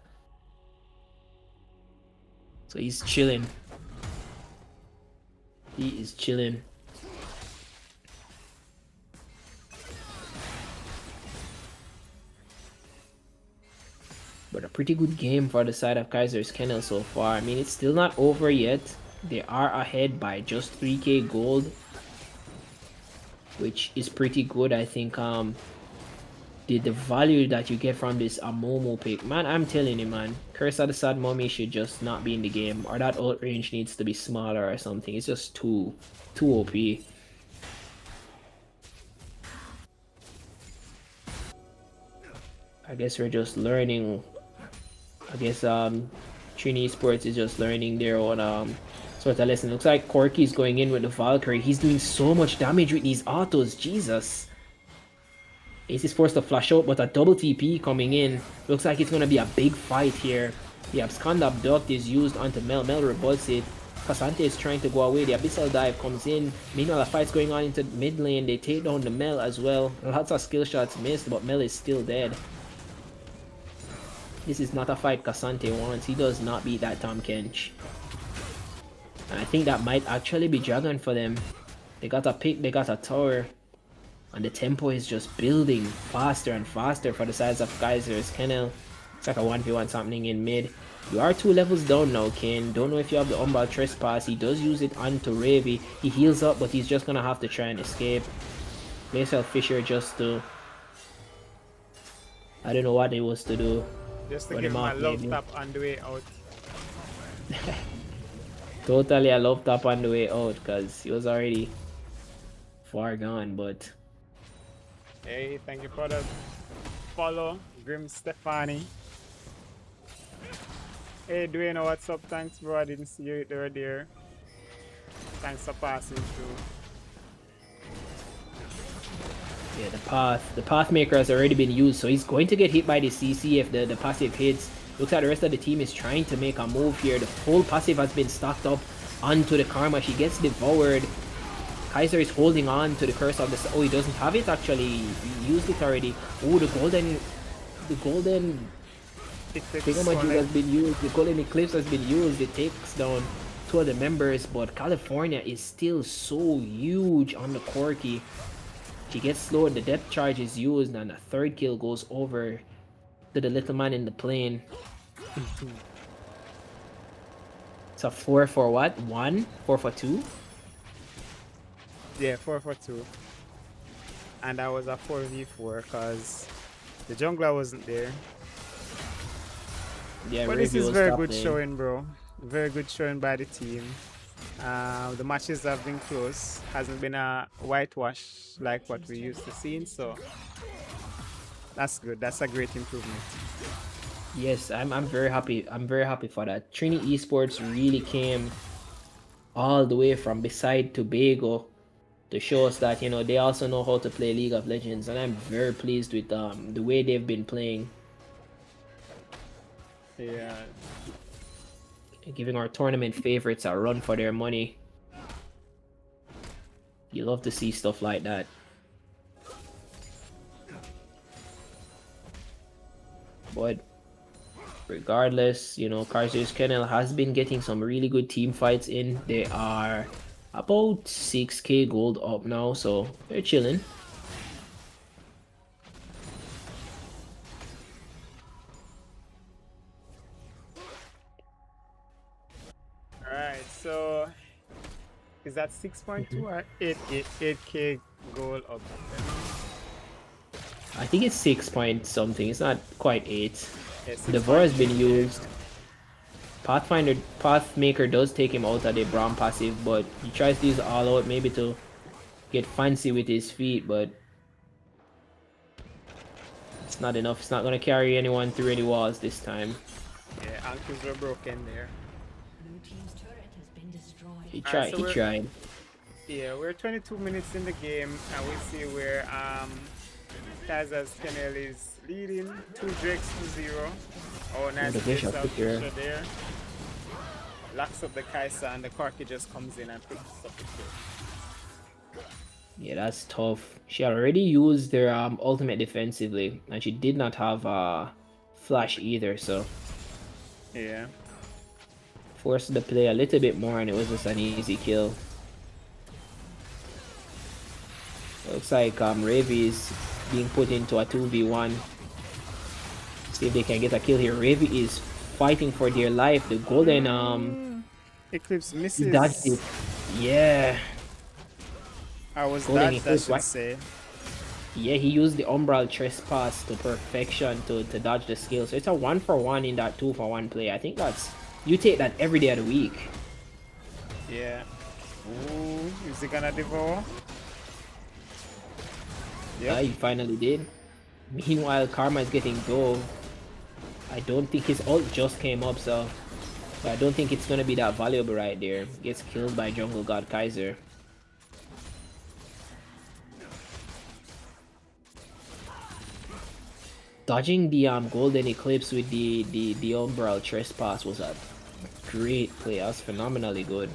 D: So he's chilling. He is chilling. But a pretty good game for the side of Kaiser's Kennel so far. I mean, it's still not over yet. They are ahead by just 3k gold, which is pretty good. I think the value that you get from this Amomo pick, man, I'm telling you, man, Curse of the Sad Mummy should just not be in the game, or that ult range needs to be smaller or something. It's just too OP. I guess we're just learning. I guess Trini Sports is just learning their own sort of lesson. Looks like Corky's going in with the Valkyrie. He's doing so much damage with these autos, Jesus. Ace is forced to flash out, but a double TP coming in. Looks like it's gonna be a big fight here. The Abscond Abduct is used onto Mel. Mel rebuts it. Cassante is trying to go away. The Abyssal Dive comes in. Meanwhile, a fight's going on into mid lane. They take down the Mel as well. Lots of skill shots missed, but Mel is still dead. This is not a fight Cassante wants. He does not beat that Tom Kench. And I think that might actually be Dragon for them. They got a pick, they got a tower. And the tempo is just building faster and faster for the size of Kaiser's Kennel. It's like a 1v1 happening in mid. You are 2 levels down now, Kane. Don't know if you have the Umbral Trespass. He does use it onto Ravi. He heals up, but he's just gonna have to try and escape. Glacial Fisher just to... I don't know what it was to do.
B: Just to give him a love tap on the way out.
D: Totally a love tap on the way out, because he was already far gone, but...
B: Hey, thank you for the follow, Grim Stefani. Hey, Dwayne, what's up? Thanks, bro. I didn't see you there. Thanks for passing through.
D: Yeah, the path maker has already been used, so he's going to get hit by the CC if the passive hits. Looks like the rest of the team is trying to make a move here. The full passive has been stacked up onto the Karma. She gets devoured. Kaiser is holding on to the curse of the... Oh, he doesn't have it actually. He used it already. Oh, the golden thingamajig has been used. The golden eclipse has been used. It takes down two of the members, but California is still so huge on the Corki. She gets slowed, the depth charge is used, and the third kill goes over to the little man in the plane. It's a 4 for what? 1? 4 for 2?
B: Yeah, 4 for 2. And that was a 4v4 because the jungler wasn't there.
D: Yeah,
B: but this is
D: Revel
B: very
D: stopped
B: good
D: playing.
B: showing, bro. Very good showing by the team. The matches have been close. Hasn't been a whitewash like what we used to see. So that's good. That's a great improvement.
D: Yes, I'm very happy. I'm very happy for that. Trini Esports really came all the way from beside Tobago to show us that, you know, they also know how to play League of Legends, and I'm very pleased with the way they've been playing.
B: Yeah.
D: Giving our tournament favorites a run for their money. You love to see stuff like that. But regardless, you know, Kaiser's Kennel has been getting some really good team fights in. They are about 6k gold up now, so they're chilling.
B: Alright, so is that 6.2 or 8k goal up?
D: I think it's 6 point something. It's not quite 8.
B: Yes,
D: The VAR has been used. Pathmaker does take him out of the Braum passive, but he tries to use all out maybe to get fancy with his feet, but it's not enough. It's not gonna carry anyone through any walls this time.
B: Yeah, ankles were broken there.
G: Blue team's turret has been destroyed.
D: He
B: Alright,
D: tried.
B: so
D: He
B: we're-
D: tried.
B: Yeah, we're 22 minutes in the game, and we see where Kaiser's Kennel is leading 2 Drakes to 0. Oh, nice
D: the
B: place
D: bishop
B: of
D: took her.
B: Fisher there. Locks up the Kaiser, and the Corki just comes in and picks up the kill.
D: Yeah, that's tough. She already used their ultimate defensively, and she did not have flash either, so
B: Yeah.
D: forced to play a little bit more, and it was just an easy kill. Looks like Ravi is being put into a 2v1. See if they can get a kill here. Ravi is fighting for their life. The golden
B: Eclipse
D: he
B: misses.
D: dodged it. Yeah.
B: I was
D: Golden
B: dodged, I
D: Eclipse,
B: should
D: right?
B: say.
D: Yeah, he used the umbral trespass to perfection to dodge the skill. So it's a 1-for-1 in that 2-for-1 play. I think that's, you take that every day of the week.
B: Yeah. Ooh, is he gonna devour?
D: Yeah, he finally did. Meanwhile, Karma is getting dove. I don't think his ult just came up, so but I don't think it's gonna be that valuable right there. Gets killed by Jungle God Kaiser. Dodging the golden eclipse with the umbral trespass was a great play. That was phenomenally good.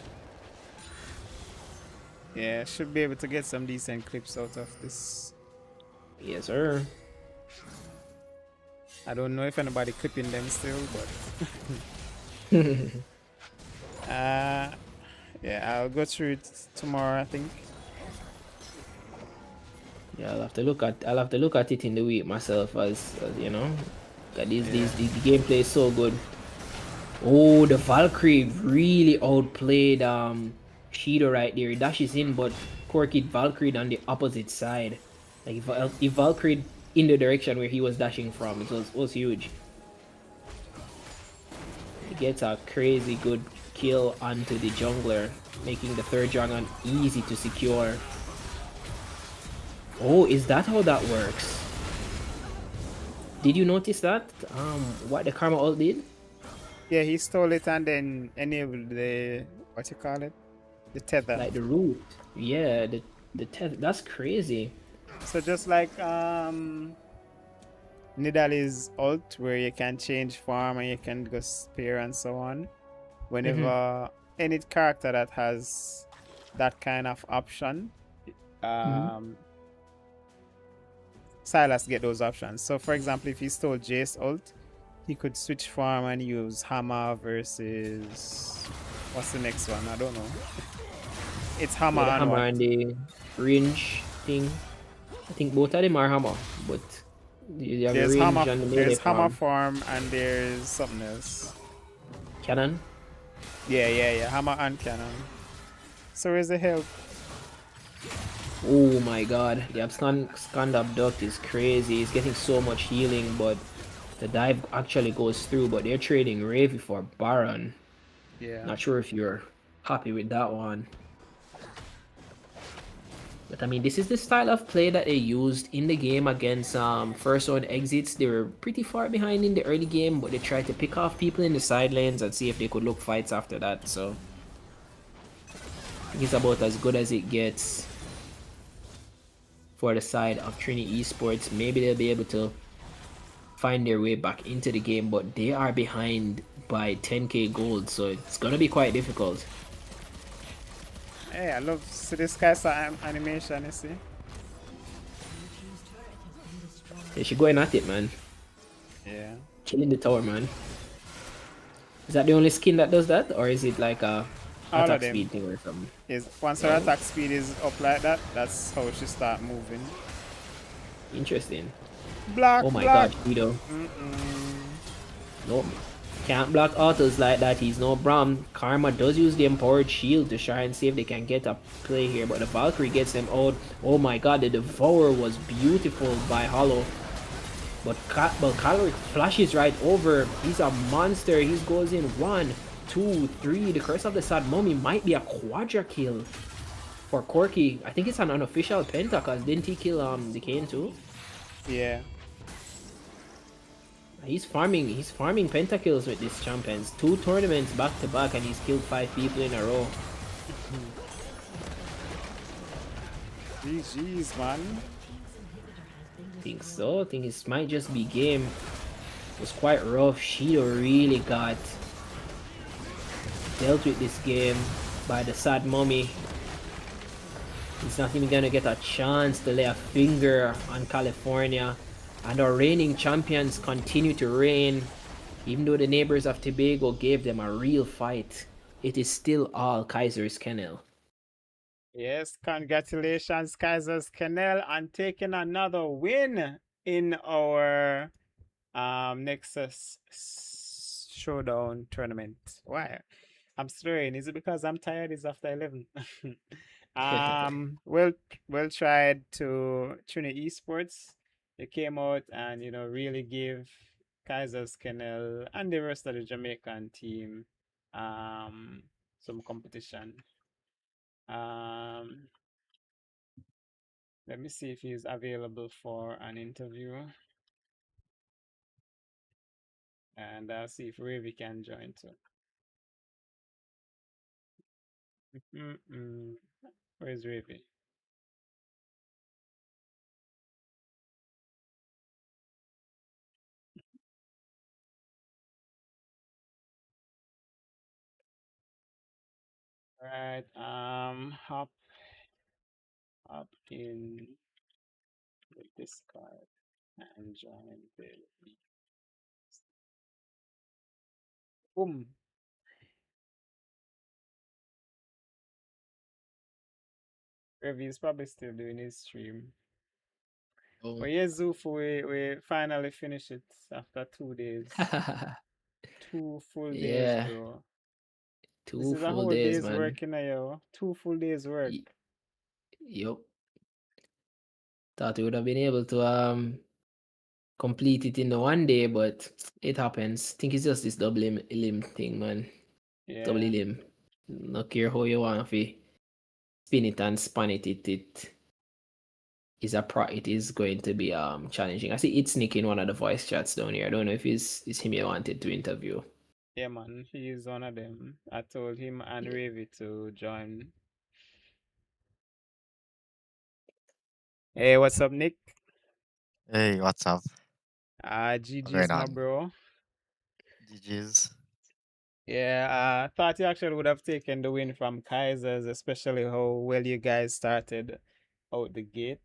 B: Yeah, should be able to get some decent clips out of this.
D: Yes, sir.
B: I don't know if anybody clipping them still, but yeah, I'll go through it tomorrow, I think.
D: Yeah, I'll have to look at it in the week myself, as you know. That the gameplay is so good. Oh, the Valkyrie really outplayed Shido right there. He dashes in, but Corki Valkyrie on the opposite side. Like if Valkyrie in the direction where he was dashing from, it was huge. He gets a crazy good kill onto the jungler, making the third dragon easy to secure. Oh, is that how that works? Did you notice that? What the Karma ult did?
B: Yeah, he stole it and then enabled the, what you call it? The tether.
D: Like the root. Yeah, the tether. That's crazy.
B: So just like Nidalee's ult, where you can change form and you can go spear and so on. Whenever any character that has that kind of option, um, Silas get those options. So for example, if he stole Jace ult, he could switch form and use hammer versus what's the next one? I don't know. It's hammer
D: Yeah, the
B: and
D: hammer
B: what?
D: and the range thing. I think both of them are hammer, but you have the range and the melee
B: There's hammer
D: form.
B: form and there's something else.
D: Cannon.
B: Yeah. Hammer and cannon. So where's the help?
D: Oh my god, the abscond abduct is crazy. He's getting so much healing, but the dive actually goes through. But they're trading Ravy for Baron.
B: Yeah.
D: Not sure if you're happy with that one. But I mean, this is the style of play that they used in the game against first round exits. They were pretty far behind in the early game, but they tried to pick off people in the side lanes and see if they could look fights after that. So I think it's about as good as it gets for the side of Trini Esports. Maybe they'll be able to find their way back into the game, but they are behind by 10k gold, so it's gonna be quite difficult.
B: Hey, I love see this guy's animation, you see?
D: They should go in at it, man.
B: Yeah.
D: Killing the tower, man. Is that the only skin that does that, or is it like a
B: All of
D: attack
B: them
D: speed thing or something?
B: is once her attack speed is up like that, that's how she start moving.
D: Interesting.
B: Block,
D: Oh my
B: block.
D: god, Guido. Nope. Can't block autos like that. He's no Bram. Karma does use the empowered shield to try and see if they can get a play here, but the Valkyrie gets them out. Oh my god, the Devourer was beautiful by Hollow. But Caloric flashes right over. He's a monster. He goes in 1, 2, 3. The Curse of the Sad Mummy might be a quadra kill for Corky. I think it's an unofficial penta, because didn't he kill the Kane too?
B: Yeah.
D: He's farming pentakills with these champions. 2 tournaments back to back and he's killed 5 people in a row.
B: GG's, man.
D: Think so. I think this might just be game. It was quite rough. Shido really got dealt with this game by the sad mummy. He's not even gonna get a chance to lay a finger on California. And our reigning champions continue to reign. Even though the neighbors of Tobago gave them a real fight, it is still all Kaiser's Kennel.
B: Yes, congratulations, Kaisers Canel, on taking another win in our Nexus Showdown tournament. Why? I'm slurring. Is it because I'm tired? It's after 11. Well tried to Trinity Esports. They came out and really give Kaisers Kennel and the rest of the Jamaican team some competition. Um, let me see if he's available for an interview, and I'll see if Ravi can join too. Where's Ravi? Right. Hop in the Discord and join the boom. Ravi is probably still doing his stream.
D: Oh.
B: But yes, Zufu, we finally finished it after 2 days. 2 full days,
D: Yeah,
B: bro. This
D: 2
B: is a
D: full
B: whole
D: days,
B: day's
D: man.
B: work in a yo. 2 full days work.
D: Yup. Thought we would have been able to complete it in the 1 day, but it happens. Think it's just this double limb thing, man. Double
B: Yeah.
D: limb. Not care how you want to spin it and span it. It is going to be challenging. I see it's Nick in one of the voice chats down here. I don't know if it's him you wanted to interview.
B: Yeah, man. He's one of them. I told him and
D: Yeah.
B: Ravi to join. Hey, what's up, Nick?
H: Hey, what's up? What's
B: GG's,
H: going
B: my
H: on?
B: bro.
H: GG's.
B: Yeah, I thought you actually would have taken the win from Kaisers, especially how well you guys started out the gate.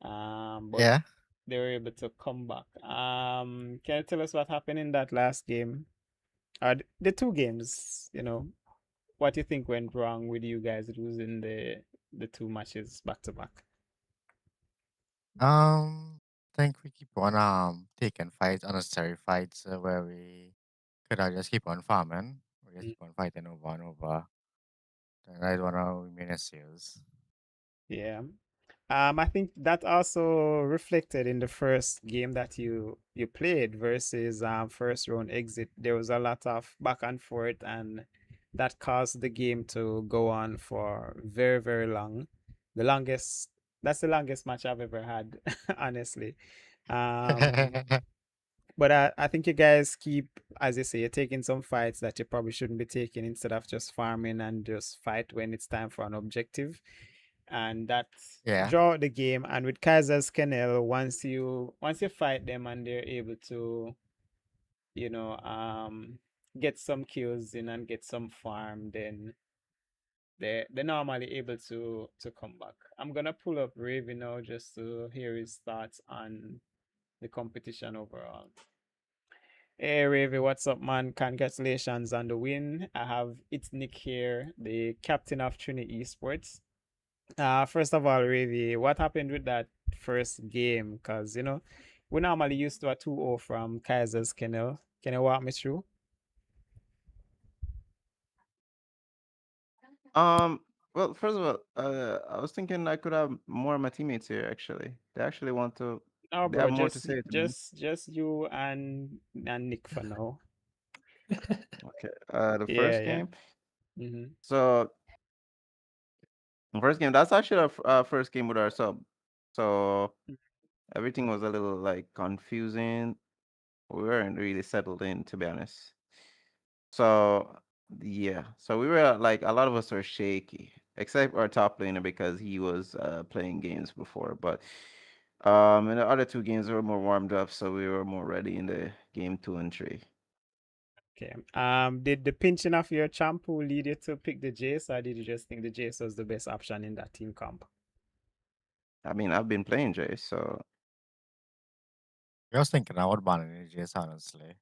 B: But
H: Yeah.
B: they were able to come back. Can you tell us what happened in that last game? The two games, what you think went wrong with you guys losing the two matches back to back?
H: Think we keep on taking fights, unnecessary fights, where we could have just keep on farming. We just
B: Mm.
H: keep on fighting over and over. And I don't know remain serious.
B: Yeah. I think that also reflected in the first game that you played versus first round exit. There was a lot of back and forth, and that caused the game to go on for very, very long. The longest, that's the longest match I've ever had, honestly. Um, but I think you guys keep, as you say, you're taking some fights that you probably shouldn't be taking instead of just farming and just fight when it's time for an objective. And that
H: Yeah.
B: draw out the game. And with Kaiser's Kennel, once you fight them and they're able to, you know, get some kills in and get some farm, then they're normally able to come back. I'm gonna pull up Ravi now just to hear his thoughts on the competition overall. Hey Ravi, what's up, man? Congratulations on the win. It's Nick here, the captain of Trinity Esports. First of all, Ravi, what happened with that first game? Because we normally used to a 2-0 from Kaiser's Kennel. Can you walk me through?
I: Um, well, first of all, I was thinking I could have more of my teammates here. Actually, they actually want to.
B: No,
I: They
B: bro,
I: have more to
B: just
I: say to me.
B: just you and Nick for now.
I: Okay. The
B: Yeah,
I: first
B: yeah.
I: game.
B: Mm-hmm.
I: So the first game. That's actually our first game with our sub. So everything was a little like confusing. We weren't really settled in, to be honest. So yeah. So we were like a lot of us were shaky, except our top laner because he was playing games before, but. In the other two games, we were more warmed up, so we were more ready in the game 2 and 3.
B: Okay. Did the pinching of your shampoo lead you to pick the Jace, or did you just think the Jace was the best option in that team comp?
I: I mean, I've been playing Jay, so
H: I was thinking I would ban NJS, honestly.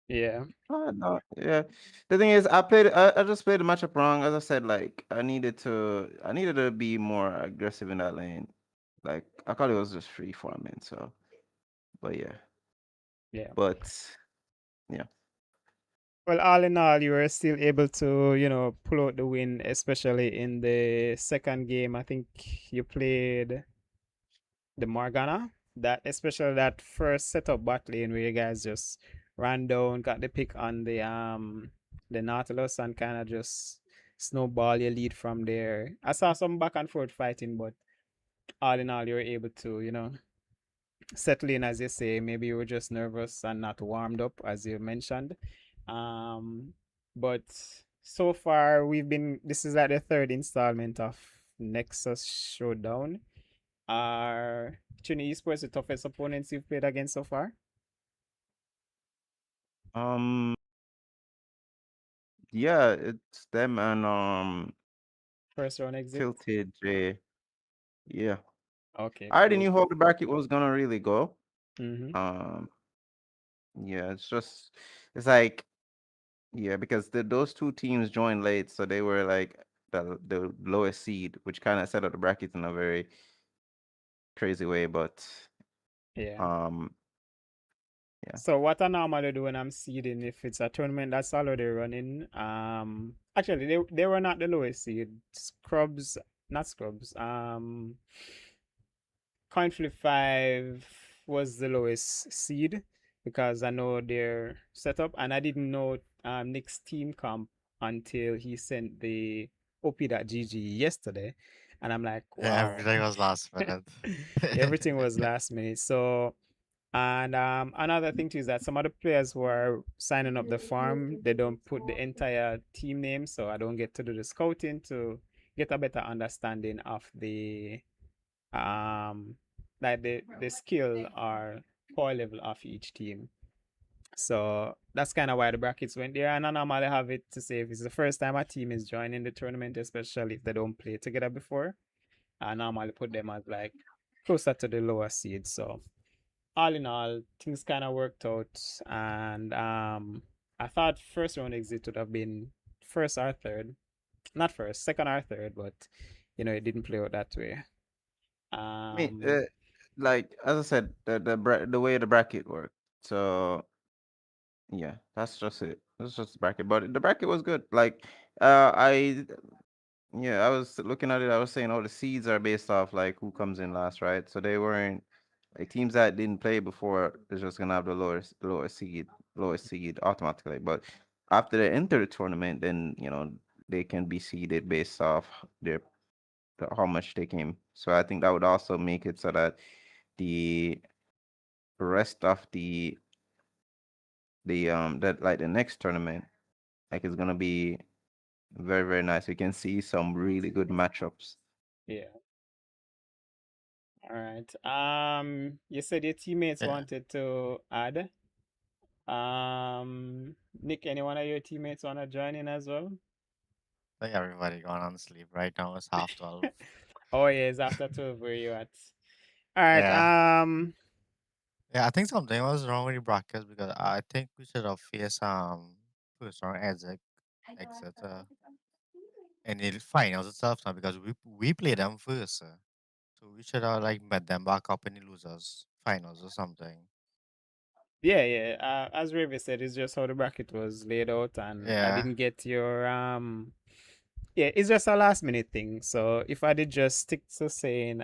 B: Yeah.
I: no, yeah. The thing is, I just played the matchup wrong. As I said, like I needed to be more aggressive in that lane. Like I thought it was just free farming. So, but yeah,
B: Yeah.
I: but yeah.
B: Well, all in all, you were still able to, pull out the win, especially in the second game. I think you played the Morgana. That especially that first setup bot lane where you guys just ran down, got the pick on the Nautilus and kind of just snowball your lead from there. I saw some back and forth fighting, but all in all, you were able to, settle in, as you say. Maybe you were just nervous and not warmed up, as you mentioned. Um, but so far, this is like the third installment of Nexus Showdown. Are Trinity Esports the toughest opponents you've played against so far?
I: Um, yeah, it's them and
B: First round exit?
I: Tilted J. Yeah,
B: Okay,
I: I already
B: cool.
I: knew how the bracket was gonna really go.
B: Mm-hmm.
I: Um, yeah, it's like. Yeah, because those two teams joined late, so they were like the lowest seed, which kind of set up the bracket in a very crazy way. But
B: Yeah.
I: um, yeah,
B: So what I normally do when I'm seeding, if it's a tournament that's already running, actually they were not the lowest seed. Scrubs, not Scrubs. Coin Flip 5 was the lowest seed because I know their setup, and I didn't know Nick's team comp until he sent the op.gg yesterday, and I'm like,
H: Yeah,
B: wow.
H: everything was last minute.
B: Everything was last minute. So, and another thing too is that some of the players who are signing up the farm, they don't put the entire team name, so I don't get to do the scouting to get a better understanding of like the skill or power level of each team. So that's kind of why the brackets went there. And I normally have it to say if it's the first time a team is joining the tournament, especially if they don't play together before, I normally put them as like closer to the lower seed. So all in all, things kind of worked out. And I thought first round exit would have been first or third. Not first, second or third, but it didn't play out that way.
I: I mean,
B: Um,
I: like as I said, the way the bracket worked. So yeah, that's just it. That's just the bracket. But the bracket was good. Like I yeah, I was looking at it. I was saying, oh, the seeds are based off like who comes in last, right? So they weren't like teams that didn't play before. They're just gonna have the lowest seed automatically. But after they enter the tournament, then they can be seeded based off how much they came. So I think that would also make it so that the rest of the next tournament like it's gonna be very, very nice. We can see some really good matchups.
B: yeah. All right. You said your teammates
H: Yeah,
B: wanted to add. Nick, any one of your teammates want to join in as well?
H: I think everybody gone on sleep right now. It's 12:30.
B: Oh, yeah, it's after 12 where you at. All right.
H: Yeah. Yeah, I think something was wrong with the brackets because I think we should have faced first round exit in the finals itself now because we played them first. So we should have like met them back up in the losers finals or something.
B: Yeah, yeah. As Ravi said, it's just how the bracket was laid out, and I
H: Yeah.
B: didn't get your Yeah, it's just a last minute thing. So if I did just stick to saying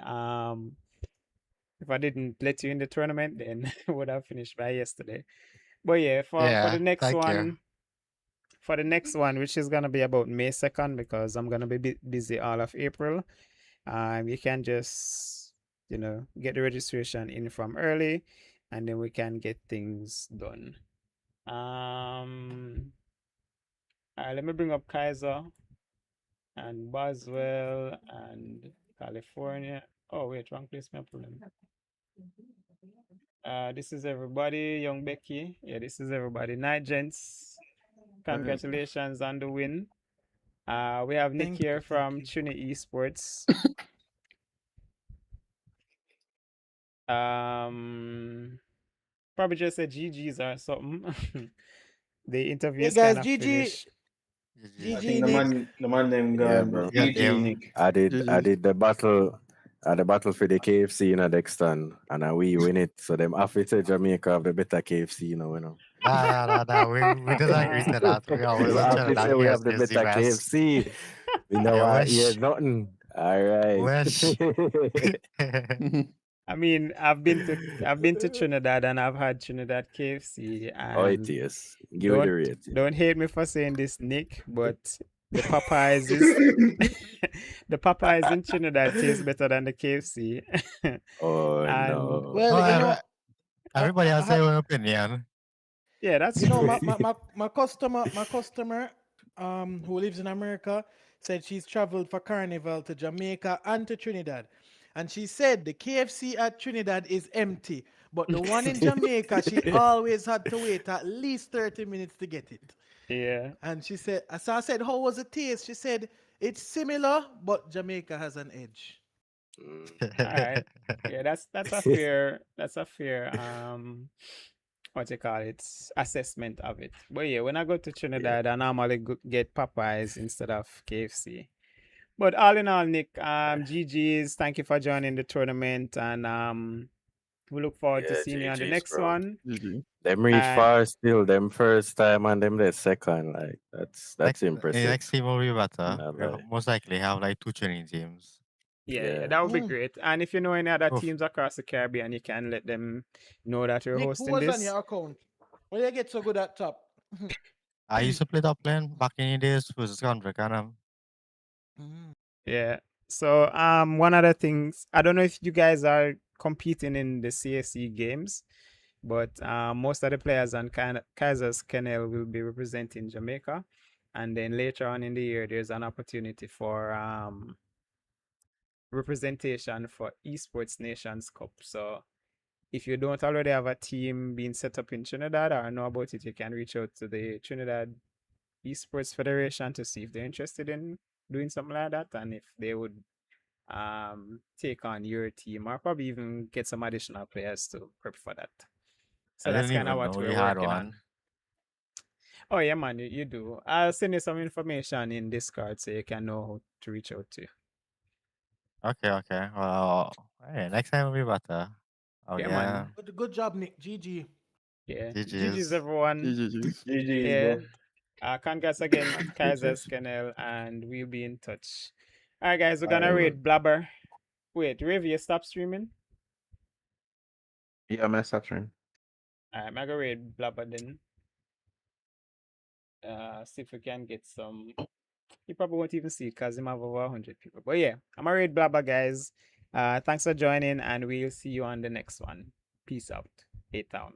B: if I didn't let you in the tournament, then I would have finished by yesterday. But yeah, for the
H: Yeah.
B: next
H: Thank you.
B: one, which is gonna be about May 2nd, because I'm gonna be busy all of April. You can just get the registration in from early, and then we can get things done. Let me bring up Kaiser and Boswell and California. Oh wait, wrong place. My problem. This is everybody. Young Becky. Yeah, this is everybody. Night gents. Congratulations on the win. We have Nick here from Trinity Esports. Probably just a GG's or something. The interview
J: Hey
B: is kind
J: guys,
B: of
J: GG,
B: finished.
K: I
J: GG
K: think the
J: Nick.
K: man them
L: Yeah,
K: gone.
L: bro.
H: Yeah,
K: GG
H: Dave.
K: Nick.
L: I did
I: GG.
L: the battle the battle for the KFC in a Dexton and we win it. So them halfway to Jamaica have the better KFC, you know.
H: Nah. We didn't agree to that. We always
L: Them
H: in
L: halfway
H: Trinidad
L: say we have the
H: KFC is the
L: better
H: best.
L: KFC. We know
H: You
L: I hear
H: wish.
L: nothing. All right.
H: Wish.
B: I mean, I've been to Trinidad and I've had Trinidad KFC,
L: Oh, it
B: and
L: is. Give it a
B: don't
L: rating.
B: don't hate me for saying this, Nick, but the Popeyes is the Popeyes in Trinidad tastes better than the KFC.
L: Oh
B: And
L: no.
J: Well, I,
H: Everybody
J: I
H: has
J: have
H: their own opinion.
B: yeah, that's true.
J: my customer who lives in America said she's traveled for carnival to Jamaica and to Trinidad. And she said the KFC at Trinidad is empty, but the one in Jamaica, she always had to wait at least 30 minutes to get it.
B: Yeah.
J: And she said, so I said, how was the taste? She said, it's similar, but Jamaica has an edge.
B: All right. Yeah, that's a fair what you call it, assessment of it. But yeah, when I go to
L: Yeah.
B: Trinidad, I normally get Popeyes instead of KFC. But all in all, Nick, GG's, thank you for joining the tournament, and we look forward to
L: Yeah,
B: seeing you on the
L: GG's,
B: next
L: bro.
B: one.
I: GG.
L: Them reach
B: Uh,
L: far still, them first time and them the second. Like that's impressive.
H: Next team will be better.
L: Not
H: We'll
L: lie.
H: most likely have like 2 training teams.
B: yeah,
L: Yeah.
B: that would be great. And if you know any other
H: Oof.
B: teams across the Caribbean, you can let them know that we're
J: Nick, who
B: hosting
J: was on
B: this.
J: your account? Why you get so good at top?
H: I used to play top lane back in the days versus Conflict and
B: Yeah. So one of the things, I don't know if you guys are competing in the CSE games, but most of the players on Kaiser's Kennel will be representing Jamaica, and then later on in the year there's an opportunity for representation for Esports Nations Cup. So if you don't already have a team being set up in Trinidad or know about it, you can reach out to the Trinidad Esports Federation to see if they're interested in doing something like that and if they would take on your team or probably even get some additional players to prep for that. So
H: I
B: that's
H: didn't
B: kind of
H: even
B: what
H: know
B: we're
H: you had
B: working on.
H: one.
B: Oh yeah, man, you do. I'll send you some information in Discord so you can know how to reach out to you.
H: Okay. Well, hey, next time will be better. Oh
B: Yeah,
H: yeah.
B: man.
J: Good job, Nick. GG.
B: Yeah.
H: GG's.
B: GG's everyone.
I: GG's.
C: GG's,
B: Yeah.
C: bro.
B: Congrats again, Kaiser's Kennel, and we'll be in touch. All right, guys, we're
C: All right,
B: gonna
C: bro.
B: raid Blabber. Wait, Rav, you stop streaming?
I: Yeah, I'm gonna stop streaming.
B: All right, I'm gonna raid Blabber then. See if we can get some. You probably won't even see it because him have over 100 people. But yeah, I'm gonna raid Blabber, guys. Thanks for joining, and we'll see you on the next one. Peace out. A-Town.